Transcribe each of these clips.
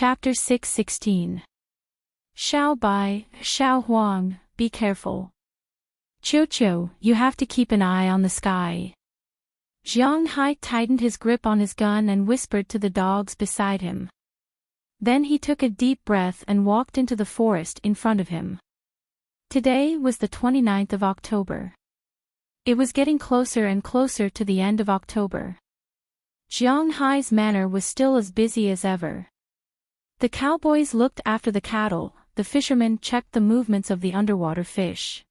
Chapter 6:16. Xiao Bai, Xiao Huang, be careful. Qiu, you have to keep an eye on the sky. Jiang Hai tightened his grip on his gun and whispered to the dogs beside him. Then he took a deep breath and walked into the forest in front of him. Today was the 29th of October. It was getting closer and closer to the end of October. Jiang Hai's manor was still as busy as ever. The cowboys looked after the cattle, the fishermen checked the movements of the underwater fish.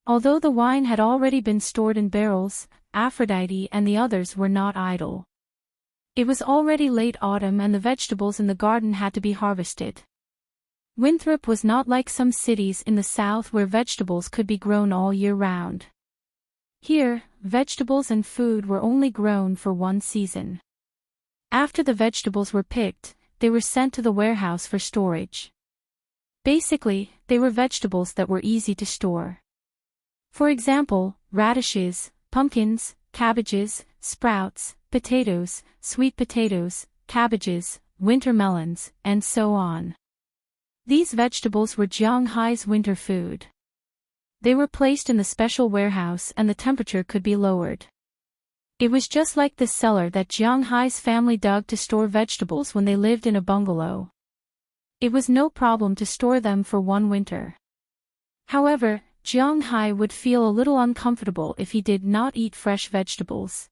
Although the wine had already been stored in barrels, Aphrodite and the others were not idle. It was already late autumn and the vegetables in the garden had to be harvested. Winthrop was not like some cities in the south where vegetables could be grown all year round. Here, vegetables and food were only grown for one season. After the vegetables were picked, they were sent to the warehouse for storage. Basically, they were vegetables that were easy to store. For example, radishes, pumpkins, cabbages, sprouts, potatoes, sweet potatoes, cabbages, winter melons, and so on. These vegetables were Jiang Hai's winter food. They were placed in the special warehouse and the temperature could be lowered. It was just like the cellar that Jiang Hai's family dug to store vegetables when they lived in a bungalow. It was no problem to store them for one winter. However, Jiang Hai would feel a little uncomfortable if he did not eat fresh vegetables.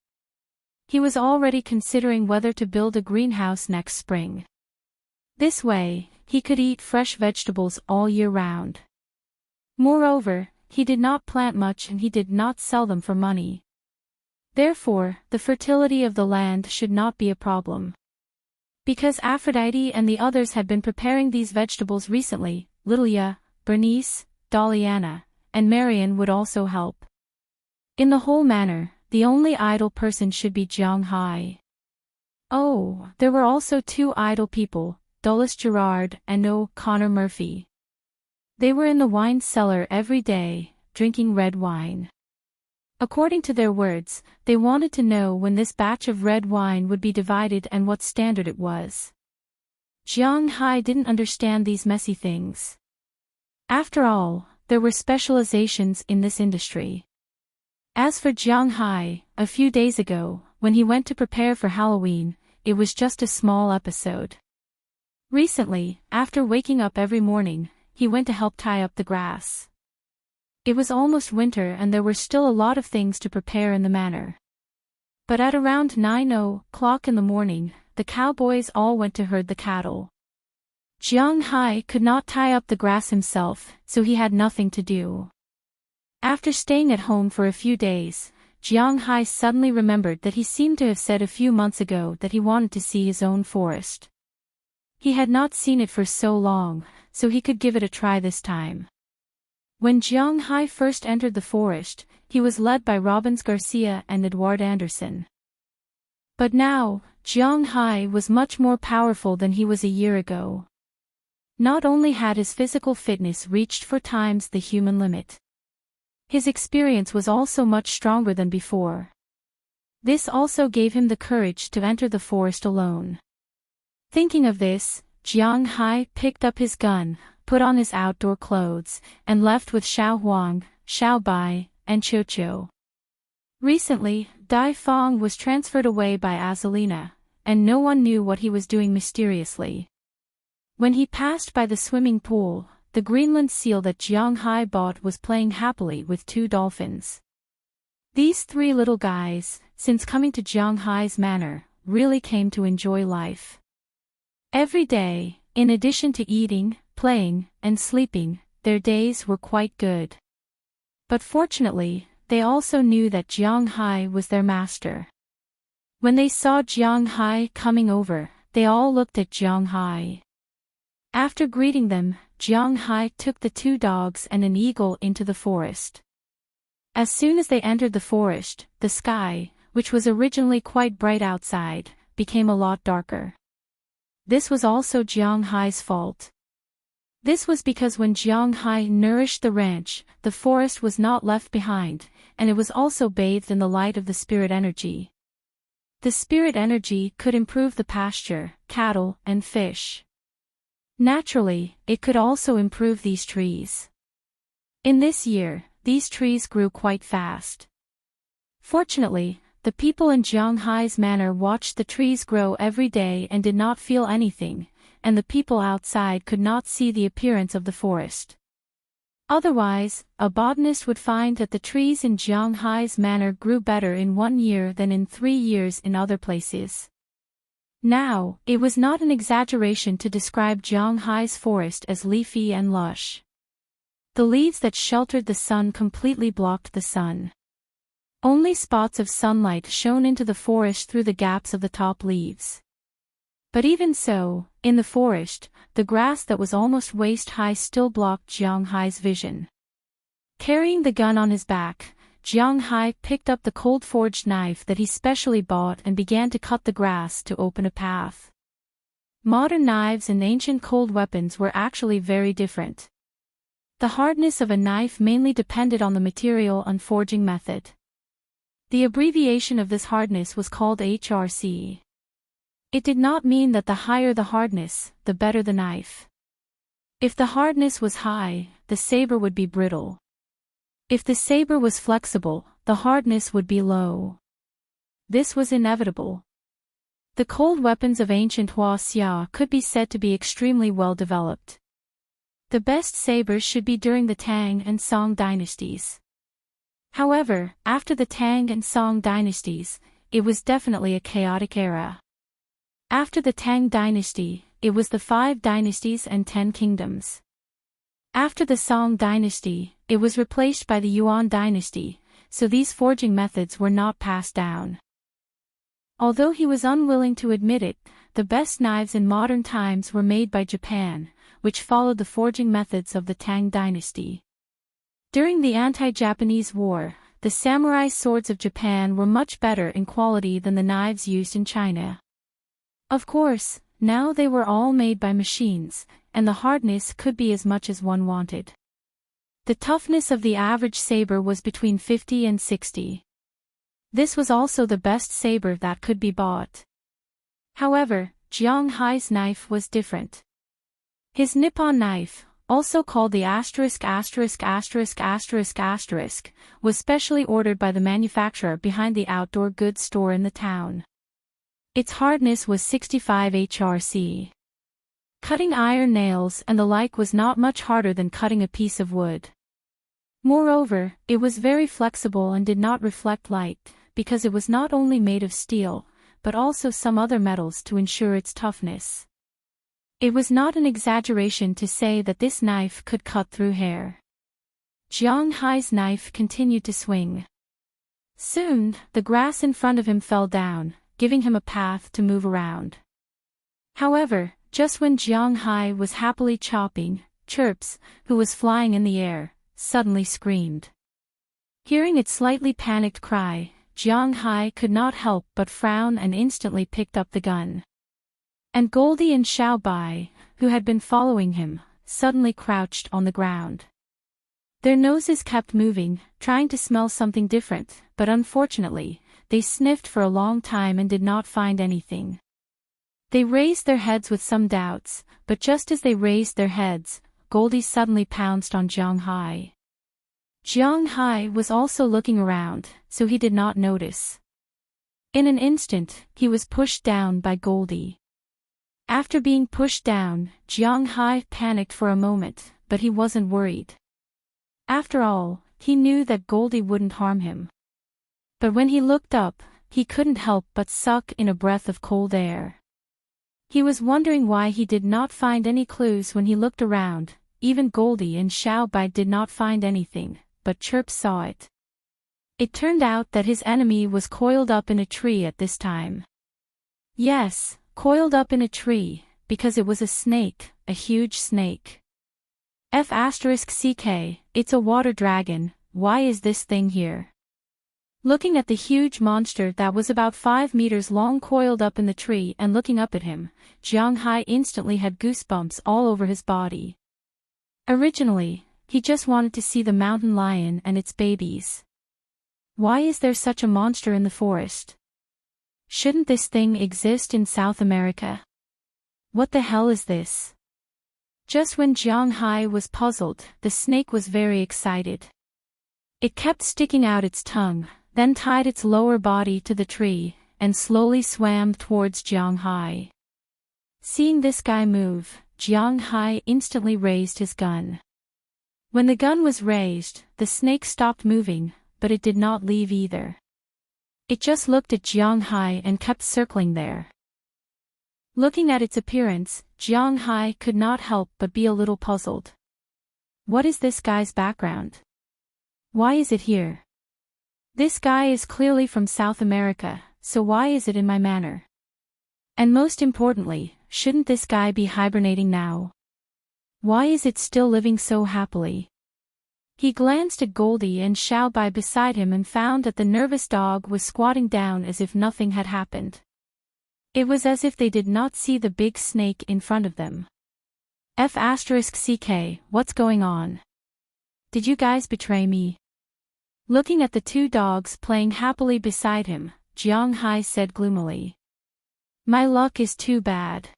He was already considering whether to build a greenhouse next spring. This way, he could eat fresh vegetables all year round. Moreover, he did not plant much and he did not sell them for money. Therefore, the fertility of the land should not be a problem. Because Aphrodite and the others had been preparing these vegetables recently, Lilia, Bernice, Doliana, and Marian would also help. In the whole manor, the only idle person should be Jiang Hai. Oh, there were also two idle people, Dulles Gerard and O'Connor Murphy. They were in the wine cellar every day, drinking red wine. According to their words, they wanted to know when this batch of red wine would be divided and what standard it was. Jiang Hai didn't understand these messy things. After all, there were specializations in this industry. As for Jiang Hai, a few days ago, when he went to prepare for Halloween, it was just a small episode. Recently, after waking up every morning, he went to help tie up the grass. It was almost winter and there were still a lot of things to prepare in the manor. But at around 9 o'clock in the morning, the cowboys all went to herd the cattle. Jiang Hai could not tie up the grass himself, so he had nothing to do. After staying at home for a few days, Jiang Hai suddenly remembered that he seemed to have said a few months ago that he wanted to see his own forest. He had not seen it for so long, so he could give it a try this time. When Jiang Hai first entered the forest, he was led by Robbins Garcia and Edward Anderson. But now, Jiang Hai was much more powerful than he was a year ago. Not only had his physical fitness reached 4 times the human limit. His experience was also much stronger than before. This also gave him the courage to enter the forest alone. Thinking of this, Jiang Hai picked up his gun, put on his outdoor clothes, and left with Xiao Huang, Xiao Bai, and Qiu. Recently, Dai Feng was transferred away by Azalina, and no one knew what he was doing mysteriously. When he passed by the swimming pool, the Greenland seal that Jiang Hai bought was playing happily with 2 dolphins. These 3 little guys, since coming to Jiang Hai's manor, really came to enjoy life. Every day, in addition to eating, playing, and sleeping, their days were quite good. But fortunately, they also knew that Jiang Hai was their master. When they saw Jiang Hai coming over, they all looked at Jiang Hai. After greeting them, Jiang Hai took the 2 dogs and an eagle into the forest. As soon as they entered the forest, the sky, which was originally quite bright outside, became a lot darker. This was also Jiang Hai's fault. This was because when Jiang Hai nourished the ranch, the forest was not left behind, and it was also bathed in the light of the spirit energy. The spirit energy could improve the pasture, cattle, and fish. Naturally, it could also improve these trees. In this year, these trees grew quite fast. Fortunately, the people in Jianghai's manor watched the trees grow every day and did not feel anything, and the people outside could not see the appearance of the forest. Otherwise, a botanist would find that the trees in Jianghai's manor grew better in 1 year than in 3 years in other places. Now, it was not an exaggeration to describe Jianghai's forest as leafy and lush. The leaves that sheltered the sun completely blocked the sun. Only spots of sunlight shone into the forest through the gaps of the top leaves. But even so, in the forest, the grass that was almost waist-high still blocked Jianghai's vision. Carrying the gun on his back, Jianghai picked up the cold-forged knife that he specially bought and began to cut the grass to open a path. Modern knives and ancient cold weapons were actually very different. The hardness of a knife mainly depended on the material and forging method. The abbreviation of this hardness was called HRC. It did not mean that the higher the hardness, the better the knife. If the hardness was high, the saber would be brittle. If the saber was flexible, the hardness would be low. This was inevitable. The cold weapons of ancient Huaxia could be said to be extremely well developed. The best sabers should be during the Tang and Song dynasties. However, after the Tang and Song dynasties, it was definitely a chaotic era. After the Tang dynasty, it was the 5 dynasties and 10 kingdoms. After the Song dynasty, it was replaced by the Yuan dynasty, so these forging methods were not passed down. Although he was unwilling to admit it, the best knives in modern times were made by Japan, which followed the forging methods of the Tang dynasty. During the anti-Japanese war, the samurai swords of Japan were much better in quality than the knives used in China. Of course, now they were all made by machines, and the hardness could be as much as one wanted. The toughness of the average saber was between 50 and 60. This was also the best saber that could be bought. However, Jianghai's knife was different. His Nippon knife, also called the *********, was specially ordered by the manufacturer behind the outdoor goods store in the town. Its hardness was 65 HRC. Cutting iron nails and the like was not much harder than cutting a piece of wood. Moreover, it was very flexible and did not reflect light, because it was not only made of steel, but also some other metals to ensure its toughness. It was not an exaggeration to say that this knife could cut through hair. Jianghai's knife continued to swing. Soon, the grass in front of him fell down, giving him a path to move around. However, just when Jianghai was happily chopping, Chirps, who was flying in the air, suddenly screamed. Hearing its slightly panicked cry, Jianghai could not help but frown and instantly picked up the gun. And Goldie and Xiaobai, who had been following him, suddenly crouched on the ground. Their noses kept moving, trying to smell something different, but unfortunately, they sniffed for a long time and did not find anything. They raised their heads with some doubts, but just as they raised their heads, Goldie suddenly pounced on Jianghai. Jianghai was also looking around, so he did not notice. In an instant, he was pushed down by Goldie. After being pushed down, Jianghai panicked for a moment, but he wasn't worried. After all, he knew that Goldie wouldn't harm him. But when he looked up, he couldn't help but suck in a breath of cold air. He was wondering why he did not find any clues when he looked around. Even Goldie and Xiaobai did not find anything, but Chirp saw it. It turned out that his enemy was coiled up in a tree at this time. Yes, coiled up in a tree, because it was a snake, a huge snake. F***ck, it's a water dragon, why is this thing here? Looking at the huge monster that was about 5 meters long coiled up in the tree and looking up at him, Jianghai instantly had goosebumps all over his body. Originally, he just wanted to see the mountain lion and its babies. Why is there such a monster in the forest? Shouldn't this thing exist in South America? What the hell is this? Just when Jiang Hai was puzzled, the snake was very excited. It kept sticking out its tongue, then tied its lower body to the tree, and slowly swam towards Jiang Hai. Seeing this guy move, Jiang Hai instantly raised his gun. When the gun was raised, the snake stopped moving, but it did not leave either. It just looked at Jiang Hai and kept circling there. Looking at its appearance, Jiang Hai could not help but be a little puzzled. What is this guy's background? Why is it here? This guy is clearly from South America, so why is it in my manor? And most importantly, shouldn't this guy be hibernating now? Why is it still living so happily? He glanced at Goldie and Xiaobai beside him and found that the nervous dog was squatting down as if nothing had happened. It was as if they did not see the big snake in front of them. F***CK, what's going on? Did you guys betray me? Looking at the two dogs playing happily beside him, Jiang Hai said gloomily. My luck is too bad.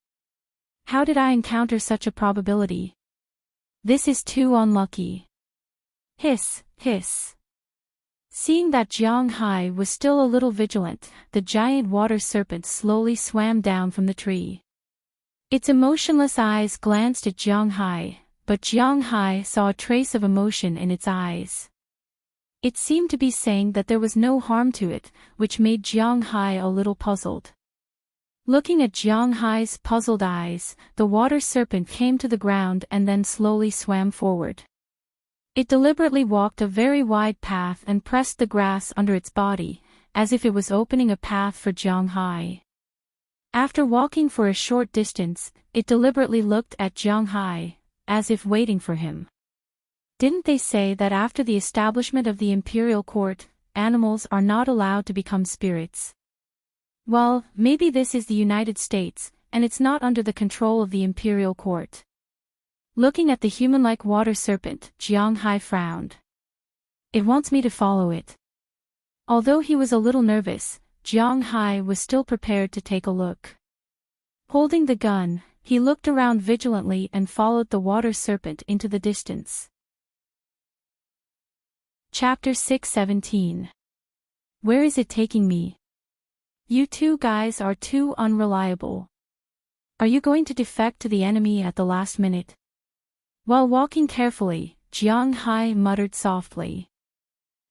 How did I encounter such a probability? This is too unlucky. Hiss, hiss. Seeing that Jiang Hai was still a little vigilant, the giant water serpent slowly swam down from the tree. Its emotionless eyes glanced at Jiang Hai, but Jiang Hai saw a trace of emotion in its eyes. It seemed to be saying that there was no harm to it, which made Jiang Hai a little puzzled. Looking at Jiang Hai's puzzled eyes, the water serpent came to the ground and then slowly swam forward. It deliberately walked a very wide path and pressed the grass under its body, as if it was opening a path for Jiang Hai. After walking for a short distance, it deliberately looked at Jiang Hai, as if waiting for him. Didn't they say that after the establishment of the imperial court, animals are not allowed to become spirits? Well, maybe this is the United States, and it's not under the control of the imperial court. Looking at the human-like water serpent, Jiang Hai frowned. It wants me to follow it. Although he was a little nervous, Jiang Hai was still prepared to take a look. Holding the gun, he looked around vigilantly and followed the water serpent into the distance. Chapter 6:17. Where is it taking me? You two guys are too unreliable. Are you going to defect to the enemy at the last minute? While walking carefully, Jiang Hai muttered softly.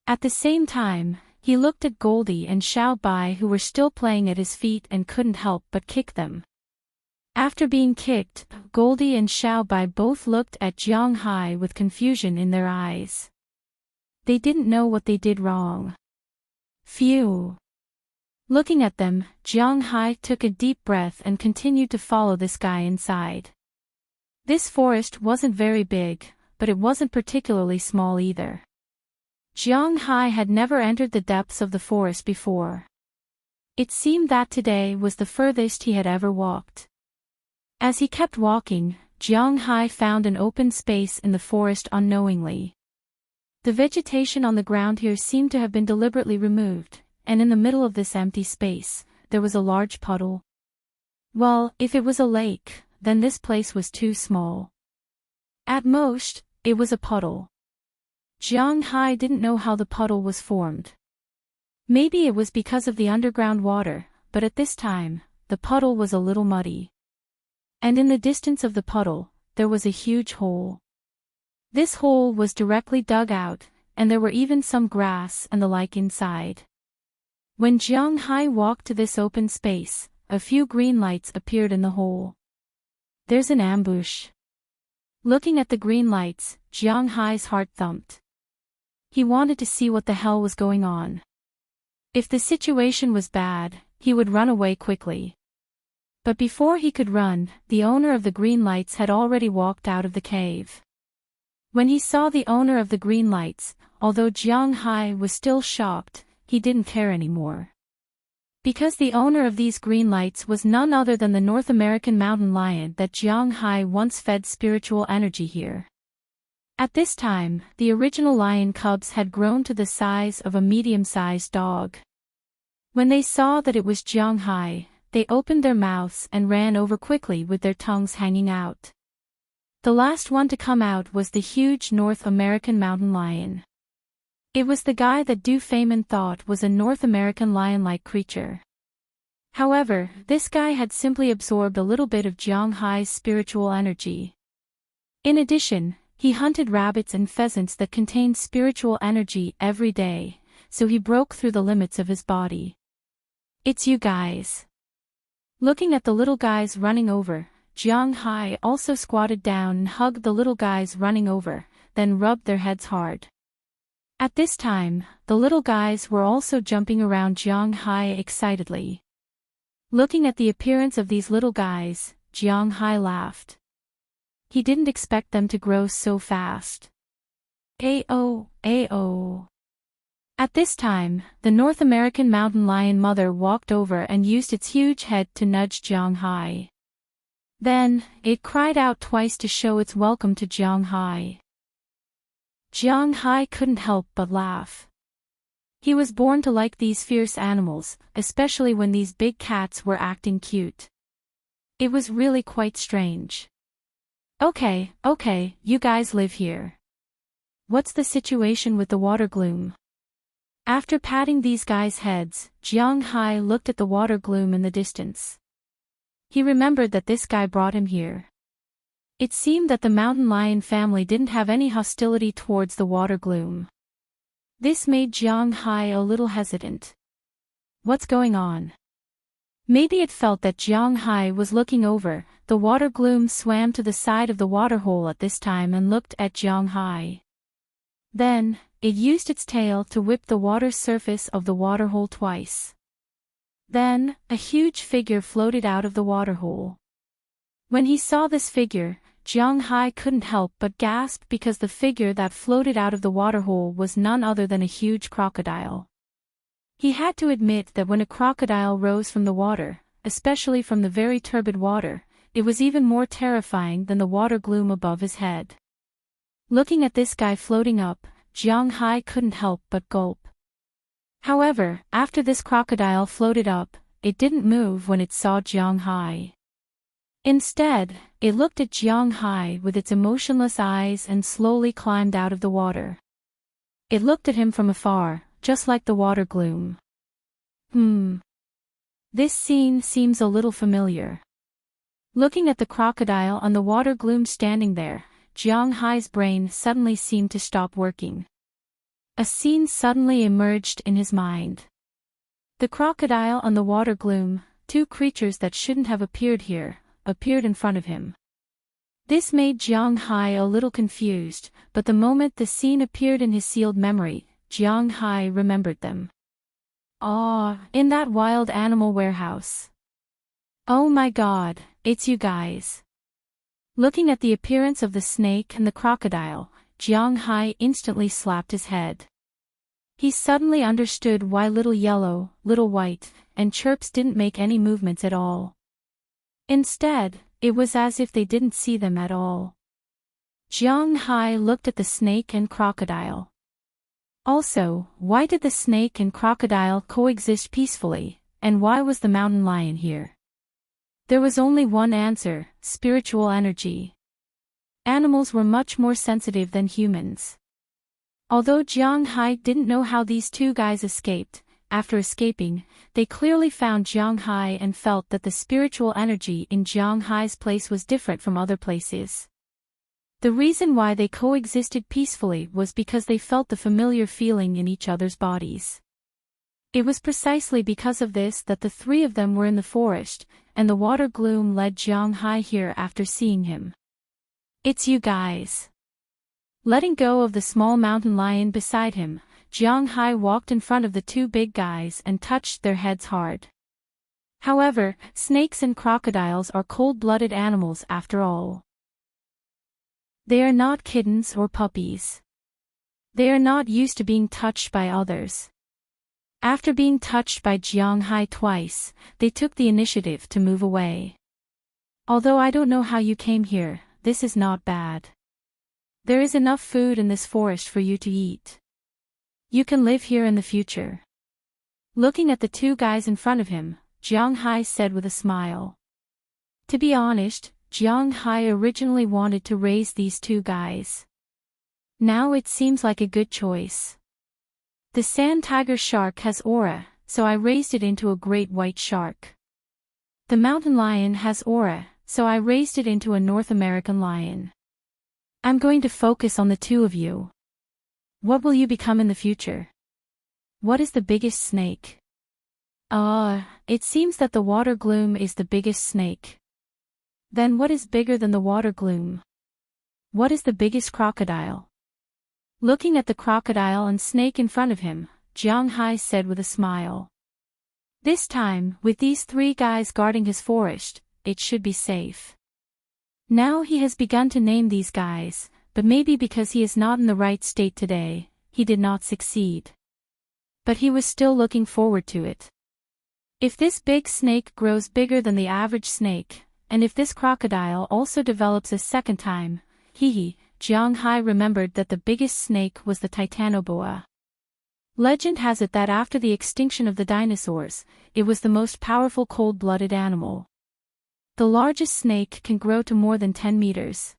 At the same time, he looked at Goldie and Xiaobai who were still playing at his feet and couldn't help but kick them. After being kicked, Goldie and Xiaobai both looked at Jiang Hai with confusion in their eyes. They didn't know what they did wrong. Phew. Looking at them, Jiang Hai took a deep breath and continued to follow this guy inside. This forest wasn't very big, but it wasn't particularly small either. Jiang Hai had never entered the depths of the forest before. It seemed that today was the furthest he had ever walked. As he kept walking, Jiang Hai found an open space in the forest unknowingly. The vegetation on the ground here seemed to have been deliberately removed, and in the middle of this empty space, there was a large puddle. Well, if it was a lake, then this place was too small. At most, it was a puddle. Jiang Hai didn't know how the puddle was formed. Maybe it was because of the underground water, but at this time, the puddle was a little muddy. And in the distance of the puddle, there was a huge hole. This hole was directly dug out, and there were even some grass and the like inside. When Jiang Hai walked to this open space, a few green lights appeared in the hole. There's an ambush. Looking at the green lights, Jiang Hai's heart thumped. He wanted to see what the hell was going on. If the situation was bad, he would run away quickly. But before he could run, the owner of the green lights had already walked out of the cave. When he saw the owner of the green lights, although Jiang Hai was still shocked, he didn't care anymore. Because the owner of these green lights was none other than the North American mountain lion that Jiang Hai once fed spiritual energy here. At this time, the original lion cubs had grown to the size of a medium-sized dog. When they saw that it was Jianghai, they opened their mouths and ran over quickly with their tongues hanging out. The last one to come out was the huge North American mountain lion. It was the guy that Du Feynman thought was a North American lion-like creature. However, this guy had simply absorbed a little bit of Jianghai's spiritual energy. In addition, he hunted rabbits and pheasants that contained spiritual energy every day, so he broke through the limits of his body. It's you guys. Looking at the little guys running over, Jianghai also squatted down and hugged the little guys running over, then rubbed their heads hard. At this time, the little guys were also jumping around Jianghai excitedly. Looking at the appearance of these little guys, Jianghai laughed. He didn't expect them to grow so fast. Ayo, ayo. At this time, the North American mountain lion mother walked over and used its huge head to nudge Jianghai. Then, it cried out twice to show its welcome to Jianghai. Jianghai couldn't help but laugh. He was born to like these fierce animals, especially when these big cats were acting cute. It was really quite strange. Okay, you guys live here. What's the situation with the water gloom? After patting these guys' heads, Jianghai looked at the water gloom in the distance. He remembered that this guy brought him here. It seemed that the mountain lion family didn't have any hostility towards the water gloom. This made Jianghai a little hesitant. What's going on? Maybe it felt that Jianghai was looking over. The water gloom swam to the side of the waterhole at this time and looked at Jianghai. Then, it used its tail to whip the water surface of the waterhole twice. Then, a huge figure floated out of the waterhole. When he saw this figure, Jianghai couldn't help but gasp because the figure that floated out of the waterhole was none other than a huge crocodile. He had to admit that when a crocodile rose from the water, especially from the very turbid water, it was even more terrifying than the water gloom above his head. Looking at this guy floating up, Jianghai couldn't help but gulp. However, after this crocodile floated up, it didn't move when it saw Jianghai. Instead, it looked at Jianghai with its emotionless eyes and slowly climbed out of the water. It looked at him from afar, just like the water gloom. This scene seems a little familiar. Looking at the crocodile on the water gloom standing there, Jianghai's brain suddenly seemed to stop working. A scene suddenly emerged in his mind. The crocodile on the water gloom, two creatures that shouldn't have appeared here, appeared in front of him. This made Jianghai a little confused, but the moment the scene appeared in his sealed memory, Jianghai remembered them. In that wild animal warehouse. Oh my god, it's you guys. Looking at the appearance of the snake and the crocodile, Jianghai instantly slapped his head. He suddenly understood why Little Yellow, Little White, and Chirps didn't make any movements at all. Instead, it was as if they didn't see them at all. Jianghai looked at the snake and crocodile. Also, why did the snake and crocodile coexist peacefully, and why was the mountain lion here? There was only one answer: spiritual energy. Animals were much more sensitive than humans. Although Jianghai didn't know how these two guys escaped, after escaping, they clearly found Jianghai and felt that the spiritual energy in Jianghai's place was different from other places. The reason why they coexisted peacefully was because they felt the familiar feeling in each other's bodies. It was precisely because of this that the three of them were in the forest, and the water gloom led Jianghai here after seeing him. It's you guys. Letting go of the small mountain lion beside him, Jianghai walked in front of the two big guys and touched their heads hard. However, snakes and crocodiles are cold-blooded animals after all. They are not kittens or puppies. They are not used to being touched by others. After being touched by Jianghai twice, they took the initiative to move away. Although I don't know how you came here, this is not bad. There is enough food in this forest for you to eat. You can live here in the future. Looking at the two guys in front of him, Jiang Hai said with a smile. To be honest, Jiang Hai originally wanted to raise these two guys. Now it seems like a good choice. The sand tiger shark has aura, so I raised it into a great white shark. The mountain lion has aura, so I raised it into a North American lion. I'm going to focus on the two of you. What will you become in the future? What is the biggest snake? It seems that the water gloom is the biggest snake. Then what is bigger than the water gloom? What is the biggest crocodile? Looking at the crocodile and snake in front of him, Jiang Hai said with a smile. This time, with these three guys guarding his forest, it should be safe. Now he has begun to name these guys, but maybe because he is not in the right state today, he did not succeed. But he was still looking forward to it. If this big snake grows bigger than the average snake, and if this crocodile also develops a second time, Jiang Hai remembered that the biggest snake was the titanoboa. Legend has it that after the extinction of the dinosaurs, it was the most powerful cold-blooded animal. The largest snake can grow to more than 10 meters.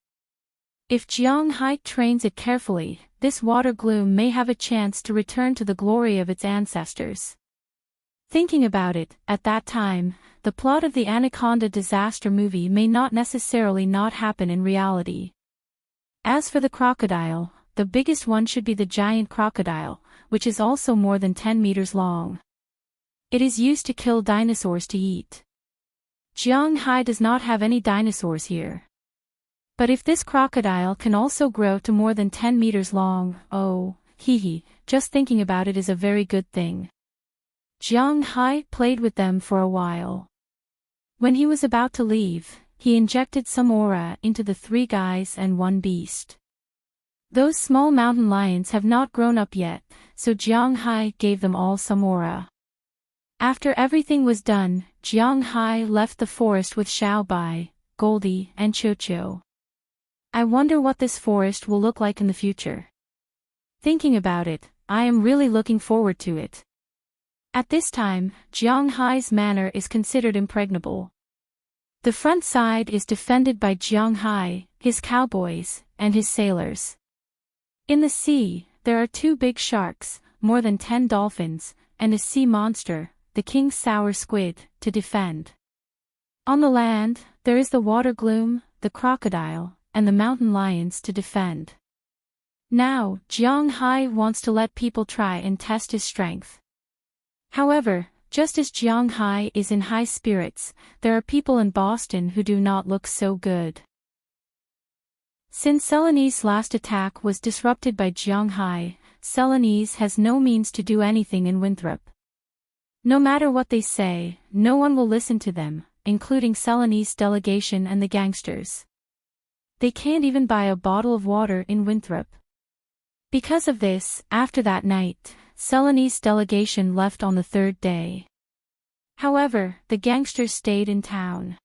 If Jiang Hai trains it carefully, this water gloom may have a chance to return to the glory of its ancestors. Thinking about it, at that time, the plot of the Anaconda disaster movie may not necessarily not happen in reality. As for the crocodile, the biggest one should be the giant crocodile, which is also more than 10 meters long. It is used to kill dinosaurs to eat. Jiang Hai does not have any dinosaurs here. But if this crocodile can also grow to more than 10 meters long, just thinking about it is a very good thing. Jiang Hai played with them for a while. When he was about to leave, he injected some aura into the three guys and one beast. Those small mountain lions have not grown up yet, so Jiang Hai gave them all some aura. After everything was done, Jiang Hai left the forest with Xiao Bai, Goldie, and Cho-Cho. I wonder what this forest will look like in the future. Thinking about it, I am really looking forward to it. At this time, Jiang Hai's manor is considered impregnable. The front side is defended by Jiang Hai, his cowboys, and his sailors. In the sea, there are two big sharks, more than 10 dolphins, and a sea monster, the king sour squid, to defend. On the land, there is the water gloom, the crocodile, and the mountain lions to defend. Now, Jiang Hai wants to let people try and test his strength. However, just as Jiang Hai is in high spirits, there are people in Boston who do not look so good. Since Selene's last attack was disrupted by Jiang Hai, Selene has no means to do anything in Winthrop. No matter what they say, no one will listen to them, including Selene's delegation and the gangsters. They can't even buy a bottle of water in Winthrop. Because of this, after that night, Selene's delegation left on the third day. However, the gangsters stayed in town.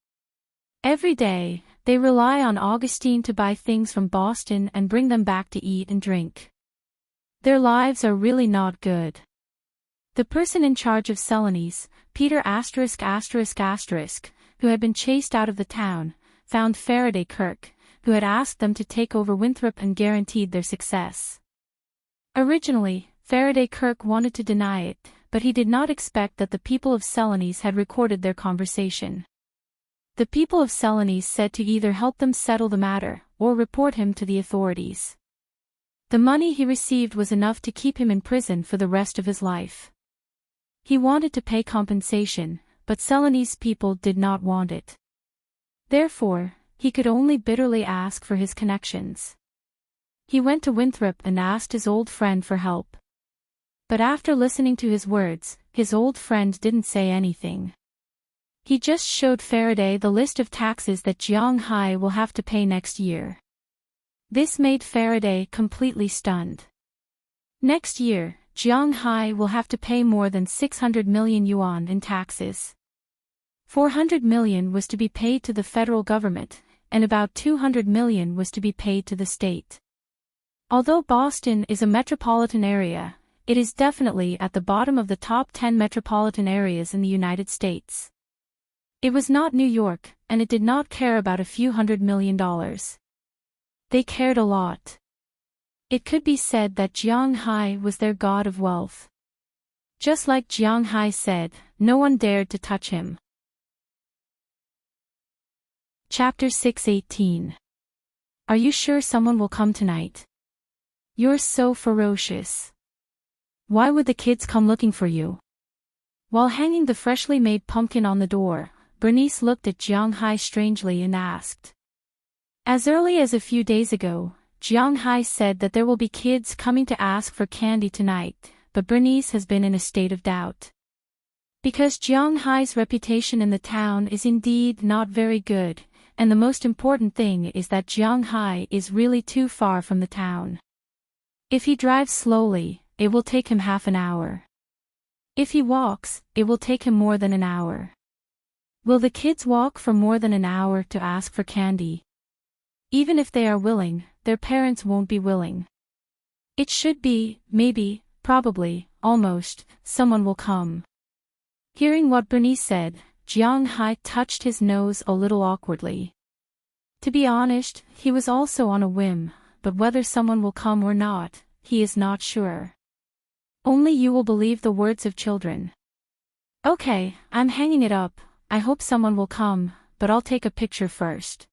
Every day, they rely on Augustine to buy things from Boston and bring them back to eat and drink. Their lives are really not good. The person in charge of Selene's, Peter ****, who had been chased out of the town, found Faraday Kirk, who had asked them to take over Winthrop and guaranteed their success. Originally, Faraday Kirk wanted to deny it, but he did not expect that the people of Selene's had recorded their conversation. The people of Selene's said to either help them settle the matter, or report him to the authorities. The money he received was enough to keep him in prison for the rest of his life. He wanted to pay compensation, but Selene's people did not want it. Therefore, he could only bitterly ask for his connections. He went to Winthrop and asked his old friend for help. But after listening to his words, his old friend didn't say anything. He just showed Faraday the list of taxes that Jiang Hai will have to pay next year. This made Faraday completely stunned. Next year, Jiang Hai will have to pay more than 600 million yuan in taxes. 400 million was to be paid to the federal government, and about 200 million was to be paid to the state. Although Boston is a metropolitan area, it is definitely at the bottom of the top 10 metropolitan areas in the United States. It was not New York, and it did not care about a few $100 million. They cared a lot. It could be said that Jiang Hai was their god of wealth. Just like Jiang Hai said, no one dared to touch him. Chapter 6:18. Are you sure someone will come tonight? You're so ferocious. Why would the kids come looking for you? While hanging the freshly made pumpkin on the door, Bernice looked at Jiang Hai strangely and asked. As early as a few days ago, Jiang Hai said that there will be kids coming to ask for candy tonight, but Bernice has been in a state of doubt. Because Jiang Hai's reputation in the town is indeed not very good, and the most important thing is that Jiang Hai is really too far from the town. If he drives slowly, it will take him half an hour. If he walks, it will take him more than an hour. Will the kids walk for more than an hour to ask for candy? Even if they are willing, their parents won't be willing. It should be, maybe, probably, almost, someone will come. Hearing what Bernice said, Jiang Hai touched his nose a little awkwardly. To be honest, he was also on a whim, but whether someone will come or not, he is not sure. Only you will believe the words of children. Okay, I'm hanging it up, I hope someone will come, but I'll take a picture first.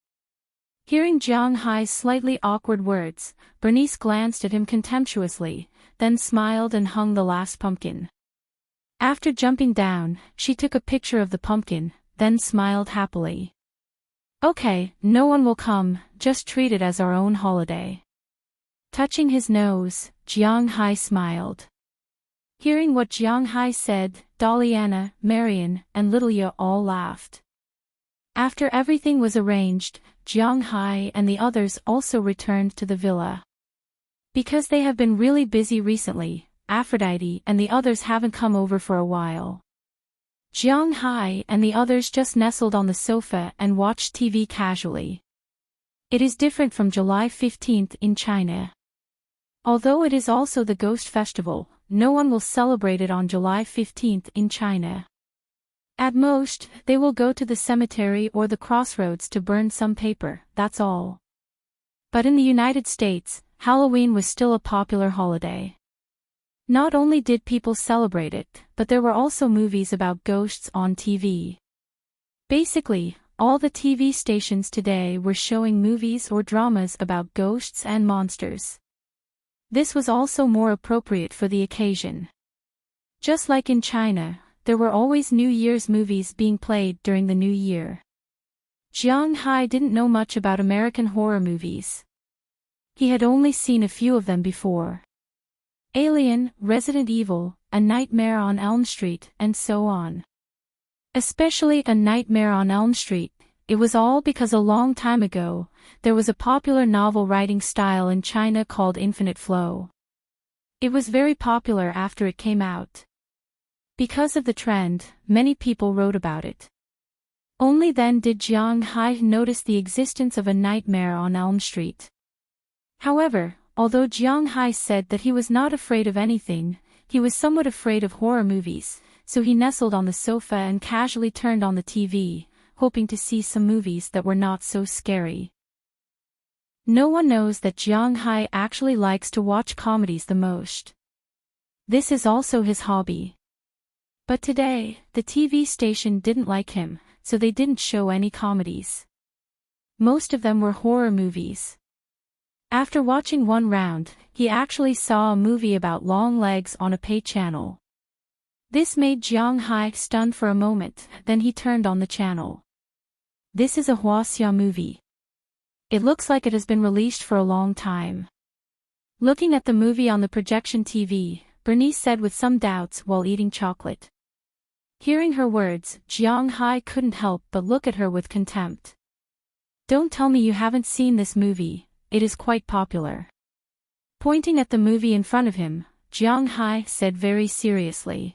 Hearing Jiang Hai's slightly awkward words, Bernice glanced at him contemptuously, then smiled and hung the last pumpkin. After jumping down, she took a picture of the pumpkin, then smiled happily. Okay, no one will come, just treat it as our own holiday. Touching his nose, Jiang Hai smiled. Hearing what Jiang Hai said, Daliana, Marian, and Little Ya all laughed. After everything was arranged, Jiang Hai and the others also returned to the villa. Because they have been really busy recently, Aphrodite and the others haven't come over for a while. Jiang Hai and the others just nestled on the sofa and watched TV casually. It is different from July 15th in China. Although it is also the Ghost Festival, no one will celebrate it on July 15th in China. At most, they will go to the cemetery or the crossroads to burn some paper, that's all. But in the United States, Halloween was still a popular holiday. Not only did people celebrate it, but there were also movies about ghosts on TV. Basically, all the TV stations today were showing movies or dramas about ghosts and monsters. This was also more appropriate for the occasion. Just like in China, there were always New Year's movies being played during the New Year. Jiang Hai didn't know much about American horror movies. He had only seen a few of them before. Alien, Resident Evil, A Nightmare on Elm Street, and so on. Especially A Nightmare on Elm Street, it was all because a long time ago, there was a popular novel writing style in China called infinite flow. It was very popular after it came out. Because of the trend, many people wrote about it. Only then did Jiang Hai notice the existence of A Nightmare on Elm Street. However, although Jiang Hai said that he was not afraid of anything, he was somewhat afraid of horror movies, so he nestled on the sofa and casually turned on the TV, hoping to see some movies that were not so scary. No one knows that Jiang Hai actually likes to watch comedies the most. This is also his hobby. But today, the TV station didn't like him, so they didn't show any comedies. Most of them were horror movies. After watching one round, he actually saw a movie about long legs on a pay channel. This made Jiang Hai stunned for a moment, then he turned on the channel. This is a Huaxia movie. It looks like it has been released for a long time. Looking at the movie on the projection TV, Bernice said with some doubts while eating chocolate. Hearing her words, Jiang Hai couldn't help but look at her with contempt. Don't tell me you haven't seen this movie, it is quite popular. Pointing at the movie in front of him, Jiang Hai said very seriously.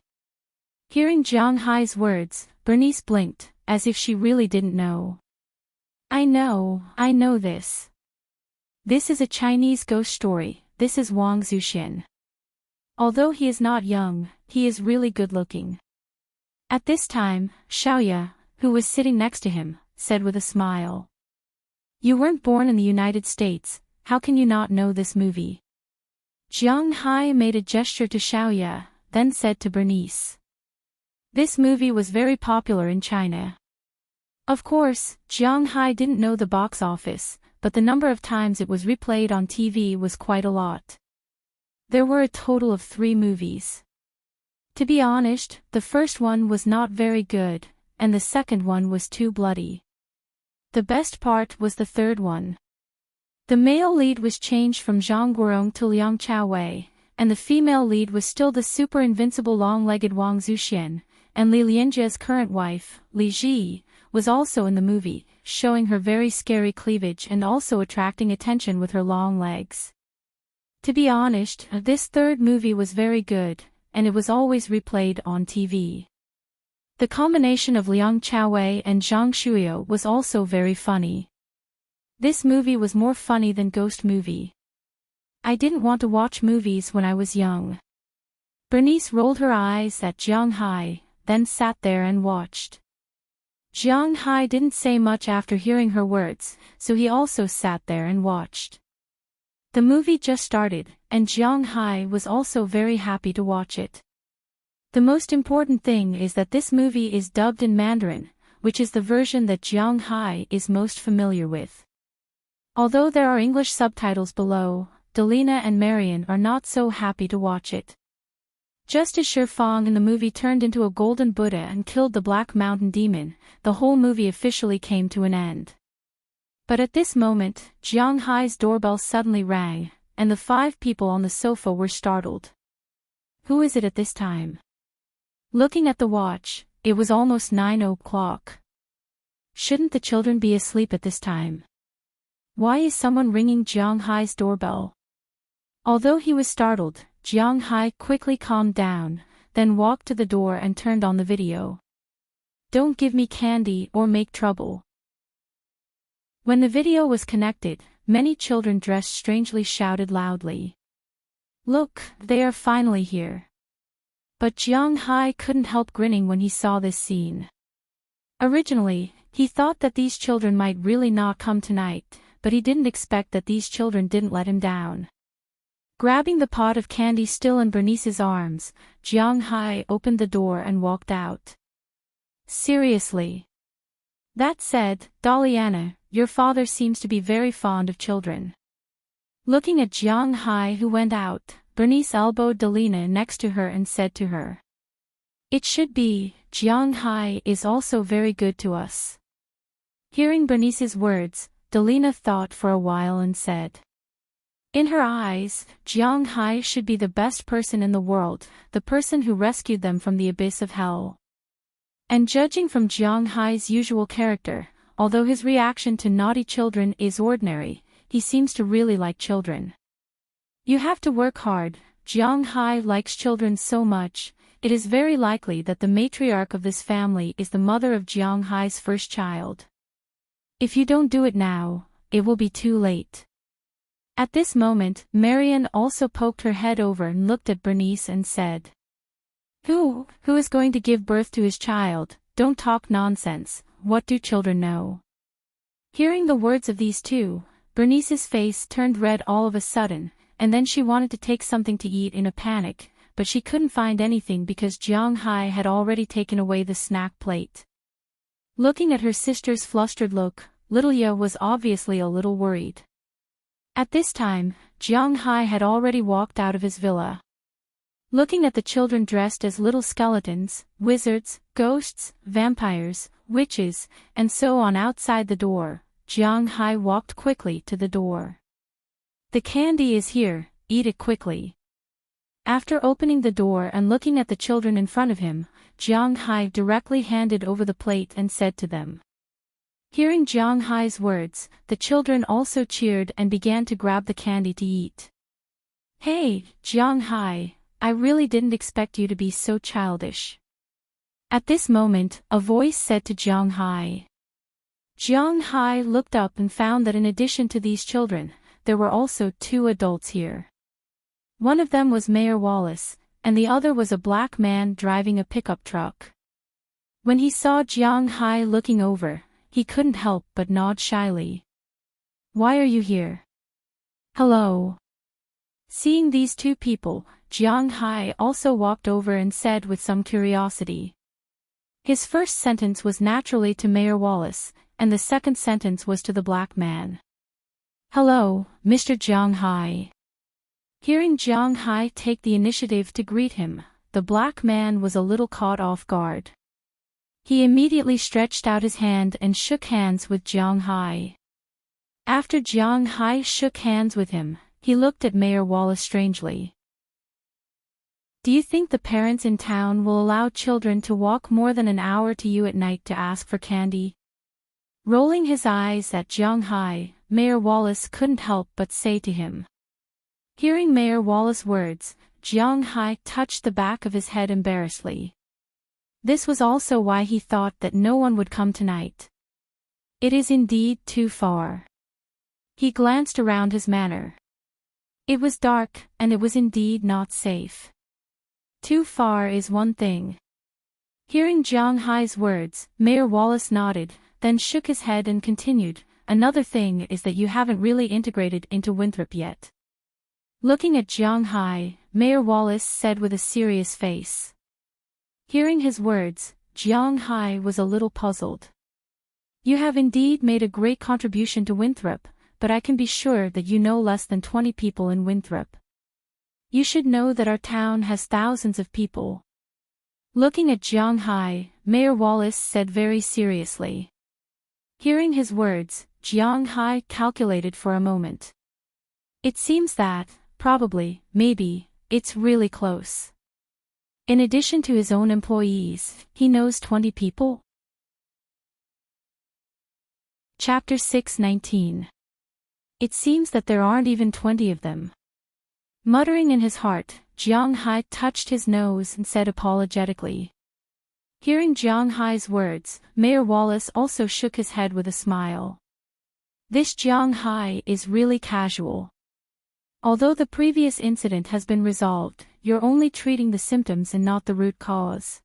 Hearing Jiang Hai's words, Bernice blinked, as if she really didn't know. I know this. This is a Chinese ghost story, this is Wang Zuxian. Although he is not young, he is really good-looking. At this time, Xiaoya, who was sitting next to him, said with a smile. You weren't born in the United States, how can you not know this movie? Jiang Hai made a gesture to Xiaoya, then said to Bernice. This movie was very popular in China. Of course, Jiang Hai didn't know the box office, but the number of times it was replayed on TV was quite a lot. There were a total of 3 movies. To be honest, the first one was not very good, and the second one was too bloody. The best part was the third one. The male lead was changed from Zhang Guorong to Liang Chaowei, and the female lead was still the super invincible long-legged Wang Zuxian, and Li Lianjia's current wife, Li Ji, was also in the movie, showing her very scary cleavage and also attracting attention with her long legs. To be honest, this third movie was very good, and it was always replayed on TV. The combination of Liang Chaowei and Zhang Shuyo was also very funny. This movie was more funny than Ghost movie. I didn't want to watch movies when I was young. Bernice rolled her eyes at Jiang Hai, then sat there and watched. Jiang Hai didn't say much after hearing her words, so he also sat there and watched. The movie just started, and Jiang Hai was also very happy to watch it. The most important thing is that this movie is dubbed in Mandarin, which is the version that Jiang Hai is most familiar with. Although there are English subtitles below, Delina and Marian are not so happy to watch it. Just as Shifang in the movie turned into a golden Buddha and killed the Black Mountain Demon, the whole movie officially came to an end. But at this moment, Jiang Hai's doorbell suddenly rang, and the 5 people on the sofa were startled. Who is it at this time? Looking at the watch, it was almost 9 o'clock. Shouldn't the children be asleep at this time? Why is someone ringing Jiang Hai's doorbell? Although he was startled, Jiang Hai quickly calmed down, then walked to the door and turned on the video. Don't give me candy or make trouble. When the video was connected, many children dressed strangely shouted loudly. Look, they are finally here. But Jiang Hai couldn't help grinning when he saw this scene. Originally, he thought that these children might really not come tonight, but he didn't expect that these children didn't let him down. Grabbing the pot of candy still in Bernice's arms, Jiang Hai opened the door and walked out. Seriously. That said, Daliana, your father seems to be very fond of children. Looking at Jiang Hai who went out, Bernice elbowed Delina next to her and said to her. It should be, Jiang Hai is also very good to us. Hearing Bernice's words, Delina thought for a while and said. In her eyes, Jiang Hai should be the best person in the world, the person who rescued them from the abyss of hell. And judging from Jiang Hai's usual character, although his reaction to naughty children is ordinary, he seems to really like children. You have to work hard. Jiang Hai likes children so much, it is very likely that the matriarch of this family is the mother of Jiang Hai's first child. If you don't do it now, it will be too late. At this moment, Marian also poked her head over and looked at Bernice and said. Who is going to give birth to his child? Don't talk nonsense, what do children know? Hearing the words of these two, Bernice's face turned red all of a sudden, and then she wanted to take something to eat in a panic, but she couldn't find anything because Jiang Hai had already taken away the snack plate. Looking at her sister's flustered look, little Ye was obviously a little worried. At this time, Jiang Hai had already walked out of his villa. Looking at the children dressed as little skeletons, wizards, ghosts, vampires, witches, and so on outside the door, Jiang Hai walked quickly to the door. The candy is here, eat it quickly. After opening the door and looking at the children in front of him, Jiang Hai directly handed over the plate and said to them. Hearing Jiang Hai's words, the children also cheered and began to grab the candy to eat. Hey, Jiang Hai, I really didn't expect you to be so childish. At this moment, a voice said to Jiang Hai. Jiang Hai looked up and found that in addition to these children, there were also 2 adults here. One of them was Mayor Wallace, and the other was a black man driving a pickup truck. When he saw Jiang Hai looking over, he couldn't help but nod shyly. "Why are you here?" "Hello." Seeing these two people, Jiang Hai also walked over and said with some curiosity. His first sentence was naturally to Mayor Wallace, and the second sentence was to the black man. "Hello, Mr. Jiang Hai." Hearing Jiang Hai take the initiative to greet him, the black man was a little caught off guard. He immediately stretched out his hand and shook hands with Jiang Hai. After Jiang Hai shook hands with him, he looked at Mayor Wallace strangely. "Do you think the parents in town will allow children to walk more than an hour to you at night to ask for candy?" Rolling his eyes at Jiang Hai, Mayor Wallace couldn't help but say to him. Hearing Mayor Wallace's words, Jiang Hai touched the back of his head embarrassedly. This was also why he thought that no one would come tonight. It is indeed too far. He glanced around his manor. It was dark, and it was indeed not safe. Too far is one thing. Hearing Jiang Hai's words, Mayor Wallace nodded, then shook his head and continued, "Another thing is that you haven't really integrated into Winthrop yet." Looking at Jiang Hai, Mayor Wallace said with a serious face. Hearing his words, Jiang Hai was a little puzzled. "You have indeed made a great contribution to Winthrop, but I can be sure that you know less than 20 people in Winthrop. You should know that our town has thousands of people." Looking at Jiang Hai, Mayor Wallace said very seriously. Hearing his words, Jiang Hai calculated for a moment. It seems that, probably, maybe, it's really close. In addition to his own employees, he knows 20 people? Chapter 6:19. It seems that there aren't even 20 of them. Muttering in his heart, Jiang Hai touched his nose and said apologetically. Hearing Jiang Hai's words, Mayor Wallace also shook his head with a smile. This Jiang Hai is really casual. Although the previous incident has been resolved, you're only treating the symptoms and not the root cause.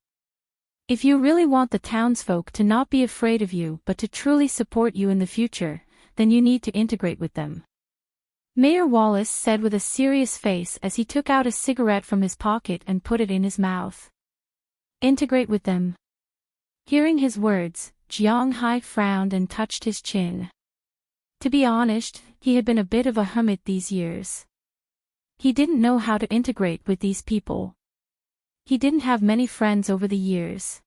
If you really want the townsfolk to not be afraid of you but to truly support you in the future, then you need to integrate with them. Mayor Wallace said with a serious face as he took out a cigarette from his pocket and put it in his mouth. Integrate with them. Hearing his words, Jiang Hai frowned and touched his chin. To be honest, he had been a bit of a hermit these years. He didn't know how to integrate with these people. He didn't have many friends over the years.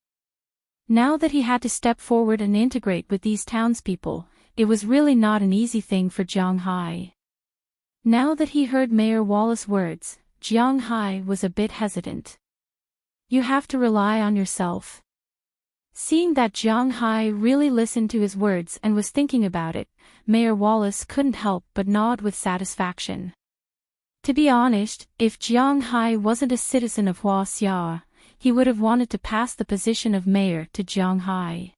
Now that he had to step forward and integrate with these townspeople, it was really not an easy thing for Jiang Hai. Now that he heard Mayor Wallace's words, Jiang Hai was a bit hesitant. You have to rely on yourself. Seeing that Jiang Hai really listened to his words and was thinking about it, Mayor Wallace couldn't help but nod with satisfaction. To be honest, if Jiang Hai wasn't a citizen of Huaxia, he would have wanted to pass the position of mayor to Jiang Hai.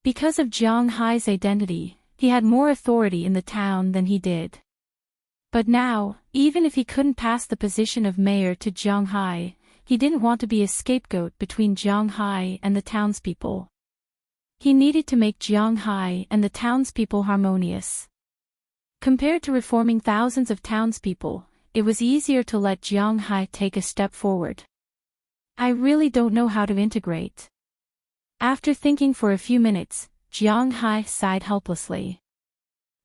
Because of Jiang Hai's identity, he had more authority in the town than he did. But now, even if he couldn't pass the position of mayor to Jiang Hai, he didn't want to be a scapegoat between Jiang Hai and the townspeople. He needed to make Jiang Hai and the townspeople harmonious. Compared to reforming thousands of townspeople, it was easier to let Jiang Hai take a step forward. I really don't know how to integrate. After thinking for a few minutes, Jiang Hai sighed helplessly.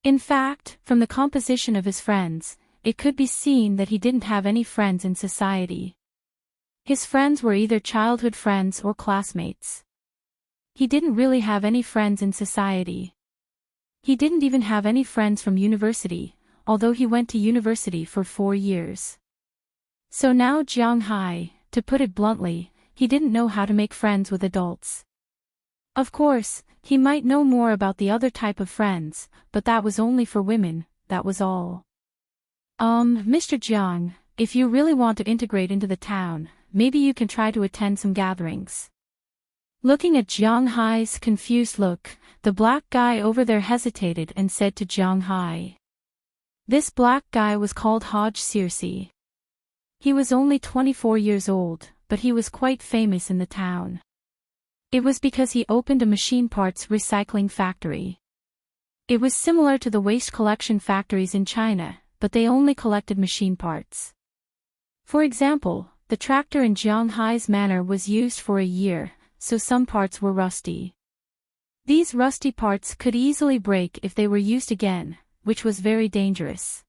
In fact, from the composition of his friends, it could be seen that he didn't have any friends in society. His friends were either childhood friends or classmates. He didn't really have any friends in society. He didn't even have any friends from university, although he went to university for 4 years. So now Jiang Hai, to put it bluntly, he didn't know how to make friends with adults. Of course, he might know more about the other type of friends, but that was only for women, that was all. Mr. Jiang, if you really want to integrate into the town, maybe you can try to attend some gatherings. Looking at Jiang Hai's confused look, the black guy over there hesitated and said to Jiang Hai. This black guy was called Hodge Circe. He was only 24 years old, but he was quite famous in the town. It was because he opened a machine parts recycling factory. It was similar to the waste collection factories in China, but they only collected machine parts. For example, the tractor in Jianghai's manor was used for a year, so some parts were rusty. These rusty parts could easily break if they were used again, which was very dangerous.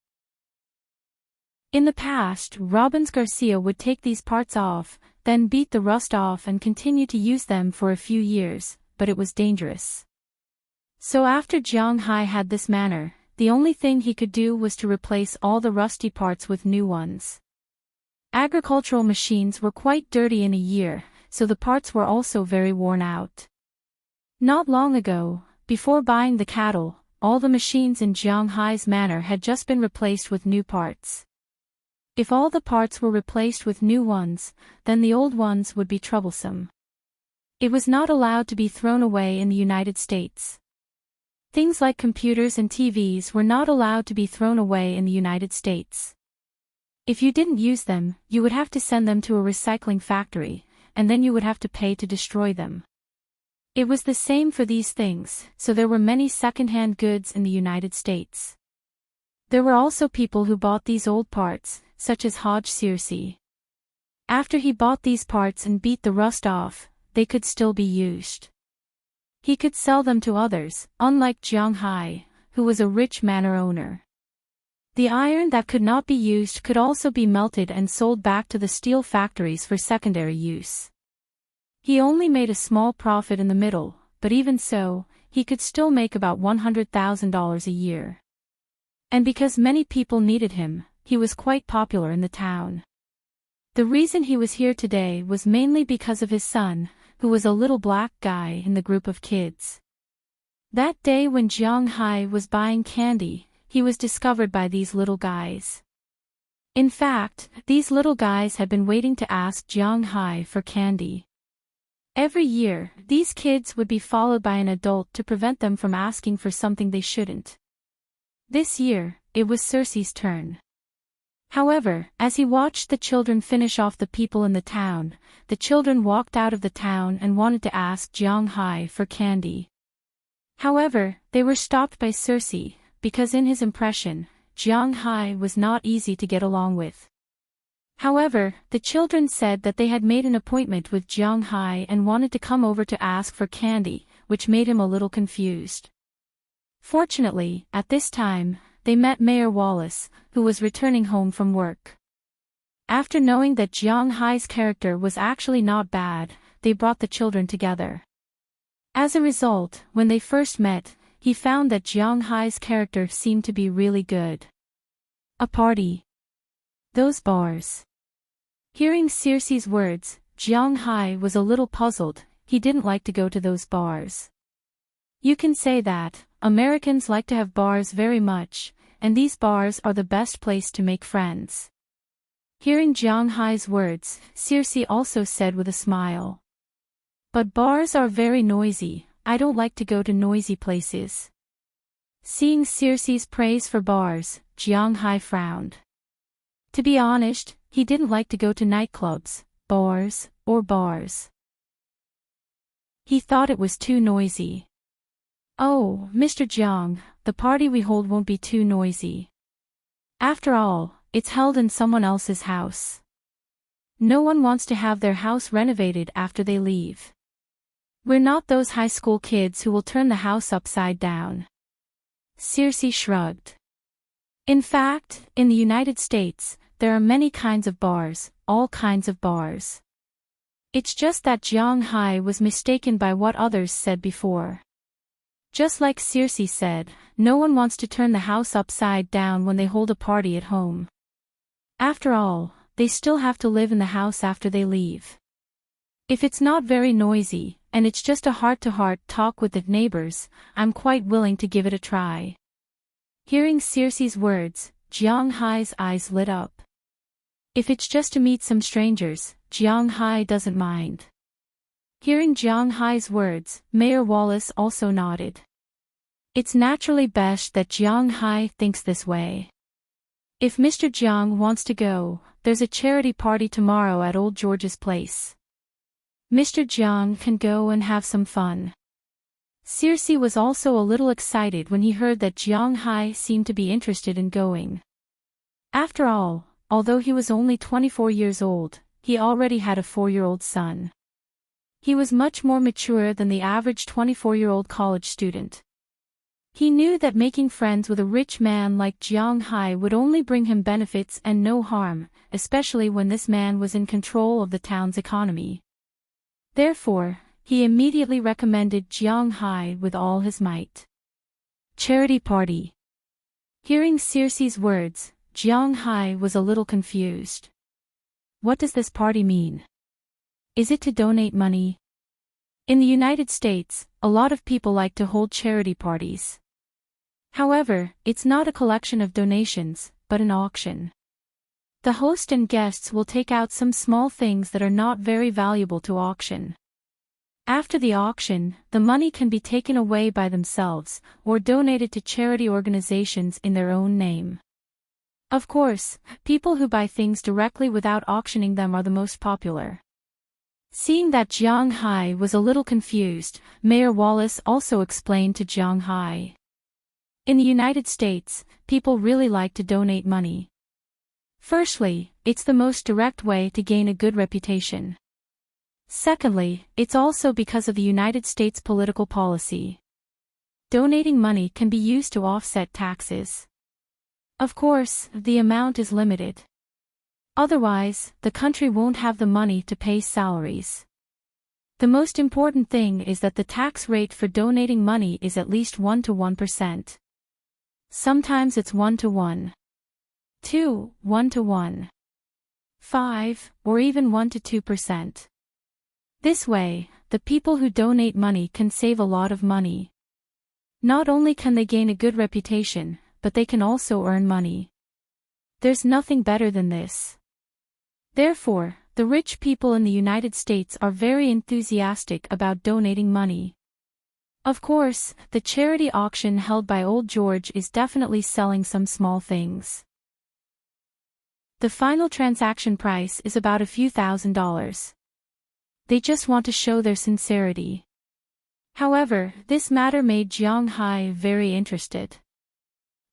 In the past, Robbins Garcia would take these parts off, then beat the rust off and continue to use them for a few years, but it was dangerous. So after Jianghai had this manor, the only thing he could do was to replace all the rusty parts with new ones. Agricultural machines were quite dirty in a year, so the parts were also very worn out. Not long ago, before buying the cattle, all the machines in Jianghai's manor had just been replaced with new parts. If all the parts were replaced with new ones, then the old ones would be troublesome. It was not allowed to be thrown away in the United States. Things like computers and TVs were not allowed to be thrown away in the United States. If you didn't use them, you would have to send them to a recycling factory, and then you would have to pay to destroy them. It was the same for these things, so there were many second-hand goods in the United States. There were also people who bought these old parts, such as Hodge Searcy. After he bought these parts and beat the rust off, they could still be used. He could sell them to others, unlike Jianghai, who was a rich manor owner. The iron that could not be used could also be melted and sold back to the steel factories for secondary use. He only made a small profit in the middle, but even so, he could still make about $100,000 a year. And because many people needed him, he was quite popular in the town. The reason he was here today was mainly because of his son, who was a little black guy in the group of kids. That day when Jianghai was buying candy, he was discovered by these little guys. In fact, these little guys had been waiting to ask Jianghai for candy. Every year, these kids would be followed by an adult to prevent them from asking for something they shouldn't. This year, it was Cersei's turn. However, as he watched the children finish off the people in the town, the children walked out of the town and wanted to ask Jianghai for candy. However, they were stopped by Cersei, because in his impression, Jianghai was not easy to get along with. However, the children said that they had made an appointment with Jianghai and wanted to come over to ask for candy, which made him a little confused. Fortunately, at this time, they met Mayor Wallace, who was returning home from work. After knowing that Jianghai's character was actually not bad, they brought the children together. As a result, when they first met, he found that Jianghai's character seemed to be really good. A party. Those bars. Hearing Cersei's words, Jianghai was a little puzzled. He didn't like to go to those bars. You can say that, Americans like to have bars very much, and these bars are the best place to make friends. Hearing Jianghai's words, Cersei also said with a smile. But bars are very noisy, I don't like to go to noisy places. Seeing Cersei's praise for bars, Jianghai frowned. To be honest, he didn't like to go to nightclubs, bars, or bars. He thought it was too noisy. Oh, Mr. Jiang, the party we hold won't be too noisy. After all, it's held in someone else's house. No one wants to have their house renovated after they leave. We're not those high school kids who will turn the house upside down. Cersei shrugged. In fact, in the United States, there are many kinds of bars, all kinds of bars. It's just that Jianghai was mistaken by what others said before. Just like Cersei said, no one wants to turn the house upside down when they hold a party at home. After all, they still have to live in the house after they leave. If it's not very noisy, and it's just a heart-to-heart talk with the neighbors, I'm quite willing to give it a try. Hearing Cersei's words, Jianghai's eyes lit up. If it's just to meet some strangers, Jianghai doesn't mind. Hearing Jianghai's words, Mayor Wallace also nodded. It's naturally best that Jianghai thinks this way. If Mr. Jiang wants to go, there's a charity party tomorrow at Old George's place. Mr. Jiang can go and have some fun. Circe was also a little excited when he heard that Jiang Hai seemed to be interested in going. After all, although he was only 24 years old, he already had a 4-year-old son. He was much more mature than the average 24-year-old college student. He knew that making friends with a rich man like Jiang Hai would only bring him benefits and no harm, especially when this man was in control of the town's economy. Therefore, he immediately recommended Jiang Hai with all his might. Charity party. Hearing Circe's words, Jiang Hai was a little confused. What does this party mean? Is it to donate money? In the United States, a lot of people like to hold charity parties. However, it's not a collection of donations, but an auction. The host and guests will take out some small things that are not very valuable to auction. After the auction, the money can be taken away by themselves, or donated to charity organizations in their own name. Of course, people who buy things directly without auctioning them are the most popular. Seeing that Jiang Hai was a little confused, Mayor Wallace also explained to Jiang Hai. In the United States, people really like to donate money. Firstly, it's the most direct way to gain a good reputation. Secondly, it's also because of the United States political policy. Donating money can be used to offset taxes. Of course, the amount is limited. Otherwise, the country won't have the money to pay salaries. The most important thing is that the tax rate for donating money is at least 1 to 1%. Sometimes it's 1 to 1. 2, 1 to 1. 5, or even 1 to 2%. This way, the people who donate money can save a lot of money. Not only can they gain a good reputation, but they can also earn money. There's nothing better than this. Therefore, the rich people in the United States are very enthusiastic about donating money. Of course, the charity auction held by Old George is definitely selling some small things. The final transaction price is about a few $1,000s. They just want to show their sincerity. However, this matter made Jiang Hai very interested.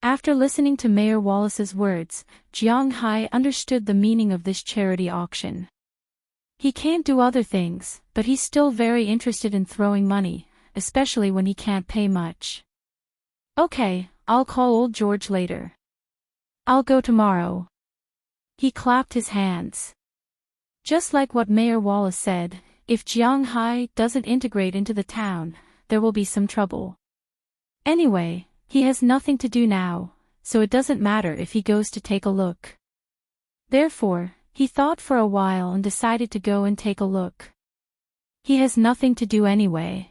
After listening to Mayor Wallace's words, Jiang Hai understood the meaning of this charity auction. He can't do other things, but he's still very interested in throwing money, especially when he can't pay much. Okay, I'll call Old George later. I'll go tomorrow. He clapped his hands. Just like what Mayor Wallace said, if Jiang Hai doesn't integrate into the town, there will be some trouble. Anyway, he has nothing to do now, so it doesn't matter if he goes to take a look. Therefore, he thought for a while and decided to go and take a look. He has nothing to do anyway.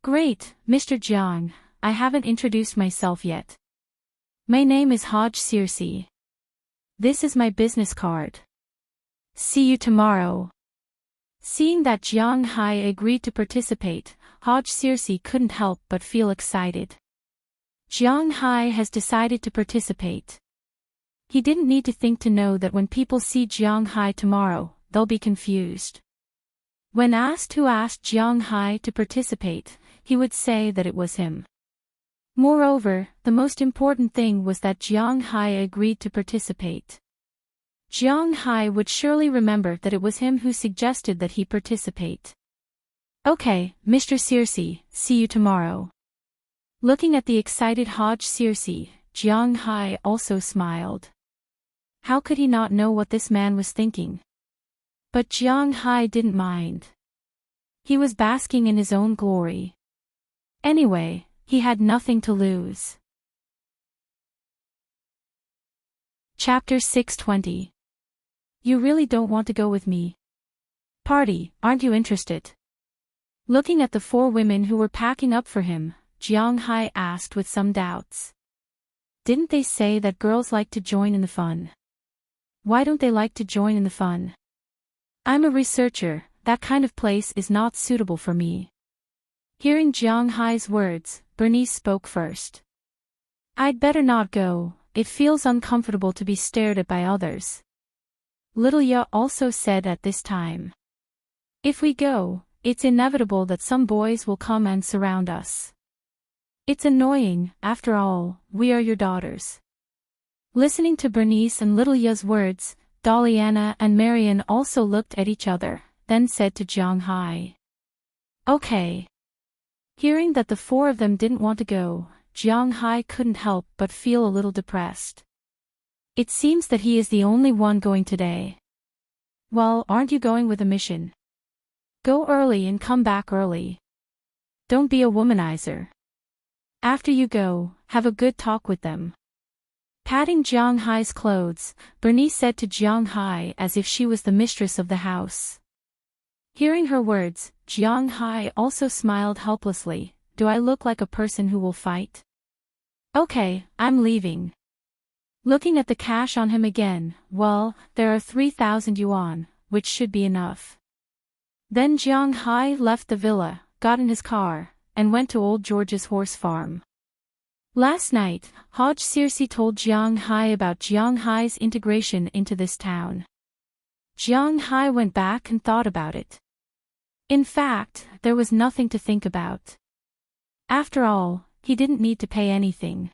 Great, Mr. Jiang, I haven't introduced myself yet. My name is Hodge Circe. This is my business card. See you tomorrow. Seeing that Jiang Hai agreed to participate, Hodge Circe couldn't help but feel excited. Jiang Hai has decided to participate. He didn't need to think to know that when people see Jiang Hai tomorrow, they'll be confused. When asked who asked Jiang Hai to participate, he would say that it was him. Moreover, the most important thing was that Jiang Hai agreed to participate. Jiang Hai would surely remember that it was him who suggested that he participate. Okay, Mr. Circe, see you tomorrow. Looking at the excited Hodge Circe, Jiang Hai also smiled. How could he not know what this man was thinking? But Jiang Hai didn't mind. He was basking in his own glory. Anyway, he had nothing to lose. Chapter 620. You really don't want to go with me? Party, aren't you interested? Looking at the 4 women who were packing up for him, Jiang Hai asked with some doubts. Didn't they say that girls like to join in the fun? Why don't they like to join in the fun? I'm a researcher, that kind of place is not suitable for me. Hearing Jiang Hai's words, Bernice spoke first. I'd better not go, it feels uncomfortable to be stared at by others. Little Ya also said at this time. If we go, it's inevitable that some boys will come and surround us. It's annoying, after all, we are your daughters. Listening to Bernice and Little Ya's words, Doliana and Marian also looked at each other, then said to Jiang Hai. Okay. Hearing that the four of them didn't want to go, Jiang Hai couldn't help but feel a little depressed. It seems that he is the only one going today. Well, aren't you going with a mission? Go early and come back early. Don't be a womanizer. After you go, have a good talk with them. Patting Jiang Hai's clothes, Bernice said to Jiang Hai as if she was the mistress of the house. Hearing her words, Jiang Hai also smiled helplessly. Do I look like a person who will fight? Okay, I'm leaving. Looking at the cash on him again, well, there are 3,000 yuan, which should be enough. Then Jiang Hai left the villa, got in his car, and went to old George's horse farm. Last night, Haj Circe told Jiang Hai about Jiang Hai's integration into this town. Jiang Hai went back and thought about it. In fact, there was nothing to think about. After all, he didn't need to pay anything.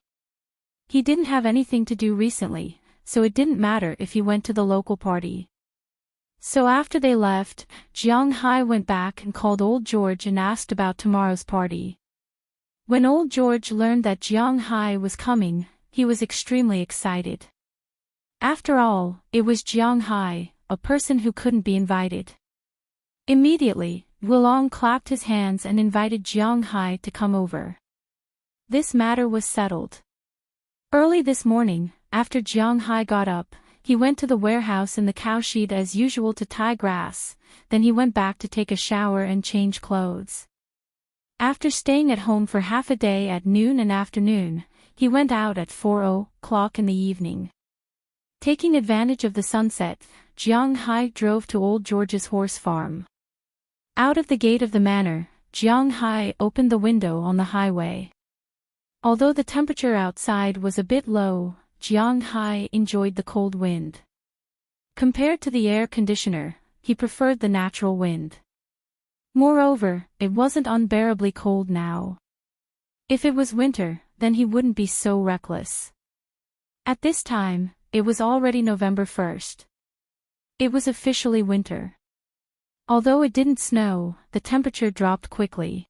He didn't have anything to do recently, so it didn't matter if he went to the local party. So after they left, Jiang Hai went back and called old George and asked about tomorrow's party. When old George learned that Jiang Hai was coming, he was extremely excited. After all, it was Jiang Hai, a person who couldn't be invited. Immediately, Wulong clapped his hands and invited Jiang Hai to come over. This matter was settled. Early this morning, after Jiang Hai got up, he went to the warehouse in the cowshed as usual to tie grass, then he went back to take a shower and change clothes. After staying at home for half a day at noon and afternoon, he went out at 4:00 in the evening. Taking advantage of the sunset, Jiang Hai drove to old George's horse farm. Out of the gate of the manor, Jiang Hai opened the window on the highway. Although the temperature outside was a bit low, Jiang Hai enjoyed the cold wind. Compared to the air conditioner, he preferred the natural wind. Moreover, it wasn't unbearably cold now. If it was winter, then he wouldn't be so reckless. At this time, it was already November 1st. It was officially winter. Although it didn't snow, the temperature dropped quickly.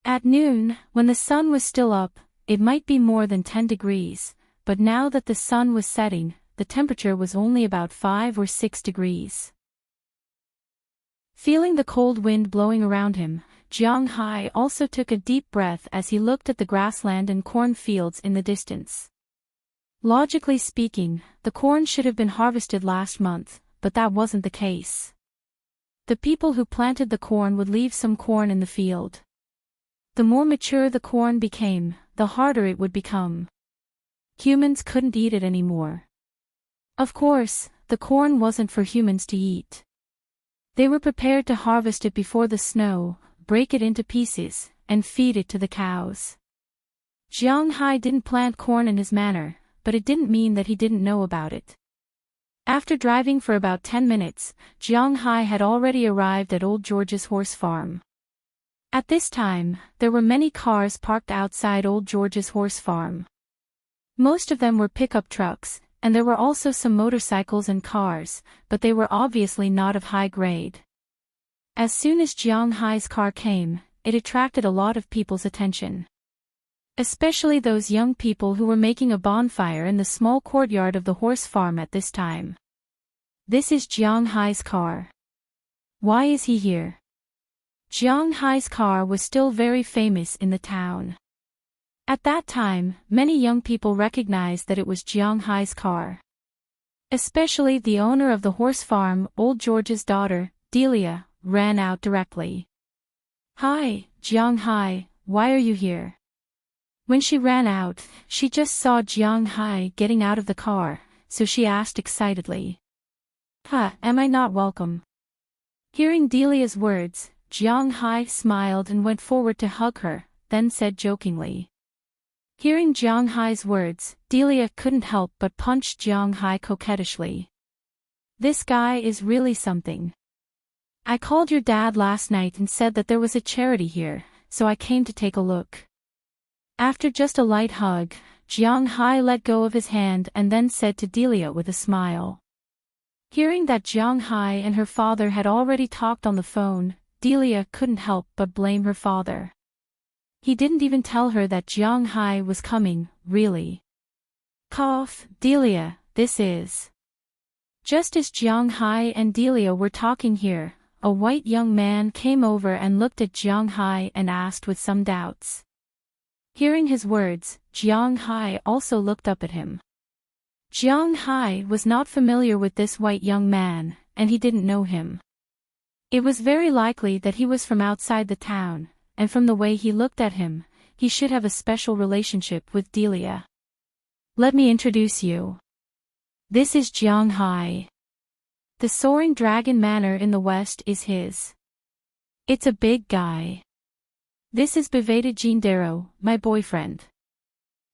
At noon, when the sun was still up, it might be more than 10 degrees, but now that the sun was setting, the temperature was only about 5 or 6 degrees. Feeling the cold wind blowing around him, Jiang Hai also took a deep breath as he looked at the grassland and corn fields in the distance. Logically speaking, the corn should have been harvested last month, but that wasn't the case. The people who planted the corn would leave some corn in the field. The more mature the corn became, the harder it would become. Humans couldn't eat it anymore. Of course, the corn wasn't for humans to eat. They were prepared to harvest it before the snow, break it into pieces, and feed it to the cows. Jiang Hai didn't plant corn in his manor, but it didn't mean that he didn't know about it. After driving for about 10 minutes, Jiang Hai had already arrived at old George's horse farm. At this time, there were many cars parked outside old George's horse farm. Most of them were pickup trucks, and there were also some motorcycles and cars, but they were obviously not of high grade. As soon as Jiang Hai's car came, it attracted a lot of people's attention. Especially those young people who were making a bonfire in the small courtyard of the horse farm at this time. This is Jiang Hai's car. Why is he here? Jiang Hai's car was still very famous in the town. At that time, many young people recognized that it was Jiang Hai's car. Especially the owner of the horse farm, old George's daughter, Delia, ran out directly. Hi, Jiang Hai, why are you here? When she ran out, she just saw Jiang Hai getting out of the car, so she asked excitedly. Am I not welcome? Hearing Delia's words, Jiang Hai smiled and went forward to hug her, then said jokingly. Hearing Jiang Hai's words, Delia couldn't help but punch Jiang Hai coquettishly. This guy is really something. I called your dad last night and said that there was a charity here, so I came to take a look. After just a light hug, Jiang Hai let go of his hand and then said to Delia with a smile. Hearing that Jiang Hai and her father had already talked on the phone, Delia couldn't help but blame her father. He didn't even tell her that Jiang Hai was coming, really. Cough, Delia, this is. Just as Jiang Hai and Delia were talking here, a white young man came over and looked at Jiang Hai and asked with some doubts. Hearing his words, Jiang Hai also looked up at him. Jiang Hai was not familiar with this white young man, and he didn't know him. It was very likely that he was from outside the town, and from the way he looked at him, he should have a special relationship with Delia. Let me introduce you. This is Jiang Hai. The Soaring Dragon Manor in the west is his. It's a big guy. This is Beveda Jindero, my boyfriend.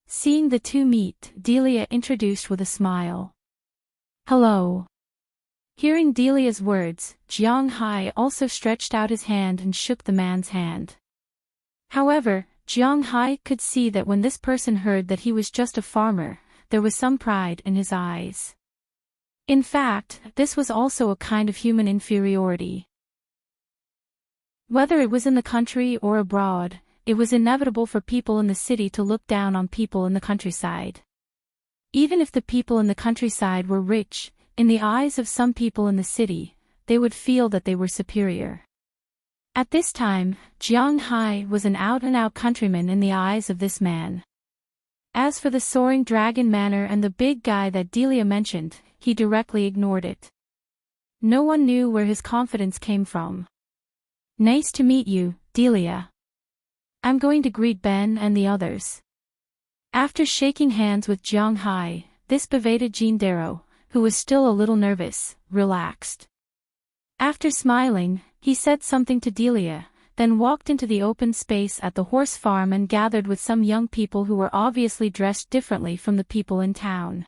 Seeing the two meet, Delia introduced with a smile. Hello. Hearing Delia's words, Jiang Hai also stretched out his hand and shook the man's hand. However, Jiang Hai could see that when this person heard that he was just a farmer, there was some pride in his eyes. In fact, this was also a kind of human inferiority. Whether it was in the country or abroad, it was inevitable for people in the city to look down on people in the countryside. Even if the people in the countryside were rich, in the eyes of some people in the city, they would feel that they were superior. At this time, Jiang Hai was an out-and-out countryman in the eyes of this man. As for the Soaring Dragon Manor and the big guy that Delia mentioned, he directly ignored it. No one knew where his confidence came from. Nice to meet you, Delia. I'm going to greet Ben and the others. After shaking hands with Jiang Hai, this Beveda Jindero, who was still a little nervous, relaxed. After smiling, he said something to Delia, then walked into the open space at the horse farm and gathered with some young people who were obviously dressed differently from the people in town.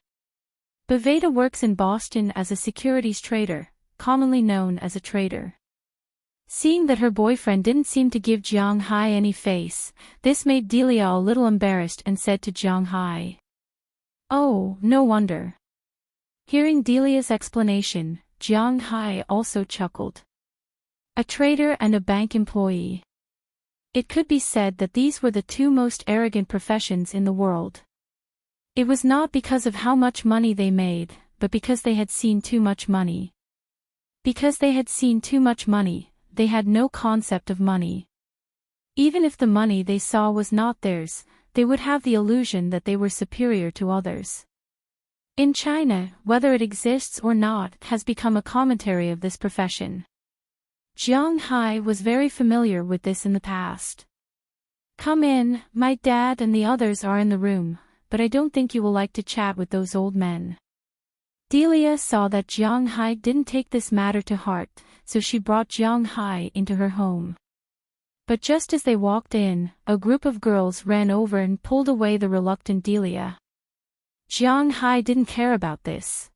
Beveda works in Boston as a securities trader, commonly known as a trader. Seeing that her boyfriend didn't seem to give Jiang Hai any face, this made Delia a little embarrassed and said to Jiang Hai. Oh, no wonder. Hearing Delia's explanation, Jiang Hai also chuckled. A trader and a bank employee. It could be said that these were the two most arrogant professions in the world. It was not because of how much money they made, but because they had seen too much money. Because they had seen too much money, they had no concept of money. Even if the money they saw was not theirs, they would have the illusion that they were superior to others. In China, whether it exists or not has become a commentary of this profession. Jiang Hai was very familiar with this in the past. Come in, my dad and the others are in the room, but I don't think you will like to chat with those old men. Delia saw that Jiang Hai didn't take this matter to heart, so she brought Jiang Hai into her home. But just as they walked in, a group of girls ran over and pulled away the reluctant Delia. Jiang Hai didn't care about this.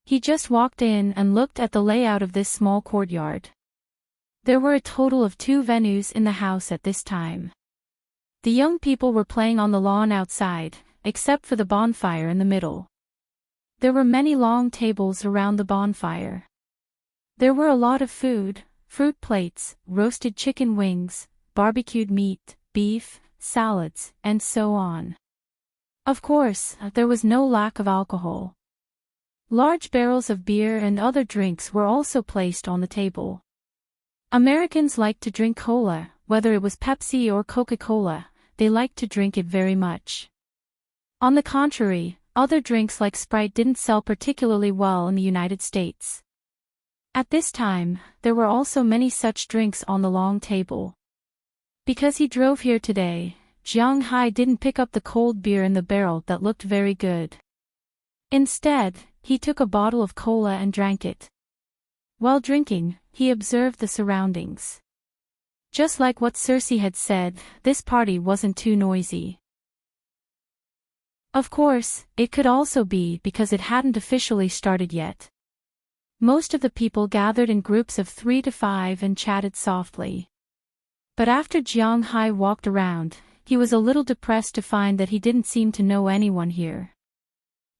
He just walked in and looked at the layout of this small courtyard. There were a total of 2 venues in the house at this time. The young people were playing on the lawn outside, except for the bonfire in the middle. There were many long tables around the bonfire. There were a lot of food, fruit plates, roasted chicken wings, barbecued meat, beef, salads, and so on. Of course, there was no lack of alcohol. Large barrels of beer and other drinks were also placed on the table. Americans liked to drink cola, whether it was Pepsi or Coca-Cola, they liked to drink it very much. On the contrary, other drinks like Sprite didn't sell particularly well in the United States. At this time, there were also many such drinks on the long table. Because he drove here today, Jiang Hai didn't pick up the cold beer in the barrel that looked very good. Instead, he took a bottle of cola and drank it. While drinking, he observed the surroundings. Just like what Cersei had said, this party wasn't too noisy. Of course, it could also be because it hadn't officially started yet. Most of the people gathered in groups of 3 to 5 and chatted softly. But after Jiang Hai walked around, he was a little depressed to find that he didn't seem to know anyone here.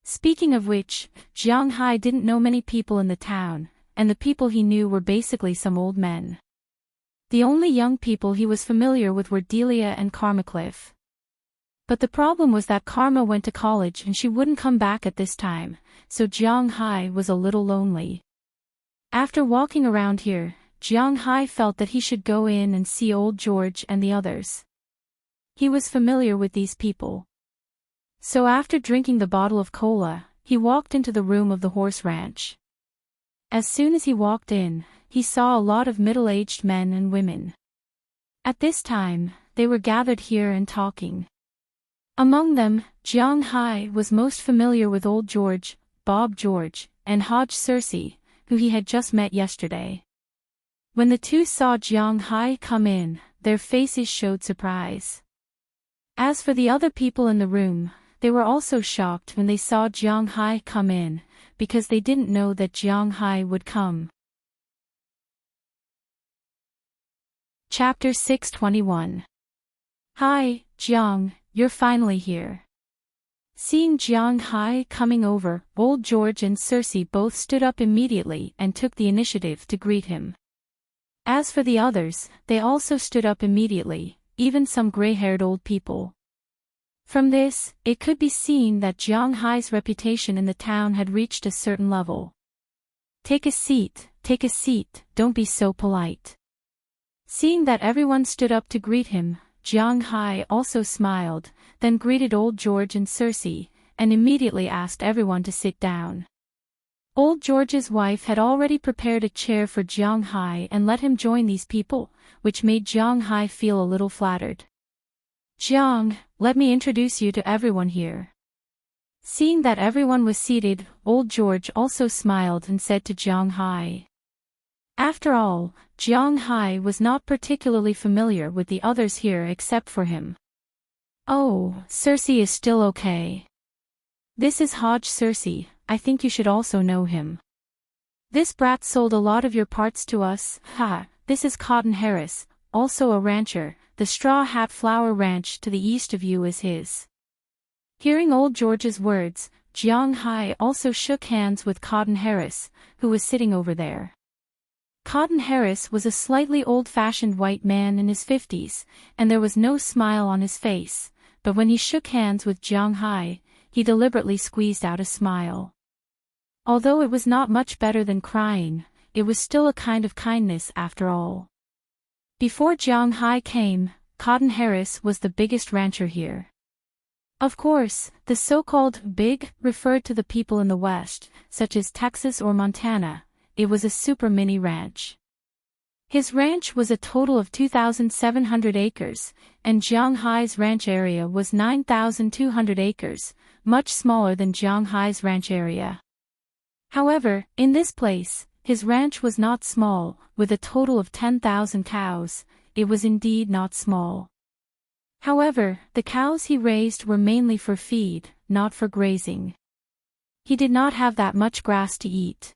Speaking of which, Jiang Hai didn't know many people in the town, and the people he knew were basically some old men. The only young people he was familiar with were Delia and Karma Cliff. But the problem was that Karma went to college and she wouldn't come back at this time, so Jiang Hai was a little lonely. After walking around here, Jiang Hai felt that he should go in and see old George and the others. He was familiar with these people. So after drinking the bottle of cola, he walked into the room of the horse ranch. As soon as he walked in, he saw a lot of middle-aged men and women. At this time, they were gathered here and talking. Among them, Jiang Hai was most familiar with old George, Bob George, and Hodge Cersei, who he had just met yesterday. When the two saw Jiang Hai come in, their faces showed surprise. As for the other people in the room, they were also shocked when they saw Jiang Hai come in, because they didn't know that Jiang Hai would come. Chapter 621. Hi, Jiang, you're finally here. Seeing Jiang Hai coming over, old George and Cersei both stood up immediately and took the initiative to greet him. As for the others, they also stood up immediately, even some gray-haired old people. From this, it could be seen that Jiang Hai's reputation in the town had reached a certain level. Take a seat, don't be so polite. Seeing that everyone stood up to greet him, Jiang Hai also smiled, then greeted old George and Cersei, and immediately asked everyone to sit down. Old George's wife had already prepared a chair for Jiang Hai and let him join these people, which made Jiang Hai feel a little flattered. Jiang, let me introduce you to everyone here. Seeing that everyone was seated, old George also smiled and said to Jiang Hai. After all, Jiang Hai was not particularly familiar with the others here except for him. Oh, Cersei is still okay. This is Hodge Cersei, I think you should also know him. This brat sold a lot of your parts to us, This is Cotton Harris, also a rancher, the Straw Hat Flower Ranch to the east of you is his. Hearing old George's words, Jiang Hai also shook hands with Cotton Harris, who was sitting over there. Cotton Harris was a slightly old-fashioned white man in his 50s, and there was no smile on his face, but when he shook hands with Jiang Hai, he deliberately squeezed out a smile. Although it was not much better than crying, it was still a kind of kindness after all. Before Jiang Hai came, Cotton Harris was the biggest rancher here. Of course, the so-called big referred to the people in the West, such as Texas or Montana. It was a super mini ranch. His ranch was a total of 2,700 acres, and Jiang Hai's ranch area was 9,200 acres, much smaller than Jiang Hai's ranch area. However, in this place, his ranch was not small, with a total of 10,000 cows, it was indeed not small. However, the cows he raised were mainly for feed, not for grazing. He did not have that much grass to eat.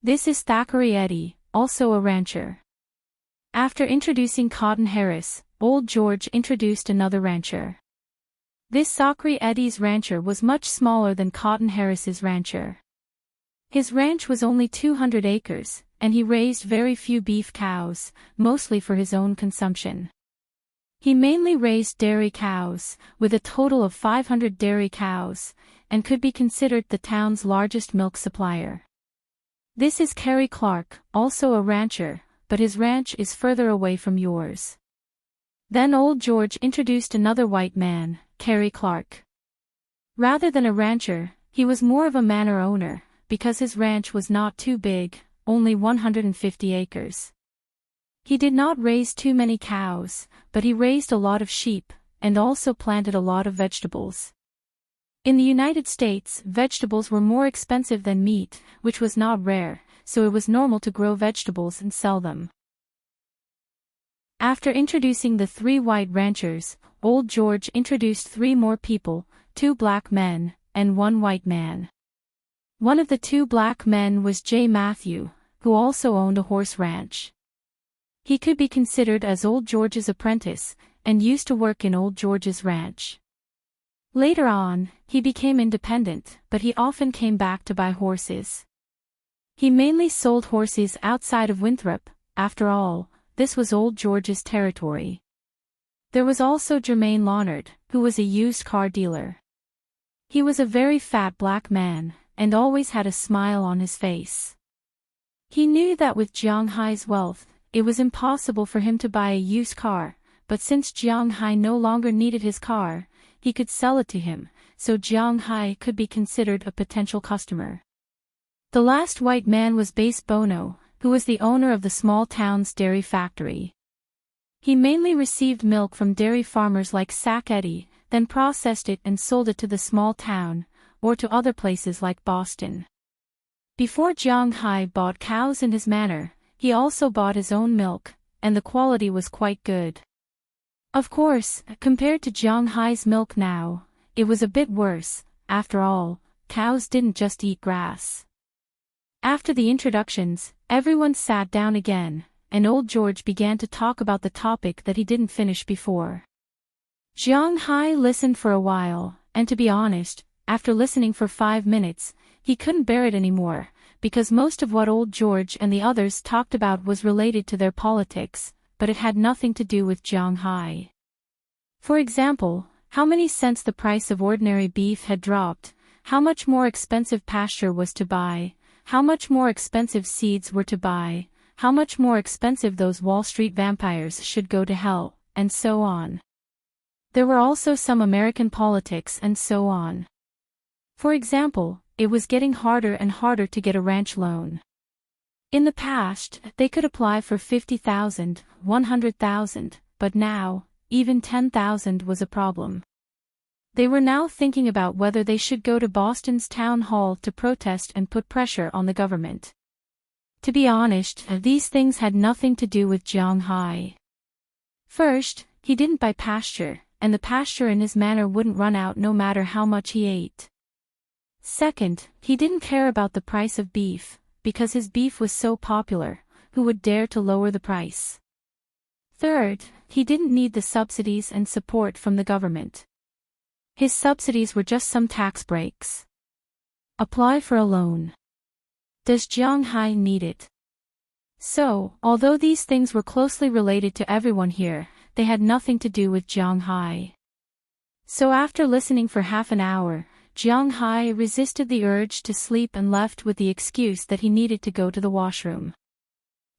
This is Thackeray Eddy, also a rancher. After introducing Cotton Harris, old George introduced another rancher. This Thackeray Eddy's rancher was much smaller than Cotton Harris's rancher. His ranch was only 200 acres, and he raised very few beef cows, mostly for his own consumption. He mainly raised dairy cows, with a total of 500 dairy cows, and could be considered the town's largest milk supplier. This is Kerry Clark, also a rancher, but his ranch is further away from yours. Then old George introduced another white man, Kerry Clark. Rather than a rancher, he was more of a manor owner, because his ranch was not too big, only 150 acres. He did not raise too many cows, but he raised a lot of sheep, and also planted a lot of vegetables. In the United States, vegetables were more expensive than meat, which was not rare, so it was normal to grow vegetables and sell them. After introducing the three white ranchers, Old George introduced 3 more people, 2 black men, and 1 white man. One of the 2 black men was J. Matthew, who also owned a horse ranch. He could be considered as Old George's apprentice, and used to work in Old George's ranch. Later on, he became independent, but he often came back to buy horses. He mainly sold horses outside of Winthrop. After all, this was Old George's territory. There was also Jermaine Launard, who was a used car dealer. He was a very fat black man, and always had a smile on his face. He knew that with Jiang Hai's wealth, it was impossible for him to buy a used car, but since Jiang Hai no longer needed his car, he could sell it to him, so Jiang Hai could be considered a potential customer. The last white man was Base Bono, who was the owner of the small town's dairy factory. He mainly received milk from dairy farmers like Sac Eddie, then processed it and sold it to the small town, or to other places like Boston. Before Jiang Hai bought cows in his manor, he also bought his own milk, and the quality was quite good. Of course, compared to Jiang Hai's milk now, it was a bit worse. After all, cows didn't just eat grass. After the introductions, everyone sat down again, and Old George began to talk about the topic that he didn't finish before. Jiang Hai listened for a while, and to be honest, after listening for 5 minutes, he couldn't bear it anymore, because most of what Old George and the others talked about was related to their politics, but it had nothing to do with Jiang Hai. For example, how many cents the price of ordinary beef had dropped, how much more expensive pasture was to buy, how much more expensive seeds were to buy, how much more expensive those Wall Street vampires should go to hell, and so on. There were also some American politics and so on. For example, it was getting harder and harder to get a ranch loan. In the past, they could apply for $50,000, $100,000, but now, even $10,000 was a problem. They were now thinking about whether they should go to Boston's town hall to protest and put pressure on the government. To be honest, these things had nothing to do with Jiang Hai. First, he didn't buy pasture, and the pasture in his manor wouldn't run out no matter how much he ate. Second, he didn't care about the price of beef, because his beef was so popular, who would dare to lower the price? Third, he didn't need the subsidies and support from the government. His subsidies were just some tax breaks. Apply for a loan. Does Jiang Hai need it? So, although these things were closely related to everyone here, they had nothing to do with Jiang Hai. So after listening for half an hour, Jiang Hai resisted the urge to sleep and left with the excuse that he needed to go to the washroom.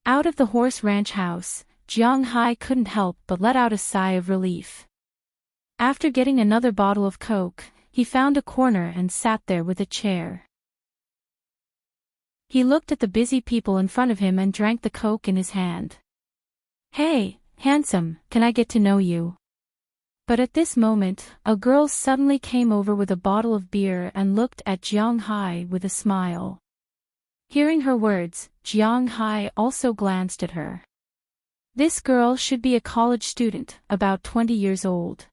Out of the horse ranch house, Jiang Hai couldn't help but let out a sigh of relief. After getting another bottle of Coke, he found a corner and sat there with a chair. He looked at the busy people in front of him and drank the Coke in his hand. "Hey, handsome, can I get to know you?" But at this moment, a girl suddenly came over with a bottle of beer and looked at Jiang Hai with a smile. Hearing her words, Jiang Hai also glanced at her. This girl should be a college student, about 20 years old.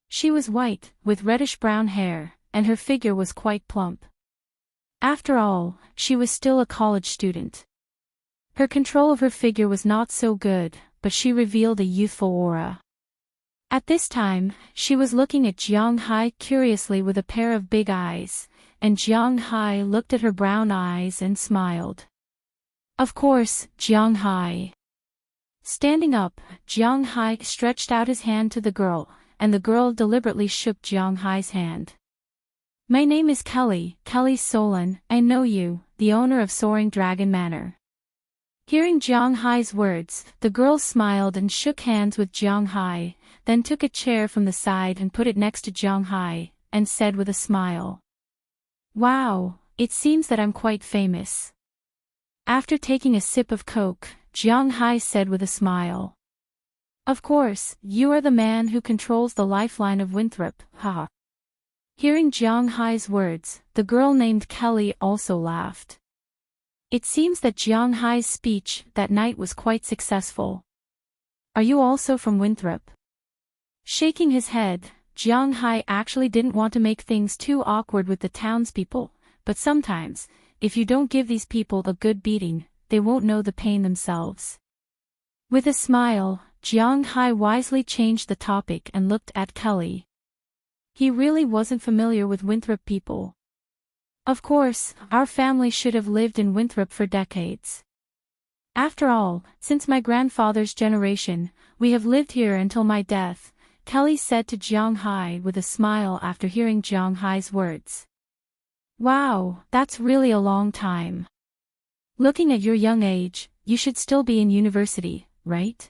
She was white, with reddish-brown hair, and her figure was quite plump. After all, she was still a college student. Her control of her figure was not so good, but she revealed a youthful aura. At this time, she was looking at Jiang Hai curiously with a pair of big eyes, and Jiang Hai looked at her brown eyes and smiled. Of course, Jiang Hai. Standing up, Jiang Hai stretched out his hand to the girl, and the girl deliberately shook Jiang Hai's hand. "My name is Kelly, Kelly Solon, I know you, the owner of Soaring Dragon Manor." Hearing Jiang Hai's words, the girl smiled and shook hands with Jiang Hai, then took a chair from the side and put it next to Jiang Hai, and said with a smile, "Wow, it seems that I'm quite famous." After taking a sip of Coke, Jiang Hai said with a smile, "Of course, you are the man who controls the lifeline of Winthrop, haha." Hearing Jiang Hai's words, the girl named Kelly also laughed. It seems that Jiang Hai's speech that night was quite successful. "Are you also from Winthrop?" Shaking his head, Jiang Hai actually didn't want to make things too awkward with the townspeople, but sometimes, if you don't give these people a good beating, they won't know the pain themselves. With a smile, Jiang Hai wisely changed the topic and looked at Kelly. He really wasn't familiar with Winthrop people. Of course, our family should have lived in Winthrop for decades. After all, since my grandfather's generation, we have lived here until my death, Kelly said to Jiang Hai with a smile after hearing Jiang Hai's words. Wow, that's really a long time. Looking at your young age, you should still be in university, right?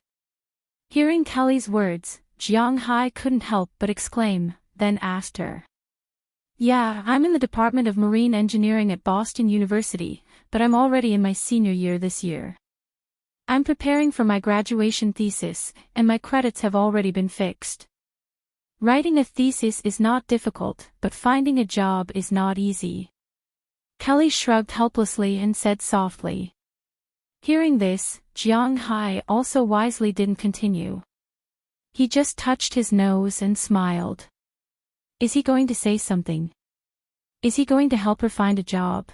Hearing Kelly's words, Jiang Hai couldn't help but exclaim, then asked her. Yeah, I'm in the Department of Marine Engineering at Boston University, but I'm already in my senior year this year. I'm preparing for my graduation thesis, and my credits have already been fixed. Writing a thesis is not difficult, but finding a job is not easy. Kelly shrugged helplessly and said softly. Hearing this, Jiang Hai also wisely didn't continue. He just touched his nose and smiled. Is he going to say something? Is he going to help her find a job?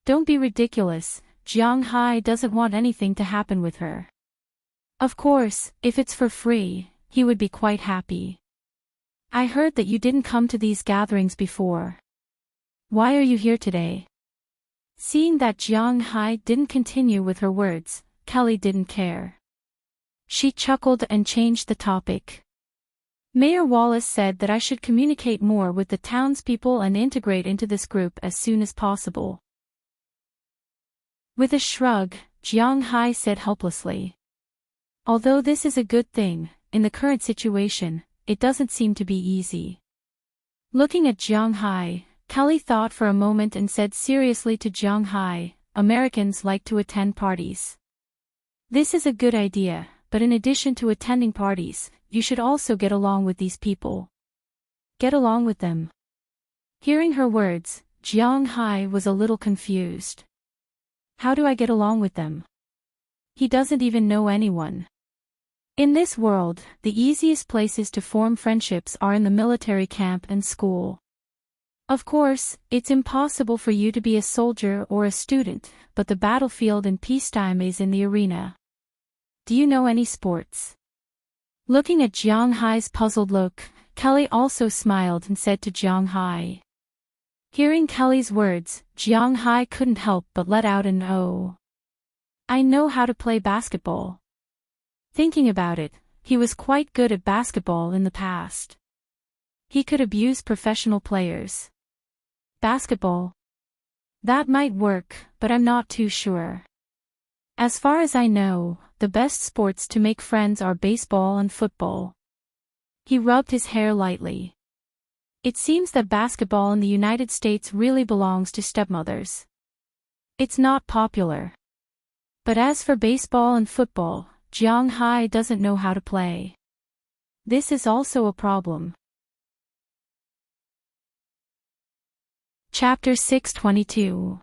Don't be ridiculous, Jiang Hai doesn't want anything to happen with her. Of course, if it's for free, he would be quite happy. I heard that you didn't come to these gatherings before. Why are you here today? Seeing that Jiang Hai didn't continue with her words, Kelly didn't care. She chuckled and changed the topic. Mayor Wallace said that I should communicate more with the townspeople and integrate into this group as soon as possible. With a shrug, Jiang Hai said helplessly. Although this is a good thing, in the current situation, it doesn't seem to be easy. Looking at Jiang Hai, Kelly thought for a moment and said seriously to Jiang Hai, Americans like to attend parties. This is a good idea, but in addition to attending parties, you should also get along with these people. Get along with them. Hearing her words, Jiang Hai was a little confused. How do I get along with them? He doesn't even know anyone. In this world, the easiest places to form friendships are in the military camp and school. Of course, it's impossible for you to be a soldier or a student, but the battlefield in peacetime is in the arena. Do you know any sports? Looking at Jiang Hai's puzzled look, Kelly also smiled and said to Jiang Hai. Hearing Kelly's words, Jiang Hai couldn't help but let out an "oh." I know how to play basketball. Thinking about it, he was quite good at basketball in the past. He could abuse professional players. Basketball? That might work, but I'm not too sure. As far as I know, the best sports to make friends are baseball and football. He rubbed his hair lightly. It seems that basketball in the United States really belongs to stepmothers. It's not popular. But as for baseball and football, Jiang Hai doesn't know how to play. This is also a problem. Chapter 622.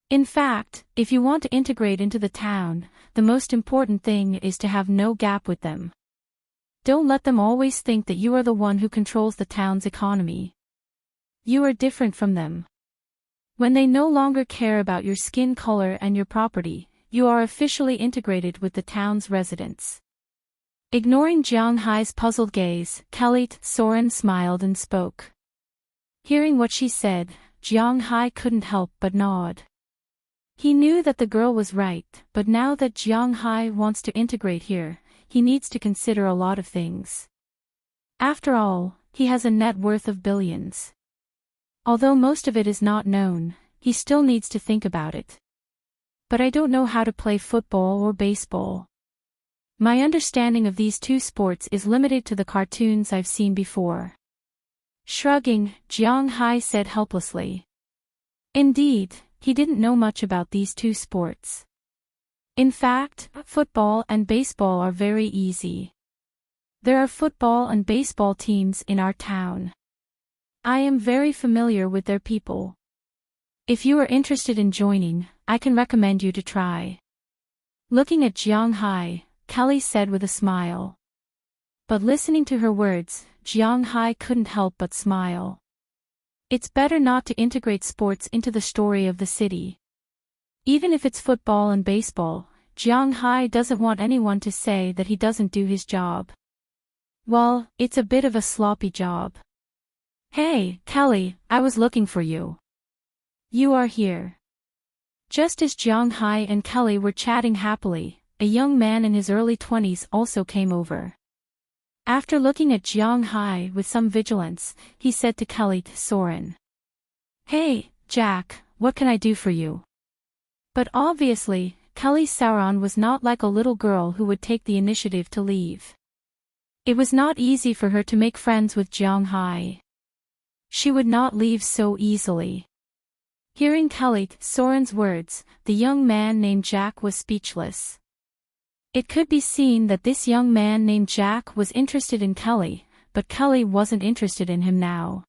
In fact, if you want to integrate into the town, the most important thing is to have no gap with them. Don't let them always think that you are the one who controls the town's economy. You are different from them. When they no longer care about your skin color and your property, you are officially integrated with the town's residents. Ignoring Jiang Hai's puzzled gaze, Kelly Soren smiled and spoke. Hearing what she said, Jiang Hai couldn't help but nod. He knew that the girl was right, but now that Jiang Hai wants to integrate here, he needs to consider a lot of things. After all, he has a net worth of billions. Although most of it is not known, he still needs to think about it. But I don't know how to play football or baseball. My understanding of these two sports is limited to the cartoons I've seen before. Shrugging, Jiang Hai said helplessly. Indeed, he didn't know much about these two sports. In fact, football and baseball are very easy. There are football and baseball teams in our town. I am very familiar with their people. If you are interested in joining, I can recommend you to try. Looking at Jiang Hai, Kelly said with a smile. But listening to her words, Jiang Hai couldn't help but smile. It's better not to integrate sports into the story of the city. Even if it's football and baseball, Jiang Hai doesn't want anyone to say that he doesn't do his job. Well, it's a bit of a sloppy job. Hey, Kelly, I was looking for you. You are here. Just as Jiang Hai and Kelly were chatting happily, a young man in his early 20s also came over. After looking at Jiang Hai with some vigilance, he said to Kelly, Soren. Hey, Jack, what can I do for you? But obviously, Kelly Sauron was not like a little girl who would take the initiative to leave. It was not easy for her to make friends with Jiang Hai. She would not leave so easily. Hearing Kelly Soren's words, the young man named Jack was speechless. It could be seen that this young man named Jack was interested in Kelly, but Kelly wasn't interested in him now.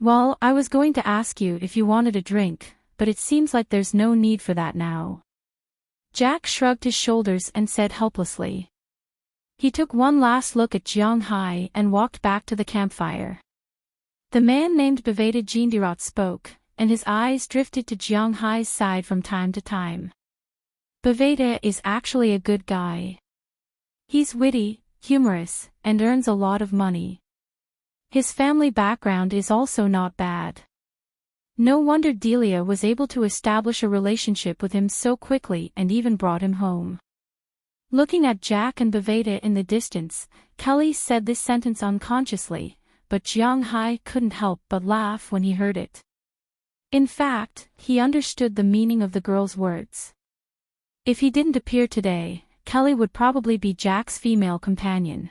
Well, I was going to ask you if you wanted a drink, but it seems like there's no need for that now. Jack shrugged his shoulders and said helplessly. He took one last look at Jiang Hai and walked back to the campfire. The man named Baveda Jindirat spoke, and his eyes drifted to Jiang Hai's side from time to time. Baveda is actually a good guy. He's witty, humorous, and earns a lot of money. His family background is also not bad. No wonder Delia was able to establish a relationship with him so quickly and even brought him home. Looking at Jack and Baveda in the distance, Kelly said this sentence unconsciously, but Jiang Hai couldn't help but laugh when he heard it. In fact, he understood the meaning of the girl's words. If he didn't appear today, Kelly would probably be Jack's female companion.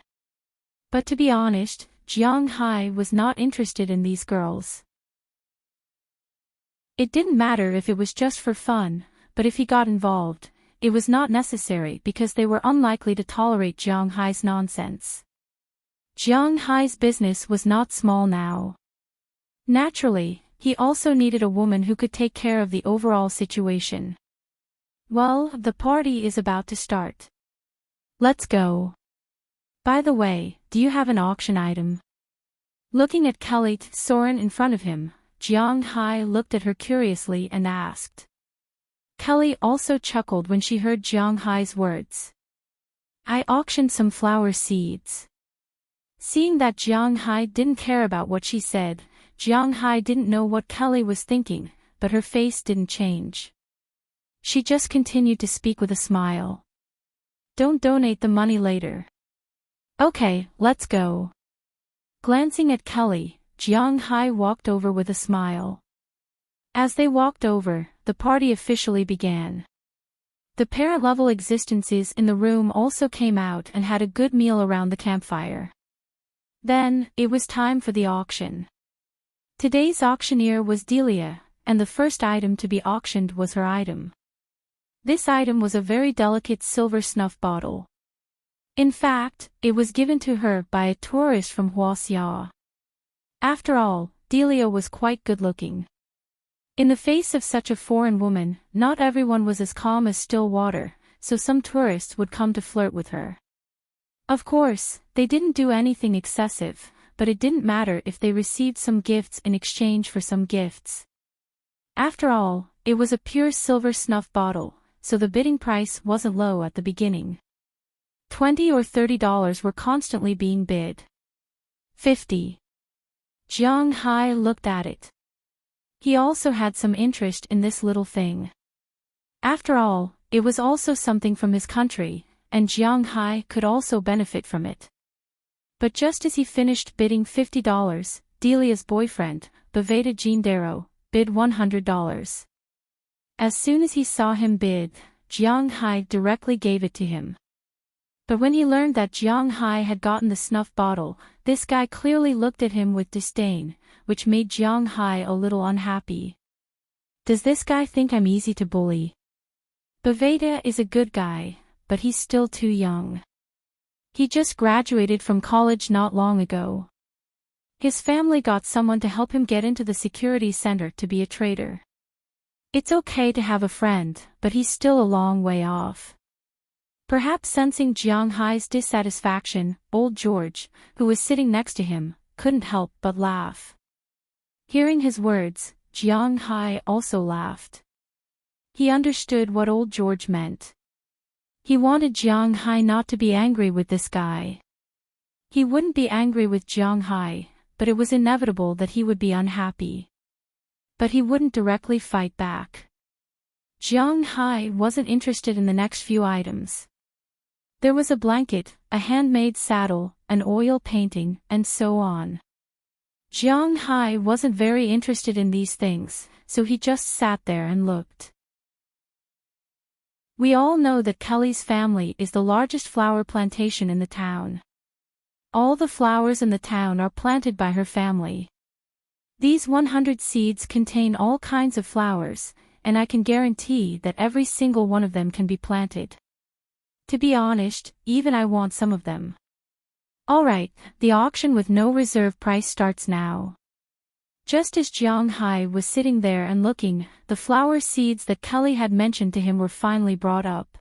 But to be honest, Jiang Hai was not interested in these girls. It didn't matter if it was just for fun, but if he got involved, it was not necessary because they were unlikely to tolerate Jiang Hai's nonsense. Jiang Hai's business was not small now. Naturally, he also needed a woman who could take care of the overall situation. Well, the party is about to start. Let's go. By the way, do you have an auction item? Looking at Kelly Soren in front of him, Jiang Hai looked at her curiously and asked. Kelly also chuckled when she heard Jiang Hai's words. I auctioned some flower seeds. Seeing that Jiang Hai didn't care about what she said, Jiang Hai didn't know what Kelly was thinking, but her face didn't change. She just continued to speak with a smile. Don't donate the money later. Okay, let's go. Glancing at Kelly, Jiang Hai walked over with a smile. As they walked over, the party officially began. The parent-level existences in the room also came out and had a good meal around the campfire. Then, it was time for the auction. Today's auctioneer was Delia, and the first item to be auctioned was her item. This item was a very delicate silver snuff bottle. In fact, it was given to her by a tourist from Huaxia. After all, Delia was quite good-looking. In the face of such a foreign woman, not everyone was as calm as still water, so some tourists would come to flirt with her. Of course, they didn't do anything excessive, but it didn't matter if they received some gifts in exchange for some gifts. After all, it was a pure silver snuff bottle, so the bidding price wasn't low at the beginning. $20 or $30 were constantly being bid. 50. Jiang Hai looked at it. He also had some interest in this little thing. After all, it was also something from his country, and Jiang Hai could also benefit from it. But just as he finished bidding $50, Delia's boyfriend, Baveda Jindaro, bid $100. As soon as he saw him bid, Jiang Hai directly gave it to him. But when he learned that Jiang Hai had gotten the snuff bottle, this guy clearly looked at him with disdain, which made Jiang Hai a little unhappy. Does this guy think I'm easy to bully? Baveda is a good guy, but he's still too young. He just graduated from college not long ago. His family got someone to help him get into the security center to be a trader. It's okay to have a friend, but he's still a long way off. Perhaps sensing Jiang Hai's dissatisfaction, old George, who was sitting next to him, couldn't help but laugh. Hearing his words, Jiang Hai also laughed. He understood what old George meant. He wanted Jiang Hai not to be angry with this guy. He wouldn't be angry with Jiang Hai, but it was inevitable that he would be unhappy. But he wouldn't directly fight back. Jiang Hai wasn't interested in the next few items. There was a blanket, a handmade saddle, an oil painting, and so on. Jiang Hai wasn't very interested in these things, so he just sat there and looked. We all know that Kelly's family is the largest flower plantation in the town. All the flowers in the town are planted by her family. These 100 seeds contain all kinds of flowers, and I can guarantee that every single one of them can be planted. To be honest, even I want some of them. Alright, the auction with no reserve price starts now. Just as Jiang Hai was sitting there and looking, the flower seeds that Kelly had mentioned to him were finally brought up.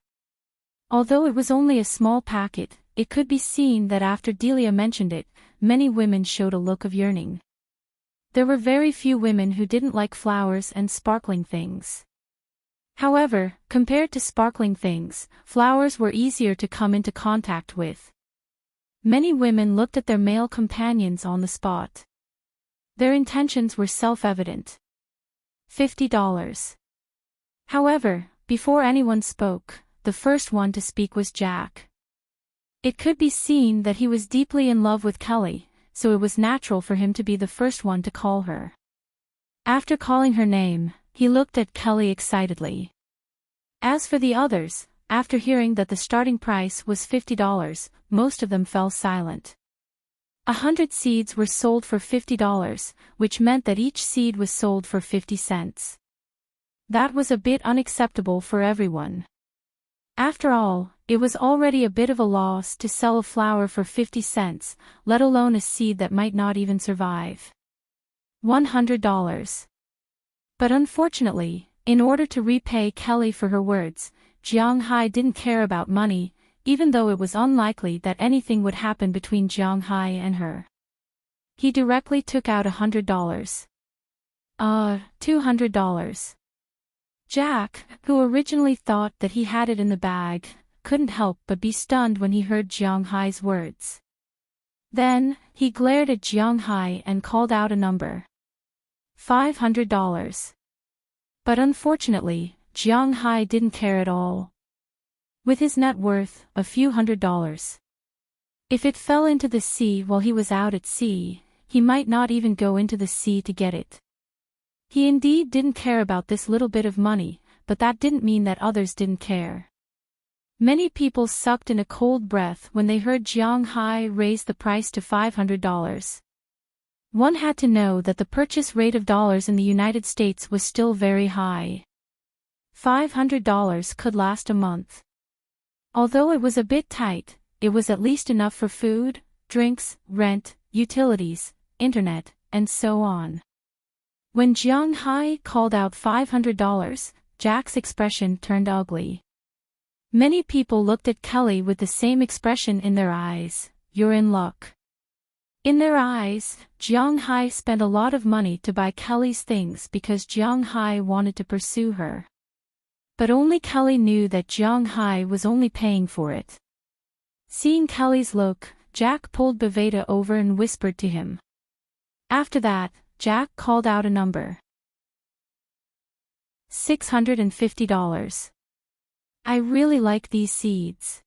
Although it was only a small packet, it could be seen that after Delia mentioned it, many women showed a look of yearning. There were very few women who didn't like flowers and sparkling things. However, compared to sparkling things, flowers were easier to come into contact with. Many women looked at their male companions on the spot. Their intentions were self-evident. $50. However, before anyone spoke, the first one to speak was Jack. It could be seen that he was deeply in love with Kelly, so it was natural for him to be the first one to call her. After calling her name, he looked at Kelly excitedly. As for the others, after hearing that the starting price was $50, most of them fell silent. 100 seeds were sold for $50, which meant that each seed was sold for 50 cents. That was a bit unacceptable for everyone. After all, it was already a bit of a loss to sell a flower for 50 cents, let alone a seed that might not even survive. $100. But unfortunately, in order to repay Kelly for her words, Jiang Hai didn't care about money, even though it was unlikely that anything would happen between Jiang Hai and her. He directly took out $100. $200. Jack, who originally thought that he had it in the bag, couldn't help but be stunned when he heard Jiang Hai's words. Then, he glared at Jiang Hai and called out a number. $500. But unfortunately, Jiang Hai didn't care at all. With his net worth, a few $100s. If it fell into the sea while he was out at sea, he might not even go into the sea to get it. He indeed didn't care about this little bit of money, but that didn't mean that others didn't care. Many people sucked in a cold breath when they heard Jiang Hai raise the price to $500. One had to know that the purchase rate of dollars in the United States was still very high. $500 could last a month. Although it was a bit tight, it was at least enough for food, drinks, rent, utilities, internet, and so on. When Jiang Hai called out $500, Jack's expression turned ugly. Many people looked at Kelly with the same expression in their eyes. You're in luck. In their eyes, Jiang Hai spent a lot of money to buy Kelly's things because Jiang Hai wanted to pursue her. But only Kelly knew that Jiang Hai was only paying for it. Seeing Kelly's look, Jack pulled Baveda over and whispered to him. After that, Jack called out a number. $650. I really like these seeds.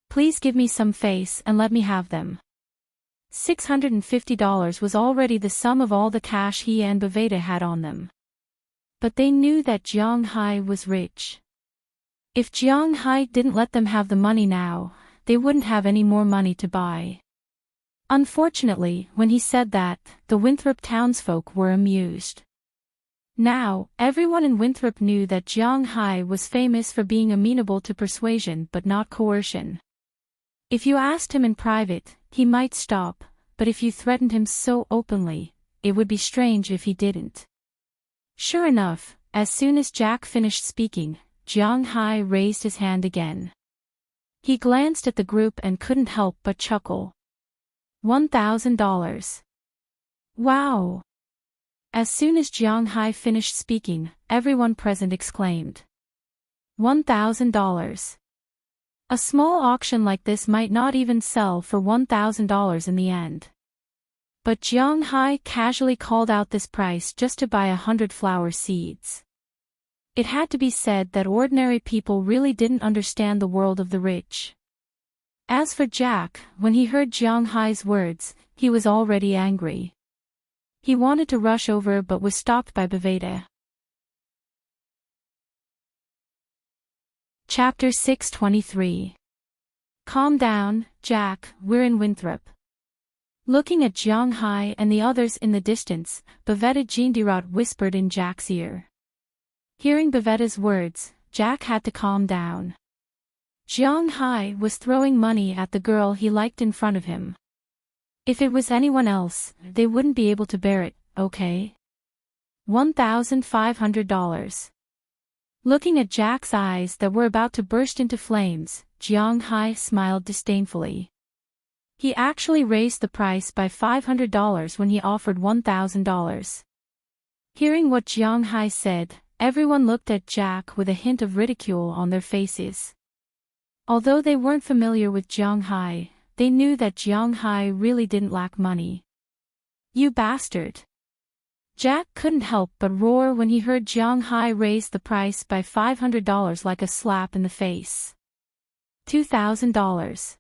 Please give me some face and let me have them. $650 was already the sum of all the cash he and Baveda had on them. But they knew that Jiang Hai was rich. If Jiang Hai didn't let them have the money now, they wouldn't have any more money to buy. Unfortunately, when he said that, the Winthrop townsfolk were amused. Now, everyone in Winthrop knew that Jiang Hai was famous for being amenable to persuasion but not coercion. If you asked him in private, he might stop, but if you threatened him so openly, it would be strange if he didn't. Sure enough, as soon as Jack finished speaking, Jiang Hai raised his hand again. He glanced at the group and couldn't help but chuckle. $1,000. Wow! As soon as Jiang Hai finished speaking, everyone present exclaimed. $1,000. A small auction like this might not even sell for $1,000 in the end. But Jiang Hai casually called out this price just to buy 100 flower seeds. It had to be said that ordinary people really didn't understand the world of the rich. As for Jack, when he heard Jiang Hai's words, he was already angry. He wanted to rush over but was stopped by Baveda. Chapter 623. Calm down, Jack, we're in Winthrop. Looking at Jiang Hai and the others in the distance, Baveda Jindirat whispered in Jack's ear. Hearing Baveda's words, Jack had to calm down. Jiang Hai was throwing money at the girl he liked in front of him. If it was anyone else, they wouldn't be able to bear it, okay? $1,500. Looking at Jack's eyes that were about to burst into flames, Jiang Hai smiled disdainfully. He actually raised the price by $500 when he offered $1,000. Hearing what Jiang Hai said, everyone looked at Jack with a hint of ridicule on their faces. Although they weren't familiar with Jiang Hai, they knew that Jiang Hai really didn't lack money. You bastard! Jack couldn't help but roar when he heard Jiang Hai raise the price by $500 like a slap in the face. $2,000.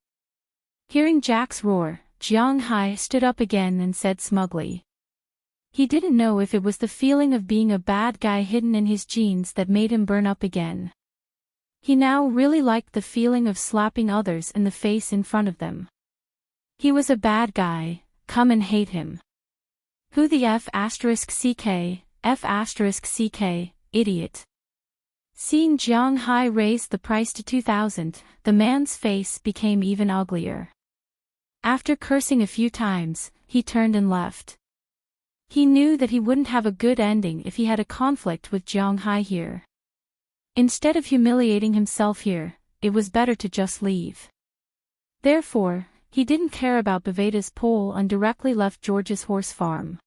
Hearing Jack's roar, Jiang Hai stood up again and said smugly. He didn't know if it was the feeling of being a bad guy hidden in his genes that made him burn up again. He now really liked the feeling of slapping others in the face in front of them. He was a bad guy, come and hate him. Who the F***ck, idiot. Seeing Jiang Hai raise the price to $2,000, the man's face became even uglier. After cursing a few times, he turned and left. He knew that he wouldn't have a good ending if he had a conflict with Jiang Hai here. Instead of humiliating himself here, it was better to just leave. Therefore, he didn't care about Baveda's pole and directly left George's horse farm.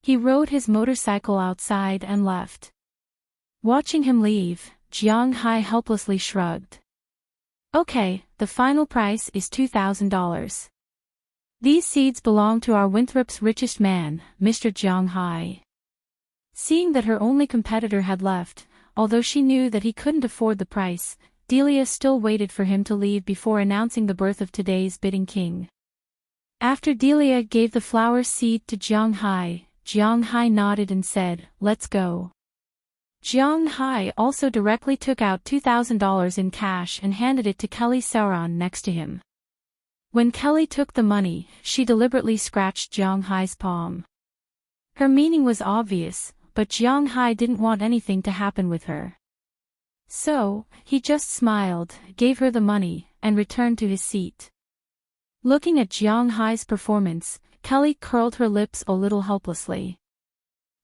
He rode his motorcycle outside and left. Watching him leave, Jiang Hai helplessly shrugged. Okay, the final price is $2,000. These seeds belong to our Winthrop's richest man, Mr. Jiang Hai. Seeing that her only competitor had left, although she knew that he couldn't afford the price, Delia still waited for him to leave before announcing the birth of today's bidding king. After Delia gave the flower seed to Jiang Hai nodded and said, "Let's go." Jiang Hai also directly took out $2,000 in cash and handed it to Kelly Sauron next to him. When Kelly took the money, she deliberately scratched Jiang Hai's palm. Her meaning was obvious, but Jiang Hai didn't want anything to happen with her. So, he just smiled, gave her the money, and returned to his seat. Looking at Jiang Hai's performance, Kelly curled her lips a little helplessly.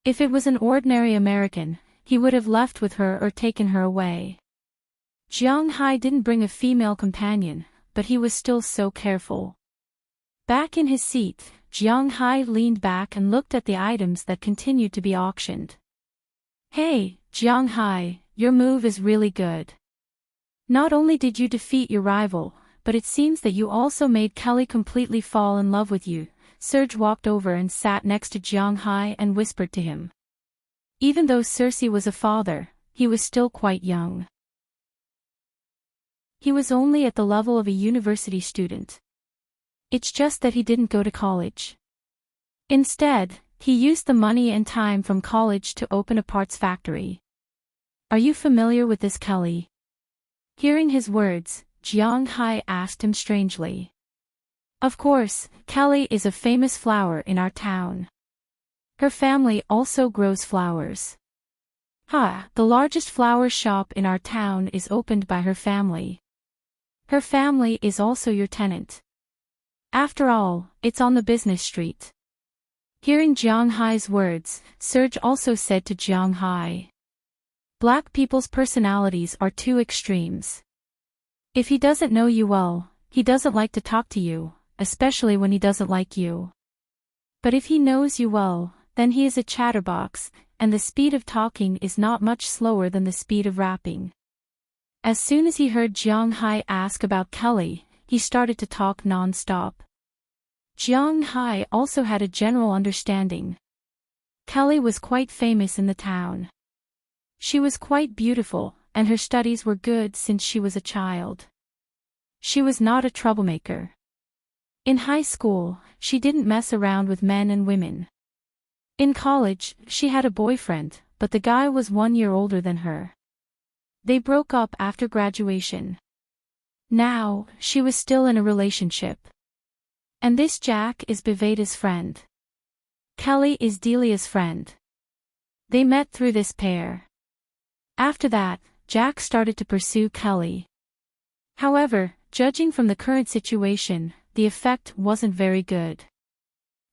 If it was an ordinary American, he would have left with her or taken her away. Jiang Hai didn't bring a female companion, but he was still so careful. Back in his seat, Jiang Hai leaned back and looked at the items that continued to be auctioned. Hey, Jiang Hai, your move is really good. Not only did you defeat your rival, but it seems that you also made Kelly completely fall in love with you. Serge walked over and sat next to Jiang Hai and whispered to him. Even though Cersei was a father, he was still quite young. He was only at the level of a university student. It's just that he didn't go to college. Instead, he used the money and time from college to open a parts factory. Are you familiar with this Kelly? Hearing his words, Jiang Hai asked him strangely. Of course, Kelly is a famous flower in our town. Her family also grows flowers. The largest flower shop in our town is opened by her family. Her family is also your tenant. After all, it's on the business street. Hearing Jiang Hai's words, Serge also said to Jiang Hai. Black people's personalities are two extremes. If he doesn't know you well, he doesn't like to talk to you, especially when he doesn't like you. But if he knows you well, then he is a chatterbox, and the speed of talking is not much slower than the speed of rapping. As soon as he heard Jiang Hai ask about Kelly, he started to talk non-stop. Jiang Hai also had a general understanding. Kelly was quite famous in the town. She was quite beautiful, and her studies were good since she was a child. She was not a troublemaker. In high school, she didn't mess around with men and women. In college, she had a boyfriend, but the guy was 1 year older than her. They broke up after graduation. Now, she was still in a relationship. And this Jack is Bevada's friend. Kelly is Delia's friend. They met through this pair. After that, Jack started to pursue Kelly. However, judging from the current situation, the effect wasn't very good.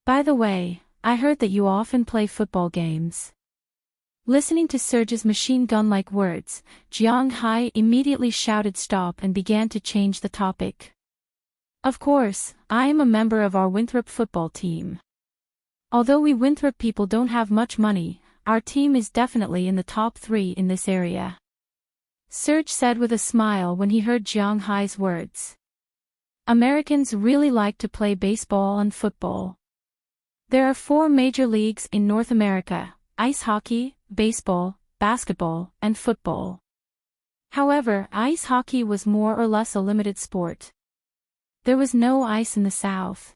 By the way, I heard that you often play football games. Listening to Serge's machine gun-like words, Jiang Hai immediately shouted stop and began to change the topic. Of course, I am a member of our Winthrop football team. Although we Winthrop people don't have much money, our team is definitely in the top 3 in this area. Serge said with a smile when he heard Jiang Hai's words. Americans really like to play baseball and football. There are 4 major leagues in North America: ice hockey, baseball, basketball, and football. However, ice hockey was more or less a limited sport. There was no ice in the South.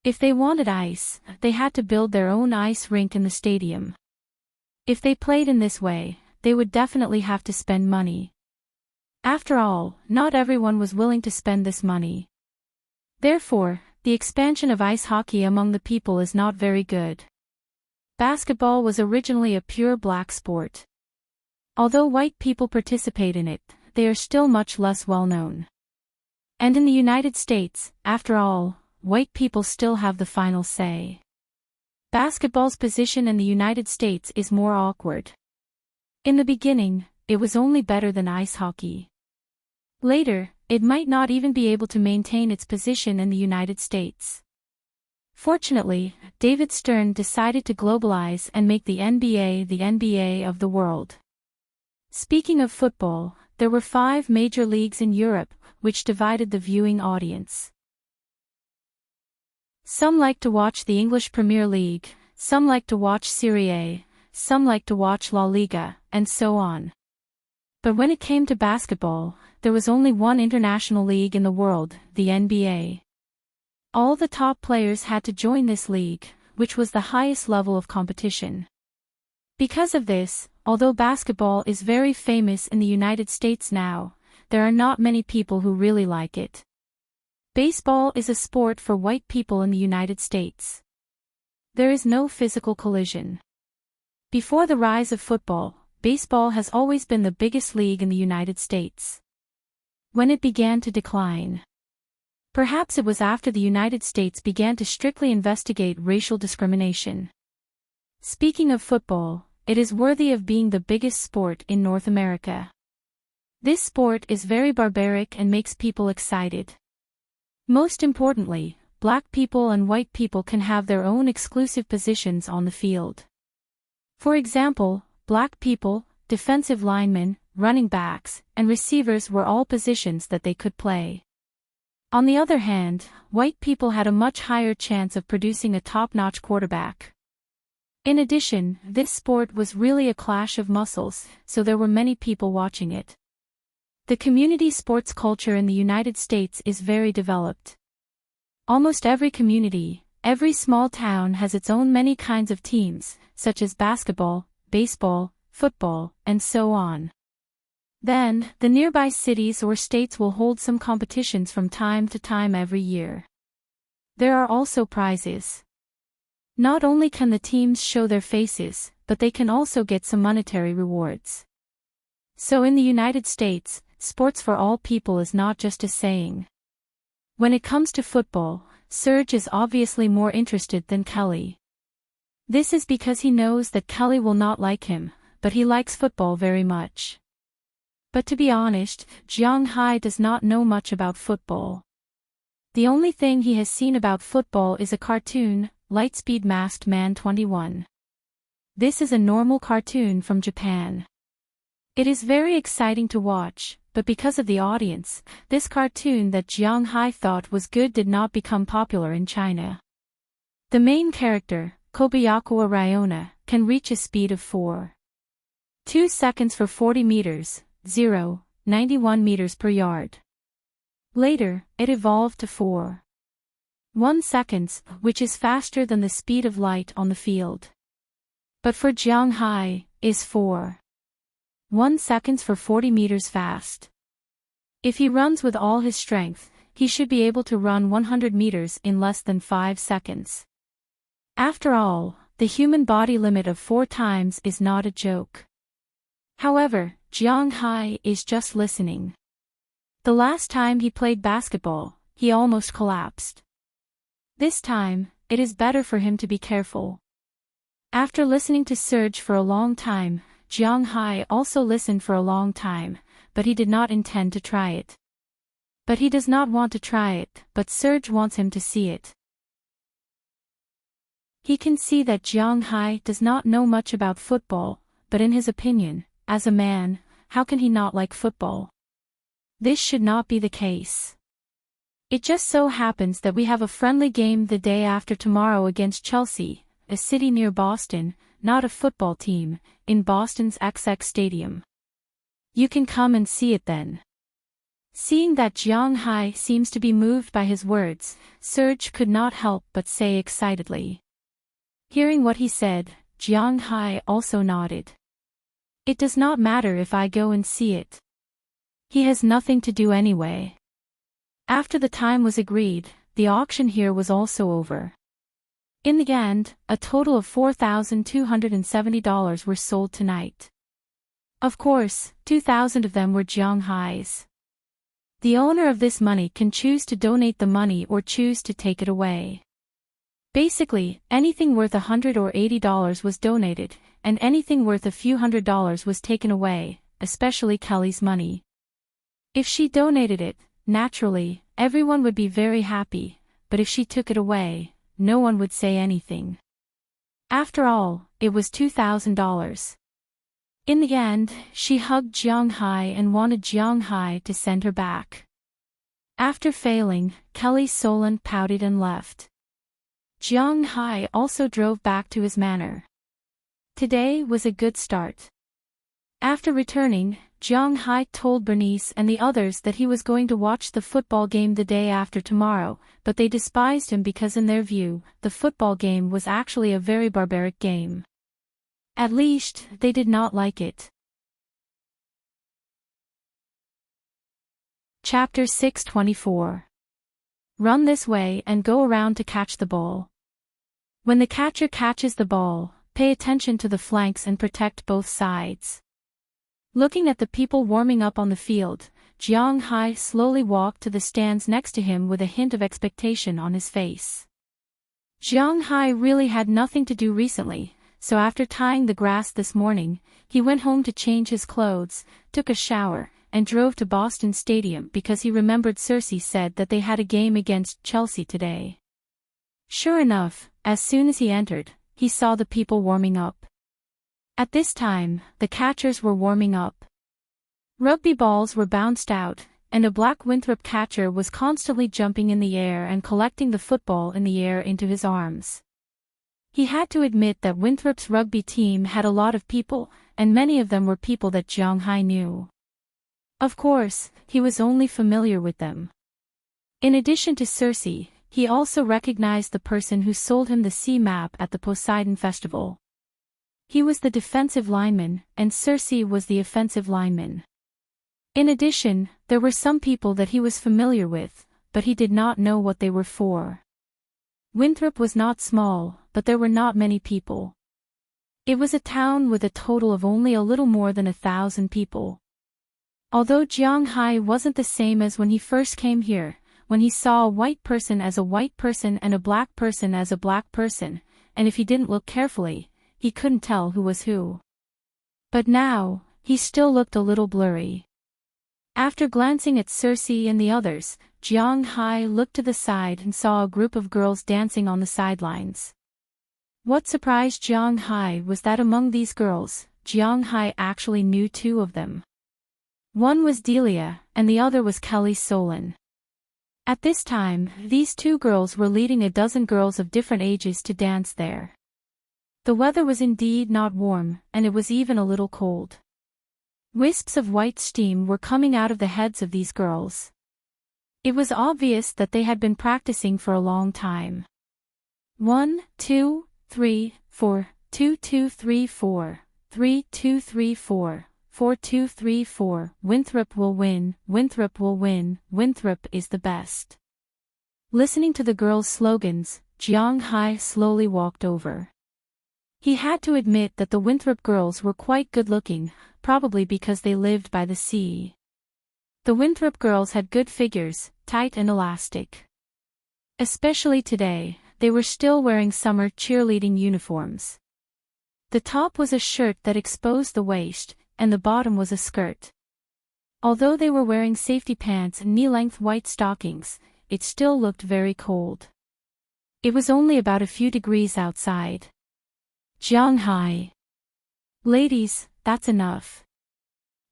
If they wanted ice, they had to build their own ice rink in the stadium. If they played in this way, they would definitely have to spend money. After all, not everyone was willing to spend this money. Therefore, the expansion of ice hockey among the people is not very good. Basketball was originally a pure black sport. Although white people participate in it, they are still much less well known. And in the United States, after all, white people still have the final say. Basketball's position in the United States is more awkward. In the beginning, it was only better than ice hockey. Later, it might not even be able to maintain its position in the United States. Fortunately, David Stern decided to globalize and make the NBA of the world. Speaking of football, there were 5 major leagues in Europe, which divided the viewing audience. Some like to watch the English Premier League, some like to watch Serie A, some like to watch La Liga, and so on. But when it came to basketball, there was only one international league in the world, the NBA. All the top players had to join this league, which was the highest level of competition. Because of this, although basketball is very famous in the United States now, there are not many people who really like it. Baseball is a sport for white people in the United States. There is no physical collision. Before the rise of football, baseball has always been the biggest league in the United States. When it began to decline, perhaps it was after the United States began to strictly investigate racial discrimination. Speaking of football, it is worthy of being the biggest sport in North America. This sport is very barbaric and makes people excited. Most importantly, black people and white people can have their own exclusive positions on the field. For example, black people, defensive linemen, running backs, and receivers were all positions that they could play. On the other hand, white people had a much higher chance of producing a top-notch quarterback. In addition, this sport was really a clash of muscles, so there were many people watching it. The community sports culture in the United States is very developed. Almost every community, every small town has its own many kinds of teams, such as basketball, baseball, football, and so on. Then, the nearby cities or states will hold some competitions from time to time every year. There are also prizes. Not only can the teams show their faces, but they can also get some monetary rewards. So in the United States, sports for all people is not just a saying. When it comes to football, Serge is obviously more interested than Kelly. This is because he knows that Kelly will not like him, but he likes football very much. But to be honest, Jiang Hai does not know much about football. The only thing he has seen about football is a cartoon, Lightspeed Masked Man 21. This is a normal cartoon from Japan. It is very exciting to watch, but because of the audience, this cartoon that Jiang Hai thought was good did not become popular in China. The main character, Kobayakawa Ryona, can reach a speed of 4.2 seconds for 40 meters, 0.91 meters per yard. Later, it evolved to 4.1 seconds, which is faster than the speed of light on the field. But for Jiang Hai, is 4.1 seconds for 40 meters fast. If he runs with all his strength, he should be able to run 100 meters in less than 5 seconds. After all, the human body limit of 4 times is not a joke. However, Jiang Hai is just listening. The last time he played basketball, he almost collapsed. This time, it is better for him to be careful. After listening to Surge for a long time, Jiang Hai also listened for a long time, but he did not intend to try it. But he does not want to try it, but Surge wants him to see it. He can see that Jiang Hai does not know much about football, but in his opinion, as a man, how can he not like football? This should not be the case. It just so happens that we have a friendly game the day after tomorrow against Chelsea, a city near Boston, not a football team, in Boston's XX Stadium. You can come and see it then. Seeing that Jiang Hai seems to be moved by his words, Surge could not help but say excitedly. Hearing what he said, Jiang Hai also nodded. It does not matter if I go and see it. He has nothing to do anyway. After the time was agreed, the auction here was also over. In the end, a total of $4,270 were sold tonight. Of course, 2,000 of them were Jiang Hai's. The owner of this money can choose to donate the money or choose to take it away. Basically, anything worth $100 or $80 was donated, and anything worth a few $100s was taken away, especially Kelly's money. If she donated it, naturally, everyone would be very happy, but if she took it away, no one would say anything. After all, it was $2,000. In the end, she hugged Jiang Hai and wanted Jiang Hai to send her back. After failing, Kelly Solon pouted and left. Jiang Hai also drove back to his manor. Today was a good start. After returning, Jiang Hai told Bernice and the others that he was going to watch the football game the day after tomorrow, but they despised him because in their view, the football game was actually a very barbaric game. At least, they did not like it. Chapter 624. Run this way and go around to catch the ball. When the catcher catches the ball, pay attention to the flanks and protect both sides. Looking at the people warming up on the field, Jiang Hai slowly walked to the stands next to him with a hint of expectation on his face. Jiang Hai really had nothing to do recently, so after tying the grass this morning, he went home to change his clothes, took a shower, and drove to Boston Stadium because he remembered Cersei said that they had a game against Chelsea today. Sure enough, as soon as he entered, he saw the people warming up. At this time, the catchers were warming up. Rugby balls were bounced out, and a black Winthrop catcher was constantly jumping in the air and collecting the football in the air into his arms. He had to admit that Winthrop's rugby team had a lot of people, and many of them were people that Jiang Hai knew. Of course, he was only familiar with them. In addition to Cersei, he also recognized the person who sold him the sea map at the Poseidon Festival. He was the defensive lineman, and Cersei was the offensive lineman. In addition, there were some people that he was familiar with, but he did not know what they were for. Winthrop was not small, but there were not many people. It was a town with a total of only a little more than 1,000 people. Although Jiang Hai wasn't the same as when he first came here, when he saw a white person as a white person and a black person as a black person, and if he didn't look carefully, he couldn't tell who was who. But now, he still looked a little blurry. After glancing at Cersei and the others, Jiang Hai looked to the side and saw a group of girls dancing on the sidelines. What surprised Jiang Hai was that among these girls, Jiang Hai actually knew two of them. One was Delia, and the other was Kelly Solon. At this time, these two girls were leading a dozen girls of different ages to dance there. The weather was indeed not warm, and it was even a little cold. Wisps of white steam were coming out of the heads of these girls. It was obvious that they had been practicing for a long time. 1, 2, 3, 4, 2, 2, 3, 4, 3, 2, 3, 4, 4, 2, 3, 4, Winthrop will win, Winthrop will win, Winthrop is the best. Listening to the girls' slogans, Jiang Hai slowly walked over. He had to admit that the Winthrop girls were quite good-looking, probably because they lived by the sea. The Winthrop girls had good figures, tight and elastic. Especially today, they were still wearing summer cheerleading uniforms. The top was a shirt that exposed the waist, and the bottom was a skirt. Although they were wearing safety pants and knee-length white stockings, it still looked very cold. It was only about a few degrees outside. Jiang Hai. Ladies, that's enough.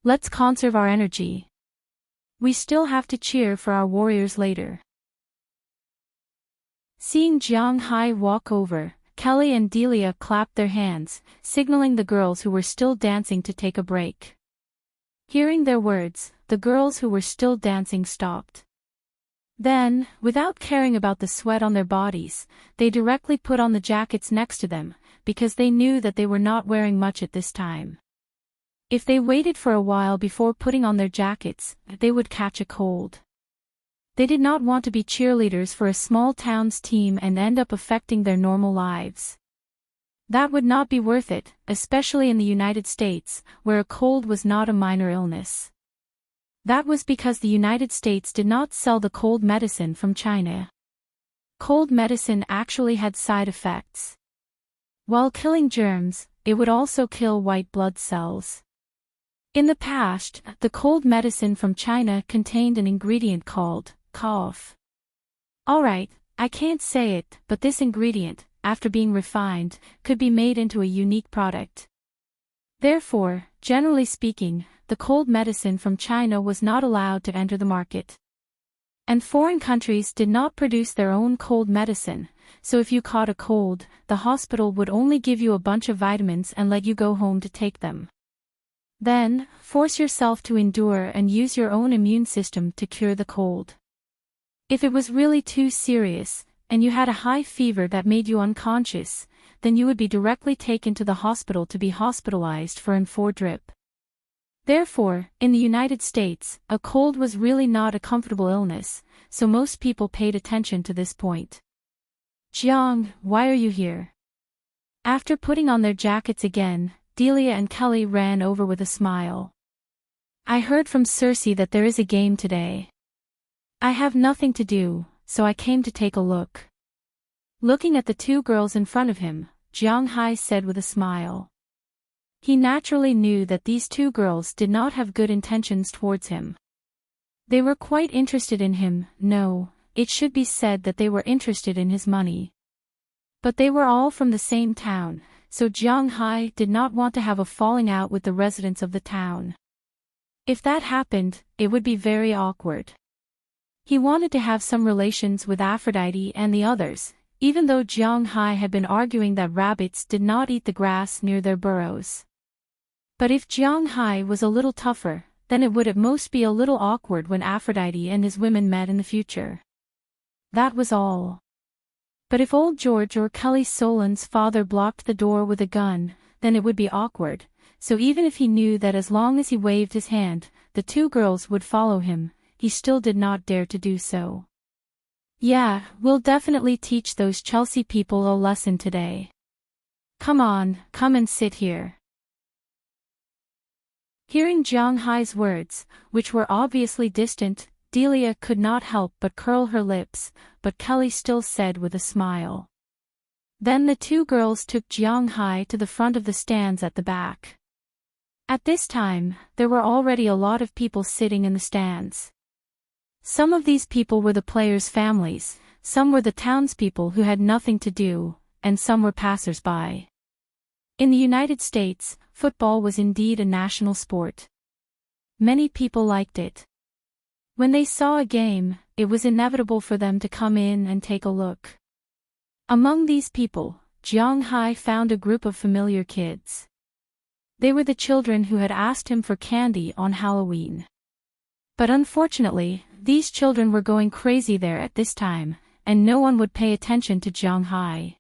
Let's conserve our energy. We still have to cheer for our warriors later. Seeing Jiang Hai walk over, Kelly and Delia clapped their hands, signaling the girls who were still dancing to take a break. Hearing their words, the girls who were still dancing stopped. Then, without caring about the sweat on their bodies, they directly put on the jackets next to them, because they knew that they were not wearing much at this time. If they waited for a while before putting on their jackets, they would catch a cold. They did not want to be cheerleaders for a small town's team and end up affecting their normal lives. That would not be worth it, especially in the United States, where a cold was not a minor illness. That was because the United States did not sell the cold medicine from China. Cold medicine actually had side effects. While killing germs, it would also kill white blood cells. In the past, the cold medicine from China contained an ingredient called cough. Alright, I can't say it, but this ingredient, after being refined, could be made into a unique product. Therefore, generally speaking, the cold medicine from China was not allowed to enter the market. And foreign countries did not produce their own cold medicine, so if you caught a cold, the hospital would only give you a bunch of vitamins and let you go home to take them. Then, force yourself to endure and use your own immune system to cure the cold. If it was really too serious, and you had a high fever that made you unconscious, then you would be directly taken to the hospital to be hospitalized for an 4 drip. Therefore, in the United States, a cold was really not a comfortable illness, so most people paid attention to this point. Jiang, why are you here? After putting on their jackets again, Delia and Kelly ran over with a smile. I heard from Cersei that there is a game today. I have nothing to do, so I came to take a look. Looking at the two girls in front of him, Jiang Hai said with a smile. He naturally knew that these two girls did not have good intentions towards him. They were quite interested in him, no, it should be said that they were interested in his money. But they were all from the same town, so Jiang Hai did not want to have a falling out with the residents of the town. If that happened, it would be very awkward. He wanted to have some relations with Aphrodite and the others, even though Jiang Hai had been arguing that rabbits did not eat the grass near their burrows. But if Jiang Hai was a little tougher, then it would at most be a little awkward when Aphrodite and his women met in the future. That was all. But if old George or Kelly Solon's father blocked the door with a gun, then it would be awkward, so even if he knew that as long as he waved his hand, the two girls would follow him, he still did not dare to do so. Yeah, we'll definitely teach those Chelsea people a lesson today. Come on, come and sit here. Hearing Jiang Hai's words, which were obviously distant, Delia could not help but curl her lips, but Kelly still said with a smile. Then the two girls took Jiang Hai to the front of the stands at the back. At this time, there were already a lot of people sitting in the stands. Some of these people were the players' families, some were the townspeople who had nothing to do, and some were passers-by. In the United States, football was indeed a national sport. Many people liked it. When they saw a game, it was inevitable for them to come in and take a look. Among these people, Jiang Hai found a group of familiar kids. They were the children who had asked him for candy on Halloween. But unfortunately, these children were going crazy there at this time, and no one would pay attention to Jiang Hai.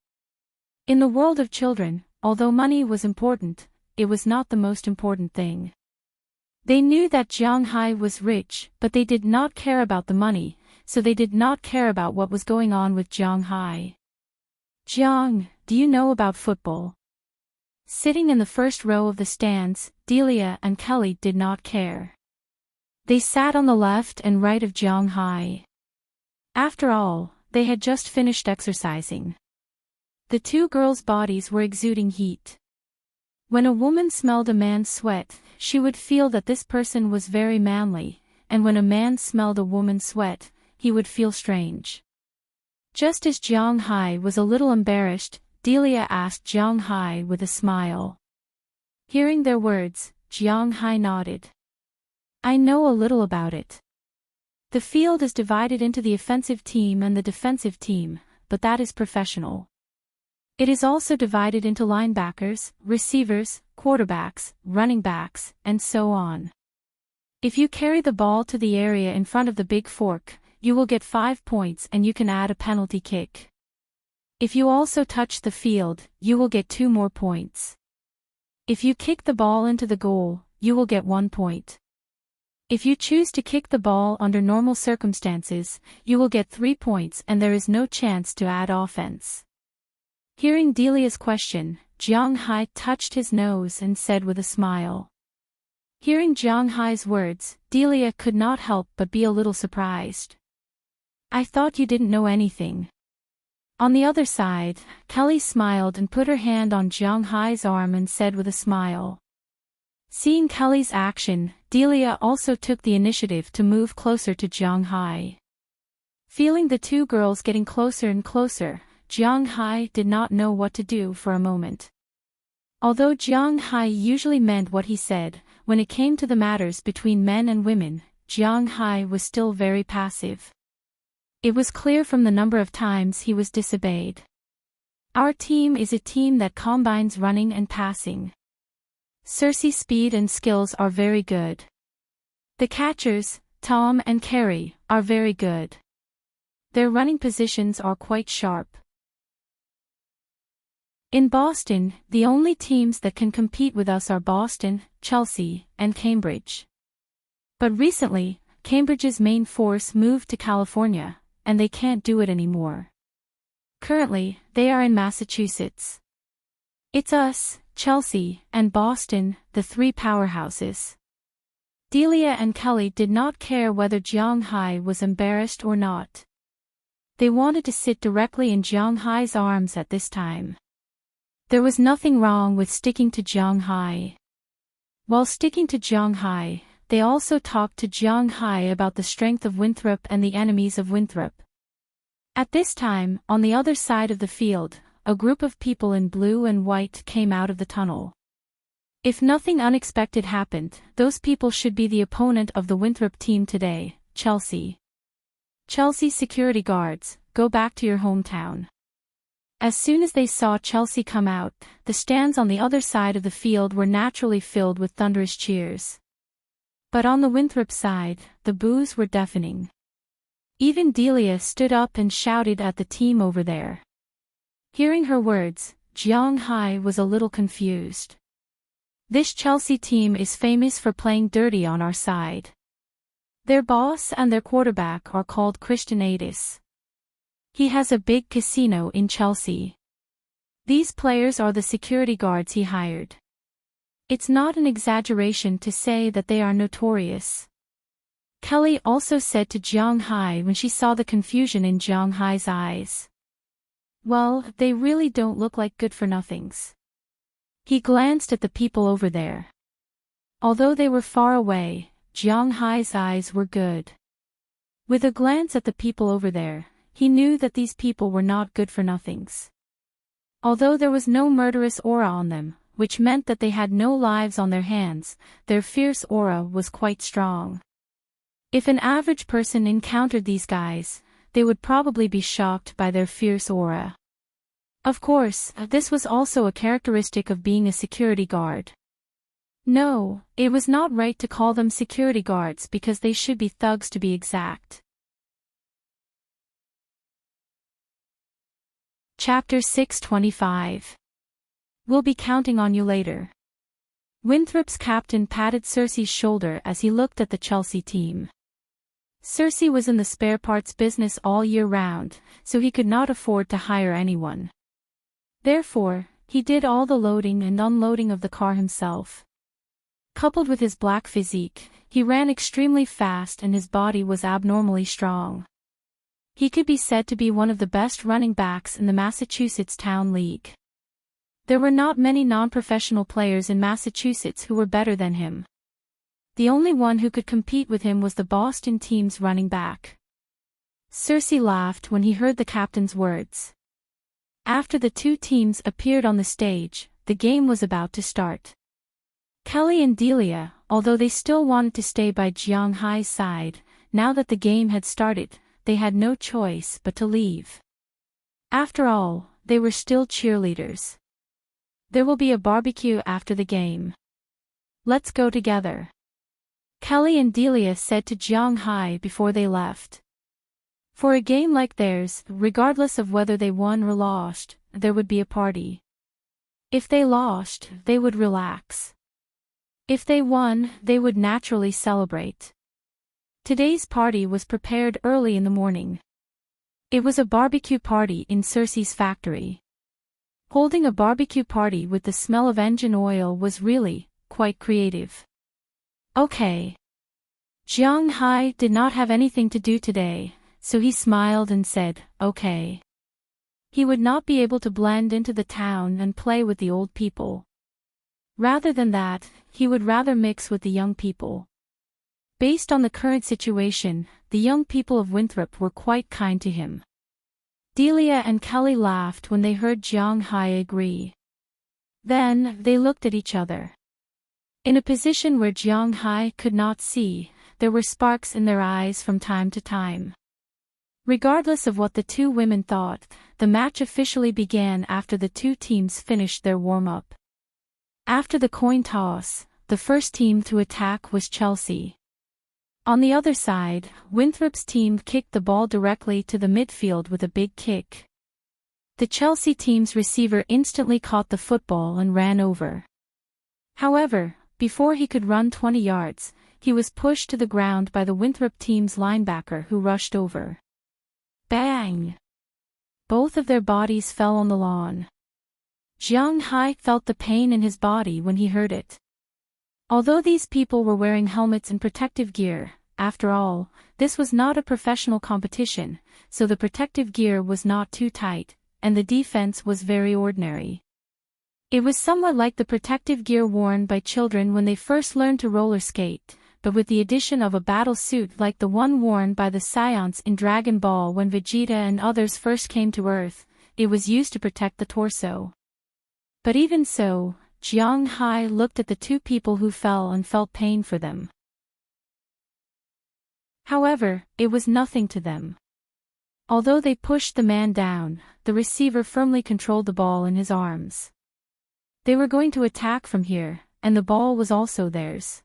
In the world of children, although money was important, it was not the most important thing. They knew that Jiang Hai was rich, but they did not care about the money, so they did not care about what was going on with Jiang Hai. Jiang, do you know about football? Sitting in the first row of the stands, Delia and Kelly did not care. They sat on the left and right of Jiang Hai. After all, they had just finished exercising. The two girls' bodies were exuding heat. When a woman smelled a man's sweat, she would feel that this person was very manly, and when a man smelled a woman's sweat, he would feel strange. Just as Jiang Hai was a little embarrassed, Delia asked Jiang Hai with a smile. Hearing their words, Jiang Hai nodded. I know a little about it. The field is divided into the offensive team and the defensive team, but that is professional. It is also divided into linebackers, receivers, quarterbacks, running backs, and so on. If you carry the ball to the area in front of the big fork, you will get 5 points and you can add a penalty kick. If you also touch the field, you will get 2 more points. If you kick the ball into the goal, you will get 1 point. If you choose to kick the ball under normal circumstances, you will get 3 points and there is no chance to add offense. Hearing Delia's question, Jiang Hai touched his nose and said with a smile. Hearing Jiang Hai's words, Delia could not help but be a little surprised. I thought you didn't know anything. On the other side, Kelly smiled and put her hand on Jiang Hai's arm and said with a smile. Seeing Kelly's action, Delia also took the initiative to move closer to Jiang Hai. Feeling the two girls getting closer and closer, Jiang Hai did not know what to do for a moment. Although Jiang Hai usually meant what he said, when it came to the matters between men and women, Jiang Hai was still very passive. It was clear from the number of times he was disobeyed. Our team is a team that combines running and passing. Cersei's speed and skills are very good. The catchers, Tom and Carrie, are very good. Their running positions are quite sharp. In Boston, the only teams that can compete with us are Boston, Chelsea, and Cambridge. But recently, Cambridge's main force moved to California, and they can't do it anymore. Currently, they are in Massachusetts. It's us, Chelsea, and Boston, the 3 powerhouses. Delia and Kelly did not care whether Jiang Hai was embarrassed or not. They wanted to sit directly in Jiang Hai's arms at this time. There was nothing wrong with sticking to Jiang Hai. While sticking to Jiang Hai, they also talked to Jiang Hai about the strength of Winthrop and the enemies of Winthrop. At this time, on the other side of the field, a group of people in blue and white came out of the tunnel. If nothing unexpected happened, those people should be the opponent of the Winthrop team today, Chelsea. Chelsea security guards, go back to your hometown. As soon as they saw Chelsea come out, the stands on the other side of the field were naturally filled with thunderous cheers. But on the Winthrop side, the boos were deafening. Even Delia stood up and shouted at the team over there. Hearing her words, Jiang Hai was a little confused. This Chelsea team is famous for playing dirty on our side. Their boss and their quarterback are called Serenade. He has a big casino in Chelsea. These players are the security guards he hired. It's not an exaggeration to say that they are notorious. Kelly also said to Jiang Hai when she saw the confusion in Jiang Hai's eyes. Well, they really don't look like good-for-nothings. He glanced at the people over there. Although they were far away, Jiang Hai's eyes were good. With a glance at the people over there, he knew that these people were not good-for-nothings. Although there was no murderous aura on them, which meant that they had no lives on their hands, their fierce aura was quite strong. If an average person encountered these guys, they would probably be shocked by their fierce aura. Of course, this was also a characteristic of being a security guard. No, it was not right to call them security guards because they should be thugs to be exact. Chapter 625. We'll be counting on you later. Winthrop's captain patted Cersei's shoulder as he looked at the Chelsea team. Cersei was in the spare parts business all year round, so he could not afford to hire anyone. Therefore, he did all the loading and unloading of the car himself. Coupled with his black physique, he ran extremely fast and his body was abnormally strong. He could be said to be one of the best running backs in the Massachusetts Town League. There were not many non-professional players in Massachusetts who were better than him. The only one who could compete with him was the Boston team's running back. Cersei laughed when he heard the captain's words. After the two teams appeared on the stage, the game was about to start. Kelly and Delia, although they still wanted to stay by Jiang Hai's side, now that the game had started, they had no choice but to leave. After all, they were still cheerleaders. There will be a barbecue after the game. Let's go together. Kelly and Delia said to Jiang Hai before they left. For a game like theirs, regardless of whether they won or lost, there would be a party. If they lost, they would relax. If they won, they would naturally celebrate. Today's party was prepared early in the morning. It was a barbecue party in Cersei's factory. Holding a barbecue party with the smell of engine oil was really quite creative. Okay. Jiang Hai did not have anything to do today, so he smiled and said, okay. He would not be able to blend into the town and play with the old people. Rather than that, he would rather mix with the young people. Based on the current situation, the young people of Winthrop were quite kind to him. Delia and Kelly laughed when they heard Jiang Hai agree. Then, they looked at each other. In a position where Jiang Hai could not see, there were sparks in their eyes from time to time. Regardless of what the two women thought, the match officially began after the two teams finished their warm-up. After the coin toss, the first team to attack was Chelsea. On the other side, Winthrop's team kicked the ball directly to the midfield with a big kick. The Chelsea team's receiver instantly caught the football and ran over. However, before he could run 20 yards, he was pushed to the ground by the Winthrop team's linebacker who rushed over. Bang! Both of their bodies fell on the lawn. Jiang Hai felt the pain in his body when he heard it. Although these people were wearing helmets and protective gear, after all, this was not a professional competition, so the protective gear was not too tight, and the defense was very ordinary. It was somewhat like the protective gear worn by children when they first learned to roller skate, but with the addition of a battle suit like the one worn by the Scions in Dragon Ball when Vegeta and others first came to Earth. It was used to protect the torso. But even so, Jiang Hai looked at the two people who fell and felt pain for them. However, it was nothing to them. Although they pushed the man down, the receiver firmly controlled the ball in his arms. They were going to attack from here, and the ball was also theirs.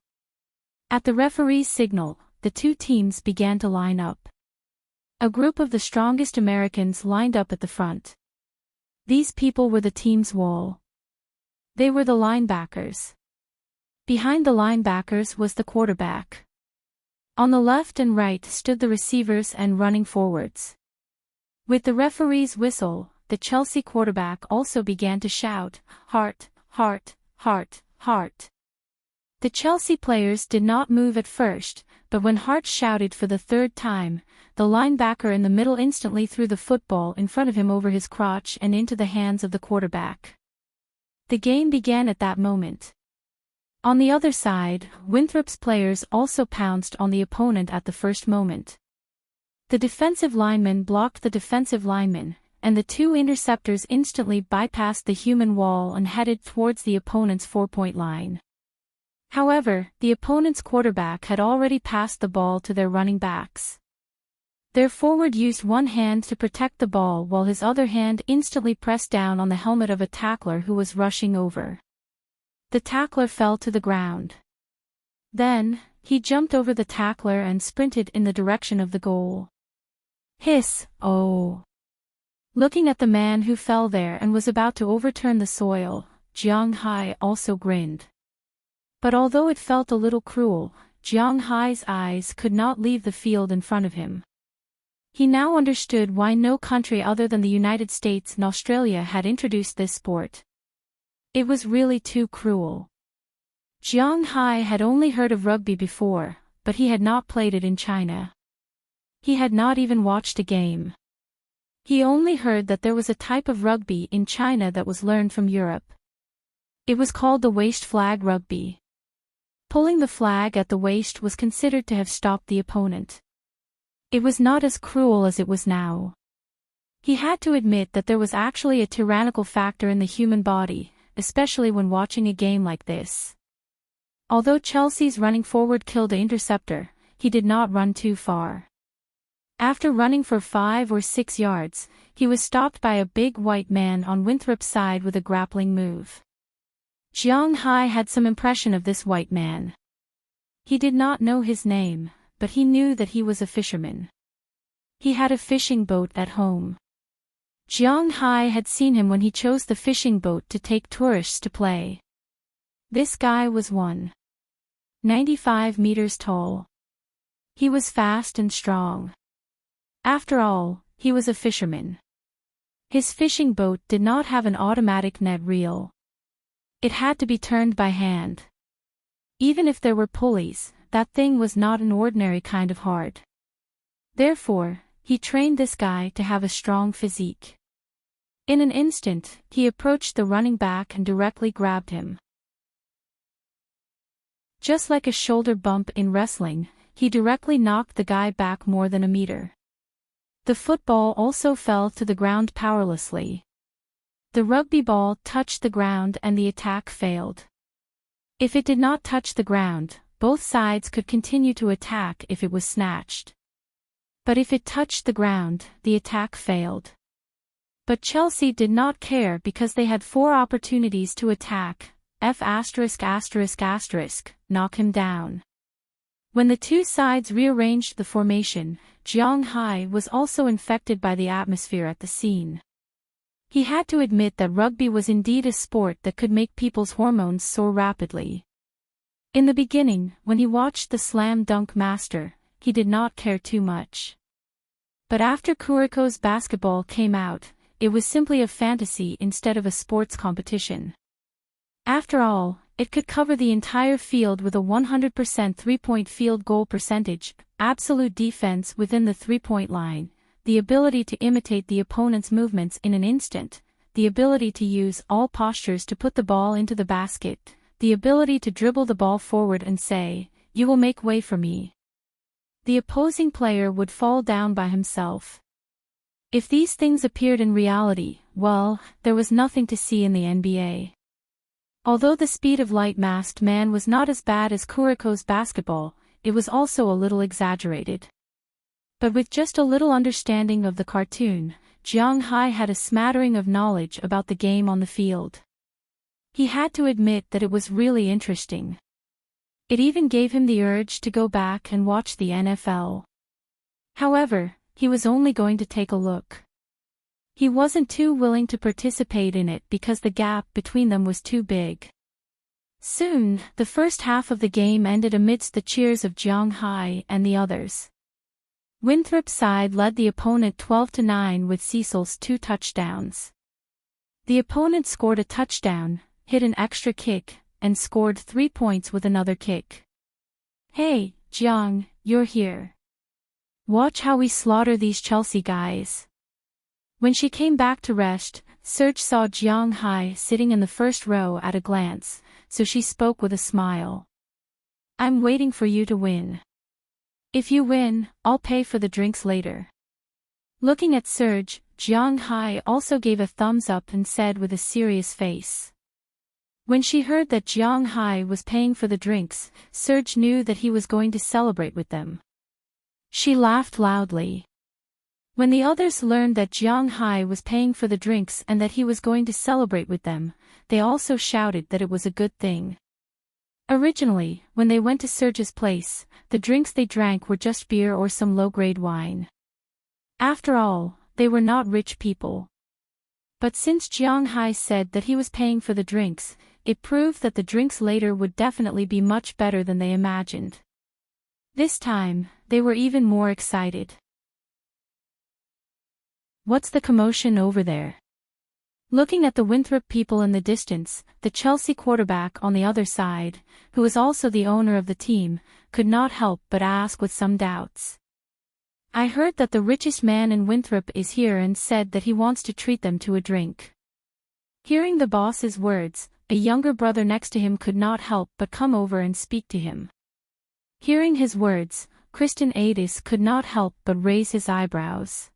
At the referee's signal, the two teams began to line up. A group of the strongest Americans lined up at the front. These people were the team's wall. They were the linebackers. Behind the linebackers was the quarterback. On the left and right stood the receivers and running forwards. With the referee's whistle, the Chelsea quarterback also began to shout, "Heart, heart, heart, heart." The Chelsea players did not move at first, but when Hart shouted for the third time, the linebacker in the middle instantly threw the football in front of him over his crotch and into the hands of the quarterback. The game began at that moment. On the other side, Winthrop's players also pounced on the opponent at the first moment. The defensive lineman blocked the defensive lineman, and the two interceptors instantly bypassed the human wall and headed towards the opponent's 4-point line. However, the opponent's quarterback had already passed the ball to their running backs. Their forward used one hand to protect the ball while his other hand instantly pressed down on the helmet of a tackler who was rushing over. The tackler fell to the ground. Then, he jumped over the tackler and sprinted in the direction of the goal. Hiss, oh! Looking at the man who fell there and was about to overturn the soil, Jiang Hai also grinned. But although it felt a little cruel, Jiang Hai's eyes could not leave the field in front of him. He now understood why no country other than the United States and Australia had introduced this sport. It was really too cruel. Jiang Hai had only heard of rugby before, but he had not played it in China. He had not even watched a game. He only heard that there was a type of rugby in China that was learned from Europe. It was called the waist flag rugby. Pulling the flag at the waist was considered to have stopped the opponent. It was not as cruel as it was now. He had to admit that there was actually a tyrannical factor in the human body, especially when watching a game like this. Although Chelsea's running forward killed the interceptor, he did not run too far. After running for 5 or 6 yards, he was stopped by a big white man on Winthrop's side with a grappling move. Jiang Hai had some impression of this white man. He did not know his name, but he knew that he was a fisherman. He had a fishing boat at home. Jiang Hai had seen him when he chose the fishing boat to take tourists to play. This guy was 195 meters tall. He was fast and strong. After all, he was a fisherman. His fishing boat did not have an automatic net reel. It had to be turned by hand. Even if there were pulleys, that thing was not an ordinary kind of hard. Therefore, he trained this guy to have a strong physique. In an instant, he approached the running back and directly grabbed him. Just like a shoulder bump in wrestling, he directly knocked the guy back more than a meter. The football also fell to the ground powerlessly. The rugby ball touched the ground and the attack failed. If it did not touch the ground, both sides could continue to attack if it was snatched. But if it touched the ground, the attack failed. But Chelsea did not care because they had 4 opportunities to attack, knock him down. When the two sides rearranged the formation, Jiang Hai was also infected by the atmosphere at the scene. He had to admit that rugby was indeed a sport that could make people's hormones soar rapidly. In the beginning, when he watched the slam dunk master, he did not care too much. But after Kuriko's basketball came out, it was simply a fantasy instead of a sports competition. After all, it could cover the entire field with a 100% 3-point field goal percentage, absolute defense within the 3-point line, the ability to imitate the opponent's movements in an instant, the ability to use all postures to put the ball into the basket, the ability to dribble the ball forward and say, "You will make way for me." The opposing player would fall down by himself. If these things appeared in reality, well, there was nothing to see in the NBA. Although the speed of light masked man was not as bad as Kuriko's basketball, it was also a little exaggerated. But with just a little understanding of the cartoon, Jiang Hai had a smattering of knowledge about the game on the field. He had to admit that it was really interesting. It even gave him the urge to go back and watch the NFL. However, he was only going to take a look. He wasn't too willing to participate in it because the gap between them was too big. Soon, the first half of the game ended amidst the cheers of Jiang Hai and the others. Winthrop's side led the opponent 12-9 with Cecil's 2 touchdowns. The opponent scored a touchdown, hit an extra kick, and scored 3 points with another kick. "Hey, Jiang, you're here. Watch how we slaughter these Chelsea guys." When she came back to rest, Serge saw Jiang Hai sitting in the first row at a glance, so she spoke with a smile. I'm waiting for you to win. If you win, I'll pay for the drinks later. Looking at Serge, Jiang Hai also gave a thumbs up and said with a serious face. When she heard that Jiang Hai was paying for the drinks, Serge knew that he was going to celebrate with them. She laughed loudly. When the others learned that Jiang Hai was paying for the drinks and that he was going to celebrate with them, they also shouted that it was a good thing. Originally, when they went to Serge's place, the drinks they drank were just beer or some low-grade wine. After all, they were not rich people. But since Jiang Hai said that he was paying for the drinks, it proved that the drinks later would definitely be much better than they imagined. This time, they were even more excited. What's the commotion over there? Looking at the Winthrop people in the distance, the Chelsea quarterback on the other side, who was also the owner of the team, could not help but ask with some doubts. I heard that the richest man in Winthrop is here and said that he wants to treat them to a drink. Hearing the boss's words, a younger brother next to him could not help but come over and speak to him. Hearing his words, Kristen Adis could not help but raise his eyebrows.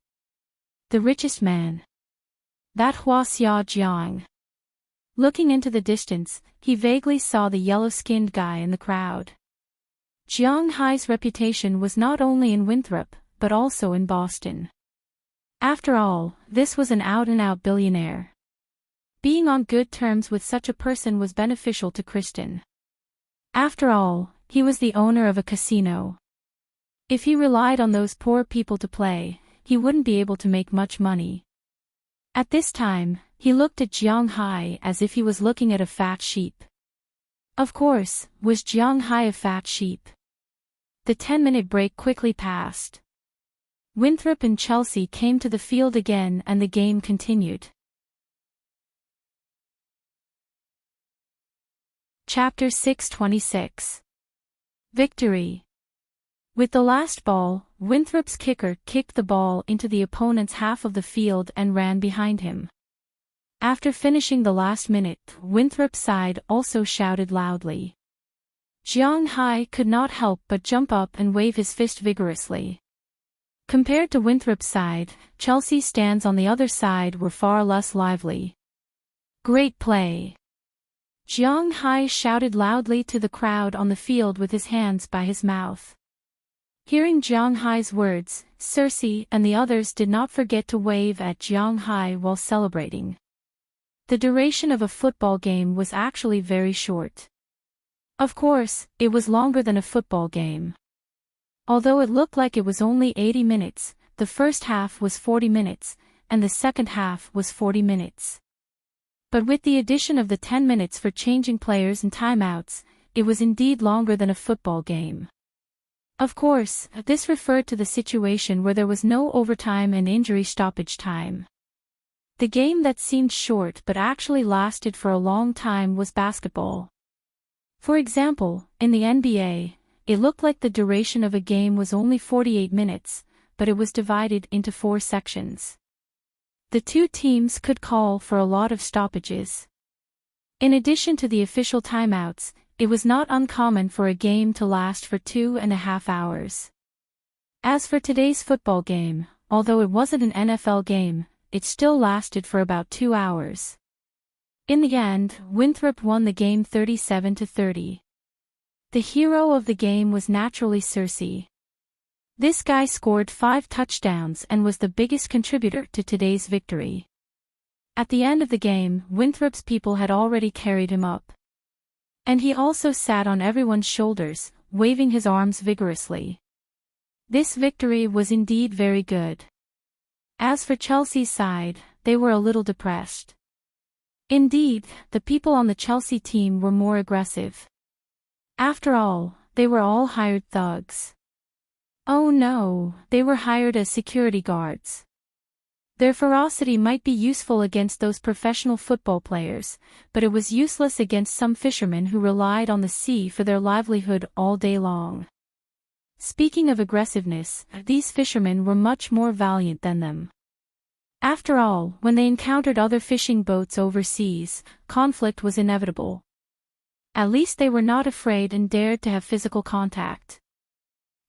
The richest man. That Hua Xia Jiang. Looking into the distance, he vaguely saw the yellow-skinned guy in the crowd. Jiang Hai's reputation was not only in Winthrop, but also in Boston. After all, this was an out-and-out billionaire. Being on good terms with such a person was beneficial to Kristen. After all, he was the owner of a casino. If he relied on those poor people to play, he wouldn't be able to make much money. At this time, he looked at Jiang Hai as if he was looking at a fat sheep. Of course, was Jiang Hai a fat sheep? The 10-minute break quickly passed. Winthrop and Chelsea came to the field again and the game continued. Chapter 626. Victory. With the last ball, Winthrop's kicker kicked the ball into the opponent's half of the field and ran behind him. After finishing the last minute, Winthrop's side also shouted loudly. Jiang Hai could not help but jump up and wave his fist vigorously. Compared to Winthrop's side, Chelsea's stands on the other side were far less lively. Great play! Jiang Hai shouted loudly to the crowd on the field with his hands by his mouth. Hearing Jiang Hai's words, Cersei and the others did not forget to wave at Jiang Hai while celebrating. The duration of a football game was actually very short. Of course, it was longer than a football game. Although it looked like it was only 80 minutes, the first half was 40 minutes, and the second half was 40 minutes. But with the addition of the 10 minutes for changing players and timeouts, it was indeed longer than a football game. Of course, this referred to the situation where there was no overtime and injury stoppage time. The game that seemed short but actually lasted for a long time was basketball. For example, in the NBA, it looked like the duration of a game was only 48 minutes, but it was divided into 4 sections. The two teams could call for a lot of stoppages. In addition to the official timeouts, it was not uncommon for a game to last for 2.5 hours. As for today's football game, although it wasn't an NFL game, it still lasted for about 2 hours. In the end, Winthrop won the game 37-30. The hero of the game was naturally Cersei. This guy scored 5 touchdowns and was the biggest contributor to today's victory. At the end of the game, Winthrop's people had already carried him up. And he also sat on everyone's shoulders, waving his arms vigorously. This victory was indeed very good. As for Chelsea's side, they were a little depressed. Indeed, the people on the Chelsea team were more aggressive. After all, they were all hired thugs. Oh no, they were hired as security guards. Their ferocity might be useful against those professional football players, but it was useless against some fishermen who relied on the sea for their livelihood all day long. Speaking of aggressiveness, these fishermen were much more valiant than them. After all, when they encountered other fishing boats overseas, conflict was inevitable. At least they were not afraid and dared to have physical contact.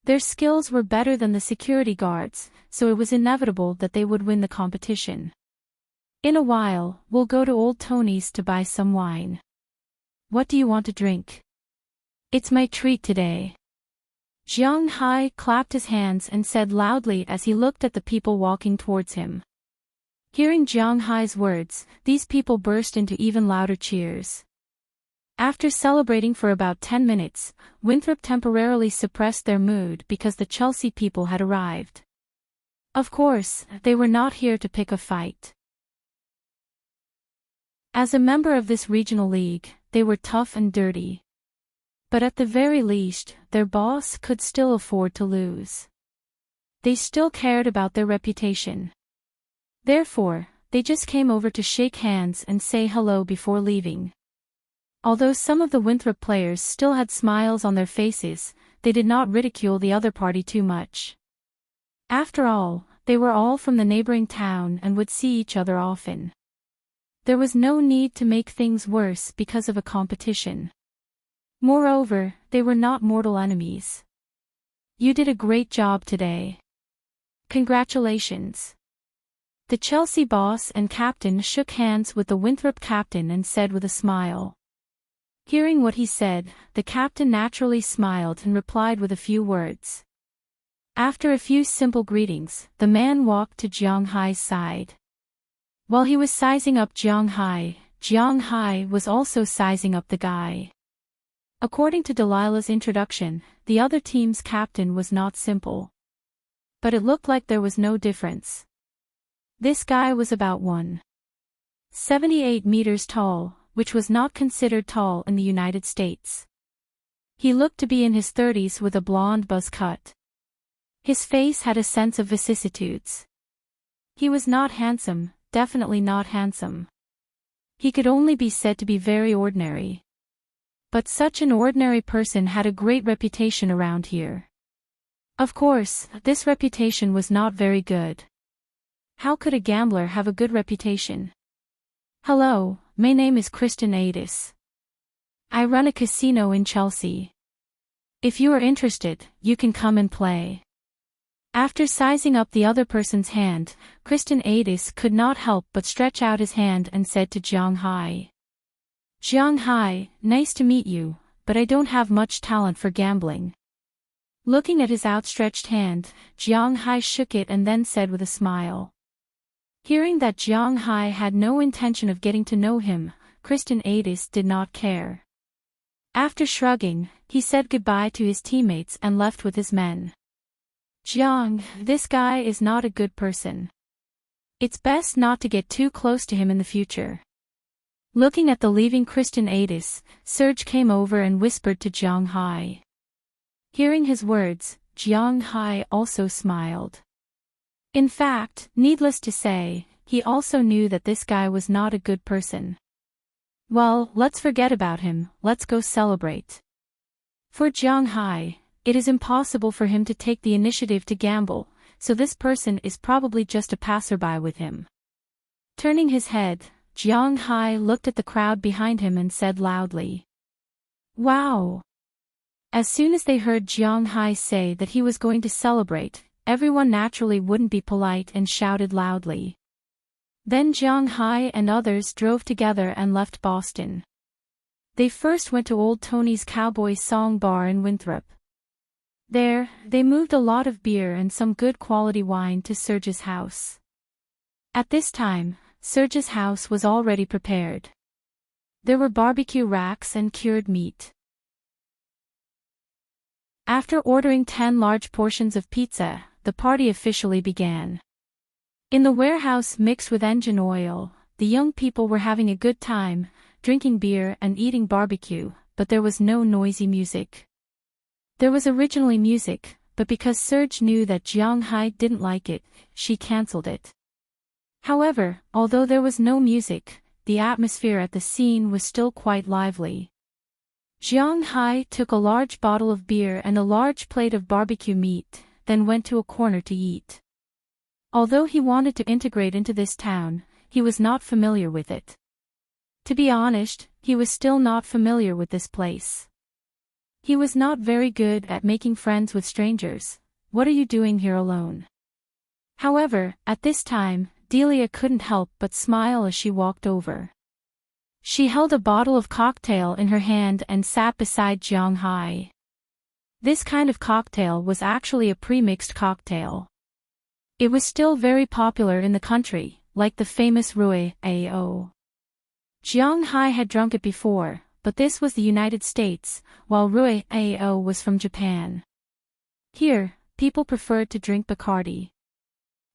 Their skills were better than the security guards, so it was inevitable that they would win the competition. In a while, we'll go to Old Tony's to buy some wine. What do you want to drink? It's my treat today. Jiang Hai clapped his hands and said loudly as he looked at the people walking towards him. Hearing Jiang Hai's words, these people burst into even louder cheers. After celebrating for about 10 minutes, Winthrop temporarily suppressed their mood because the Chelsea people had arrived. Of course, they were not here to pick a fight. As a member of this regional league, they were tough and dirty. But at the very least, their boss could still afford to lose. They still cared about their reputation. Therefore, they just came over to shake hands and say hello before leaving. Although some of the Winthrop players still had smiles on their faces, they did not ridicule the other party too much. After all, they were all from the neighboring town and would see each other often. There was no need to make things worse because of a competition. Moreover, they were not mortal enemies. You did a great job today. Congratulations. The Chelsea boss and captain shook hands with the Winthrop captain and said with a smile. Hearing what he said, the captain naturally smiled and replied with a few words. After a few simple greetings, the man walked to Jiang Hai's side. While he was sizing up Jiang Hai was also sizing up the guy. According to Delilah's introduction, the other team's captain was not simple. But it looked like there was no difference. This guy was about 1.78 meters tall, which was not considered tall in the United States. He looked to be in his 30s with a blonde buzz cut. His face had a sense of vicissitudes. He was not handsome, definitely not handsome. He could only be said to be very ordinary. But such an ordinary person had a great reputation around here. Of course, this reputation was not very good. How could a gambler have a good reputation? Hello, my name is Kristen Adis. I run a casino in Chelsea. If you are interested, you can come and play. After sizing up the other person's hand, Kristen Adis could not help but stretch out his hand and said to Jiang Hai. Jiang Hai, nice to meet you, but I don't have much talent for gambling. Looking at his outstretched hand, Jiang Hai shook it and then said with a smile. Hearing that Jiang Hai had no intention of getting to know him, Kristen Adis did not care. After shrugging, he said goodbye to his teammates and left with his men. Jiang, this guy is not a good person. It's best not to get too close to him in the future. Looking at the leaving Kristen Adis, Serge came over and whispered to Jiang Hai. Hearing his words, Jiang Hai also smiled. In fact, needless to say, he also knew that this guy was not a good person. Well, let's forget about him, let's go celebrate. For Jiang Hai, it is impossible for him to take the initiative to gamble, so this person is probably just a passerby with him. Turning his head, Jiang Hai looked at the crowd behind him and said loudly. Wow! As soon as they heard Jiang Hai say that he was going to celebrate, everyone naturally wouldn't be polite and shouted loudly. Then Jiang Hai and others drove together and left Boston. They first went to Old Tony's Cowboy Song Bar in Winthrop. There, they moved a lot of beer and some good quality wine to Serge's house. At this time, Serge's house was already prepared. There were barbecue racks and cured meat. After ordering 10 large portions of pizza, the party officially began. In the warehouse mixed with engine oil, the young people were having a good time, drinking beer and eating barbecue, but there was no noisy music. There was originally music, but because Serge knew that Jiang Hai didn't like it, she cancelled it. However, although there was no music, the atmosphere at the scene was still quite lively. Jiang Hai took a large bottle of beer and a large plate of barbecue meat, then went to a corner to eat. Although he wanted to integrate into this town, he was not familiar with it. To be honest, he was still not familiar with this place. He was not very good at making friends with strangers. What are you doing here alone? However, at this time, Delia couldn't help but smile as she walked over. She held a bottle of cocktail in her hand and sat beside Jiang Hai. This kind of cocktail was actually a pre-mixed cocktail. It was still very popular in the country, like the famous Rui Ao. Jiang Hai had drunk it before, but this was the United States, while Rui Ao was from Japan. Here, people preferred to drink Bacardi.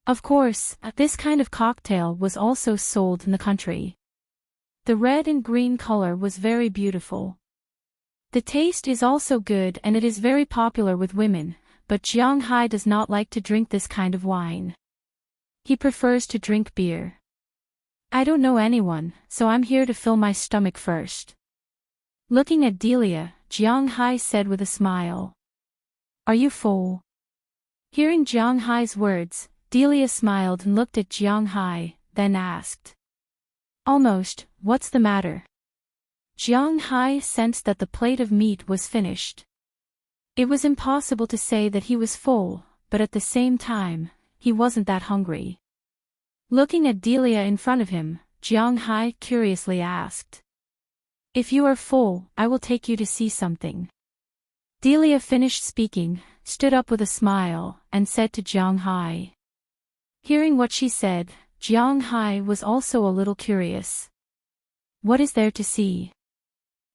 Of course, this kind of cocktail was also sold in the country. The red and green color was very beautiful. The taste is also good and it is very popular with women, but Jiang Hai does not like to drink this kind of wine. He prefers to drink beer. I don't know anyone, so I'm here to fill my stomach first. Looking at Delia, Jiang Hai said with a smile. Are you full? Hearing Jiang Hai's words, Delia smiled and looked at Jiang Hai, then asked. Almost, what's the matter? Jiang Hai sensed that the plate of meat was finished. It was impossible to say that he was full, but at the same time, he wasn't that hungry. Looking at Delia in front of him, Jiang Hai curiously asked. If you are full, I will take you to see something. Delia finished speaking, stood up with a smile, and said to Jiang Hai. Hearing what she said, Jiang Hai was also a little curious. What is there to see?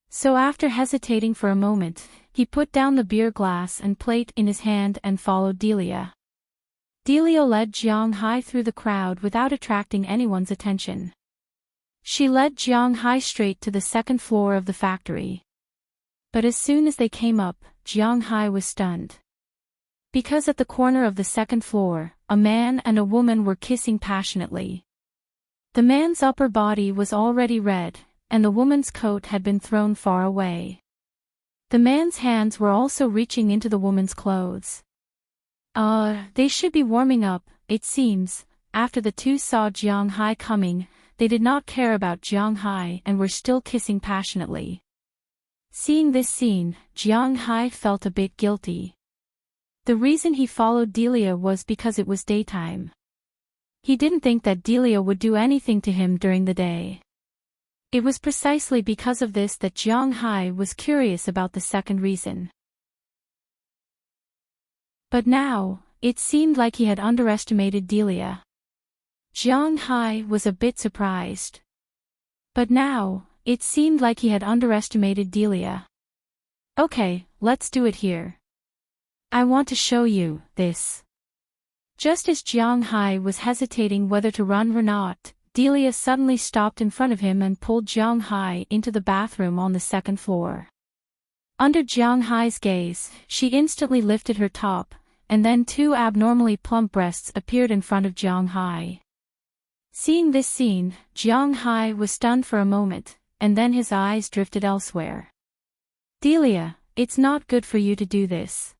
So after hesitating for a moment, he put down the beer glass and plate in his hand and followed Delia. Delia led Jiang Hai through the crowd without attracting anyone's attention. She led Jiang Hai straight to the second floor of the factory. But as soon as they came up, Jiang Hai was stunned. Because at the corner of the second floor, a man and a woman were kissing passionately. The man's upper body was already red, and the woman's coat had been thrown far away. The man's hands were also reaching into the woman's clothes. They should be warming up, it seems. After the two saw Jiang Hai coming, they did not care about Jiang Hai and were still kissing passionately. Seeing this scene, Jiang Hai felt a bit guilty. The reason he followed Delia was because it was daytime. He didn't think that Delia would do anything to him during the day. It was precisely because of this that Jiang Hai was curious about the second reason. But now, it seemed like he had underestimated Delia. Jiang Hai was a bit surprised. But now, it seemed like he had underestimated Delia. Okay, let's do it here. I want to show you this. Just as Jiang Hai was hesitating whether to run or not, Delia suddenly stopped in front of him and pulled Jiang Hai into the bathroom on the second floor. Under Jiang Hai's gaze, she instantly lifted her top, and then two abnormally plump breasts appeared in front of Jiang Hai. Seeing this scene, Jiang Hai was stunned for a moment, and then his eyes drifted elsewhere. Delia, it's not good for you to do this.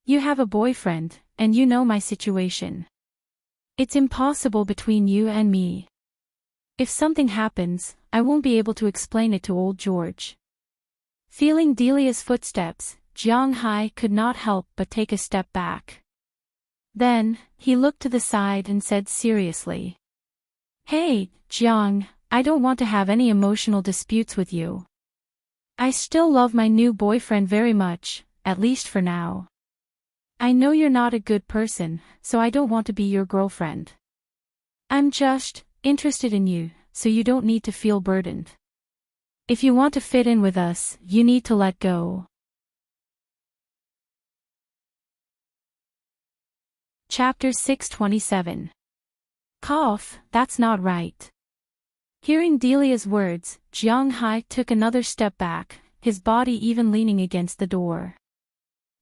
You have a boyfriend, and you know my situation. It's impossible between you and me. If something happens, I won't be able to explain it to old George. Feeling Delia's footsteps, Jiang Hai could not help but take a step back. Then, he looked to the side and said seriously. Hey, Jiang, I don't want to have any emotional disputes with you. I still love my new boyfriend very much, at least for now. I know you're not a good person, so I don't want to be your girlfriend. I'm just interested in you, so you don't need to feel burdened. If you want to fit in with us, you need to let go. Chapter 627. Cough, that's not right. Hearing Delia's words, Jiang Hai took another step back, his body even leaning against the door.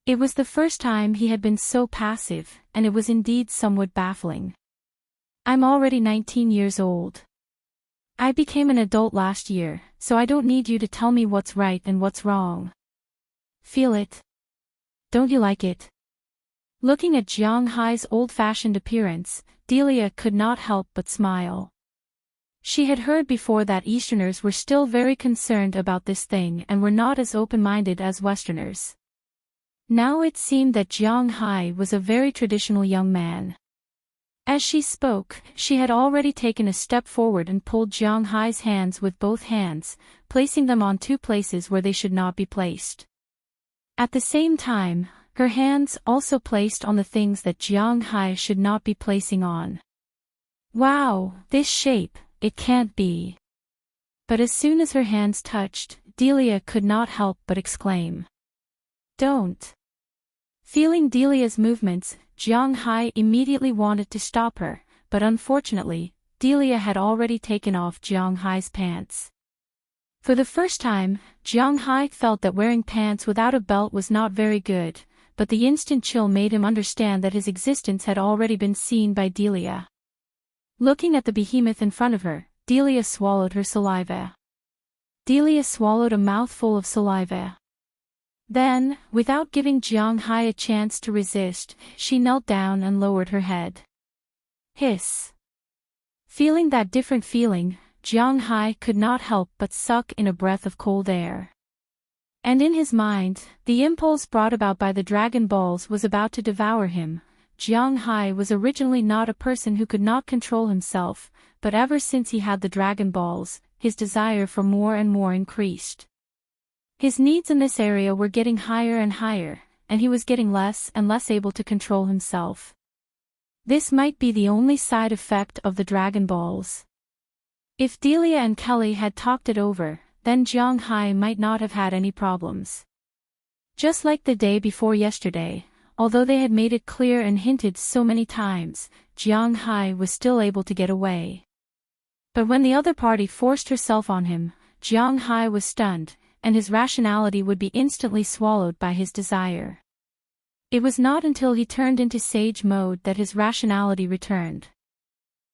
It was the first time he had been so passive, and it was indeed somewhat baffling. I'm already 19 years old. I became an adult last year, so I don't need you to tell me what's right and what's wrong. Feel it? Don't you like it? Looking at Jiang Hai's old-fashioned appearance, Delia could not help but smile. She had heard before that Easterners were still very concerned about this thing and were not as open-minded as Westerners. Now it seemed that Jiang Hai was a very traditional young man. As she spoke, she had already taken a step forward and pulled Jiang Hai's hands with both hands, placing them on two places where they should not be placed. At the same time, her hands also placed on the things that Jiang Hai should not be placing on. Wow, this shape, it can't be. But as soon as her hands touched, Delia could not help but exclaim. Don't. Feeling Delia's movements, Jiang Hai immediately wanted to stop her, but unfortunately, Delia had already taken off Jiang Hai's pants. For the first time, Jiang Hai felt that wearing pants without a belt was not very good, but the instant chill made him understand that his existence had already been seen by Delia. Looking at the behemoth in front of her, Delia swallowed her saliva. Delia swallowed a mouthful of saliva. Then, without giving Jiang Hai a chance to resist, she knelt down and lowered her head. Hiss. Feeling that different feeling, Jiang Hai could not help but suck in a breath of cold air. And in his mind, the impulse brought about by the Dragon Balls was about to devour him. Jiang Hai was originally not a person who could not control himself, but ever since he had the Dragon Balls, his desire for more and more increased. His needs in this area were getting higher and higher, and he was getting less and less able to control himself. This might be the only side effect of the Dragon Balls. If Delia and Kelly had talked it over, then Jiang Hai might not have had any problems. Just like the day before yesterday, although they had made it clear and hinted so many times, Jiang Hai was still able to get away. But when the other party forced herself on him, Jiang Hai was stunned, and his rationality would be instantly swallowed by his desire. It was not until he turned into sage mode that his rationality returned.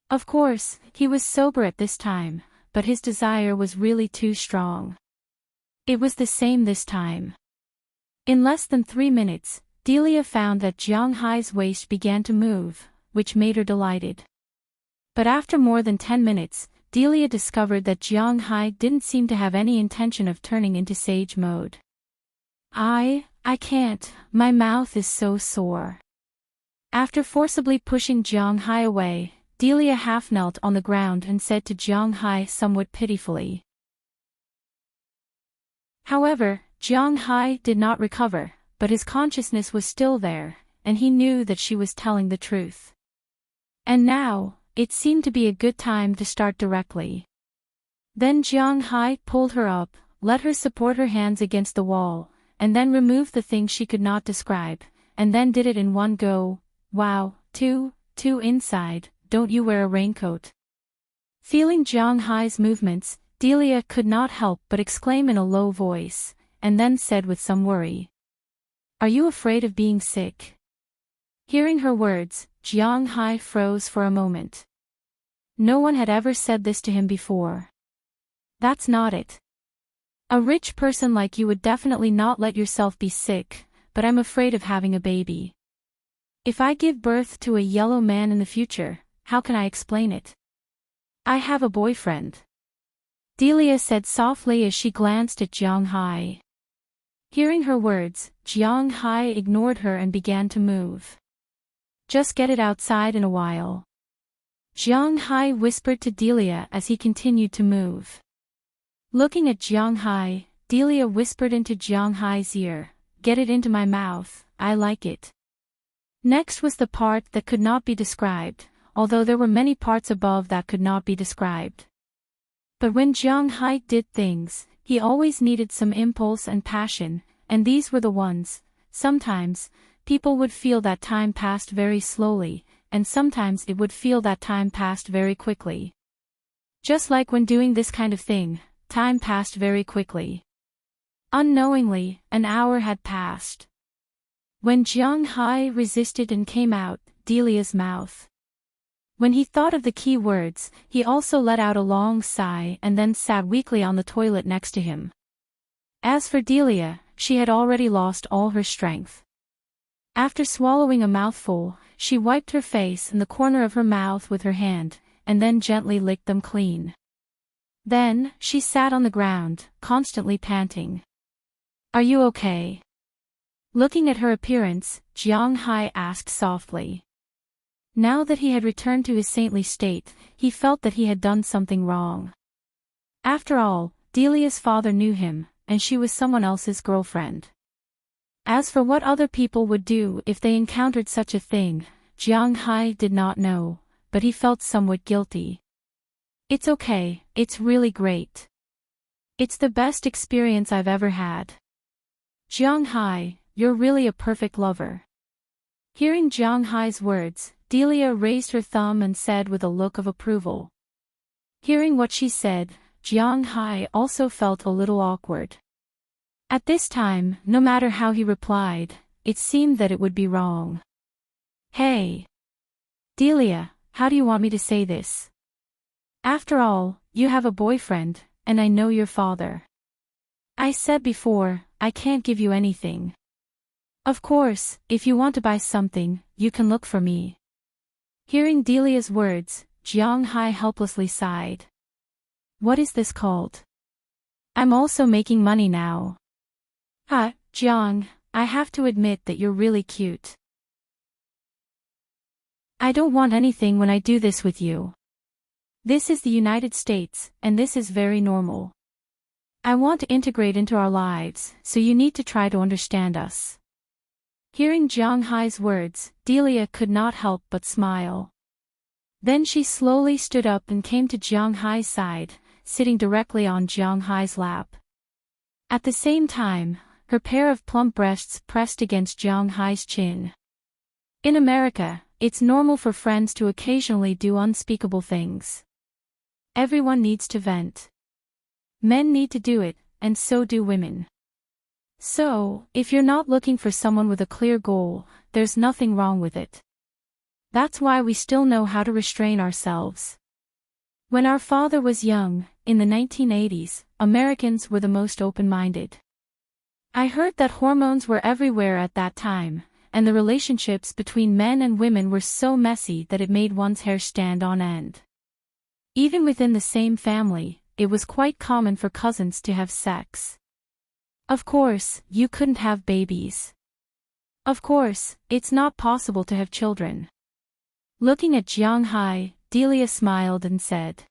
Of course, he was sober at this time, but his desire was really too strong. It was the same this time. In less than 3 minutes, Delia found that Jiang Hai's waist began to move, which made her delighted. But after more than 10 minutes, Delia discovered that Jiang Hai didn't seem to have any intention of turning into sage mode. I can't, my mouth is so sore. After forcibly pushing Jiang Hai away, Delia half knelt on the ground and said to Jiang Hai somewhat pitifully. However, Jiang Hai did not recover, but his consciousness was still there, and he knew that she was telling the truth. And now, it seemed to be a good time to start directly. Then Jiang Hai pulled her up, let her support her hands against the wall, and then removed the thing she could not describe, and then did it in one go. Wow, two inside, don't you wear a raincoat? Feeling Jiang Hai's movements, Delia could not help but exclaim in a low voice, and then said with some worry. Are you afraid of being sick? Hearing her words, Jiang Hai froze for a moment. No one had ever said this to him before. That's not it. A rich person like you would definitely not let yourself be sick, but I'm afraid of having a baby. If I give birth to a yellow man in the future, how can I explain it? I have a boyfriend. Delia said softly as she glanced at Jiang Hai. Hearing her words, Jiang Hai ignored her and began to move. Just get it outside in a while. Jiang Hai whispered to Delia as he continued to move. Looking at Jiang Hai, Delia whispered into Jiang Hai's ear, get it into my mouth, I like it. Next was the part that could not be described, although there were many parts above that could not be described. But when Jiang Hai did things, he always needed some impulse and passion, and these were the ones. Sometimes, people would feel that time passed very slowly, and sometimes it would feel that time passed very quickly. Just like when doing this kind of thing, time passed very quickly. Unknowingly, an hour had passed. When Jiang Hai resisted and came out, Delia's mouth. When he thought of the key words, he also let out a long sigh and then sat weakly on the toilet next to him. As for Delia, she had already lost all her strength. After swallowing a mouthful, she wiped her face and the corner of her mouth with her hand, and then gently licked them clean. Then, she sat on the ground, constantly panting. Are you okay? Looking at her appearance, Jiang Hai asked softly. Now that he had returned to his saintly state, he felt that he had done something wrong. After all, Delia's father knew him, and she was someone else's girlfriend. As for what other people would do if they encountered such a thing, Jiang Hai did not know, but he felt somewhat guilty. It's okay, it's really great. It's the best experience I've ever had. Jiang Hai, you're really a perfect lover. Hearing Jiang Hai's words, Delia raised her thumb and said with a look of approval. Hearing what she said, Jiang Hai also felt a little awkward. At this time, no matter how he replied, it seemed that it would be wrong. Hey! Delia, how do you want me to say this? After all, you have a boyfriend, and I know your father. I said before, I can't give you anything. Of course, if you want to buy something, you can look for me. Hearing Delia's words, Jiang Hai helplessly sighed. What is this called? I'm also making money now. Jiang, I have to admit that you're really cute. I don't want anything when I do this with you. This is the United States, and this is very normal. I want to integrate into our lives, so you need to try to understand us. Hearing Jiang Hai's words, Delia could not help but smile. Then she slowly stood up and came to Jiang Hai's side, sitting directly on Jiang Hai's lap. At the same time, her pair of plump breasts pressed against Jiang Hai's chin. In America, it's normal for friends to occasionally do unspeakable things. Everyone needs to vent. Men need to do it, and so do women. So, if you're not looking for someone with a clear goal, there's nothing wrong with it. That's why we still know how to restrain ourselves. When our father was young, in the 1980s, Americans were the most open-minded. I heard that hormones were everywhere at that time, and the relationships between men and women were so messy that it made one's hair stand on end. Even within the same family, it was quite common for cousins to have sex. Of course, you couldn't have babies. Of course, it's not possible to have children. Looking at Jiang Hai, Delia smiled and said.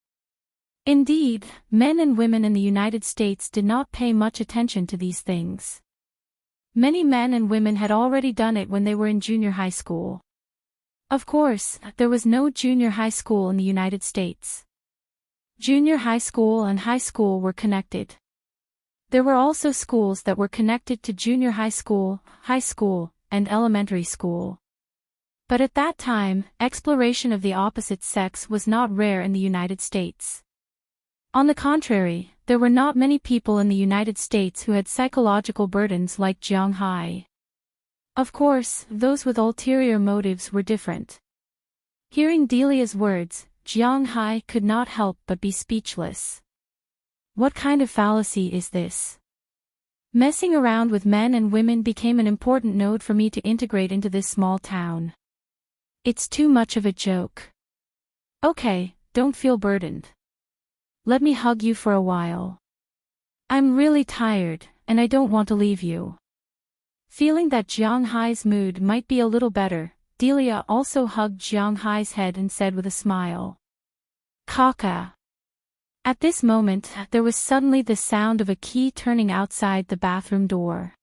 Indeed, men and women in the United States did not pay much attention to these things. Many men and women had already done it when they were in junior high school. Of course, there was no junior high school in the United States. Junior high school and high school were connected. There were also schools that were connected to junior high school, and elementary school. But at that time, exploration of the opposite sex was not rare in the United States. On the contrary, there were not many people in the United States who had psychological burdens like Jiang Hai. Of course, those with ulterior motives were different. Hearing Delia's words, Jiang Hai could not help but be speechless. What kind of fallacy is this? Messing around with men and women became an important node for me to integrate into this small town. It's too much of a joke. Okay, don't feel burdened. Let me hug you for a while. I'm really tired, and I don't want to leave you. Feeling that Jiang Hai's mood might be a little better, Delia also hugged Jiang Hai's head and said with a smile. Kaka. At this moment, there was suddenly the sound of a key turning outside the bathroom door.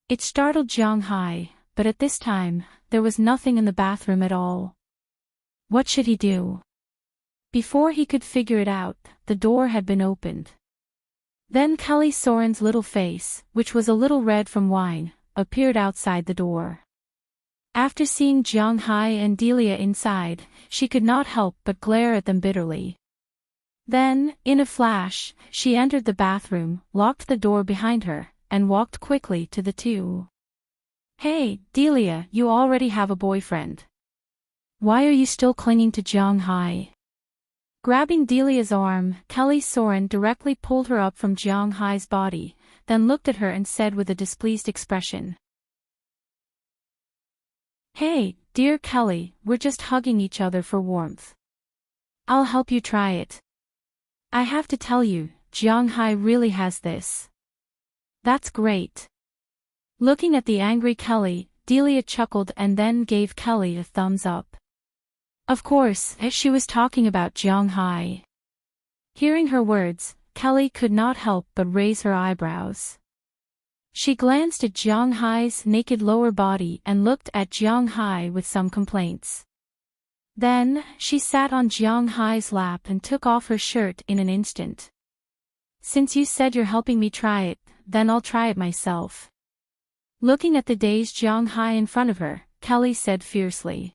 It startled Jiang Hai, but at this time, there was nothing in the bathroom at all. What should he do? Before he could figure it out, the door had been opened. Then Kelly Soren's little face, which was a little red from wine, appeared outside the door. After seeing Jiang Hai and Delia inside, she could not help but glare at them bitterly. Then, in a flash, she entered the bathroom, locked the door behind her, and walked quickly to the two. Hey, Delia, you already have a boyfriend. Why are you still clinging to Jiang Hai? Grabbing Delia's arm, Kelly Soren directly pulled her up from Jiang Hai's body, then looked at her and said with a displeased expression. Hey, dear Kelly, we're just hugging each other for warmth. I'll help you try it. I have to tell you, Jiang Hai really has this. That's great. Looking at the angry Kelly, Delia chuckled and then gave Kelly a thumbs up. Of course, she was talking about Jiang Hai. Hearing her words, Kelly could not help but raise her eyebrows. She glanced at Jiang Hai's naked lower body and looked at Jiang Hai with some complaints. Then, she sat on Jiang Hai's lap and took off her shirt in an instant. Since you said you're helping me try it, then I'll try it myself. Looking at the dazed Jiang Hai in front of her, Kelly said fiercely.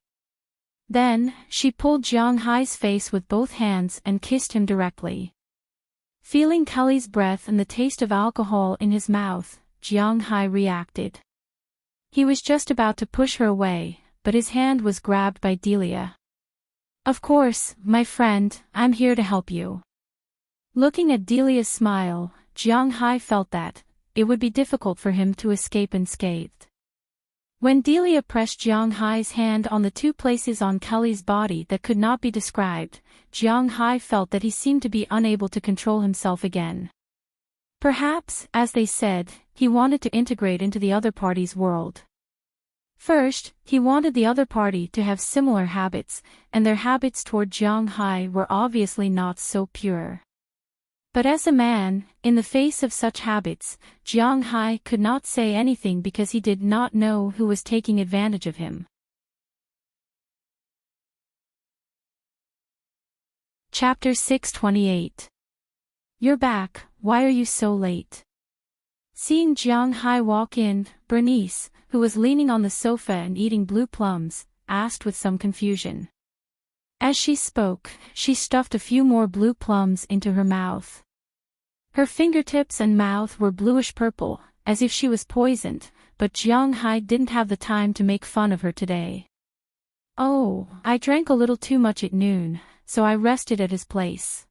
Then, she pulled Jiang Hai's face with both hands and kissed him directly. Feeling Kelly's breath and the taste of alcohol in his mouth, Jiang Hai reacted. He was just about to push her away, but his hand was grabbed by Delia. Of course, my friend, I'm here to help you. Looking at Delia's smile, Jiang Hai felt that it would be difficult for him to escape unscathed. When Delia pressed Jiang Hai's hand on the two places on Kelly's body that could not be described, Jiang Hai felt that he seemed to be unable to control himself again. Perhaps, as they said, he wanted to integrate into the other party's world. First, he wanted the other party to have similar habits, and their habits toward Jiang Hai were obviously not so pure. But as a man, in the face of such habits, Jiang Hai could not say anything because he did not know who was taking advantage of him. Chapter 628. You're back, why are you so late? Seeing Jiang Hai walk in, Bernice, who was leaning on the sofa and eating blue plums, asked with some confusion. As she spoke, she stuffed a few more blue plums into her mouth. Her fingertips and mouth were bluish-purple, as if she was poisoned, but Jiang Hai didn't have the time to make fun of her today. Oh, I drank a little too much at noon, so I rested at his place.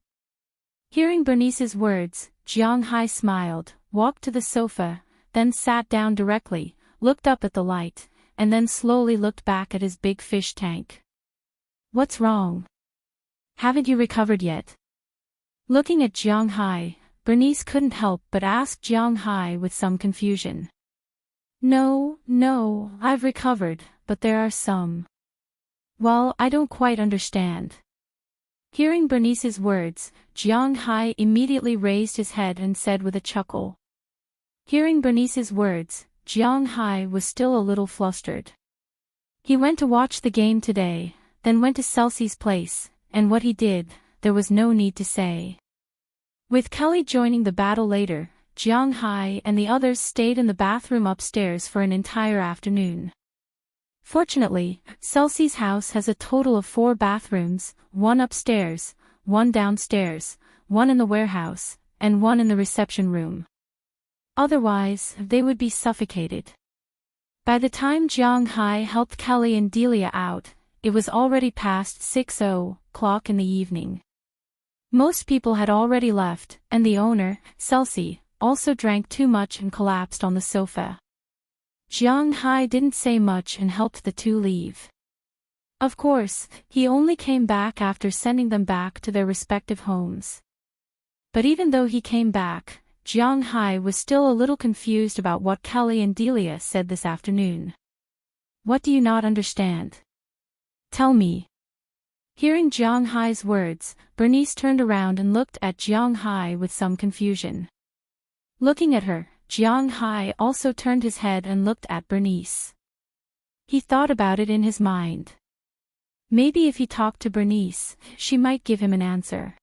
Hearing Bernice's words, Jiang Hai smiled, walked to the sofa, then sat down directly, looked up at the light, and then slowly looked back at his big fish tank. What's wrong? Haven't you recovered yet? Looking at Jiang Hai, Bernice couldn't help but ask Jiang Hai with some confusion. No, I've recovered, but there are some. Well, I don't quite understand. Hearing Bernice's words, Jiang Hai immediately raised his head and said with a chuckle. Hearing Bernice's words, Jiang Hai was still a little flustered. He went to watch the game today, then went to Celsie's place, and what he did, there was no need to say. With Kelly joining the battle later, Jiang Hai and the others stayed in the bathroom upstairs for an entire afternoon. Fortunately, Celsie's house has a total of 4 bathrooms, 1 upstairs, 1 downstairs, 1 in the warehouse, and 1 in the reception room. Otherwise, they would be suffocated. By the time Jiang Hai helped Kelly and Delia out, it was already past 6:00 in the evening. Most people had already left, and the owner, Celsie, also drank too much and collapsed on the sofa. Jiang Hai didn't say much and helped the two leave. Of course, he only came back after sending them back to their respective homes. But even though he came back, Jiang Hai was still a little confused about what Kelly and Delia said this afternoon. What do you not understand? Tell me. Hearing Jiang Hai's words, Bernice turned around and looked at Jiang Hai with some confusion. Looking at her, Jiang Hai also turned his head and looked at Bernice. He thought about it in his mind. Maybe if he talked to Bernice, she might give him an answer.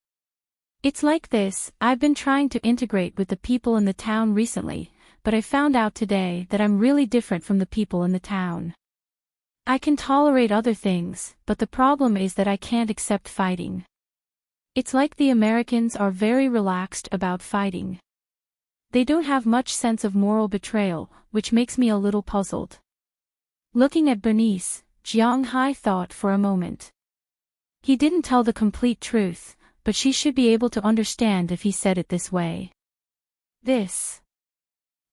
It's like this, I've been trying to integrate with the people in the town recently, but I found out today that I'm really different from the people in the town. I can tolerate other things, but the problem is that I can't accept fighting. It's like the Americans are very relaxed about fighting. They don't have much sense of moral betrayal, which makes me a little puzzled. Looking at Bernice, Jiang Hai thought for a moment. He didn't tell the complete truth, but she should be able to understand if he said it this way.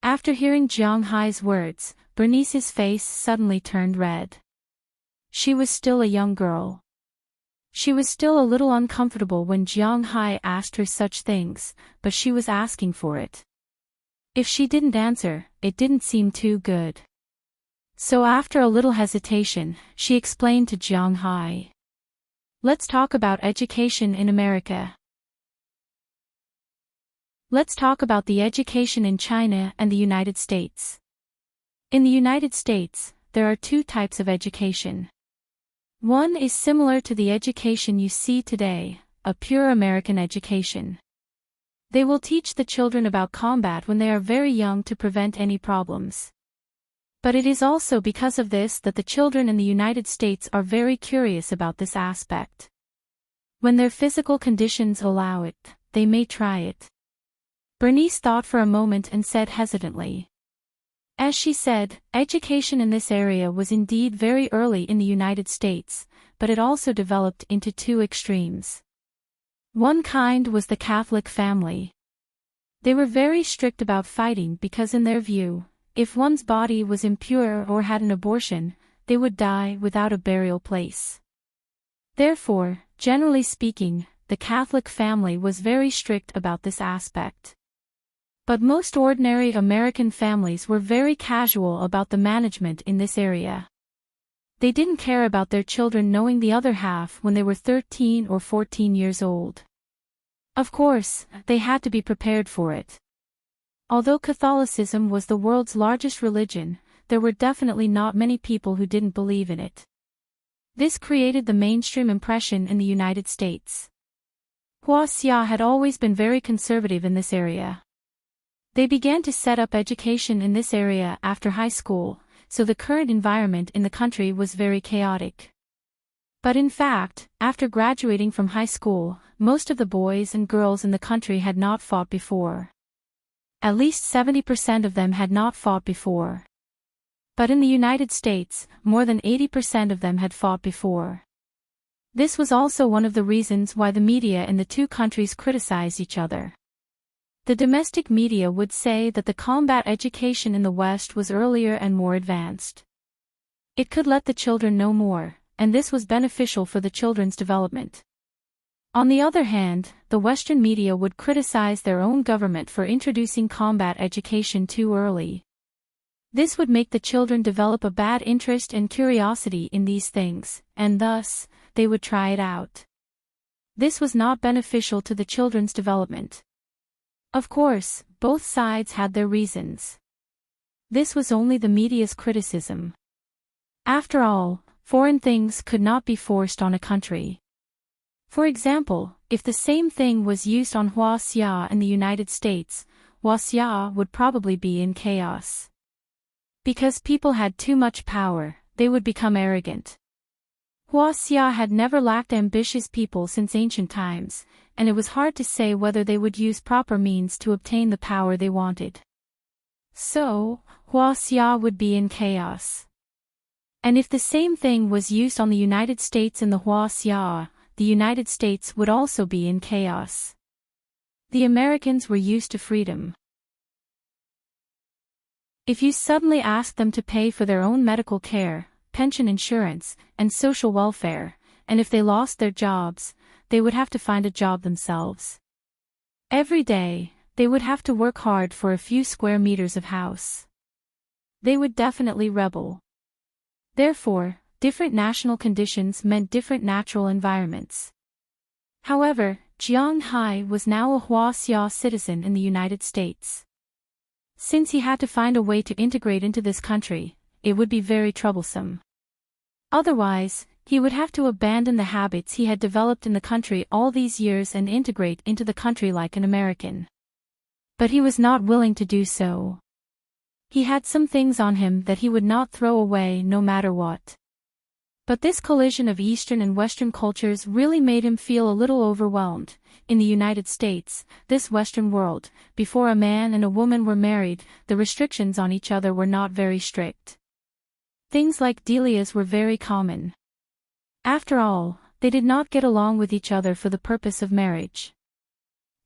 After hearing Jiang Hai's words, Bernice's face suddenly turned red. She was still a young girl. She was still a little uncomfortable when Jiang Hai asked her such things, but she was asking for it. If she didn't answer, it didn't seem too good. So after a little hesitation, she explained to Jiang Hai. Let's talk about education in America. Let's talk about the education in China and the United States. In the United States, there are two types of education. One is similar to the education you see today, a pure American education. They will teach the children about combat when they are very young to prevent any problems. But it is also because of this that the children in the United States are very curious about this aspect. When their physical conditions allow it, they may try it. Bernice thought for a moment and said hesitantly. As she said, education in this area was indeed very early in the United States, but it also developed into two extremes. One kind was the Catholic family. They were very strict about fighting because in their view, if one's body was impure or had an abortion, they would die without a burial place. Therefore, generally speaking, the Catholic family was very strict about this aspect. But most ordinary American families were very casual about the management in this area. They didn't care about their children knowing the other half when they were 13 or 14 years old. Of course, they had to be prepared for it. Although Catholicism was the world's largest religion, there were definitely not many people who didn't believe in it. This created the mainstream impression in the United States. Huaxia had always been very conservative in this area. They began to set up education in this area after high school, so the current environment in the country was very chaotic. But in fact, after graduating from high school, most of the boys and girls in the country had not fought before. At least 70% of them had not fought before. But in the United States, more than 80% of them had fought before. This was also one of the reasons why the media in the two countries criticized each other. The domestic media would say that the combat education in the West was earlier and more advanced. It could let the children know more, and this was beneficial for the children's development. On the other hand, the Western media would criticize their own government for introducing combat education too early. This would make the children develop a bad interest and curiosity in these things, and thus, they would try it out. This was not beneficial to the children's development. Of course, both sides had their reasons. This was only the media's criticism. After all, foreign things could not be forced on a country. For example, if the same thing was used on Huaxia in the United States, Huaxia would probably be in chaos. Because people had too much power, they would become arrogant. Huaxia had never lacked ambitious people since ancient times, and it was hard to say whether they would use proper means to obtain the power they wanted. So, Huaxia would be in chaos. And if the same thing was used on the United States in the Huaxia, the United States would also be in chaos. The Americans were used to freedom. If you suddenly asked them to pay for their own medical care, pension insurance, and social welfare, and if they lost their jobs, they would have to find a job themselves. Every day, they would have to work hard for a few square meters of house. They would definitely rebel. Therefore, different national conditions meant different natural environments. However, Jiang Hai was now a Huaxia citizen in the United States. Since he had to find a way to integrate into this country, it would be very troublesome. Otherwise, he would have to abandon the habits he had developed in the country all these years and integrate into the country like an American. But he was not willing to do so. He had some things on him that he would not throw away no matter what. But this collision of Eastern and Western cultures really made him feel a little overwhelmed. In the United States, this Western world, before a man and a woman were married, the restrictions on each other were not very strict. Things like delias were very common. After all, they did not get along with each other for the purpose of marriage.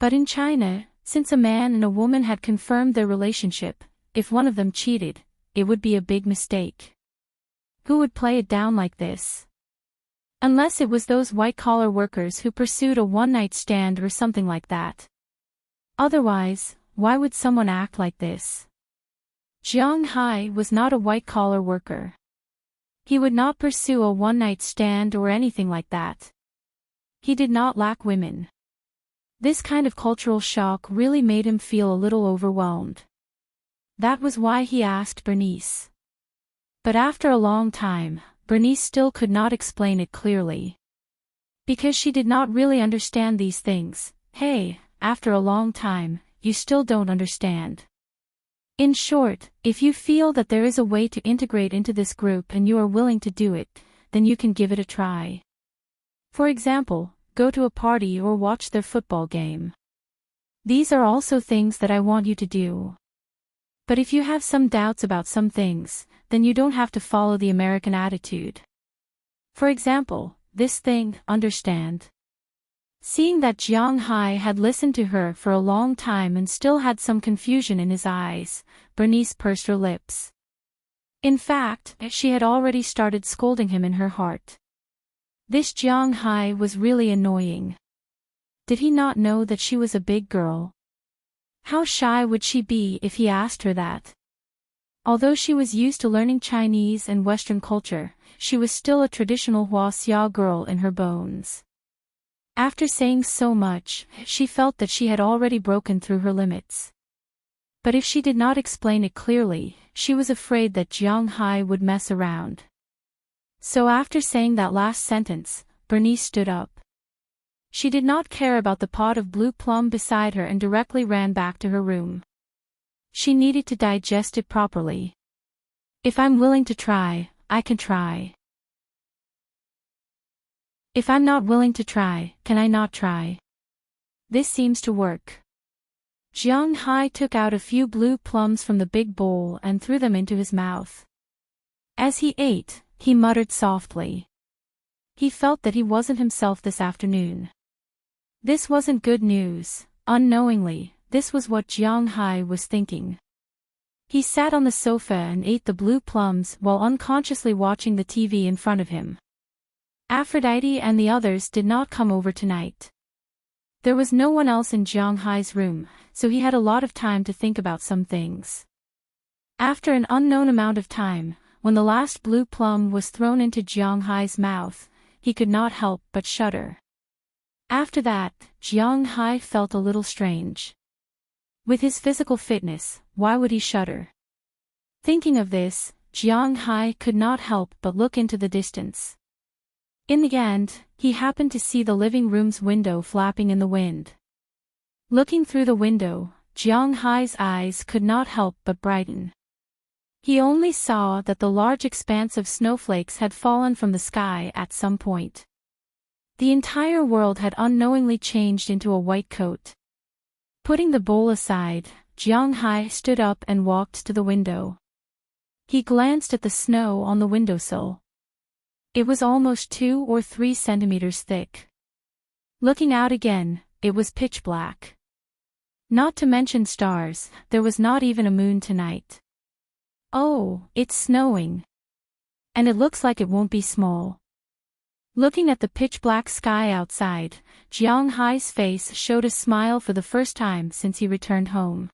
But in China, since a man and a woman had confirmed their relationship, if one of them cheated, it would be a big mistake. Who would play it down like this? Unless it was those white-collar workers who pursued a one-night stand or something like that. Otherwise, why would someone act like this? Jiang Hai was not a white-collar worker. He would not pursue a one-night stand or anything like that. He did not lack women. This kind of cultural shock really made him feel a little overwhelmed. That was why he asked Bernice. But after a long time, Bernice still could not explain it clearly. Because she did not really understand these things. Hey, after a long time, you still don't understand. In short, if you feel that there is a way to integrate into this group and you are willing to do it, then you can give it a try. For example, go to a party or watch their football game. These are also things that I want you to do. But if you have some doubts about some things, then you don't have to follow the American attitude. For example, this thing, understand. Seeing that Jiang Hai had listened to her for a long time and still had some confusion in his eyes, Bernice pursed her lips. In fact, she had already started scolding him in her heart. This Jiang Hai was really annoying. Did he not know that she was a big girl? How shy would she be if he asked her that? Although she was used to learning Chinese and Western culture, she was still a traditional Huaxia girl in her bones. After saying so much, she felt that she had already broken through her limits. But if she did not explain it clearly, she was afraid that Jiang Hai would mess around. So after saying that last sentence, Bernice stood up. She did not care about the pot of blue plum beside her and directly ran back to her room. She needed to digest it properly. If I'm willing to try, I can try. If I'm not willing to try, can I not try? This seems to work. Jiang Hai took out a few blue plums from the big bowl and threw them into his mouth. As he ate, he muttered softly. He felt that he wasn't himself this afternoon. This wasn't good news. Unknowingly, this was what Jiang Hai was thinking. He sat on the sofa and ate the blue plums while unconsciously watching the TV in front of him. Aphrodite and the others did not come over tonight. There was no one else in Jiang Hai's room, so he had a lot of time to think about some things. After an unknown amount of time, when the last blue plum was thrown into Jiang Hai's mouth, he could not help but shudder. After that, Jiang Hai felt a little strange. With his physical fitness, why would he shudder? Thinking of this, Jiang Hai could not help but look into the distance. In the end, he happened to see the living room's window flapping in the wind. Looking through the window, Jiang Hai's eyes could not help but brighten. He only saw that the large expanse of snowflakes had fallen from the sky at some point. The entire world had unknowingly changed into a white coat. Putting the bowl aside, Jiang Hai stood up and walked to the window. He glanced at the snow on the windowsill. It was almost 2 or 3 centimeters thick. Looking out again, it was pitch black. Not to mention stars, there was not even a moon tonight. Oh, it's snowing. And it looks like it won't be small. Looking at the pitch-black sky outside, Jiang Hai's face showed a smile for the first time since he returned home.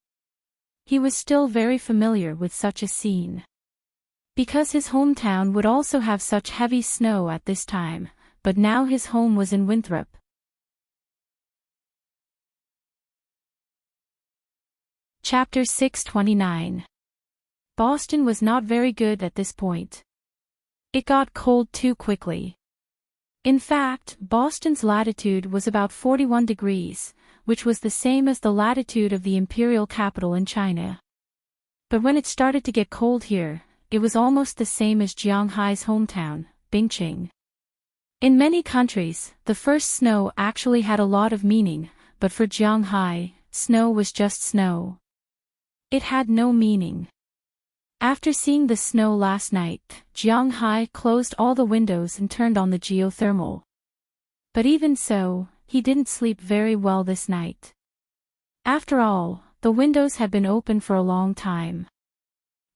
He was still very familiar with such a scene. Because his hometown would also have such heavy snow at this time, but now his home was in Winthrop. Chapter 629. Boston was not very good at this point. It got cold too quickly. In fact, Boston's latitude was about 41 degrees, which was the same as the latitude of the imperial capital in China. But when it started to get cold here, it was almost the same as Jiang Hai's hometown, Bingqing. In many countries, the first snow actually had a lot of meaning, but for Jiang Hai, snow was just snow. It had no meaning. After seeing the snow last night, Jiang Hai closed all the windows and turned on the geothermal. But even so, he didn't sleep very well this night. After all, the windows had been open for a long time.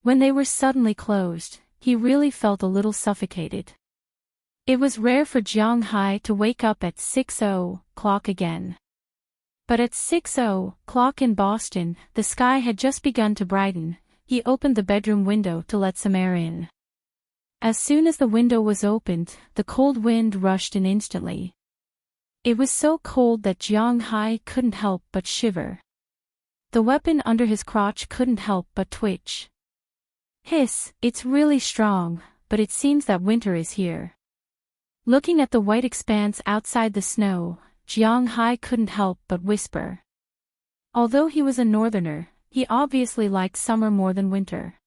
When they were suddenly closed, he really felt a little suffocated. It was rare for Jiang Hai to wake up at 6:00 again. But at 6:00 in Boston, the sky had just begun to brighten. He opened the bedroom window to let some air in. As soon as the window was opened, the cold wind rushed in instantly. It was so cold that Jiang Hai couldn't help but shiver. The weapon under his crotch couldn't help but twitch. Hiss, it's really strong, but it seems that winter is here. Looking at the white expanse outside the snow, Jiang Hai couldn't help but whisper. Although he was a northerner, he obviously liked summer more than winter.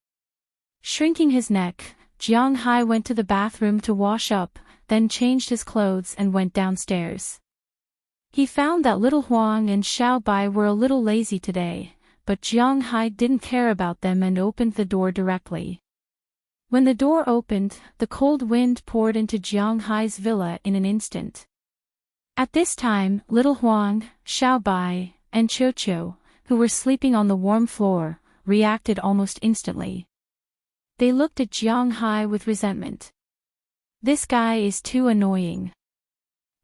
Shrinking his neck, Jiang Hai went to the bathroom to wash up, then changed his clothes and went downstairs. He found that Little Huang and Xiao Bai were a little lazy today, but Jiang Hai didn't care about them and opened the door directly. When the door opened, the cold wind poured into Jiang Hai's villa in an instant. At this time, Little Huang, Xiao Bai, and Qiu Qiu, who were sleeping on the warm floor, reacted almost instantly. They looked at Jiang Hai with resentment. This guy is too annoying.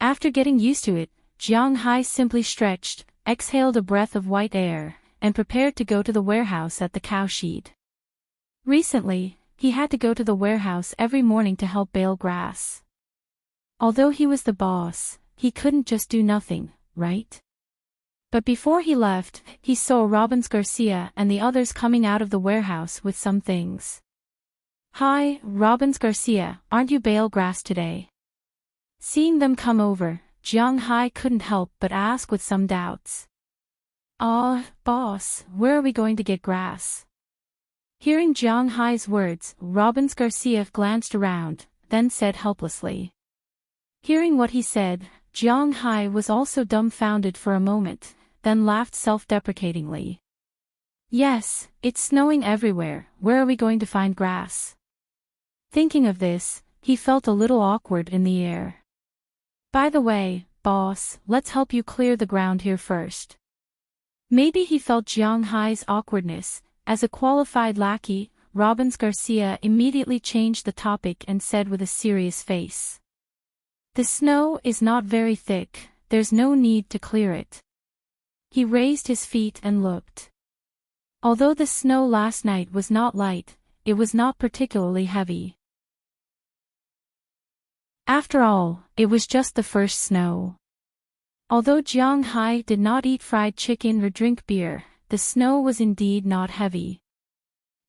After getting used to it, Jiang Hai simply stretched, exhaled a breath of white air, and prepared to go to the warehouse at the cowshed. Recently, he had to go to the warehouse every morning to help bale grass. Although he was the boss, he couldn't just do nothing, right? But before he left, he saw Robbins Garcia and the others coming out of the warehouse with some things. Hi, Robbins Garcia, aren't you bale grass today? Seeing them come over, Jiang Hai couldn't help but ask with some doubts. Boss, where are we going to get grass? Hearing Jiang Hai's words, Robbins Garcia glanced around, then said helplessly. Hearing what he said, Jiang Hai was also dumbfounded for a moment, then laughed self-deprecatingly. Yes, it's snowing everywhere, where are we going to find grass? Thinking of this, he felt a little awkward in the air. By the way, boss, let's help you clear the ground here first. Maybe he felt Jiang Hai's awkwardness. As a qualified lackey, Robbins Garcia immediately changed the topic and said with a serious face. The snow is not very thick, there's no need to clear it. He raised his feet and looked. Although the snow last night was not light, it was not particularly heavy. After all, it was just the first snow. Although Jiang Hai did not eat fried chicken or drink beer, the snow was indeed not heavy.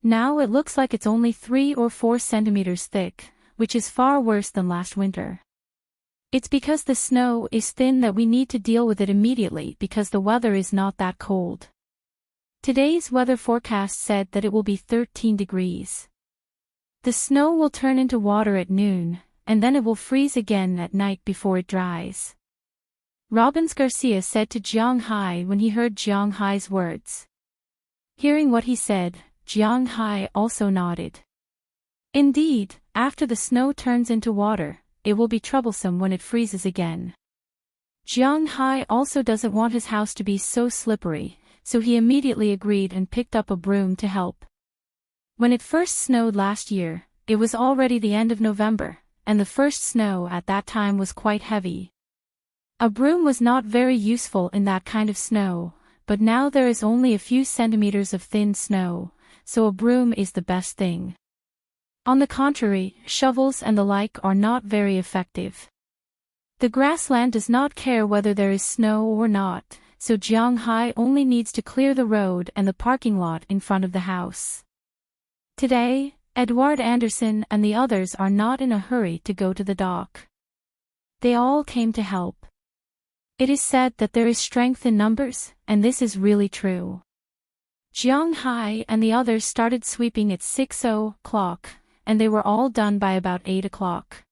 Now it looks like it's only 3 or 4 centimeters thick, which is far worse than last winter. It's because the snow is thin that we need to deal with it immediately because the weather is not that cold. Today's weather forecast said that it will be 13 degrees. The snow will turn into water at noon, and then it will freeze again at night before it dries. Robbins Garcia said to Jiang Hai when he heard Jiang Hai's words. Hearing what he said, Jiang Hai also nodded. Indeed, after the snow turns into water, it will be troublesome when it freezes again. Jiang Hai also doesn't want his house to be so slippery, so he immediately agreed and picked up a broom to help. When it first snowed last year, it was already the end of November, and the first snow at that time was quite heavy. A broom was not very useful in that kind of snow, but now there is only a few centimeters of thin snow, so a broom is the best thing. On the contrary, shovels and the like are not very effective. The grassland does not care whether there is snow or not, so Jiang Hai only needs to clear the road and the parking lot in front of the house. Today, Edward Anderson and the others are not in a hurry to go to the dock. They all came to help. It is said that there is strength in numbers, and this is really true. Jiang Hai and the others started sweeping at 6:00, and they were all done by about 8:00.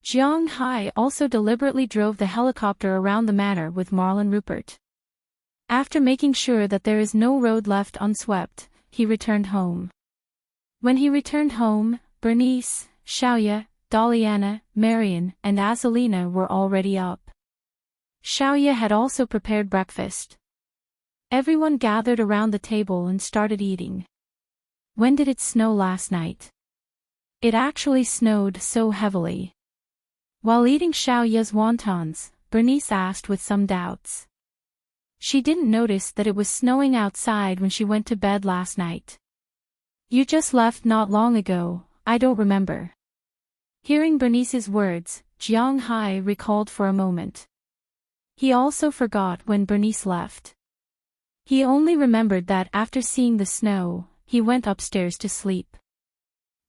Jiang Hai also deliberately drove the helicopter around the manor with Marlon Rupert. After making sure that there is no road left unswept, he returned home. When he returned home, Bernice, Xiaoya, Daliana, Marian, and Azalina were already up. Xiaoya had also prepared breakfast. Everyone gathered around the table and started eating. When did it snow last night? It actually snowed so heavily. While eating Xiaoya's wontons, Bernice asked with some doubts. She didn't notice that it was snowing outside when she went to bed last night. You just left not long ago, I don't remember. Hearing Bernice's words, Jiang Hai recalled for a moment. He also forgot when Bernice left. He only remembered that after seeing the snow, he went upstairs to sleep.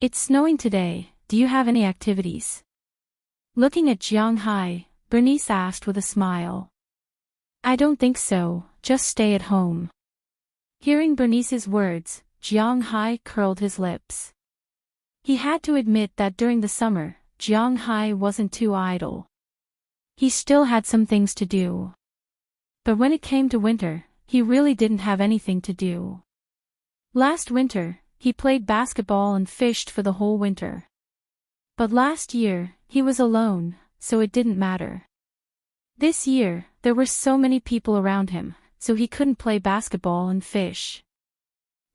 It's snowing today, do you have any activities? Looking at Jiang Hai, Bernice asked with a smile. I don't think so, just stay at home. Hearing Bernice's words, Jiang Hai curled his lips. He had to admit that during the summer, Jiang Hai wasn't too idle. He still had some things to do. But when it came to winter, he really didn't have anything to do. Last winter, he played basketball and fished for the whole winter. But last year, he was alone, so it didn't matter. This year, there were so many people around him, so he couldn't play basketball and fish.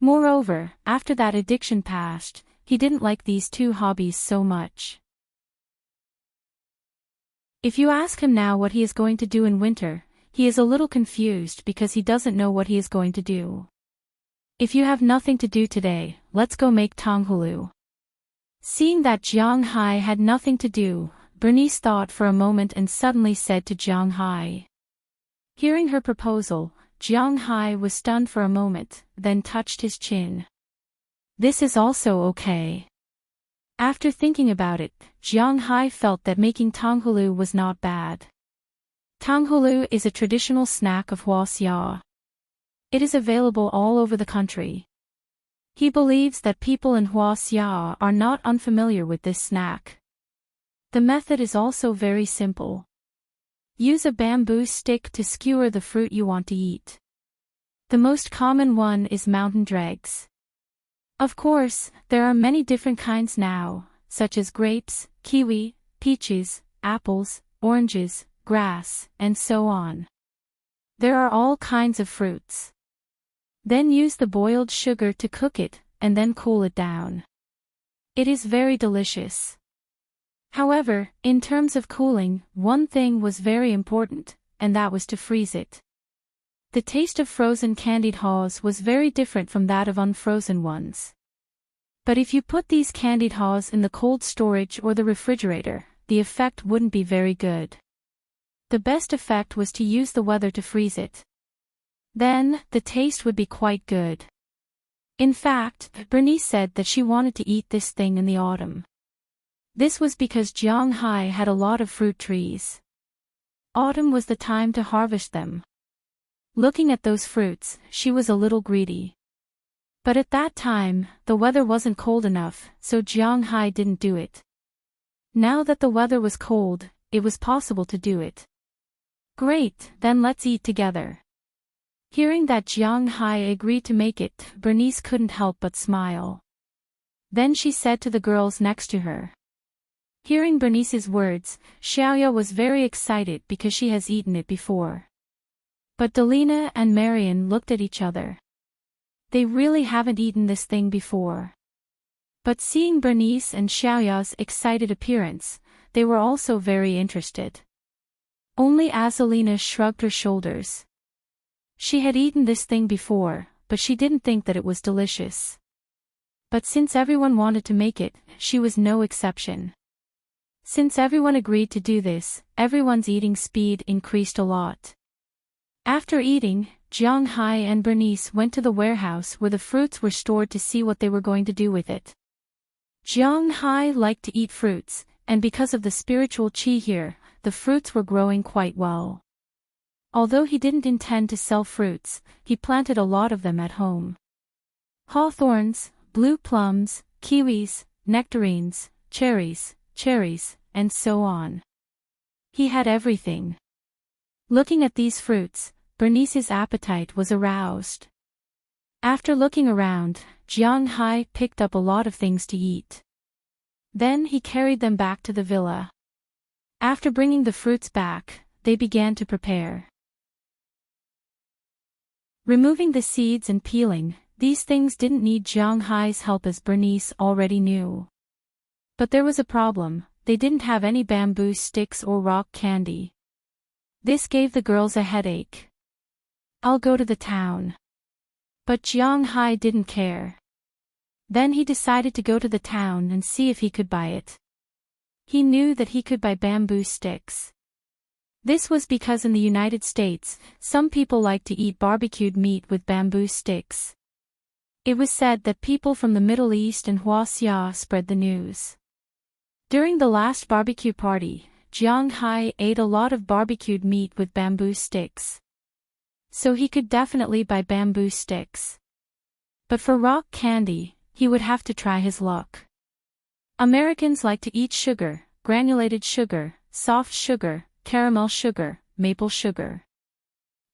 Moreover, after that addiction passed, he didn't like these two hobbies so much. If you ask him now what he is going to do in winter, he is a little confused because he doesn't know what he is going to do. If you have nothing to do today, let's go make tanghulu. Seeing that Jiang Hai had nothing to do, Bernice thought for a moment and suddenly said to Jiang Hai. Hearing her proposal, Jiang Hai was stunned for a moment, then touched his chin. This is also okay. After thinking about it, Jiang Hai felt that making tanghulu was not bad. Tanghulu is a traditional snack of Huaxia. It is available all over the country. He believes that people in Huaxia are not unfamiliar with this snack. The method is also very simple. Use a bamboo stick to skewer the fruit you want to eat. The most common one is mountain dregs. Of course, there are many different kinds now, such as grapes, kiwi, peaches, apples, oranges, grass, and so on. There are all kinds of fruits. Then use the boiled sugar to cook it, and then cool it down. It is very delicious. However, in terms of cooling, one thing was very important, and that was to freeze it. The taste of frozen candied haws was very different from that of unfrozen ones. But if you put these candied haws in the cold storage or the refrigerator, the effect wouldn't be very good. The best effect was to use the weather to freeze it. Then, the taste would be quite good. In fact, Bernice said that she wanted to eat this thing in the autumn. This was because Jiang Hai had a lot of fruit trees. Autumn was the time to harvest them. Looking at those fruits, she was a little greedy. But at that time, the weather wasn't cold enough, so Jiang Hai didn't do it. Now that the weather was cold, it was possible to do it. Great, then let's eat together. Hearing that Jiang Hai agreed to make it, Bernice couldn't help but smile. Then she said to the girls next to her. Hearing Bernice's words, Xiaoya was very excited because she has eaten it before. But Delina and Marian looked at each other. They really haven't eaten this thing before. But seeing Bernice and Xiaoya's excited appearance, they were also very interested. Only Azalina shrugged her shoulders. She had eaten this thing before, but she didn't think that it was delicious. But since everyone wanted to make it, she was no exception. Since everyone agreed to do this, everyone's eating speed increased a lot. After eating, Jiang Hai and Bernice went to the warehouse where the fruits were stored to see what they were going to do with it. Jiang Hai liked to eat fruits, and because of the spiritual qi here, the fruits were growing quite well. Although he didn't intend to sell fruits, he planted a lot of them at home. Hawthorns, blue plums, kiwis, nectarines, cherries, and so on. He had everything. Looking at these fruits, Bernice's appetite was aroused. After looking around, Jiang Hai picked up a lot of things to eat. Then he carried them back to the villa. After bringing the fruits back, they began to prepare. Removing the seeds and peeling, these things didn't need Jiang Hai's help as Bernice already knew. But there was a problem. they didn't have any bamboo sticks or rock candy. This gave the girls a headache. "I'll go to the town." But Jiang Hai didn't care. Then he decided to go to the town and see if he could buy it. He knew that he could buy bamboo sticks. This was because in the United States, some people like to eat barbecued meat with bamboo sticks. It was said that people from the Middle East and Huaxia spread the news. During the last barbecue party, Jiang Hai ate a lot of barbecued meat with bamboo sticks. So he could definitely buy bamboo sticks. But for rock candy, he would have to try his luck. Americans like to eat sugar, granulated sugar, soft sugar, caramel sugar, maple sugar.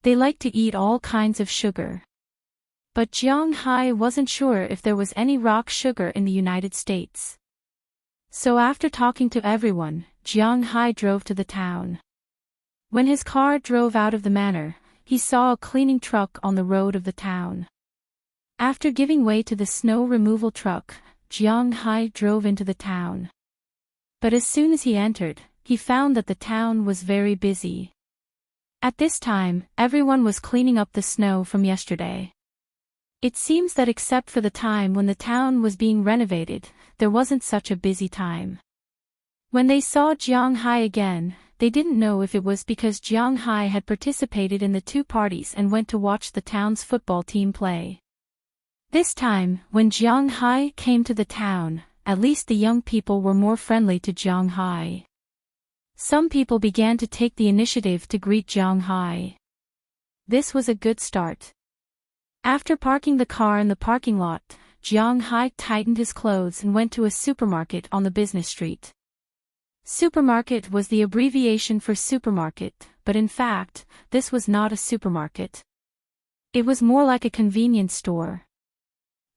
They like to eat all kinds of sugar. But Jiang Hai wasn't sure if there was any rock sugar in the United States. So after talking to everyone, Jiang Hai drove to the town. When his car drove out of the manor, he saw a cleaning truck on the road of the town. After giving way to the snow removal truck, Jiang Hai drove into the town. But as soon as he entered, he found that the town was very busy. At this time, everyone was cleaning up the snow from yesterday. It seems that except for the time when the town was being renovated, there wasn't such a busy time. When they saw Jiang Hai again, they didn't know if it was because Jiang Hai had participated in the two parties and went to watch the town's football team play. This time, when Jiang Hai came to the town, at least the young people were more friendly to Jiang Hai. Some people began to take the initiative to greet Jiang Hai. This was a good start. After parking the car in the parking lot, Jiang Hai tightened his clothes and went to a supermarket on the business street. Supermarket was the abbreviation for supermarket, but in fact, this was not a supermarket. It was more like a convenience store.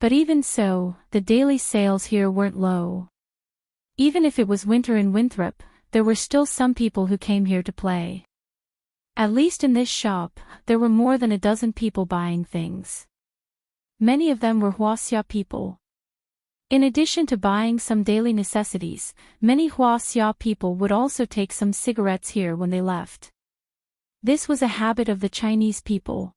But even so, the daily sales here weren't low. Even if it was winter in Winthrop, there were still some people who came here to play. At least in this shop, there were more than a dozen people buying things. Many of them were Huaxia people. In addition to buying some daily necessities, many Huaxia people would also take some cigarettes here when they left. This was a habit of the Chinese people.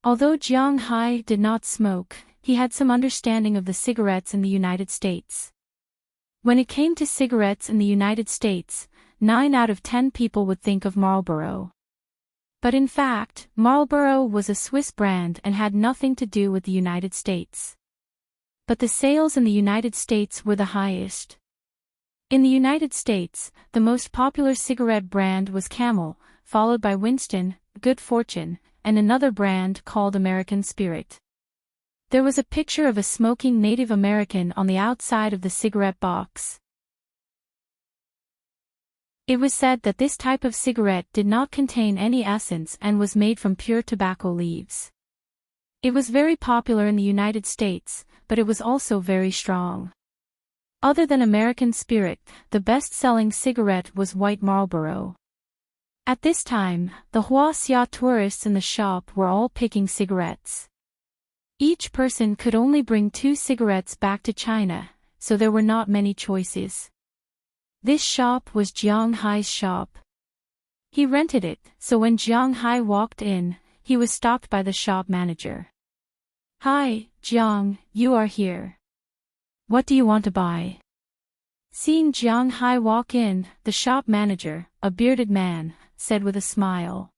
Although Jiang Hai did not smoke, he had some understanding of the cigarettes in the United States. When it came to cigarettes in the United States, 9 out of 10 people would think of Marlboro. But in fact, Marlboro was a Swiss brand and had nothing to do with the United States. But the sales in the United States were the highest. In the United States, the most popular cigarette brand was Camel, followed by Winston, Good Fortune, and another brand called American Spirit. There was a picture of a smoking Native American on the outside of the cigarette box. It was said that this type of cigarette did not contain any essence and was made from pure tobacco leaves. It was very popular in the United States, but it was also very strong. Other than American Spirit, the best-selling cigarette was White Marlboro. At this time, the Huaxia tourists in the shop were all picking cigarettes. Each person could only bring 2 cigarettes back to China, so there were not many choices. This shop was Jiang Hai's shop. He rented it, so when Jiang Hai walked in, he was stopped by the shop manager. "Hi, Jiang, you are here. What do you want to buy?" Seeing Jiang Hai walk in, the shop manager, a bearded man, said with a smile.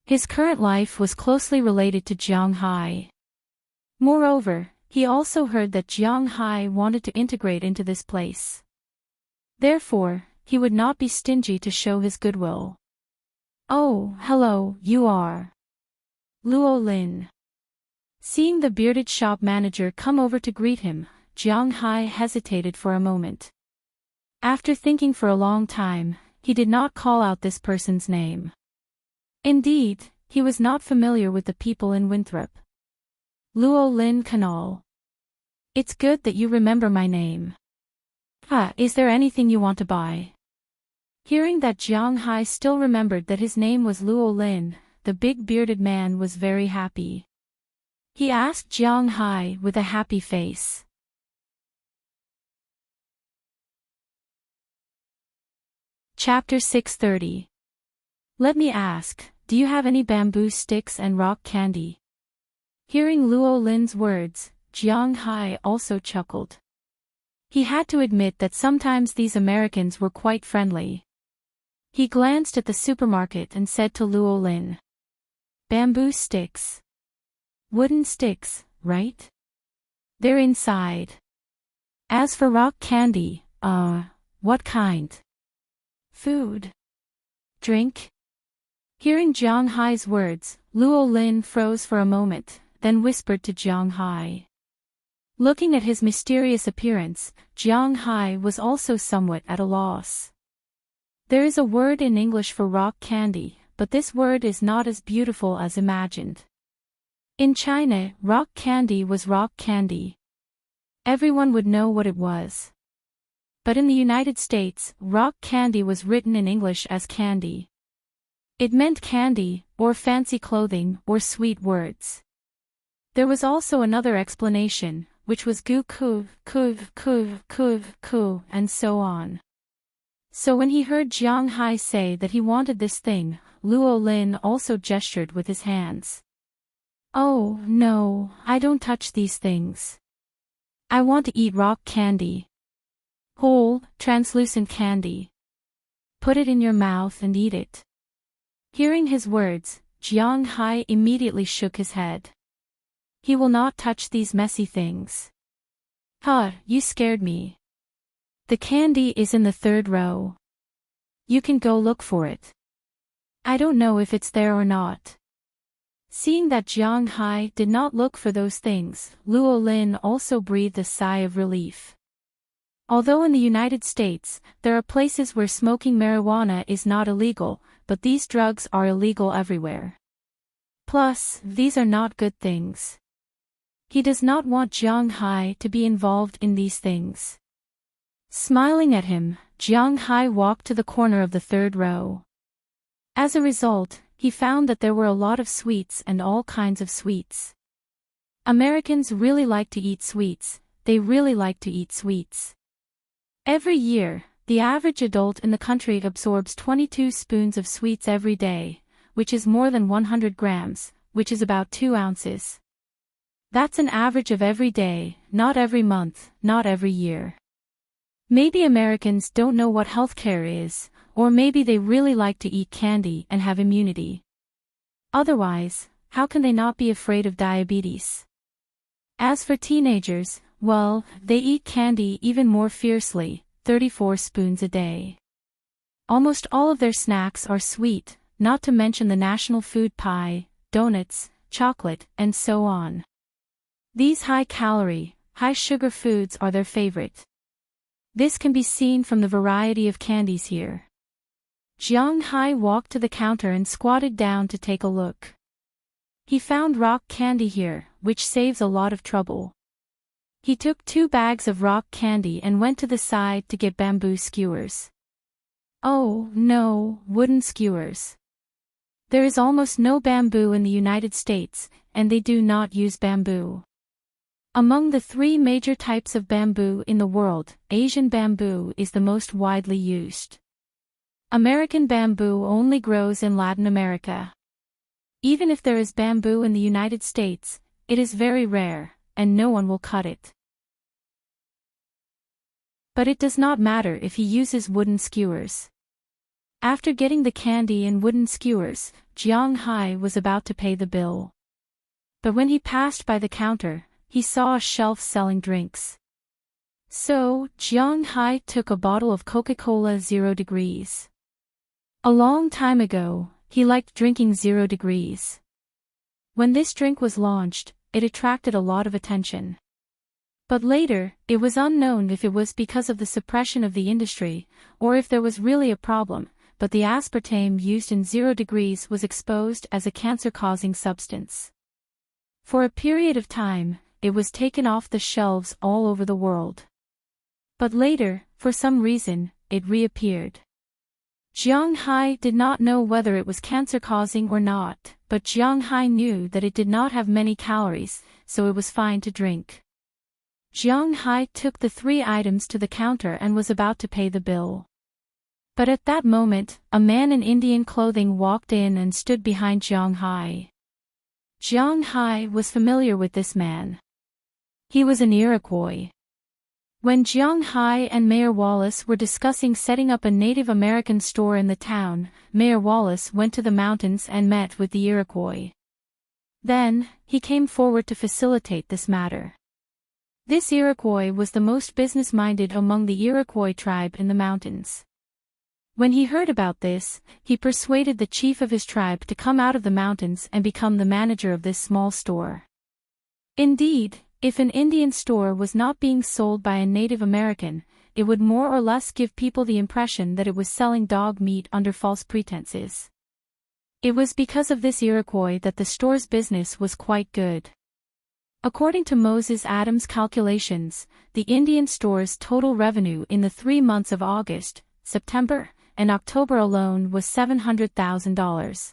His current life was closely related to Jiang Hai. Moreover, he also heard that Jiang Hai wanted to integrate into this place. Therefore, he would not be stingy to show his goodwill. "Oh, hello, you are Luo Lin." Seeing the bearded shop manager come over to greet him, Jiang Hai hesitated for a moment. After thinking for a long time, he did not call out this person's name. Indeed, he was not familiar with the people in Winthrop. Luo Lin Canal. "It's good that you remember my name. Is there anything you want to buy?" Hearing that Jiang Hai still remembered that his name was Luo Lin, the big bearded man was very happy. He asked Jiang Hai with a happy face. Chapter 630. Let me ask, do you have any bamboo sticks and rock candy? Hearing Luo Lin's words, Jiang Hai also chuckled. He had to admit that sometimes these Americans were quite friendly. He glanced at the supermarket and said to Luo Lin. Bamboo sticks. Wooden sticks, right? They're inside. As for rock candy, what kind? Food. Drink? Hearing Jiang Hai's words, Luo Lin froze for a moment, then whispered to Jiang Hai. Looking at his mysterious appearance, Jiang Hai was also somewhat at a loss. There is a word in English for rock candy, but this word is not as beautiful as imagined. In China, rock candy was rock candy. Everyone would know what it was. But in the United States, rock candy was written in English as candy. It meant candy, or fancy clothing, or sweet words. There was also another explanation, which was gu ku, and so on. So when he heard Jiang Hai say that he wanted this thing, Luo Lin also gestured with his hands. Oh, no, I don't touch these things. I want to eat rock candy. Whole, translucent candy. Put it in your mouth and eat it. Hearing his words, Jiang Hai immediately shook his head. He will not touch these messy things. Huh, you scared me. The candy is in the 3rd row. You can go look for it. I don't know if it's there or not. Seeing that Jiang Hai did not look for those things, Luo Lin also breathed a sigh of relief. Although in the United States, there are places where smoking marijuana is not illegal, but these drugs are illegal everywhere. Plus, these are not good things. He does not want Jiang Hai to be involved in these things. Smiling at him, Jiang Hai walked to the corner of the 3rd row. As a result, he found that there were a lot of sweets and all kinds of sweets. Americans really like to eat sweets, they really like to eat sweets. Every year, the average adult in the country absorbs 22 spoons of sweets every day, which is more than 100 grams, which is about 2 ounces. That's an average of every day, not every month, not every year. Maybe Americans don't know what healthcare is, or maybe they really like to eat candy and have immunity. Otherwise, how can they not be afraid of diabetes? As for teenagers, well, they eat candy even more fiercely, 34 spoons a day. Almost all of their snacks are sweet, not to mention the national food pie, donuts, chocolate, and so on. These high-calorie, high-sugar foods are their favorite. This can be seen from the variety of candies here. Jiang Hai walked to the counter and squatted down to take a look. He found rock candy here, which saves a lot of trouble. He took 2 bags of rock candy and went to the side to get bamboo skewers. Oh, no, wooden skewers. There is almost no bamboo in the United States, and they do not use bamboo. Among the 3 major types of bamboo in the world, Asian bamboo is the most widely used. American bamboo only grows in Latin America. Even if there is bamboo in the United States, it is very rare, and no one will cut it. But it does not matter if he uses wooden skewers. After getting the candy and wooden skewers, Jiang Hai was about to pay the bill. But when he passed by the counter, he saw a shelf selling drinks. So, Jiang Hai took a bottle of Coca-Cola 0 degrees. A long time ago, he liked drinking 0 degrees. When this drink was launched, it attracted a lot of attention. But later, it was unknown if it was because of the suppression of the industry, or if there was really a problem, but the aspartame used in 0 degrees was exposed as a cancer-causing substance. For a period of time, it was taken off the shelves all over the world. But later, for some reason, it reappeared. Jiang Hai did not know whether it was cancer-causing or not, but Jiang Hai knew that it did not have many calories, so it was fine to drink. Jiang Hai took the 3 items to the counter and was about to pay the bill. But at that moment, a man in Indian clothing walked in and stood behind Jiang Hai. Jiang Hai was familiar with this man. He was an Iroquois. When Jiang Hai and Mayor Wallace were discussing setting up a Native American store in the town, Mayor Wallace went to the mountains and met with the Iroquois. Then, he came forward to facilitate this matter. This Iroquois was the most business-minded among the Iroquois tribe in the mountains. When he heard about this, he persuaded the chief of his tribe to come out of the mountains and become the manager of this small store. Indeed, if an Indian store was not being sold by a Native American, it would more or less give people the impression that it was selling dog meat under false pretenses. It was because of this Iroquois that the store's business was quite good. According to Moses Adams' calculations, the Indian store's total revenue in the 3 months of August, September, and October alone was $700,000.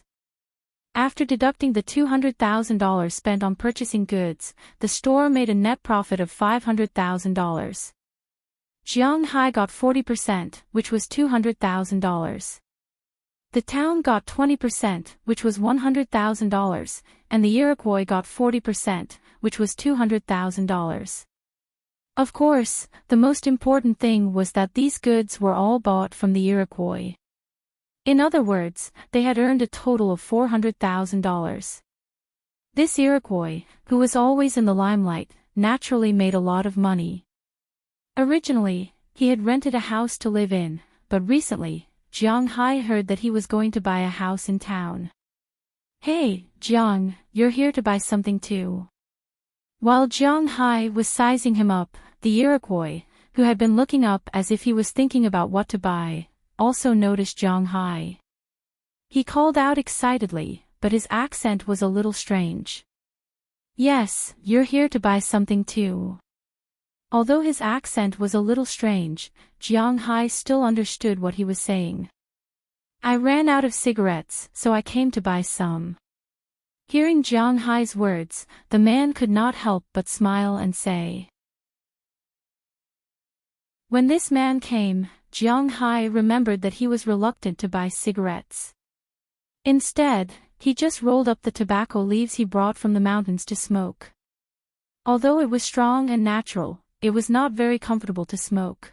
After deducting the $200,000 spent on purchasing goods, the store made a net profit of $500,000. Jiang Hai got 40%, which was $200,000. The town got 20%, which was $100,000, and the Iroquois got 40%, which was $200,000. Of course, the most important thing was that these goods were all bought from the Iroquois. In other words, they had earned a total of $400,000. This Iroquois, who was always in the limelight, naturally made a lot of money. Originally, he had rented a house to live in, but recently, Jiang Hai heard that he was going to buy a house in town. "Hey, Jiang, you're here to buy something too." While Jiang Hai was sizing him up, the Iroquois, who had been looking up as if he was thinking about what to buy, also noticed Jiang Hai. He called out excitedly, but his accent was a little strange. "Yes, you're here to buy something too." Although his accent was a little strange, Jiang Hai still understood what he was saying. "I ran out of cigarettes, so I came to buy some." Hearing Jiang Hai's words, the man could not help but smile and say. When this man came, Jiang Hai remembered that he was reluctant to buy cigarettes. Instead, he just rolled up the tobacco leaves he brought from the mountains to smoke. Although it was strong and natural, it was not very comfortable to smoke.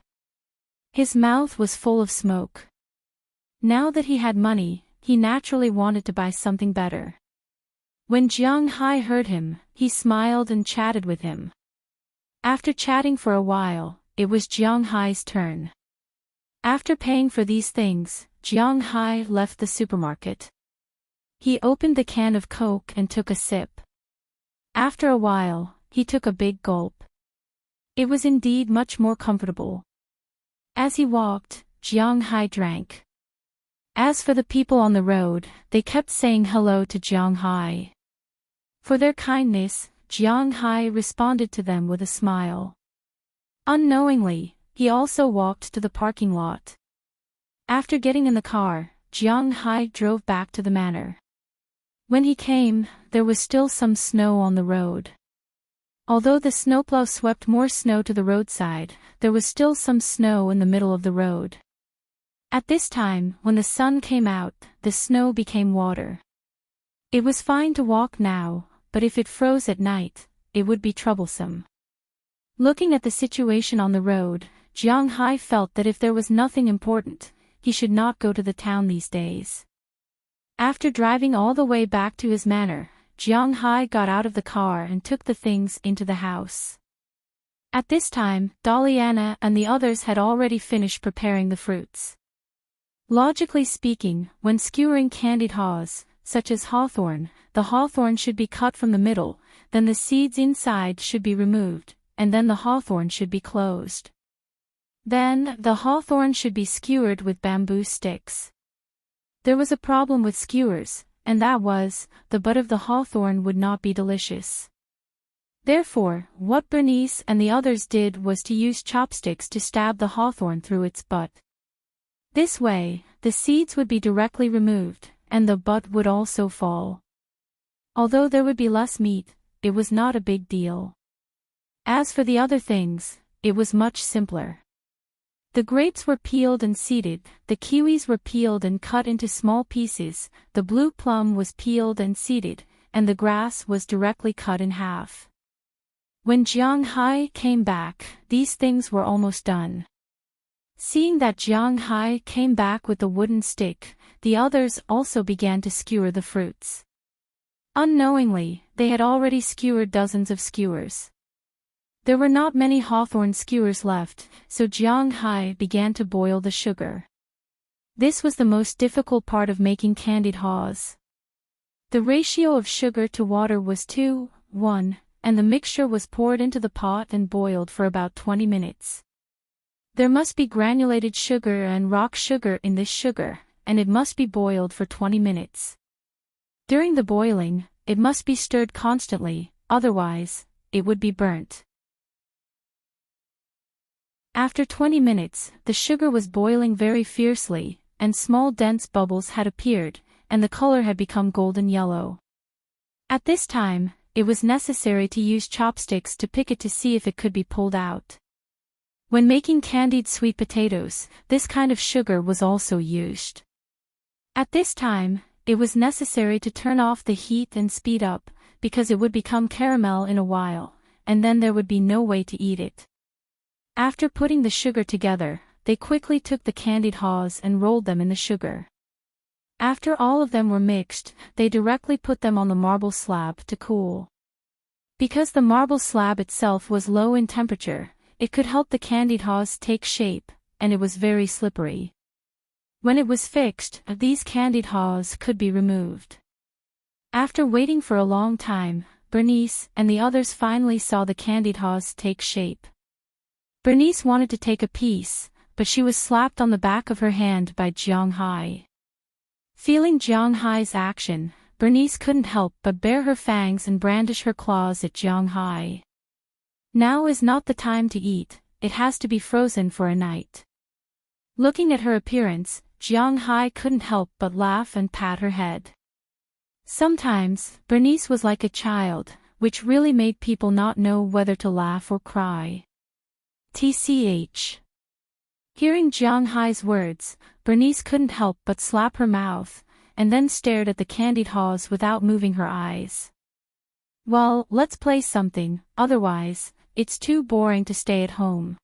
His mouth was full of smoke. Now that he had money, he naturally wanted to buy something better. When Jiang Hai heard him, he smiled and chatted with him. After chatting for a while, it was Jiang Hai's turn. After paying for these things, Jiang Hai left the supermarket. He opened the can of Coke and took a sip. After a while, he took a big gulp. It was indeed much more comfortable. As he walked, Jiang Hai drank. As for the people on the road, they kept saying hello to Jiang Hai. For their kindness, Jiang Hai responded to them with a smile. Unknowingly, he also walked to the parking lot. After getting in the car, Jiang Hai drove back to the manor. When he came, there was still some snow on the road. Although the snowplow swept more snow to the roadside, there was still some snow in the middle of the road. At this time, when the sun came out, the snow became water. It was fine to walk now, but if it froze at night, it would be troublesome. Looking at the situation on the road, Jiang Hai felt that if there was nothing important, he should not go to the town these days. After driving all the way back to his manor, Jiang Hai got out of the car and took the things into the house. At this time, Daliana and the others had already finished preparing the fruits. Logically speaking, when skewering candied haws, such as hawthorn, the hawthorn should be cut from the middle, then the seeds inside should be removed, and then the hawthorn should be closed. Then, the hawthorn should be skewered with bamboo sticks. There was a problem with skewers, and that was, the butt of the hawthorn would not be delicious. Therefore, what Bernice and the others did was to use chopsticks to stab the hawthorn through its butt. This way, the seeds would be directly removed, and the butt would also fall. Although there would be less meat, it was not a big deal. As for the other things, it was much simpler. The grapes were peeled and seeded, the kiwis were peeled and cut into small pieces, the blue plum was peeled and seeded, and the grass was directly cut in half. When Jiang Hai came back, these things were almost done. Seeing that Jiang Hai came back with the wooden stick, the others also began to skewer the fruits. Unknowingly, they had already skewered dozens of skewers. There were not many hawthorn skewers left, so Jiang Hai began to boil the sugar. This was the most difficult part of making candied haws. The ratio of sugar to water was 2:1, and the mixture was poured into the pot and boiled for about 20 minutes. There must be granulated sugar and rock sugar in this sugar, and it must be boiled for 20 minutes. During the boiling, it must be stirred constantly, otherwise, it would be burnt. After 20 minutes, the sugar was boiling very fiercely, and small dense bubbles had appeared, and the color had become golden yellow. At this time, it was necessary to use chopsticks to pick it to see if it could be pulled out. When making candied sweet potatoes, this kind of sugar was also used. At this time, it was necessary to turn off the heat and speed up, because it would become caramel in a while, and then there would be no way to eat it. After putting the sugar together, they quickly took the candied haws and rolled them in the sugar. After all of them were mixed, they directly put them on the marble slab to cool. Because the marble slab itself was low in temperature, it could help the candied haws take shape, and it was very slippery. When it was fixed, these candied haws could be removed. After waiting for a long time, Bernice and the others finally saw the candied haws take shape. Bernice wanted to take a piece, but she was slapped on the back of her hand by Jiang Hai. Feeling Jiang Hai's action, Bernice couldn't help but bare her fangs and brandish her claws at Jiang Hai. Now is not the time to eat, it has to be frozen for a night. Looking at her appearance, Jiang Hai couldn't help but laugh and pat her head. Sometimes, Bernice was like a child, which really made people not know whether to laugh or cry. Tch. Hearing Jiang Hai's words, Bernice couldn't help but slap her mouth, and then stared at the candied haws without moving her eyes. Well, let's play something, otherwise, it's too boring to stay at home.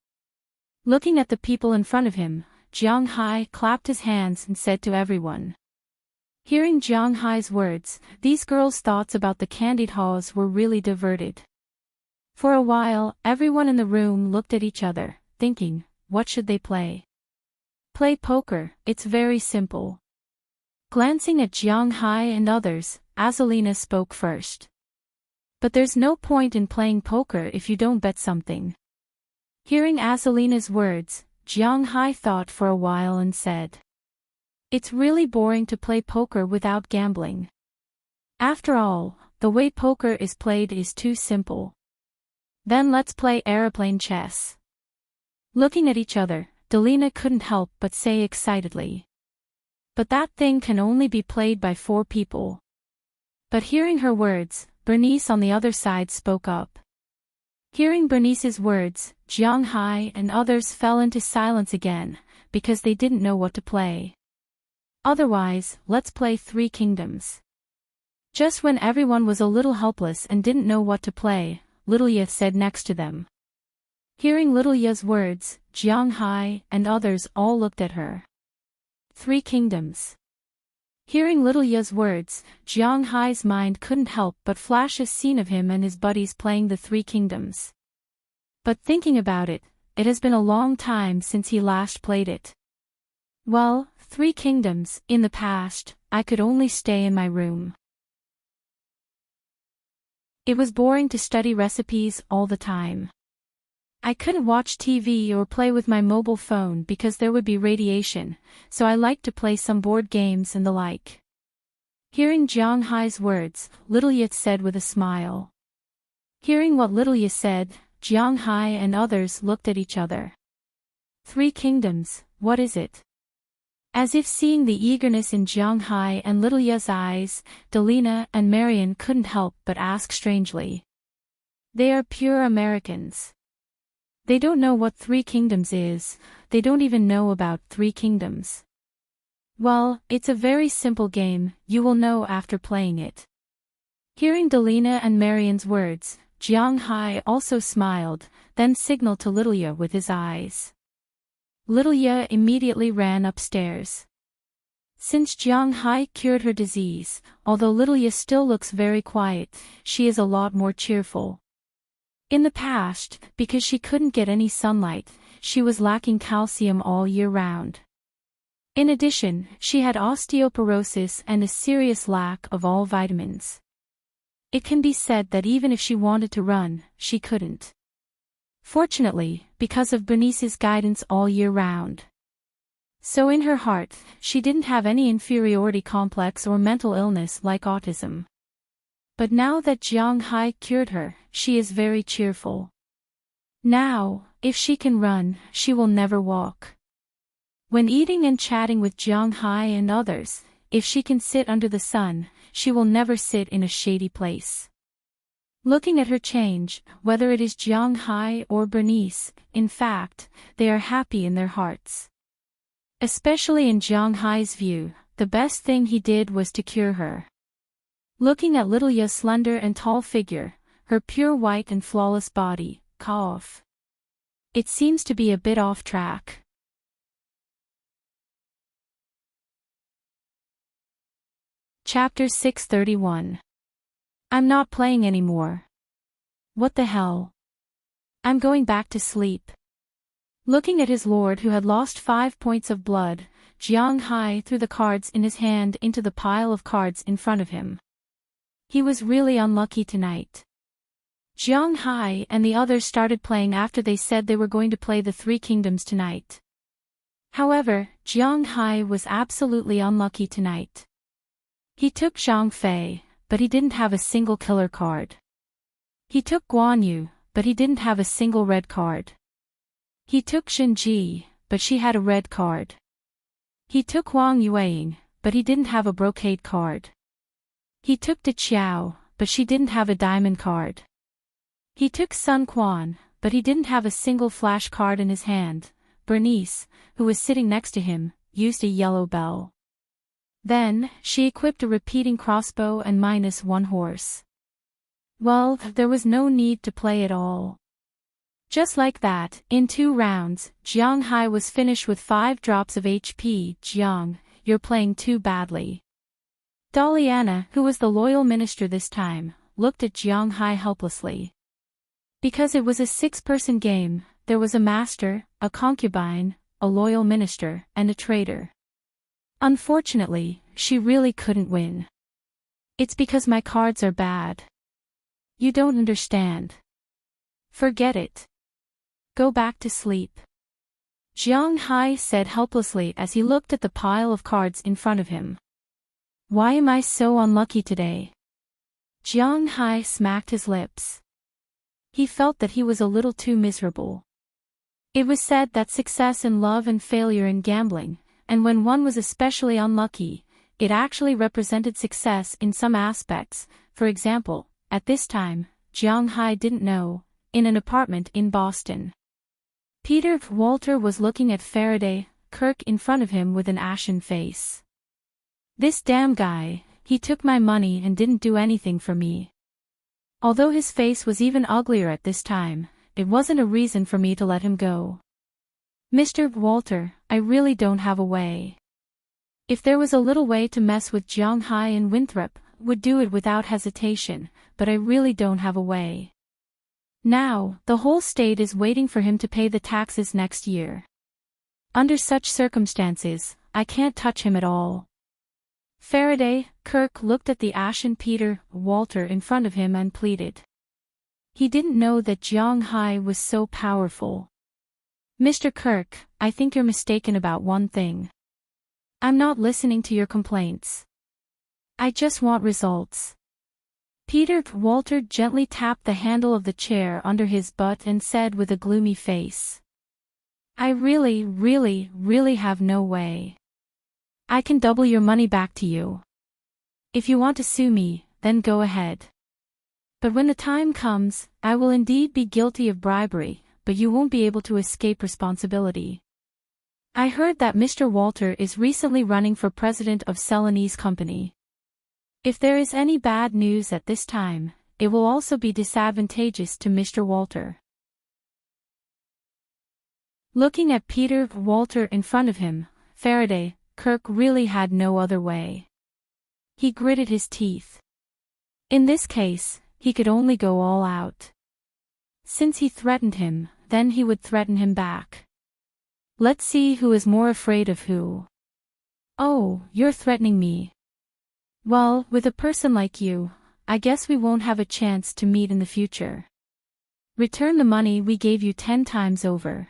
Looking at the people in front of him, Jiang Hai clapped his hands and said to everyone. Hearing Jiang Hai's words, these girls' thoughts about the candied haws were really diverted. For a while, everyone in the room looked at each other, thinking, what should they play? Play poker, it's very simple. Glancing at Jiang Hai and others, Azalina spoke first. But there's no point in playing poker if you don't bet something. Hearing Azalina's words, Jiang Hai thought for a while and said. It's really boring to play poker without gambling. After all, the way poker is played is too simple. Then let's play aeroplane chess. Looking at each other, Delina couldn't help but say excitedly. But that thing can only be played by 4 people. But hearing her words, Bernice on the other side spoke up. Hearing Bernice's words, Jiang Hai and others fell into silence again, because they didn't know what to play. Otherwise, let's play 3 kingdoms. Just when everyone was a little helpless and didn't know what to play, Little Ye said next to them. Hearing Little Ye's words, Jiang Hai and others all looked at her. 3 kingdoms. Hearing Little Ye's words, Jiang Hai's mind couldn't help but flash a scene of him and his buddies playing the 3 kingdoms. But thinking about it, it has been a long time since he last played it. Well, 3 kingdoms, in the past, I could only stay in my room. It was boring to study recipes all the time. I couldn't watch TV or play with my mobile phone because there would be radiation, so I liked to play some board games and the like. Hearing Jiang Hai's words, Little Ye said with a smile. Hearing what Little Ye said, Jiang Hai and others looked at each other. 3 kingdoms, what is it? As if seeing the eagerness in Jiang Hai and Little Ye's eyes, Delina and Marian couldn't help but ask strangely. They are pure Americans. They don't know what Three Kingdoms is, they don't even know about Three Kingdoms. Well, it's a very simple game, you will know after playing it. Hearing Delina and Marian's words, Jiang Hai also smiled, then signaled to Little Ye with his eyes. Little Ye immediately ran upstairs. Since Jiang Hai cured her disease, although Little Ye still looks very quiet, she is a lot more cheerful. In the past, because she couldn't get any sunlight, she was lacking calcium all year round. In addition, she had osteoporosis and a serious lack of all vitamins. It can be said that even if she wanted to run, she couldn't. Fortunately, because of Bernice's guidance all year round. So in her heart, she didn't have any inferiority complex or mental illness like autism. But now that Jiang Hai cured her, she is very cheerful. Now, if she can run, she will never walk. When eating and chatting with Jiang Hai and others, if she can sit under the sun, she will never sit in a shady place. Looking at her change, whether it is Jiang Hai or Bernice, in fact, they are happy in their hearts. Especially in Jiang Hai's view, the best thing he did was to cure her. Looking at Little Ye's slender and tall figure, her pure white and flawless body, cough. It seems to be a bit off track. Chapter 631. I'm not playing anymore. What the hell? I'm going back to sleep. Looking at his lord who had lost 5 points of blood, Jiang Hai threw the cards in his hand into the pile of cards in front of him. He was really unlucky tonight. Jiang Hai and the others started playing after they said they were going to play the Three Kingdoms tonight. However, Jiang Hai was absolutely unlucky tonight. He took Zhang Fei, but he didn't have a single killer card. He took Guan Yu, but he didn't have a single red card. He took Xin Ji, but she had a red card. He took Wang Yueying, but he didn't have a brocade card. He took De Qiao, but she didn't have a diamond card. He took Sun Quan, but he didn't have a single flash card in his hand. Bernice, who was sitting next to him, used a yellow bell. Then, she equipped a repeating crossbow and -1 horse. Well, there was no need to play at all. Just like that, in 2 rounds, Jiang Hai was finished with 5 drops of HP. Jiang, you're playing too badly. Daliana, who was the loyal minister this time, looked at Jiang Hai helplessly. Because it was a 6-person game, there was a master, a concubine, a loyal minister, and a traitor. Unfortunately, she really couldn't win. It's because my cards are bad. You don't understand. Forget it. Go back to sleep. Jiang Hai said helplessly as he looked at the pile of cards in front of him. Why am I so unlucky today? Jiang Hai smacked his lips. He felt that he was a little too miserable. It was said that success in love and failure in gambling, and when one was especially unlucky, it actually represented success in some aspects. For example, at this time, Jiang Hai didn't know, in an apartment in Boston. Peter Walter was looking at Faraday Kirk in front of him with an ashen face. This damn guy, he took my money and didn't do anything for me. Although his face was even uglier at this time, it wasn't a reason for me to let him go. Mr. Walter, I really don't have a way. If there was a little way to mess with Jiang Hai and Winthrop, would do it without hesitation, but I really don't have a way. Now, the whole state is waiting for him to pay the taxes next year. Under such circumstances, I can't touch him at all. Faraday Kirk looked at the ashen Peter Walter in front of him and pleaded. He didn't know that Jiang Hai was so powerful. Mr. Kirk, I think you're mistaken about one thing. I'm not listening to your complaints. I just want results. Peter Walter gently tapped the handle of the chair under his butt and said with a gloomy face. I really have no way. I can double your money back to you. If you want to sue me, then go ahead. But when the time comes, I will indeed be guilty of bribery, but you won't be able to escape responsibility. I heard that Mr. Walter is recently running for president of Serenade's company. If there is any bad news at this time, it will also be disadvantageous to Mr. Walter. Looking at Peter Walter in front of him, Faraday, Kirk really had no other way. He gritted his teeth. In this case, he could only go all out. Since he threatened him, then he would threaten him back. Let's see who is more afraid of who. Oh, you're threatening me. Well, with a person like you, I guess we won't have a chance to meet in the future. Return the money we gave you 10 times over.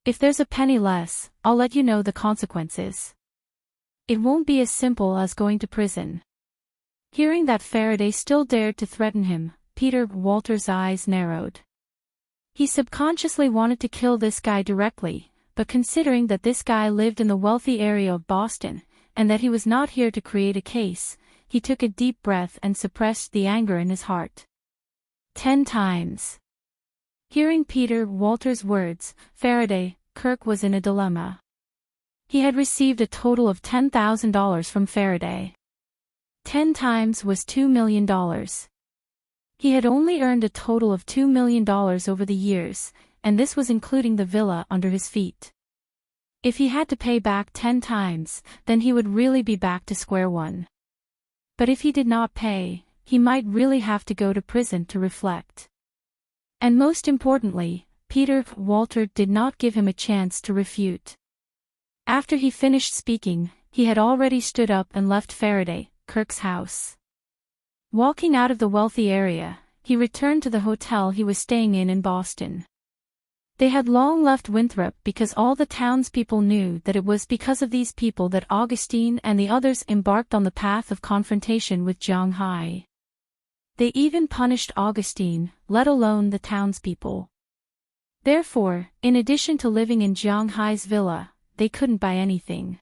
If there's a penny less, I'll let you know the consequences. It won't be as simple as going to prison. Hearing that Faraday still dared to threaten him, Peter Walter's eyes narrowed. He subconsciously wanted to kill this guy directly, but considering that this guy lived in the wealthy area of Boston, and that he was not here to create a case, he took a deep breath and suppressed the anger in his heart. 10 times. Hearing Peter Walter's words, Faraday, Kirk was in a dilemma. He had received a total of $10,000 from Faraday. 10 times was $2 million. He had only earned a total of $2 million over the years, and this was including the villa under his feet. If he had to pay back 10 times, then he would really be back to square one. But if he did not pay, he might really have to go to prison to reflect. And most importantly, Peter Walter did not give him a chance to refute. After he finished speaking, he had already stood up and left Faraday, Kirk's house. Walking out of the wealthy area, he returned to the hotel he was staying in Boston. They had long left Winthrop because all the townspeople knew that it was because of these people that Augustine and the others embarked on the path of confrontation with Jiang Hai. They even punished Augustine, let alone the townspeople. Therefore, in addition to living in Jiang Hai's villa, they couldn't buy anything.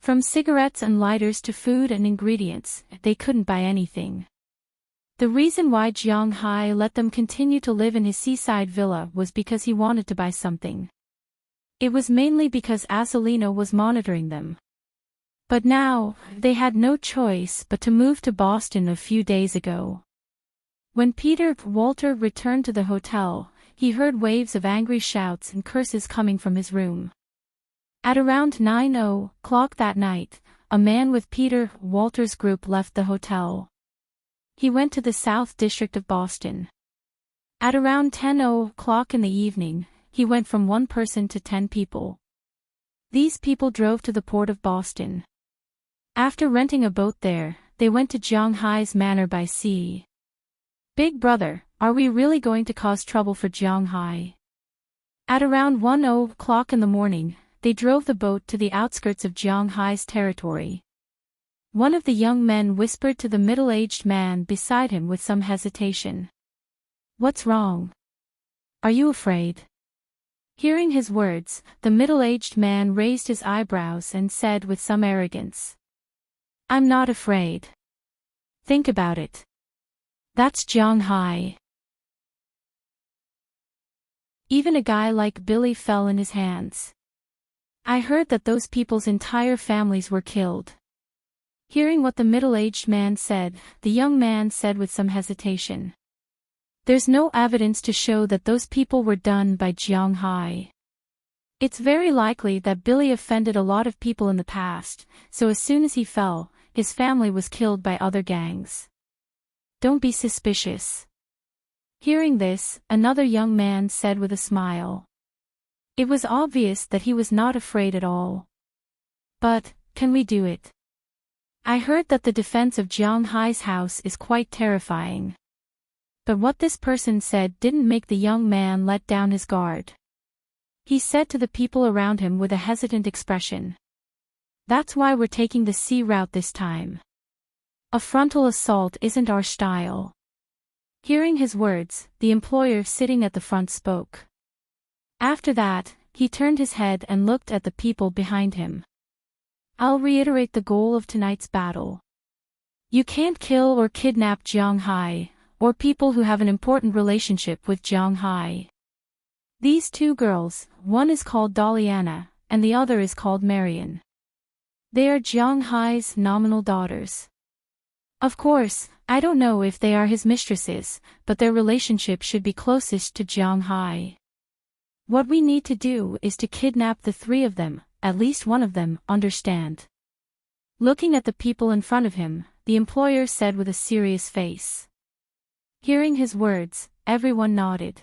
From cigarettes and lighters to food and ingredients, they couldn't buy anything. The reason why Jiang Hai let them continue to live in his seaside villa was because he wanted to buy something. It was mainly because Asolino was monitoring them. But now, they had no choice but to move to Boston a few days ago. When Peter Walter returned to the hotel, he heard waves of angry shouts and curses coming from his room. At around 9:00 that night, a man with Peter Walter's group left the hotel. He went to the South District of Boston. At around 10:00 in the evening, he went from 1 person to 10 people. These people drove to the port of Boston. After renting a boat there, they went to Jiang Hai's manor by sea. Big brother, are we really going to cause trouble for Jiang Hai? At around 1:00 in the morning, they drove the boat to the outskirts of Jiang Hai's territory. One of the young men whispered to the middle-aged man beside him with some hesitation. What's wrong? Are you afraid? Hearing his words, the middle-aged man raised his eyebrows and said with some arrogance. I'm not afraid. Think about it. That's Jiang Hai. Even a guy like Billy fell in his hands. I heard that those people's entire families were killed. Hearing what the middle-aged man said, the young man said with some hesitation. There's no evidence to show that those people were done by Jiang Hai. It's very likely that Billy offended a lot of people in the past, so as soon as he fell, his family was killed by other gangs. Don't be suspicious. Hearing this, another young man said with a smile. It was obvious that he was not afraid at all. But, can we do it? I heard that the defense of Jiang Hai's house is quite terrifying. But what this person said didn't make the young man let down his guard. He said to the people around him with a hesitant expression. That's why we're taking the sea route this time. A frontal assault isn't our style. Hearing his words, the employer sitting at the front spoke. After that, he turned his head and looked at the people behind him. I'll reiterate the goal of tonight's battle. You can't kill or kidnap Jiang Hai, or people who have an important relationship with Jiang Hai. These two girls, one is called Doliana, and the other is called Marian. They are Jiang Hai's nominal daughters. Of course, I don't know if they are his mistresses, but their relationship should be closest to Jiang Hai. What we need to do is to kidnap the three of them, at least one of them, understand? Looking at the people in front of him, the employer said with a serious face. Hearing his words, everyone nodded.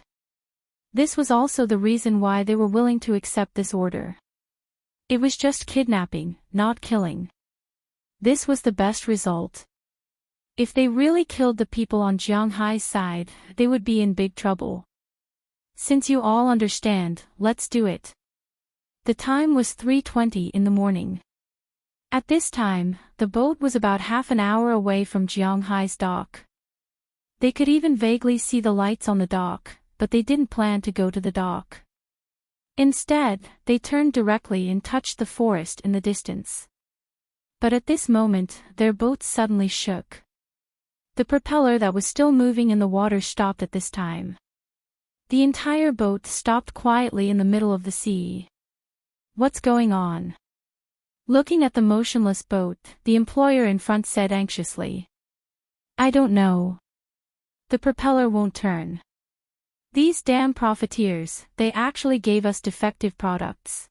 This was also the reason why they were willing to accept this order. It was just kidnapping, not killing. This was the best result. If they really killed the people on Jiang Hai's side, they would be in big trouble. Since you all understand, let's do it. The time was 3:20 in the morning. At this time, the boat was about half an hour away from Jiang Hai's dock. They could even vaguely see the lights on the dock, but they didn't plan to go to the dock. Instead, they turned directly and touched the forest in the distance. But at this moment, their boat suddenly shook. The propeller that was still moving in the water stopped at this time. The entire boat stopped quietly in the middle of the sea. What's going on? Looking at the motionless boat, the employer in front said anxiously. I don't know. The propeller won't turn. These damn profiteers, they actually gave us defective products.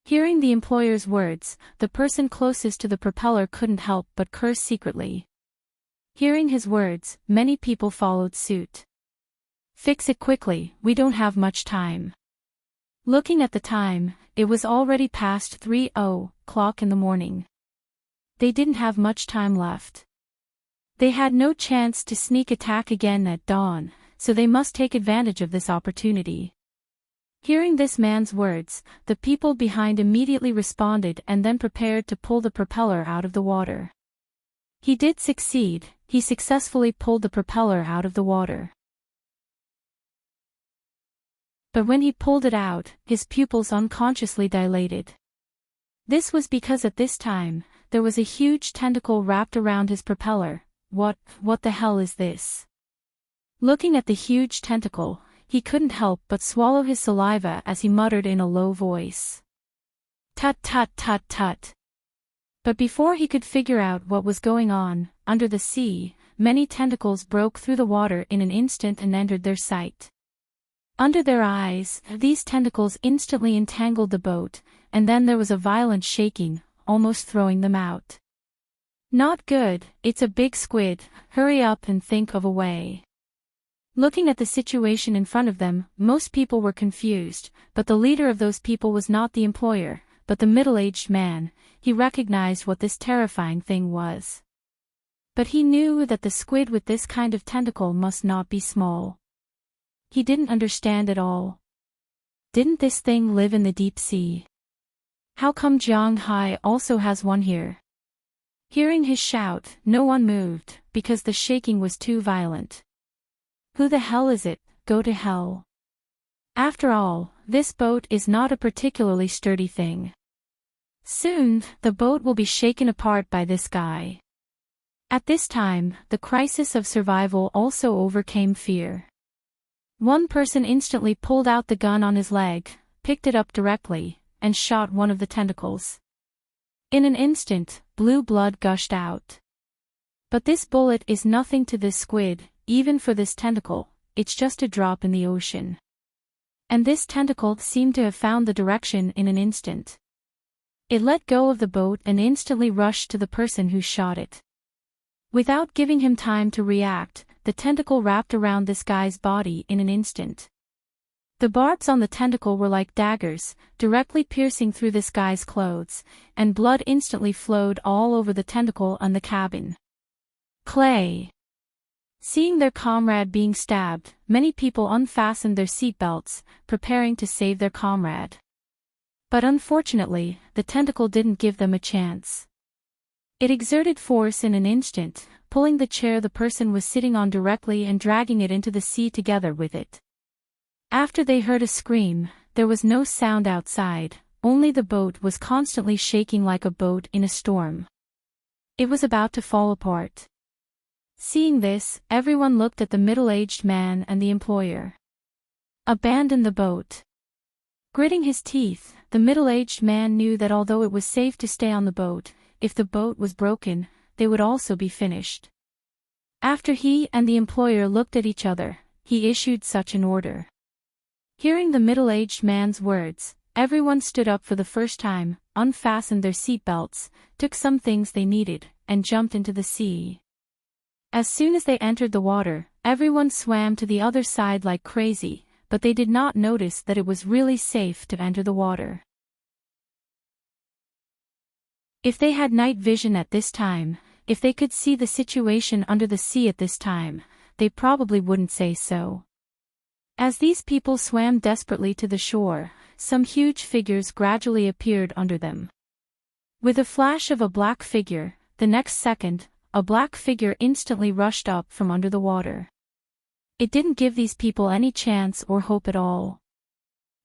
Hearing the employer's words, the person closest to the propeller couldn't help but curse secretly. Hearing his words, many people followed suit. Fix it quickly, we don't have much time. Looking at the time, it was already past 3:00 in the morning. They didn't have much time left. They had no chance to sneak attack again at dawn, so they must take advantage of this opportunity. Hearing this man's words, the people behind immediately responded and then prepared to pull the propeller out of the water. He did succeed, he successfully pulled the propeller out of the water. But when he pulled it out, his pupils unconsciously dilated. This was because at this time, there was a huge tentacle wrapped around his propeller. What the hell is this? Looking at the huge tentacle, he couldn't help but swallow his saliva as he muttered in a low voice. Tut tut tut tut. But before he could figure out what was going on, under the sea, many tentacles broke through the water in an instant and entered their sight. Under their eyes, these tentacles instantly entangled the boat, and then there was a violent shaking, almost throwing them out. Not good, it's a big squid, hurry up and think of a way. Looking at the situation in front of them, most people were confused, but the leader of those people was not the employer, but the middle-aged man. He recognized what this terrifying thing was. But he knew that the squid with this kind of tentacle must not be small. He didn't understand at all. Didn't this thing live in the deep sea? How come Jiang Hai also has one here? Hearing his shout, no one moved, because the shaking was too violent. Who the hell is it? Go to hell. After all, this boat is not a particularly sturdy thing. Soon, the boat will be shaken apart by this guy. At this time, the crisis of survival also overcame fear. One person instantly pulled out the gun on his leg, picked it up directly, and shot one of the tentacles. In an instant, blue blood gushed out. But this bullet is nothing to this squid, even for this tentacle, it's just a drop in the ocean. And this tentacle seemed to have found the direction in an instant. It let go of the boat and instantly rushed to the person who shot it. Without giving him time to react, the tentacle wrapped around this guy's body in an instant. The barbs on the tentacle were like daggers, directly piercing through this guy's clothes, and blood instantly flowed all over the tentacle and the cabin. Clay. Seeing their comrade being stabbed, many people unfastened their seatbelts, preparing to save their comrade. But unfortunately, the tentacle didn't give them a chance. It exerted force in an instant, pulling the chair the person was sitting on directly and dragging it into the sea together with it. After they heard a scream, there was no sound outside, only the boat was constantly shaking like a boat in a storm. It was about to fall apart. Seeing this, everyone looked at the middle-aged man and the employer. Abandon the boat. Gritting his teeth, the middle-aged man knew that although it was safe to stay on the boat, if the boat was broken, they would also be finished. After he and the employer looked at each other, he issued such an order. Hearing the middle-aged man's words, everyone stood up for the first time, unfastened their seatbelts, took some things they needed, and jumped into the sea. As soon as they entered the water, everyone swam to the other side like crazy, but they did not notice that it was really safe to enter the water. If they had night vision at this time, if they could see the situation under the sea at this time, they probably wouldn't say so. As these people swam desperately to the shore, some huge figures gradually appeared under them. With a flash of a black figure, the next second, a black figure instantly rushed up from under the water. It didn't give these people any chance or hope at all.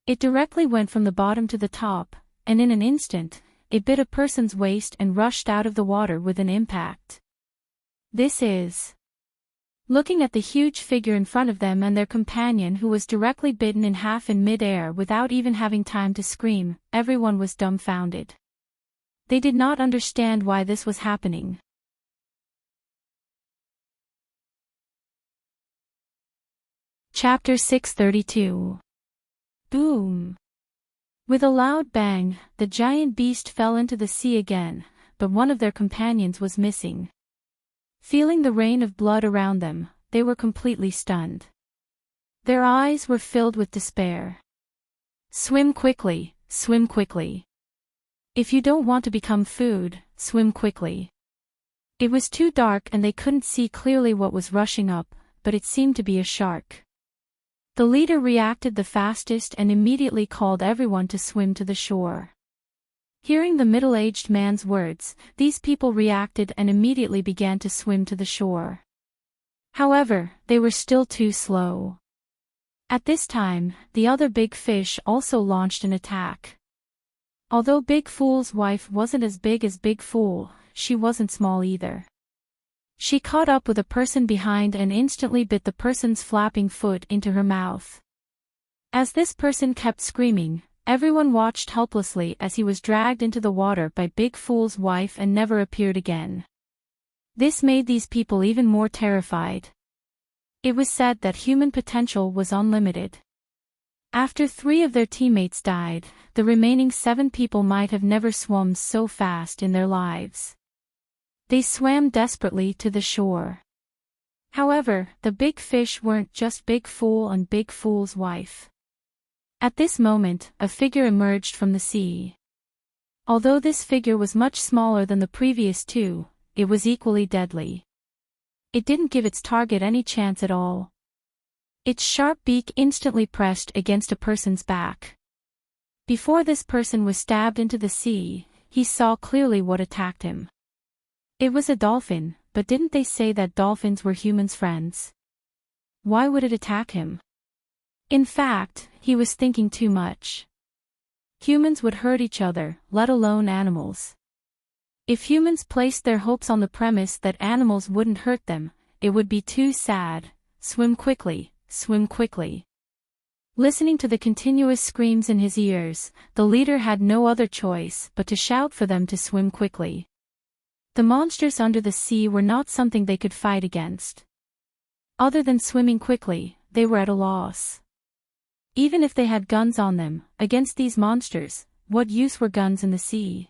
It directly went from the bottom to the top, and in an instant, it bit a person's waist and rushed out of the water with an impact. This is. Looking at the huge figure in front of them and their companion who was directly bitten in half in mid-air without even having time to scream, everyone was dumbfounded. They did not understand why this was happening. Chapter 632. Boom! With a loud bang, the giant beast fell into the sea again, but one of their companions was missing. Feeling the rain of blood around them, they were completely stunned. Their eyes were filled with despair. Swim quickly, swim quickly. If you don't want to become food, swim quickly. It was too dark and they couldn't see clearly what was rushing up, but it seemed to be a shark. The leader reacted the fastest and immediately called everyone to swim to the shore. Hearing the middle-aged man's words, these people reacted and immediately began to swim to the shore. However, they were still too slow. At this time, the other big fish also launched an attack. Although Big Fool's wife wasn't as big as Big Fool, she wasn't small either. She caught up with a person behind and instantly bit the person's flapping foot into her mouth. As this person kept screaming, everyone watched helplessly as he was dragged into the water by Big Fool's wife and never appeared again. This made these people even more terrified. It was said that human potential was unlimited. After 3 of their teammates died, the remaining 7 people might have never swum so fast in their lives. They swam desperately to the shore. However, the big fish weren't just Big Fool and Big Fool's wife. At this moment, a figure emerged from the sea. Although this figure was much smaller than the previous 2, it was equally deadly. It didn't give its target any chance at all. Its sharp beak instantly pressed against a person's back. Before this person was stabbed into the sea, he saw clearly what attacked him. It was a dolphin, but didn't they say that dolphins were humans' friends? Why would it attack him? In fact, he was thinking too much. Humans would hurt each other, let alone animals. If humans placed their hopes on the premise that animals wouldn't hurt them, it would be too sad. Swim quickly, swim quickly. Listening to the continuous screams in his ears, the leader had no other choice but to shout for them to swim quickly. The monsters under the sea were not something they could fight against. Other than swimming quickly, they were at a loss. Even if they had guns on them, against these monsters, what use were guns in the sea?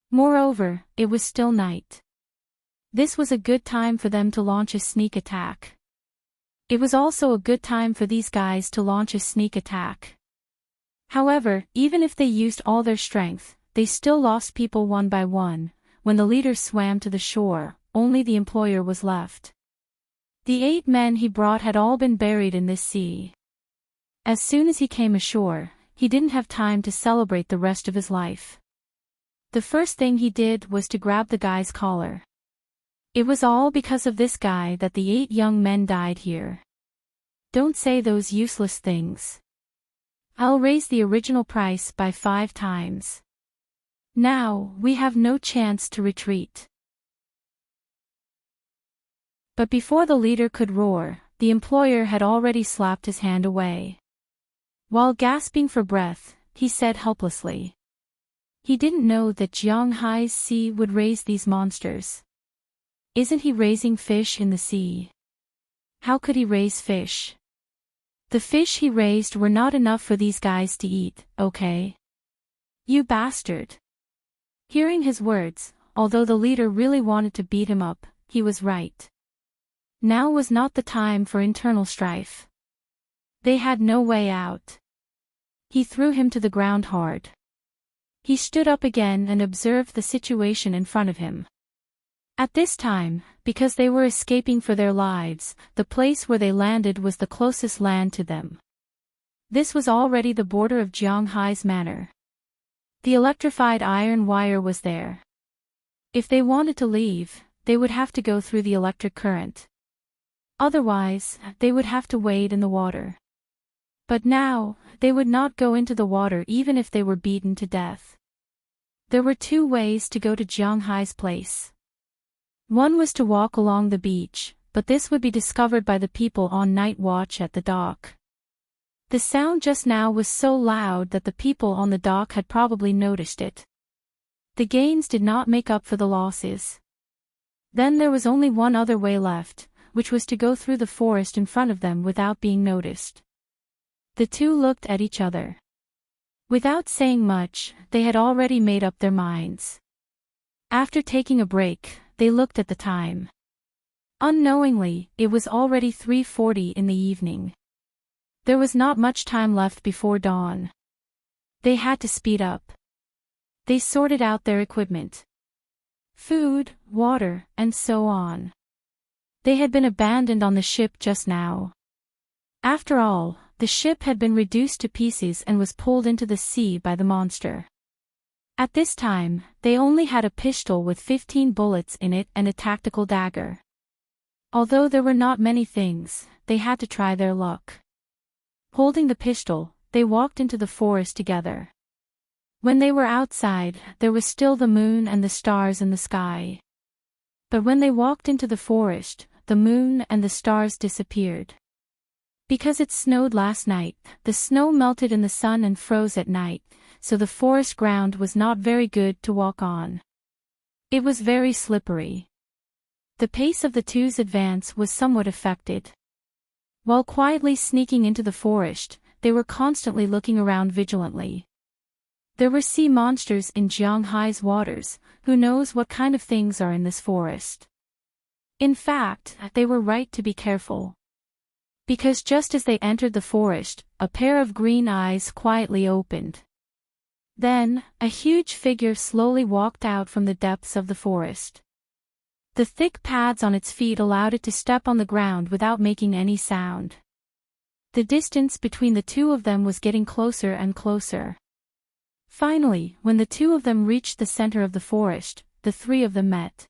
Moreover, it was still night. This was a good time for them to launch a sneak attack. It was also a good time for these guys to launch a sneak attack. However, even if they used all their strength, they still lost people one by one. When the leader swam to the shore, only the employer was left. The 8 men he brought had all been buried in this sea. As soon as he came ashore, he didn't have time to celebrate the rest of his life. The first thing he did was to grab the guy's collar. It was all because of this guy that the 8 young men died here. Don't say those useless things. I'll raise the original price by 5 times. Now, we have no chance to retreat. But before the leader could roar, the employer had already slapped his hand away. While gasping for breath, he said helplessly. He didn't know that Jianghai's sea would raise these monsters. Isn't he raising fish in the sea? How could he raise fish? The fish he raised were not enough for these guys to eat, okay? You bastard. Hearing his words, although the leader really wanted to beat him up, he was right. Now was not the time for internal strife. They had no way out. He threw him to the ground hard. He stood up again and observed the situation in front of him. At this time, because they were escaping for their lives, the place where they landed was the closest land to them. This was already the border of Jianghai's manor. The electrified iron wire was there. If they wanted to leave, they would have to go through the electric current. Otherwise, they would have to wade in the water. But now, they would not go into the water even if they were beaten to death. There were two ways to go to Jianghai's place. One was to walk along the beach, but this would be discovered by the people on night watch at the dock. The sound just now was so loud that the people on the dock had probably noticed it. The gains did not make up for the losses. Then there was only one other way left, which was to go through the forest in front of them without being noticed. The two looked at each other. Without saying much, they had already made up their minds. After taking a break, they looked at the time. Unknowingly, it was already 3:40 in the evening. There was not much time left before dawn. They had to speed up. They sorted out their equipment. Food, water, and so on. They had been abandoned on the ship just now. After all, the ship had been reduced to pieces and was pulled into the sea by the monster. At this time, they only had a pistol with 15 bullets in it and a tactical dagger. Although there were not many things, they had to try their luck. Holding the pistol, they walked into the forest together. When they were outside, there was still the moon and the stars in the sky. But when they walked into the forest, the moon and the stars disappeared. Because it snowed last night, the snow melted in the sun and froze at night, so the forest ground was not very good to walk on. It was very slippery. The pace of the two's advance was somewhat affected. While quietly sneaking into the forest, they were constantly looking around vigilantly. There were sea monsters in Jianghai's waters, who knows what kind of things are in this forest. In fact, they were right to be careful. Because just as they entered the forest, a pair of green eyes quietly opened. Then, a huge figure slowly walked out from the depths of the forest. The thick pads on its feet allowed it to step on the ground without making any sound. The distance between the two of them was getting closer and closer. Finally, when the two of them reached the center of the forest, the three of them met.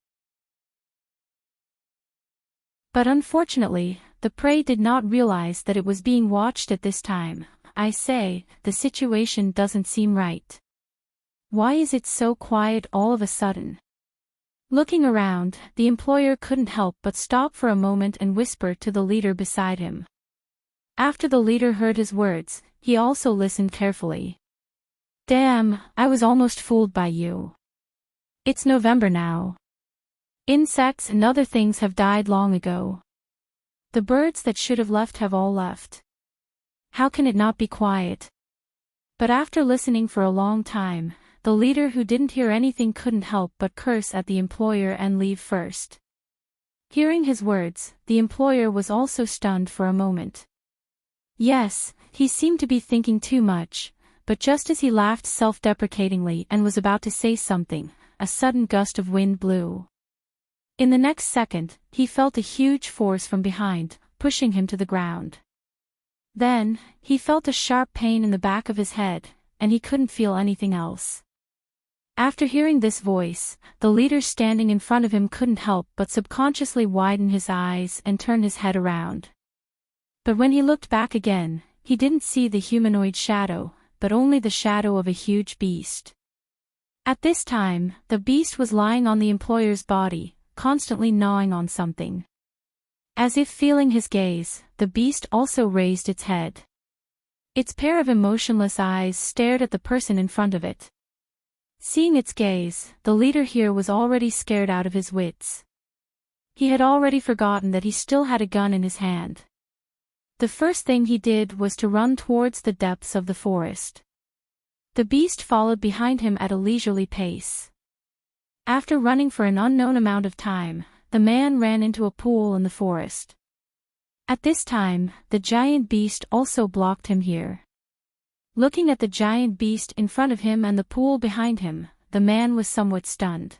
But unfortunately, the prey did not realize that it was being watched at this time. I say, the situation doesn't seem right. Why is it so quiet all of a sudden? Looking around, the employer couldn't help but stop for a moment and whisper to the leader beside him. After the leader heard his words, he also listened carefully. Damn, I was almost fooled by you. It's November now. Insects and other things have died long ago. The birds that should have left have all left. How can it not be quiet? But after listening for a long time, the leader who didn't hear anything couldn't help but curse at the employer and leave first. Hearing his words, the employer was also stunned for a moment. Yes, he seemed to be thinking too much, but just as he laughed self-deprecatingly and was about to say something, a sudden gust of wind blew. In the next second, he felt a huge force from behind, pushing him to the ground. Then, he felt a sharp pain in the back of his head, and he couldn't feel anything else. After hearing this voice, the leader standing in front of him couldn't help but subconsciously widen his eyes and turn his head around. But when he looked back again, he didn't see the humanoid shadow, but only the shadow of a huge beast. At this time, the beast was lying on the employer's body, constantly gnawing on something. As if feeling his gaze, the beast also raised its head. Its pair of emotionless eyes stared at the person in front of it. Seeing its gaze, the leader here was already scared out of his wits. He had already forgotten that he still had a gun in his hand. The first thing he did was to run towards the depths of the forest. The beast followed behind him at a leisurely pace. After running for an unknown amount of time, the man ran into a pool in the forest. At this time, the giant beast also blocked him here. Looking at the giant beast in front of him and the pool behind him, the man was somewhat stunned.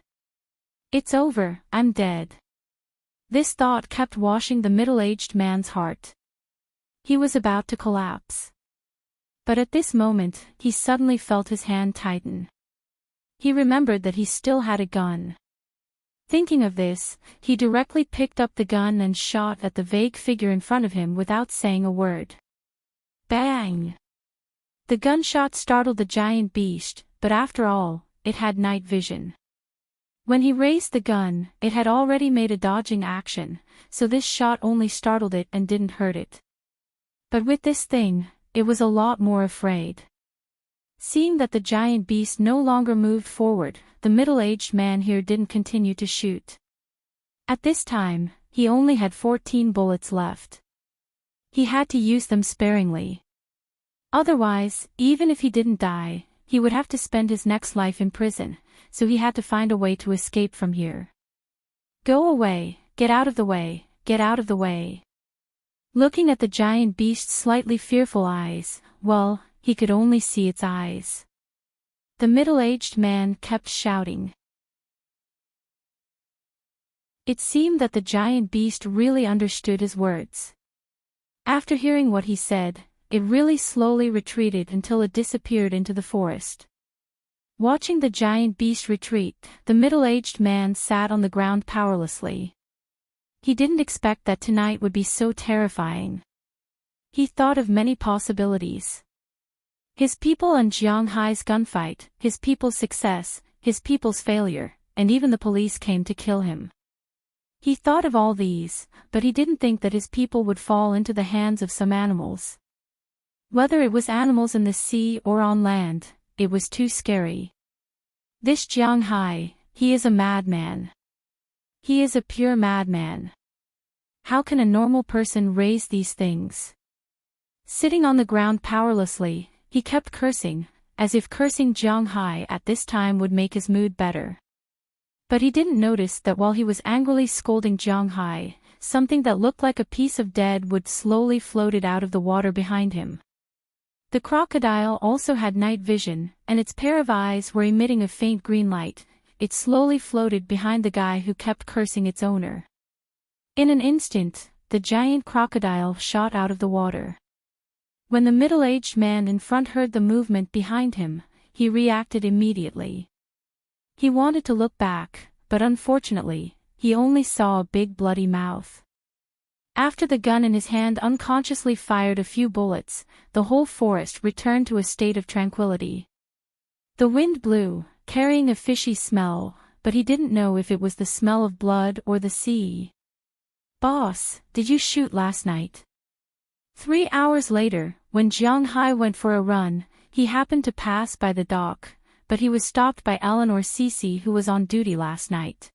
"It's over, I'm dead." This thought kept washing the middle-aged man's heart. He was about to collapse. But at this moment, he suddenly felt his hand tighten. He remembered that he still had a gun. Thinking of this, he directly picked up the gun and shot at the vague figure in front of him without saying a word. Bang! The gunshot startled the giant beast, but after all, it had night vision. When he raised the gun, it had already made a dodging action, so this shot only startled it and didn't hurt it. But with this thing, it was a lot more afraid. Seeing that the giant beast no longer moved forward, the middle-aged man here didn't continue to shoot. At this time, he only had 14 bullets left. He had to use them sparingly. Otherwise, even if he didn't die, he would have to spend his next life in prison, so he had to find a way to escape from here. "Go away, get out of the way, get out of the way." Looking at the giant beast's slightly fearful eyes, well, he could only see its eyes. The middle-aged man kept shouting. It seemed that the giant beast really understood his words. After hearing what he said, it really slowly retreated until it disappeared into the forest. Watching the giant beast retreat, the middle-aged man sat on the ground powerlessly. He didn't expect that tonight would be so terrifying. He thought of many possibilities. His people and Jiang Hai's gunfight, his people's success, his people's failure, and even the police came to kill him. He thought of all these, but he didn't think that his people would fall into the hands of some animals. Whether it was animals in the sea or on land, it was too scary. This Jiang Hai, he is a madman. He is a pure madman. How can a normal person raise these things? Sitting on the ground powerlessly, he kept cursing, as if cursing Jiang Hai at this time would make his mood better. But he didn't notice that while he was angrily scolding Jiang Hai, something that looked like a piece of dead wood slowly floated out of the water behind him. The crocodile also had night vision, and its pair of eyes were emitting a faint green light. It slowly floated behind the guy who kept cursing its owner. In an instant, the giant crocodile shot out of the water. When the middle-aged man in front heard the movement behind him, he reacted immediately. He wanted to look back, but unfortunately, he only saw a big bloody mouth. After the gun in his hand unconsciously fired a few bullets, the whole forest returned to a state of tranquility. The wind blew, carrying a fishy smell, but he didn't know if it was the smell of blood or the sea. "Boss, did you shoot last night?" 3 hours later, when Jiang Hai went for a run, he happened to pass by the dock, but he was stopped by Eleanor Cece, who was on duty last night.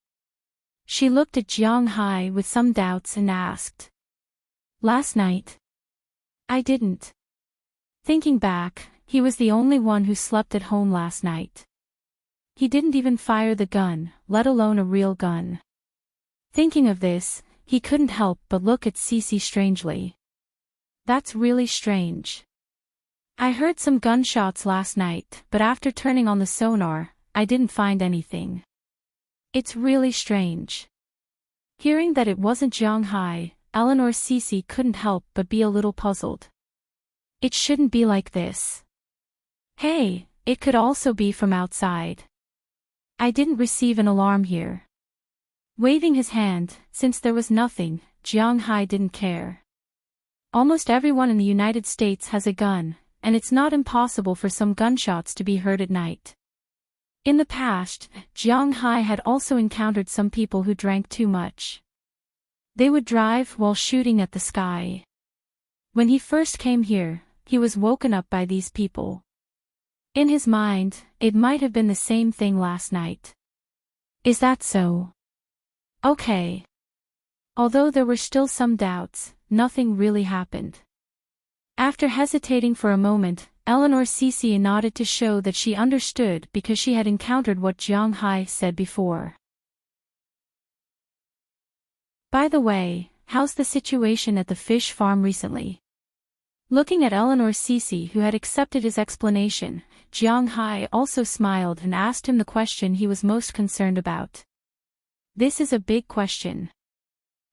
She looked at Jiang Hai with some doubts and asked, "Last night?" "I didn't." Thinking back, he was the only one who slept at home last night. He didn't even fire the gun, let alone a real gun. Thinking of this, he couldn't help but look at Cece strangely. "That's really strange. I heard some gunshots last night, but after turning on the sonar, I didn't find anything. It's really strange." Hearing that it wasn't Jiang Hai, Eleanor Cece couldn't help but be a little puzzled. It shouldn't be like this. Hey, it could also be from outside. I didn't receive an alarm here. Waving his hand, since there was nothing, Jiang Hai didn't care. Almost everyone in the United States has a gun, and it's not impossible for some gunshots to be heard at night. In the past, Jiang Hai had also encountered some people who drank too much. They would drive while shooting at the sky. When he first came here, he was woken up by these people. In his mind, it might have been the same thing last night. Is that so? Okay. Although there were still some doubts, nothing really happened. After hesitating for a moment, Eleanor Cece nodded to show that she understood because she had encountered what Jiang Hai said before. By the way, how's the situation at the fish farm recently? Looking at Eleanor Cece, who had accepted his explanation, Jiang Hai also smiled and asked him the question he was most concerned about. This is a big question.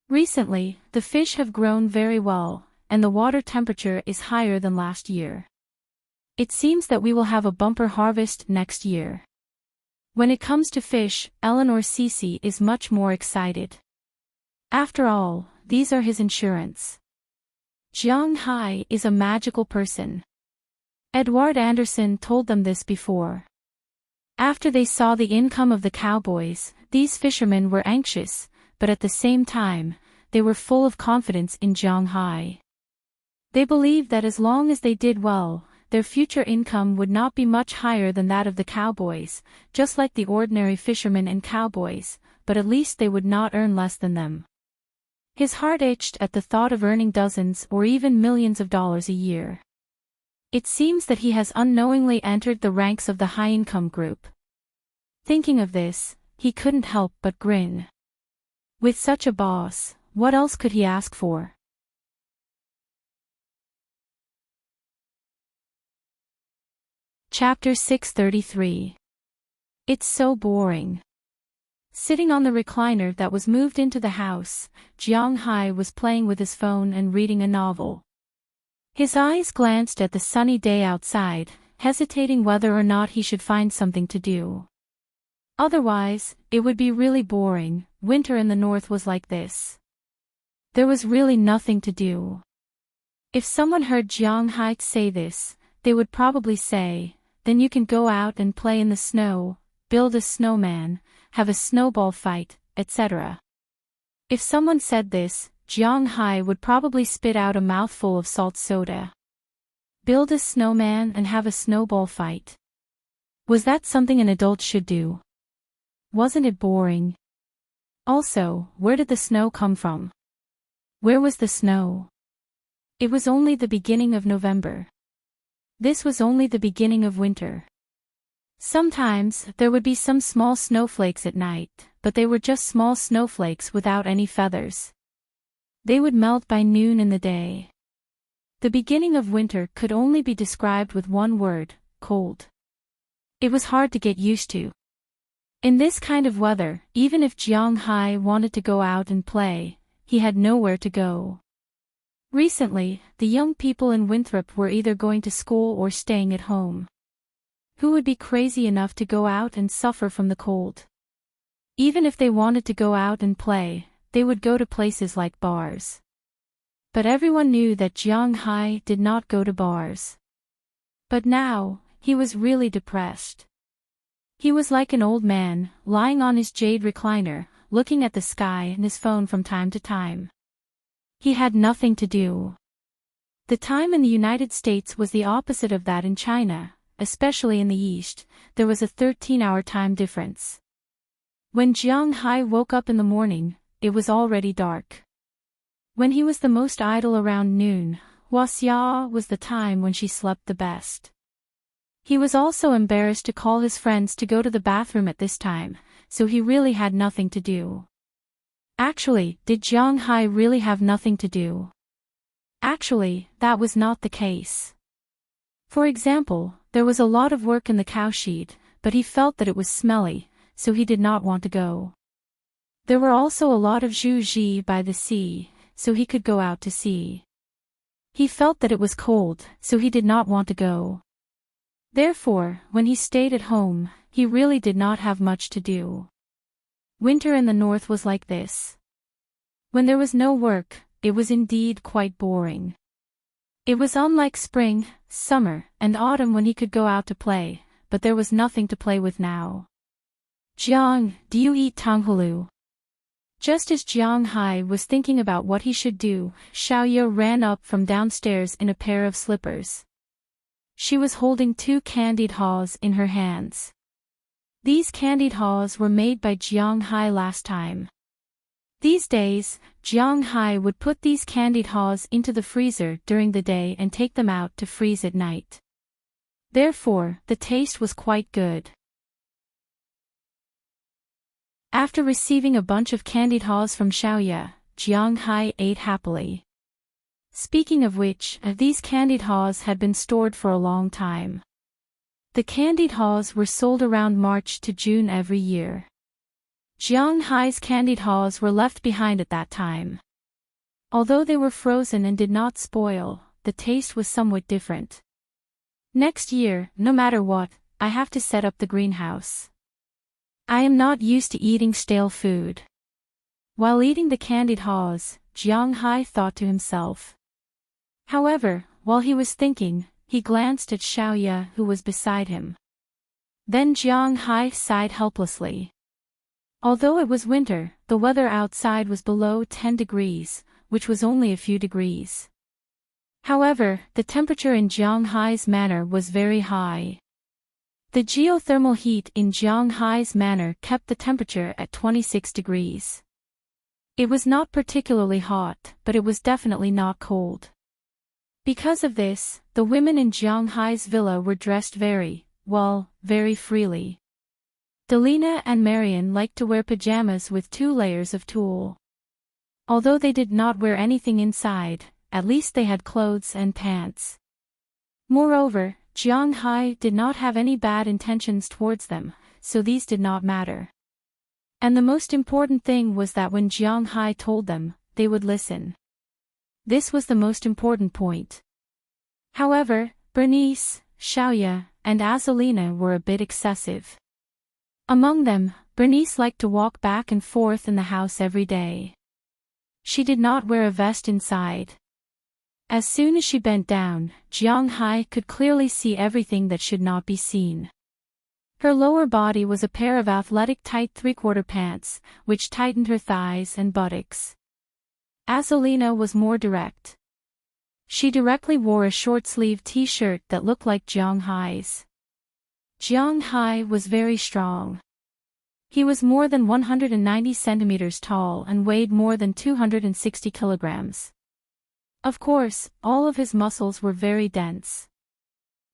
Recently, the fish have grown very well, and the water temperature is higher than last year. It seems that we will have a bumper harvest next year. When it comes to fish, Eleanor Cece is much more excited. After all, these are his insurance. Jiang Hai is a magical person. Edward Anderson told them this before. After they saw the income of the cowboys, these fishermen were anxious, but at the same time, they were full of confidence in Jiang Hai. They believed that as long as they did well, their future income would not be much higher than that of the cowboys, just like the ordinary fishermen and cowboys, but at least they would not earn less than them. His heart itched at the thought of earning dozens or even millions of dollars a year. It seems that he has unknowingly entered the ranks of the high-income group. Thinking of this, he couldn't help but grin. With such a boss, what else could he ask for? Chapter 633. It's so boring. Sitting on the recliner that was moved into the house, Jiang Hai was playing with his phone and reading a novel. His eyes glanced at the sunny day outside, hesitating whether or not he should find something to do. Otherwise, it would be really boring. Winter in the north was like this. There was really nothing to do. If someone heard Jiang Hai say this, they would probably say, "Then you can go out and play in the snow, build a snowman, have a snowball fight, etc." If someone said this, Jiang Hai would probably spit out a mouthful of salt soda. Build a snowman and have a snowball fight. Was that something an adult should do? Wasn't it boring? Also, where did the snow come from? Where was the snow? It was only the beginning of November. This was only the beginning of winter. Sometimes, there would be some small snowflakes at night, but they were just small snowflakes without any feathers. They would melt by noon in the day. The beginning of winter could only be described with one word: cold. It was hard to get used to. In this kind of weather, even if Jiang Hai wanted to go out and play, he had nowhere to go. Recently, the young people in Winthrop were either going to school or staying at home. Who would be crazy enough to go out and suffer from the cold? Even if they wanted to go out and play, they would go to places like bars. But everyone knew that Jiang Hai did not go to bars. But now, he was really depressed. He was like an old man, lying on his jade recliner, looking at the sky and his phone from time to time. He had nothing to do. The time in the United States was the opposite of that in China, especially in the East. There was a 13-hour time difference. When Jiang Hai woke up in the morning, it was already dark. When he was the most idle around noon, Huaxia was the time when she slept the best. He was also embarrassed to call his friends to go to the bathroom at this time, so he really had nothing to do. Actually, did Jiang Hai really have nothing to do? Actually, that was not the case. For example, there was a lot of work in the cowshed, but he felt that it was smelly, so he did not want to go. There were also a lot of zhuji by the sea, so he could go out to sea. He felt that it was cold, so he did not want to go. Therefore, when he stayed at home, he really did not have much to do. Winter in the north was like this. When there was no work, it was indeed quite boring. It was unlike spring, summer, and autumn when he could go out to play, but there was nothing to play with now. Jiang, do you eat tanghulu? Just as Jiang Hai was thinking about what he should do, Xiaoya ran up from downstairs in a pair of slippers. She was holding 2 candied haws in her hands. These candied haws were made by Jiang Hai last time. These days, Jiang Hai would put these candied haws into the freezer during the day and take them out to freeze at night. Therefore, the taste was quite good. After receiving a bunch of candied haws from Xiaoya, Jiang Hai ate happily. Speaking of which, these candied haws had been stored for a long time. The candied haws were sold around March to June every year. Jiang Hai's candied haws were left behind at that time. Although they were frozen and did not spoil, the taste was somewhat different. Next year, no matter what, I have to set up the greenhouse. I am not used to eating stale food. While eating the candied haws, Jiang Hai thought to himself. However, while he was thinking, he glanced at Xiaoya who was beside him. Then Jiang Hai sighed helplessly. Although it was winter, the weather outside was below 10 degrees, which was only a few degrees. However, the temperature in Jiang Hai's manor was very high. The geothermal heat in Jiang Hai's manor kept the temperature at 26 degrees. It was not particularly hot, but it was definitely not cold. Because of this, the women in Jiang Hai's villa were dressed very freely. Delina and Marian liked to wear pajamas with 2 layers of tulle. Although they did not wear anything inside, at least they had clothes and pants. Moreover, Jiang Hai did not have any bad intentions towards them, so these did not matter. And the most important thing was that when Jiang Hai told them, they would listen. This was the most important point. However, Bernice, Xiaoya, and Azalina were a bit excessive. Among them, Bernice liked to walk back and forth in the house every day. She did not wear a vest inside. As soon as she bent down, Jiang Hai could clearly see everything that should not be seen. Her lower body was a pair of athletic tight 3/4 pants, which tightened her thighs and buttocks. Azalina was more direct. She directly wore a short-sleeved t-shirt that looked like Jiang Hai's. Jiang Hai was very strong. He was more than 190 centimeters tall and weighed more than 260 kilograms. Of course, all of his muscles were very dense.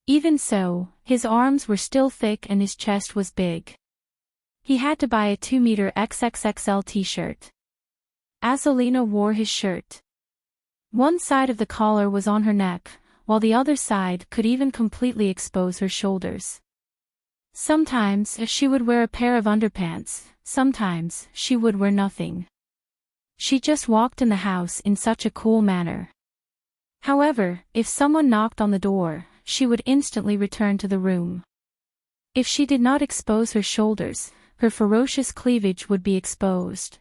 Even so, his arms were still thick and his chest was big. He had to buy a 2-meter XXXL t-shirt. Azalina wore his shirt. One side of the collar was on her neck, while the other side could even completely expose her shoulders. Sometimes she would wear a pair of underpants, sometimes she would wear nothing. She just walked in the house in such a cool manner. However, if someone knocked on the door, she would instantly return to the room. If she did not expose her shoulders, her ferocious cleavage would be exposed.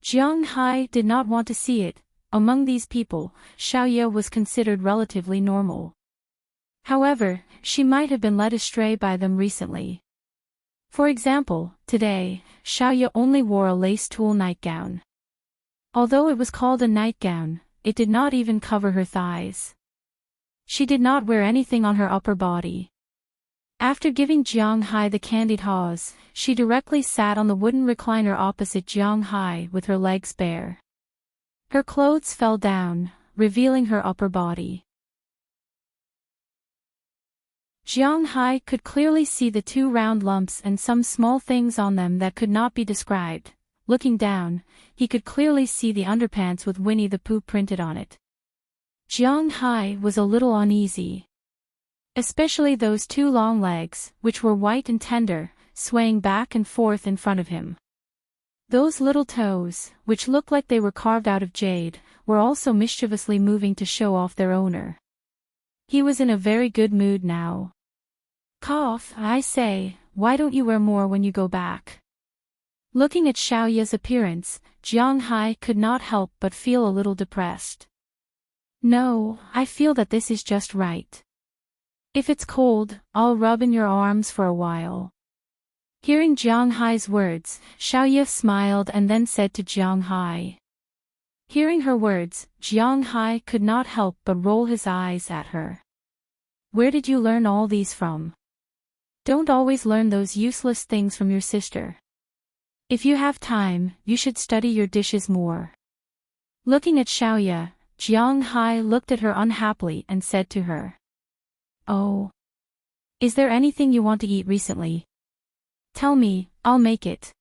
Jiang Hai did not want to see it. Among these people, Xiaoya was considered relatively normal. However, she might have been led astray by them recently. For example, today, Xiaoya only wore a lace tulle nightgown. Although it was called a nightgown, it did not even cover her thighs. She did not wear anything on her upper body. After giving Jiang Hai the candied haws, she directly sat on the wooden recliner opposite Jiang Hai with her legs bare. Her clothes fell down, revealing her upper body. Jiang Hai could clearly see the 2 round lumps and some small things on them that could not be described. Looking down, he could clearly see the underpants with Winnie the Pooh printed on it. Jiang Hai was a little uneasy. Especially those 2 long legs, which were white and tender, swaying back and forth in front of him. Those little toes, which looked like they were carved out of jade, were also mischievously moving to show off their owner. He was in a very good mood now. "Cough, I say, why don't you wear more when you go back?" Looking at Xiaoya's appearance, Jiang Hai could not help but feel a little depressed. "No, I feel that this is just right. If it's cold, I'll rub in your arms for a while." Hearing Jiang Hai's words, Xiaoye smiled and then said to Jiang Hai. Hearing her words, Jiang Hai could not help but roll his eyes at her. Where did you learn all these from? Don't always learn those useless things from your sister. If you have time, you should study your dishes more. Looking at Xiaoye, Jiang Hai looked at her unhappily and said to her. Oh. Is there anything you want to eat recently? Tell me, I'll make it.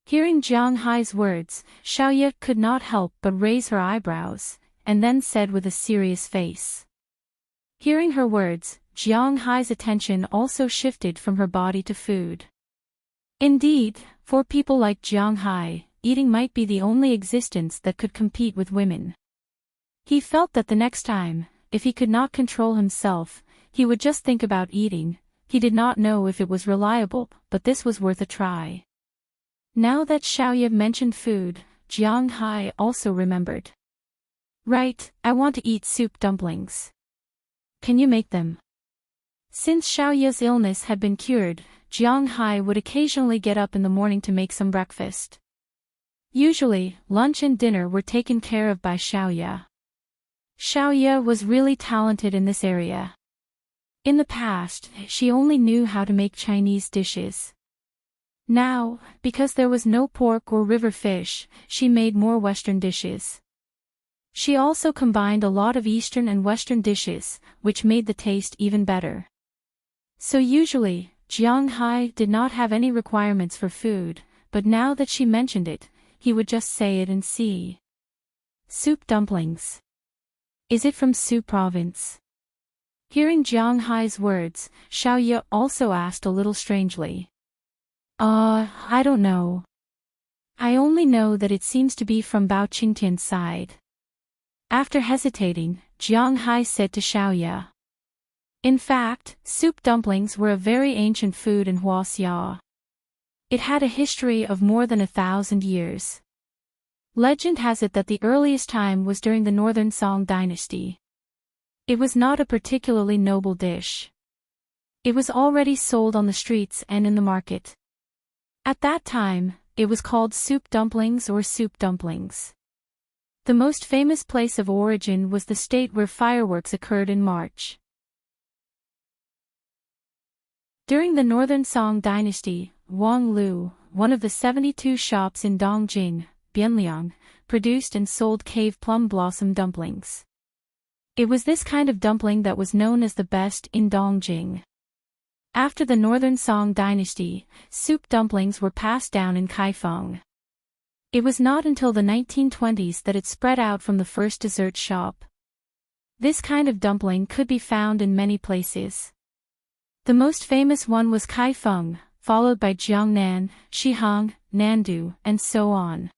Hearing Jiang Hai's words, Xiaoye could not help but raise her eyebrows, and then said with a serious face. Hearing her words, Jiang Hai's attention also shifted from her body to food. Indeed, for people like Jiang Hai, eating might be the only existence that could compete with women. He felt that the next time, if he could not control himself, he would just think about eating. He did not know if it was reliable, but this was worth a try. Now that Xiaoye mentioned food, Jiang Hai also remembered. Right, I want to eat soup dumplings. Can you make them? Since Xiaoye's illness had been cured, Jiang Hai would occasionally get up in the morning to make some breakfast. Usually, lunch and dinner were taken care of by Xiaoye. Xiaoye was really talented in this area. In the past, she only knew how to make Chinese dishes. Now, because there was no pork or river fish, she made more Western dishes. She also combined a lot of Eastern and Western dishes, which made the taste even better. So usually, Jiang Hai did not have any requirements for food, but now that she mentioned it, he would just say it and see. Soup dumplings. Is it from Su province? Hearing Jiang Hai's words, Xiaoye also asked a little strangely. I don't know. I only know that it seems to be from Bao Qingtian's side. After hesitating, Jiang Hai said to Xiaoye. In fact, soup dumplings were a very ancient food in Huaxia. It had a history of more than 1,000 years. Legend has it that the earliest time was during the Northern Song dynasty. It was not a particularly noble dish. It was already sold on the streets and in the market. At that time, it was called soup dumplings or soup dumplings. The most famous place of origin was the state where fireworks occurred in March. During the Northern Song dynasty, Wang Lu, one of the 72 shops in Dongjing, Bianliang, produced and sold cave plum blossom dumplings. It was this kind of dumpling that was known as the best in Dongjing. After the Northern Song dynasty, soup dumplings were passed down in Kaifeng. It was not until the 1920s that it spread out from the first dessert shop. This kind of dumpling could be found in many places. The most famous one was Kaifeng, followed by Jiangnan, Shihang, Nandu, and so on.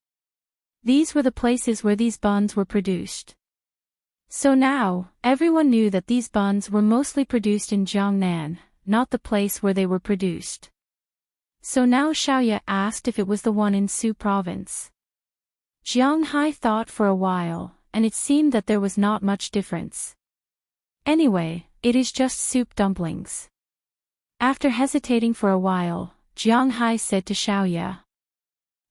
These were the places where these buns were produced. So now, everyone knew that these buns were mostly produced in Jiangnan, not the place where they were produced. So now Xiaoye asked if it was the one in Su province. Jiang Hai thought for a while, and it seemed that there was not much difference. Anyway, it is just soup dumplings. After hesitating for a while, Jiang Hai said to Xiaoye.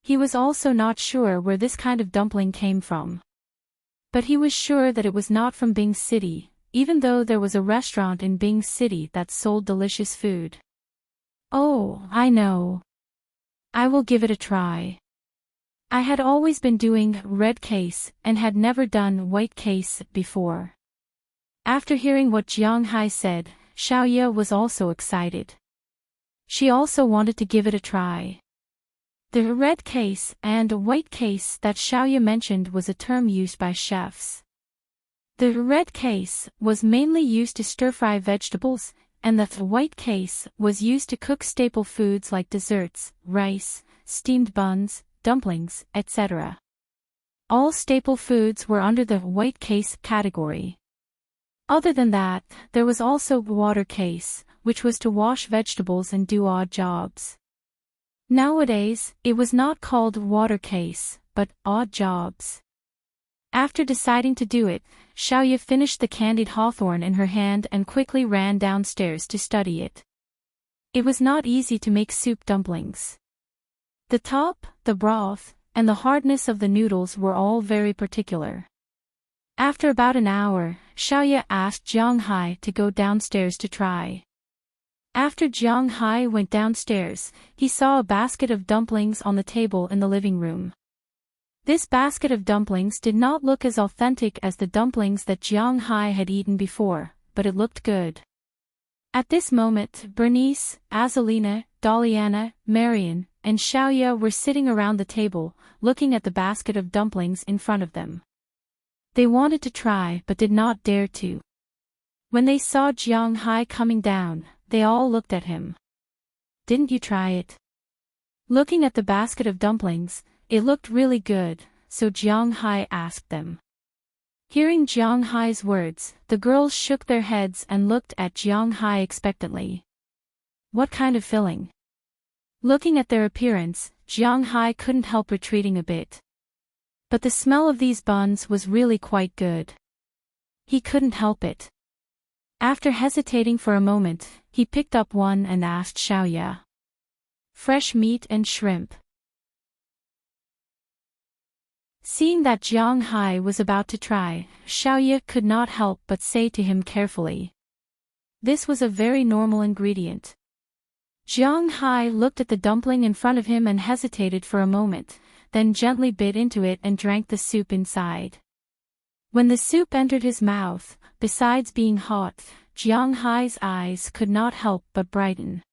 He was also not sure where this kind of dumpling came from. But he was sure that it was not from Bing City, even though there was a restaurant in Bing City that sold delicious food. Oh, I know. I will give it a try. I had always been doing red case and had never done white case before. After hearing what Jiang Hai said, Xiaoye was also excited. She also wanted to give it a try. The red case and white case that Xiaoye mentioned was a term used by chefs. The red case was mainly used to stir-fry vegetables, and the white case was used to cook staple foods like desserts, rice, steamed buns, dumplings, etc. All staple foods were under the white case category. Other than that, there was also water case, which was to wash vegetables and do odd jobs. Nowadays, it was not called water case, but odd jobs. After deciding to do it, Xiaoye finished the candied hawthorn in her hand and quickly ran downstairs to study it. It was not easy to make soup dumplings. The top, the broth, and the hardness of the noodles were all very particular. After about an hour, Xiaoya asked Jiang Hai to go downstairs to try. After Jiang Hai went downstairs, he saw a basket of dumplings on the table in the living room. This basket of dumplings did not look as authentic as the dumplings that Jiang Hai had eaten before, but it looked good. At this moment, Bernice, Azalina, Daliana, Marian, and Xiaoya were sitting around the table, looking at the basket of dumplings in front of them. They wanted to try but did not dare to. When they saw Jiang Hai coming down, they all looked at him. "Didn't you try it?" Looking at the basket of dumplings, it looked really good, so Jiang Hai asked them. Hearing Jiang Hai's words, the girls shook their heads and looked at Jiang Hai expectantly. What kind of filling? Looking at their appearance, Jiang Hai couldn't help retreating a bit. But the smell of these buns was really quite good. He couldn't help it. After hesitating for a moment, he picked up one and asked Xiaoya. Fresh meat and shrimp. Seeing that Jiang Hai was about to try, Xiaoya could not help but say to him carefully. This was a very normal ingredient. Jiang Hai looked at the dumpling in front of him and hesitated for a moment, then gently bit into it and drank the soup inside. When the soup entered his mouth, besides being hot, Jiang Hai's eyes could not help but brighten.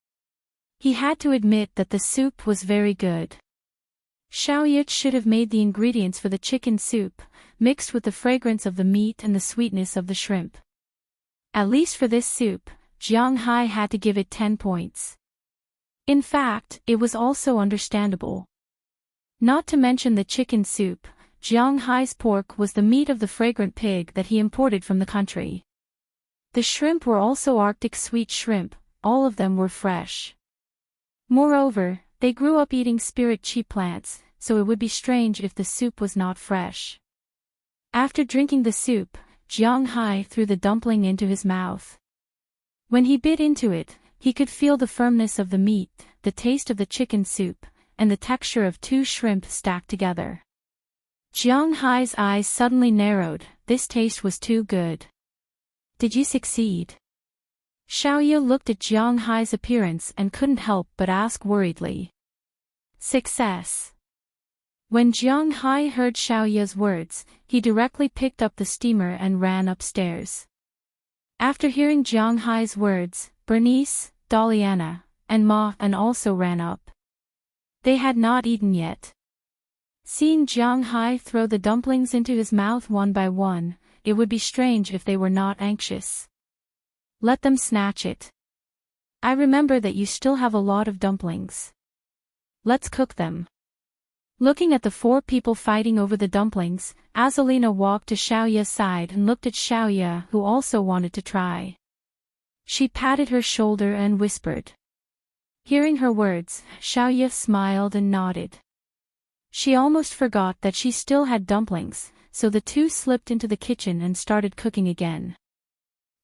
He had to admit that the soup was very good. Xiaoya should have made the ingredients for the chicken soup, mixed with the fragrance of the meat and the sweetness of the shrimp. At least for this soup, Jiang Hai had to give it 10 points. In fact, it was also understandable. Not to mention the chicken soup, Jiang Hai's pork was the meat of the fragrant pig that he imported from the country. The shrimp were also Arctic sweet shrimp, all of them were fresh. Moreover, they grew up eating spirit cheap plants, so it would be strange if the soup was not fresh. After drinking the soup, Jiang Hai threw the dumpling into his mouth. When he bit into it, he could feel the firmness of the meat, the taste of the chicken soup, and the texture of 2 shrimp stacked together. Jiang Hai's eyes suddenly narrowed. This taste was too good. Did you succeed? Xiaoya looked at Jiang Hai's appearance and couldn't help but ask worriedly. Success. When Jiang Hai heard Xiaoya's words, he directly picked up the steamer and ran upstairs. After hearing Jiang Hai's words, Bernice, Daliana, and Ma also ran up. They had not eaten yet. Seeing Jiang Hai throw the dumplings into his mouth one by one, it would be strange if they were not anxious. Let them snatch it. I remember that you still have a lot of dumplings. Let's cook them. Looking at the 4 people fighting over the dumplings, Azalina walked to Xiaoya's side and looked at Xiaoya, who also wanted to try. She patted her shoulder and whispered. Hearing her words, Xiaoya smiled and nodded. She almost forgot that she still had dumplings, so the 2 slipped into the kitchen and started cooking again.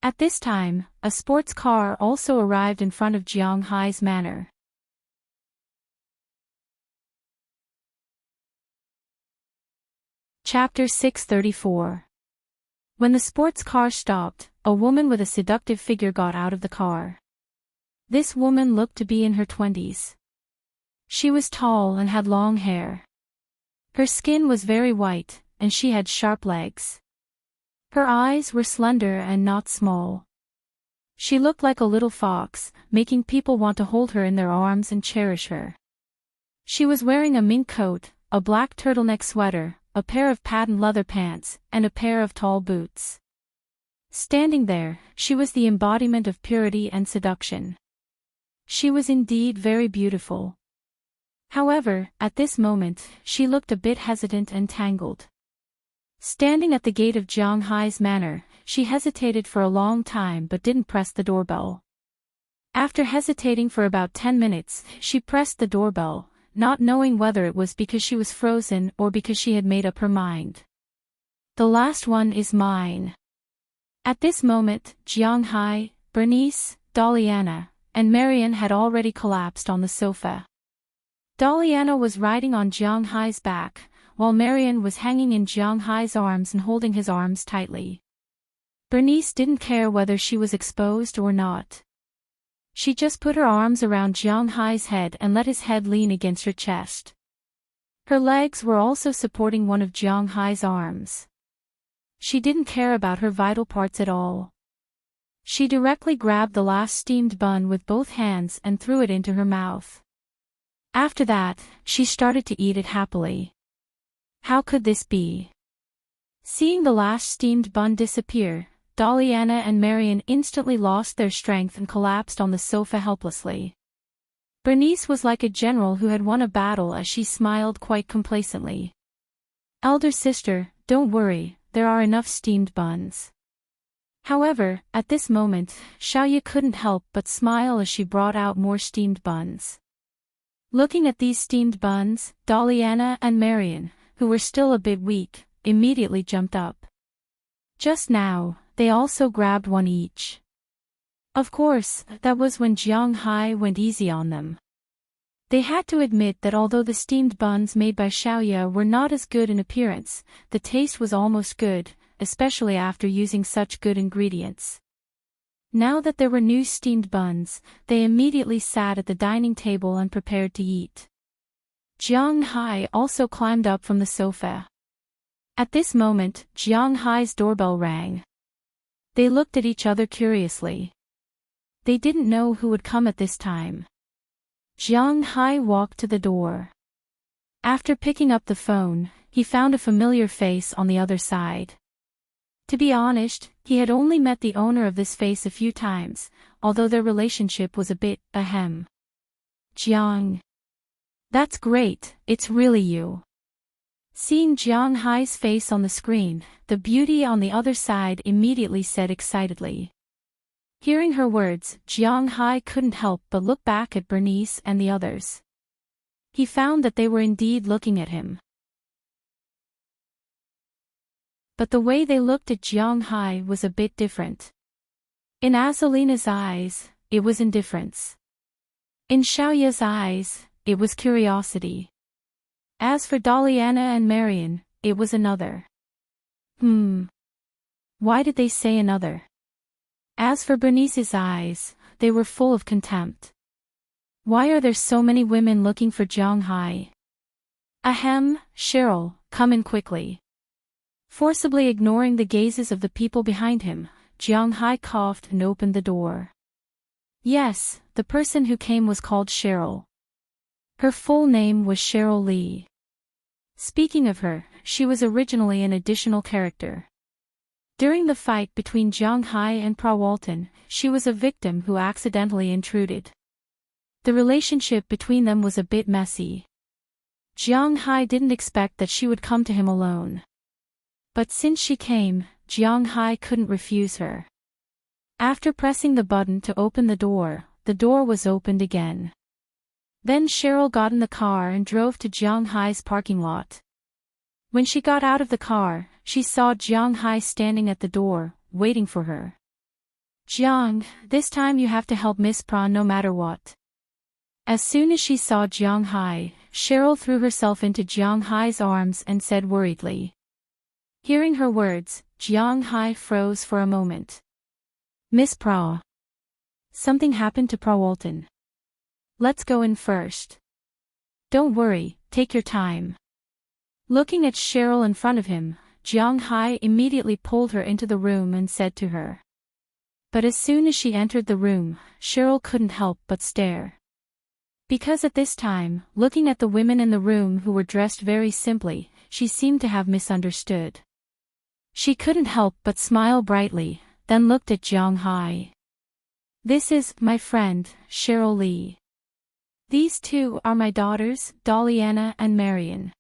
At this time, a sports car also arrived in front of Jiang Hai's manor. Chapter 634. When the sports car stopped, a woman with a seductive figure got out of the car. This woman looked to be in her 20s. She was tall and had long hair. Her skin was very white, and she had sharp legs. Her eyes were slender and not small. She looked like a little fox, making people want to hold her in their arms and cherish her. She was wearing a mink coat, a black turtleneck sweater, a pair of patent leather pants, and a pair of tall boots. Standing there, she was the embodiment of purity and seduction. She was indeed very beautiful. However, at this moment, she looked a bit hesitant and tangled. Standing at the gate of Jiang Hai's manor, she hesitated for a long time but didn't press the doorbell. After hesitating for about 10 minutes, she pressed the doorbell, not knowing whether it was because she was frozen or because she had made up her mind. The last one is mine. At this moment, Jiang Hai, Bernice, Daliana, and Marian had already collapsed on the sofa. Daliana was riding on Jiang Hai's back, while Marian was hanging in Jiang Hai's arms and holding his arms tightly. Bernice didn't care whether she was exposed or not. She just put her arms around Jiang Hai's head and let his head lean against her chest. Her legs were also supporting one of Jiang Hai's arms. She didn't care about her vital parts at all. She directly grabbed the last steamed bun with both hands and threw it into her mouth. After that, she started to eat it happily. How could this be? Seeing the last steamed bun disappear, Daliana and Marian instantly lost their strength and collapsed on the sofa helplessly. Bernice was like a general who had won a battle as she smiled quite complacently. "Elder sister, don't worry, there are enough steamed buns." However, at this moment, Xiaoya couldn't help but smile as she brought out more steamed buns. Looking at these steamed buns, Daliana and Marian, who were still a bit weak, immediately jumped up. Just now, they also grabbed one each. Of course, that was when Jiang Hai went easy on them. They had to admit that although the steamed buns made by Xiaoya were not as good in appearance, the taste was almost good, especially after using such good ingredients. Now that there were new steamed buns, they immediately sat at the dining table and prepared to eat. Jiang Hai also climbed up from the sofa. At this moment, Jiang Hai's doorbell rang. They looked at each other curiously. They didn't know who would come at this time. Jiang Hai walked to the door. After picking up the phone, he found a familiar face on the other side. To be honest, he had only met the owner of this face a few times, although their relationship was a bit, ahem. "Jiang. That's great, it's really you." Seeing Jiang Hai's face on the screen, the beauty on the other side immediately said excitedly. Hearing her words, Jiang Hai couldn't help but look back at Bernice and the others. He found that they were indeed looking at him. But the way they looked at Jiang Hai was a bit different. In Azalina's eyes, it was indifference. In Xiaoya's eyes, it was curiosity. As for Daliana and Marian, it was another. Why did they say another? As for Bernice's eyes, they were full of contempt. Why are there so many women looking for Jiang Hai? Ahem, Cheryl, come in quickly. Forcibly ignoring the gazes of the people behind him, Jiang Hai coughed and opened the door. Yes, the person who came was called Cheryl. Her full name was Cheryl Lee. Speaking of her, she was originally an additional character. During the fight between Jiang Hai and Prawalton, she was a victim who accidentally intruded. The relationship between them was a bit messy. Jiang Hai didn't expect that she would come to him alone. But since she came, Jiang Hai couldn't refuse her. After pressing the button to open the door was opened again. Then Cheryl got in the car and drove to Jiang Hai's parking lot. When she got out of the car, she saw Jiang Hai standing at the door, waiting for her. "Jiang, this time you have to help Miss Pra no matter what." As soon as she saw Jiang Hai, Cheryl threw herself into Jiang Hai's arms and said worriedly. Hearing her words, Jiang Hai froze for a moment. "Miss Pra. Something happened to Prawalton. Let's go in first." "Don't worry, take your time." Looking at Cheryl in front of him, Jiang Hai immediately pulled her into the room and said to her. But as soon as she entered the room, Cheryl couldn't help but stare. Because at this time, looking at the women in the room who were dressed very simply, she seemed to have misunderstood. She couldn't help but smile brightly, then looked at Jiang Hai. "This is my friend, Cheryl Lee. These two are my daughters, Daliana and Marian.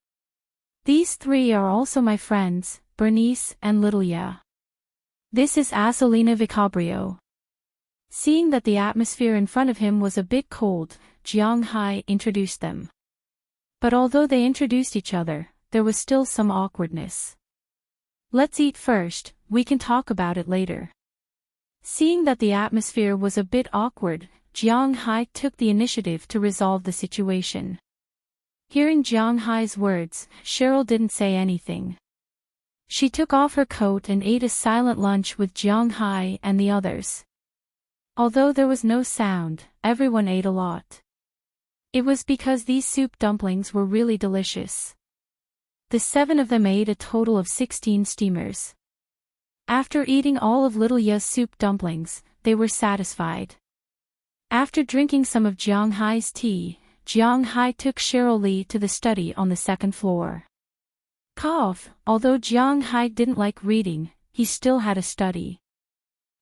These three are also my friends, Bernice and Littleya. This is Azalina Vicabrio." Seeing that the atmosphere in front of him was a bit cold, Jiang Hai introduced them. But although they introduced each other, there was still some awkwardness. "Let's eat first, we can talk about it later." Seeing that the atmosphere was a bit awkward, Jiang Hai took the initiative to resolve the situation. Hearing Jiang Hai's words, Cheryl didn't say anything. She took off her coat and ate a silent lunch with Jiang Hai and the others. Although there was no sound, everyone ate a lot. It was because these soup dumplings were really delicious. The 7 of them ate a total of 16 steamers. After eating all of Little Ya's soup dumplings, they were satisfied. After drinking some of Jiang Hai's tea, Jiang Hai took Cheryl Lee to the study on the 2nd floor. Although Jiang Hai didn't like reading, he still had a study.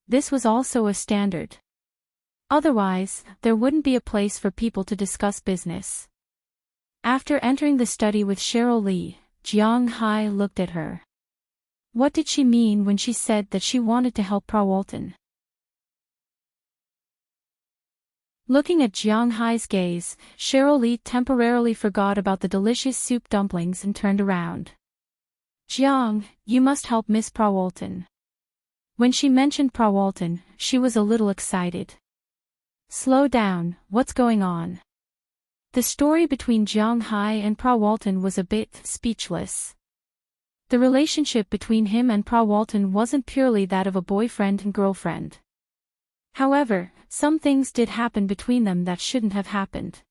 This was also a standard. Otherwise, there wouldn't be a place for people to discuss business. After entering the study with Cheryl Lee, Jiang Hai looked at her. What did she mean when she said that she wanted to help Prawalton? Looking at Jiang Hai's gaze, Cheryl Lee temporarily forgot about the delicious soup dumplings and turned around. Jiang, you must help Miss Prawalton. When she mentioned Prawalton, she was a little excited. Slow down, what's going on? The story between Jiang Hai and Prawalton was a bit speechless. The relationship between him and Prawalton wasn't purely that of a boyfriend and girlfriend. However, some things did happen between them that shouldn't have happened.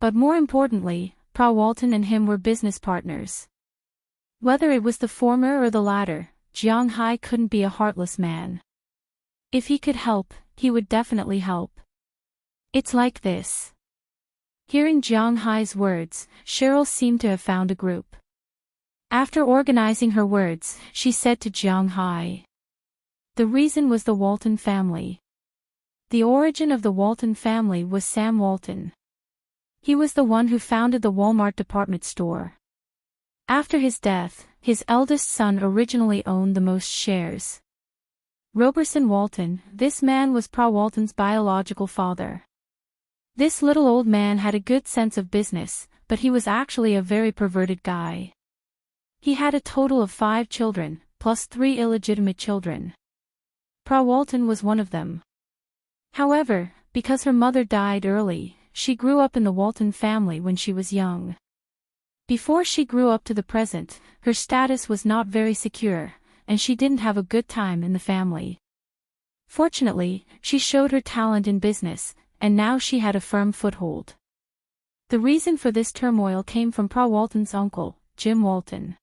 But more importantly, Prawalton and him were business partners. Whether it was the former or the latter, Jiang Hai couldn't be a heartless man. If he could help, he would definitely help. It's like this. Hearing Jiang Hai's words, Cheryl seemed to have found a group. After organizing her words, she said to Jiang Hai. The reason was the Walton family. The origin of the Walton family was Sam Walton. He was the one who founded the Walmart department store. After his death, his eldest son originally owned the most shares. Roberson Walton, this man was Prawalton's biological father. This little old man had a good sense of business, but he was actually a very perverted guy. He had a total of 5 children, plus 3 illegitimate children. Prawalton was one of them. However, because her mother died early, she grew up in the Walton family when she was young. Before she grew up to the present, her status was not very secure, and she didn't have a good time in the family. Fortunately, she showed her talent in business, and now she had a firm foothold. The reason for this turmoil came from Prawalton's uncle, Jim Walton.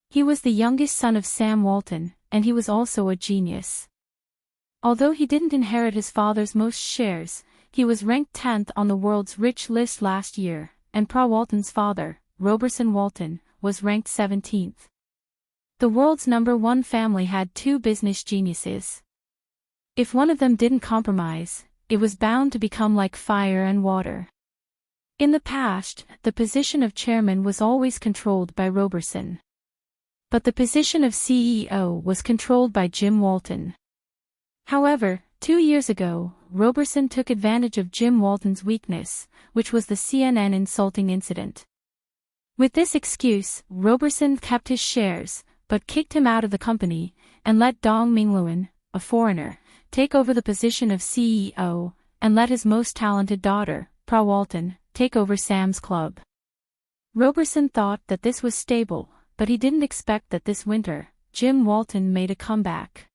He was the youngest son of Sam Walton, and he was also a genius. Although he didn't inherit his father's most shares, he was ranked 10th on the world's rich list last year, and Prawalton's father, Roberson Walton, was ranked 17th. The world's #1 family had 2 business geniuses. If one of them didn't compromise, it was bound to become like fire and water. In the past, the position of chairman was always controlled by Roberson. But the position of CEO was controlled by Jim Walton. However, 2 years ago, Roberson took advantage of Jim Walton's weakness, which was the CNN insulting incident. With this excuse, Roberson kept his shares, but kicked him out of the company, and let Dong Mingluan, a foreigner, take over the position of CEO, and let his most talented daughter, Prawalton, take over Sam's Club. Roberson thought that this was stable, but he didn't expect that this winter, Jim Walton made a comeback.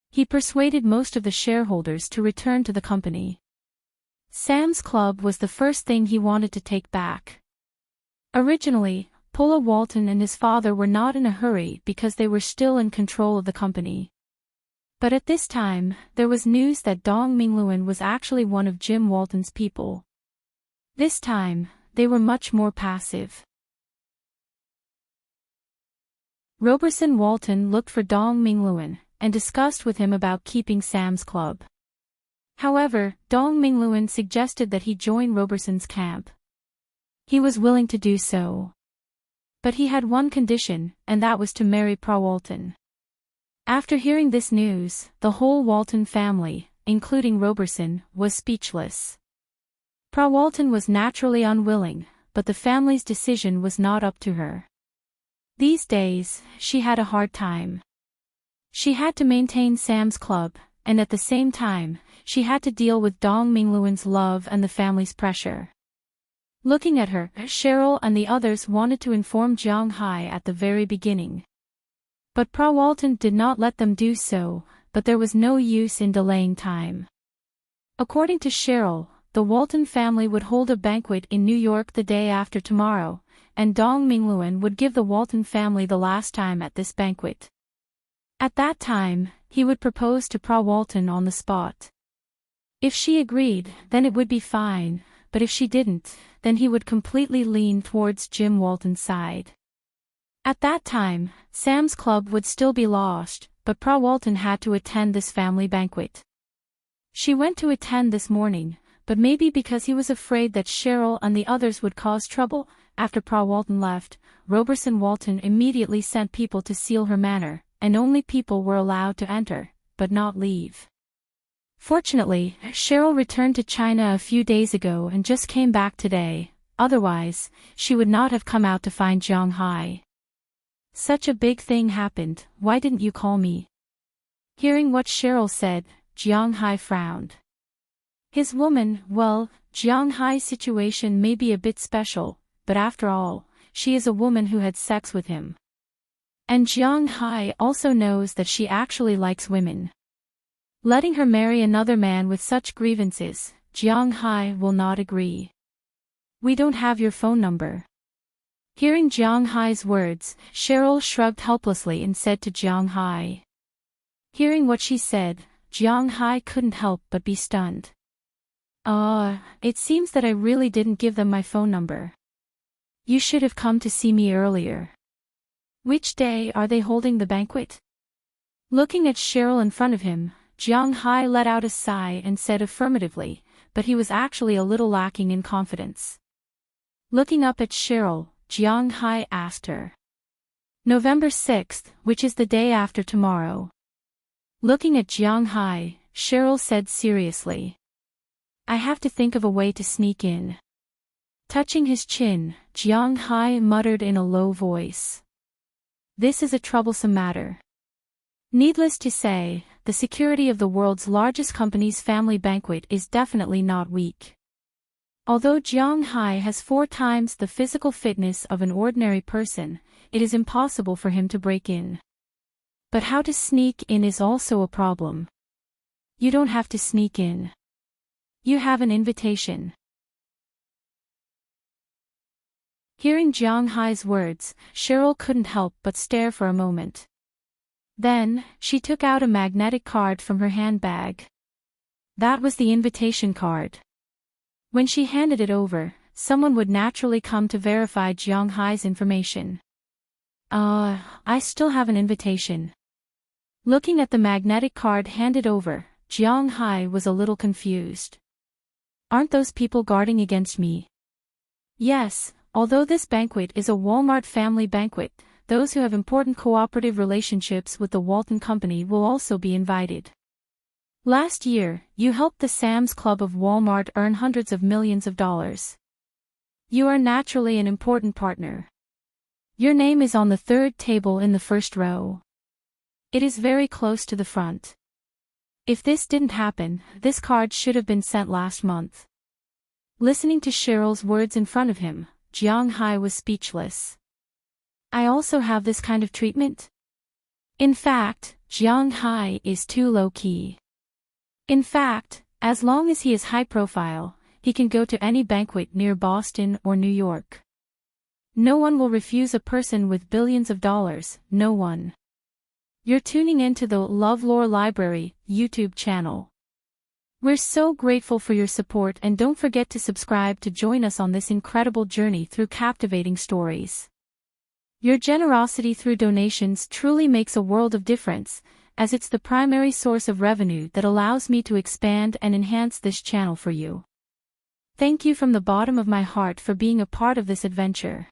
He persuaded most of the shareholders to return to the company. Sam's Club was the first thing he wanted to take back. Originally, Paula Walton and his father were not in a hurry because they were still in control of the company. But at this time, there was news that Dong Mingluan was actually one of Jim Walton's people. This time, they were much more passive. Roberson Walton looked for Dong Mingluan, and discussed with him about keeping Sam's Club. However, Dong Mingluan suggested that he join Roberson's camp. He was willing to do so. But he had one condition, and that was to marry Prawalton. After hearing this news, the whole Walton family, including Roberson, was speechless. Prawalton was naturally unwilling, but the family's decision was not up to her. These days, she had a hard time. She had to maintain Sam's Club, and at the same time, she had to deal with Dong Mingluan's love and the family's pressure. Looking at her, Cheryl and the others wanted to inform Jiang Hai at the very beginning. But Pra Walton did not let them do so, but there was no use in delaying time. According to Cheryl, the Walton family would hold a banquet in New York the day after tomorrow, and Dong Mingluan would give the Walton family the last time at this banquet. At that time, he would propose to Pra Walton on the spot. If she agreed, then it would be fine, but if she didn't, then he would completely lean towards Jim Walton's side. At that time, Sam's Club would still be lost, but Pra Walton had to attend this family banquet. She went to attend this morning, but maybe because he was afraid that Cheryl and the others would cause trouble. After Pra Walton left, Roberson Walton immediately sent people to seal her manor, and only people were allowed to enter, but not leave. Fortunately, Cheryl returned to China a few days ago and just came back today, otherwise, she would not have come out to find Jiang Hai. Such a big thing happened, why didn't you call me? Hearing what Cheryl said, Jiang Hai frowned. His woman, well, Jiang Hai's situation may be a bit special, but after all, she is a woman who had sex with him. And Jiang Hai also knows that she actually likes women. Letting her marry another man with such grievances, Jiang Hai will not agree. We don't have your phone number. Hearing Jiang Hai's words, Cheryl shrugged helplessly and said to Jiang Hai. Hearing what she said, Jiang Hai couldn't help but be stunned. It seems that I really didn't give them my phone number. You should have come to see me earlier. Which day are they holding the banquet? Looking at Cheryl in front of him, Jiang Hai let out a sigh and said affirmatively, but he was actually a little lacking in confidence. Looking up at Cheryl, Jiang Hai asked her. November 6th, which is the day after tomorrow. Looking at Jiang Hai, Cheryl said seriously. I have to think of a way to sneak in. Touching his chin, Jiang Hai muttered in a low voice. This is a troublesome matter. Needless to say, the security of the world's largest company's family banquet is definitely not weak. Although Jiang Hai has 4 times the physical fitness of an ordinary person, it is impossible for him to break in. But how to sneak in is also a problem. You don't have to sneak in. You have an invitation. Hearing Jiang Hai's words, Cheryl couldn't help but stare for a moment. Then, she took out a magnetic card from her handbag. That was the invitation card. When she handed it over, someone would naturally come to verify Jiang Hai's information. I still have an invitation. Looking at the magnetic card handed over, Jiang Hai was a little confused. Aren't those people guarding against me? Yes, although this banquet is a Walmart family banquet, those who have important cooperative relationships with the Walton Company will also be invited. Last year, you helped the Sam's Club of Walmart earn hundreds of millions of dollars. You are naturally an important partner. Your name is on the 3rd table in the 1st row. It is very close to the front. If this didn't happen, this card should have been sent last month. Listening to Cheryl's words in front of him, Jiang Hai was speechless. I also have this kind of treatment? In fact, Jiang Hai is too low-key. In fact, as long as he is high-profile, he can go to any banquet near Boston or New York. No one will refuse a person with billions of dollars, no one. You're tuning into the LoveLore Library YouTube channel. We're so grateful for your support, and don't forget to subscribe to join us on this incredible journey through captivating stories. Your generosity through donations truly makes a world of difference, as it's the primary source of revenue that allows me to expand and enhance this channel for you. Thank you from the bottom of my heart for being a part of this adventure.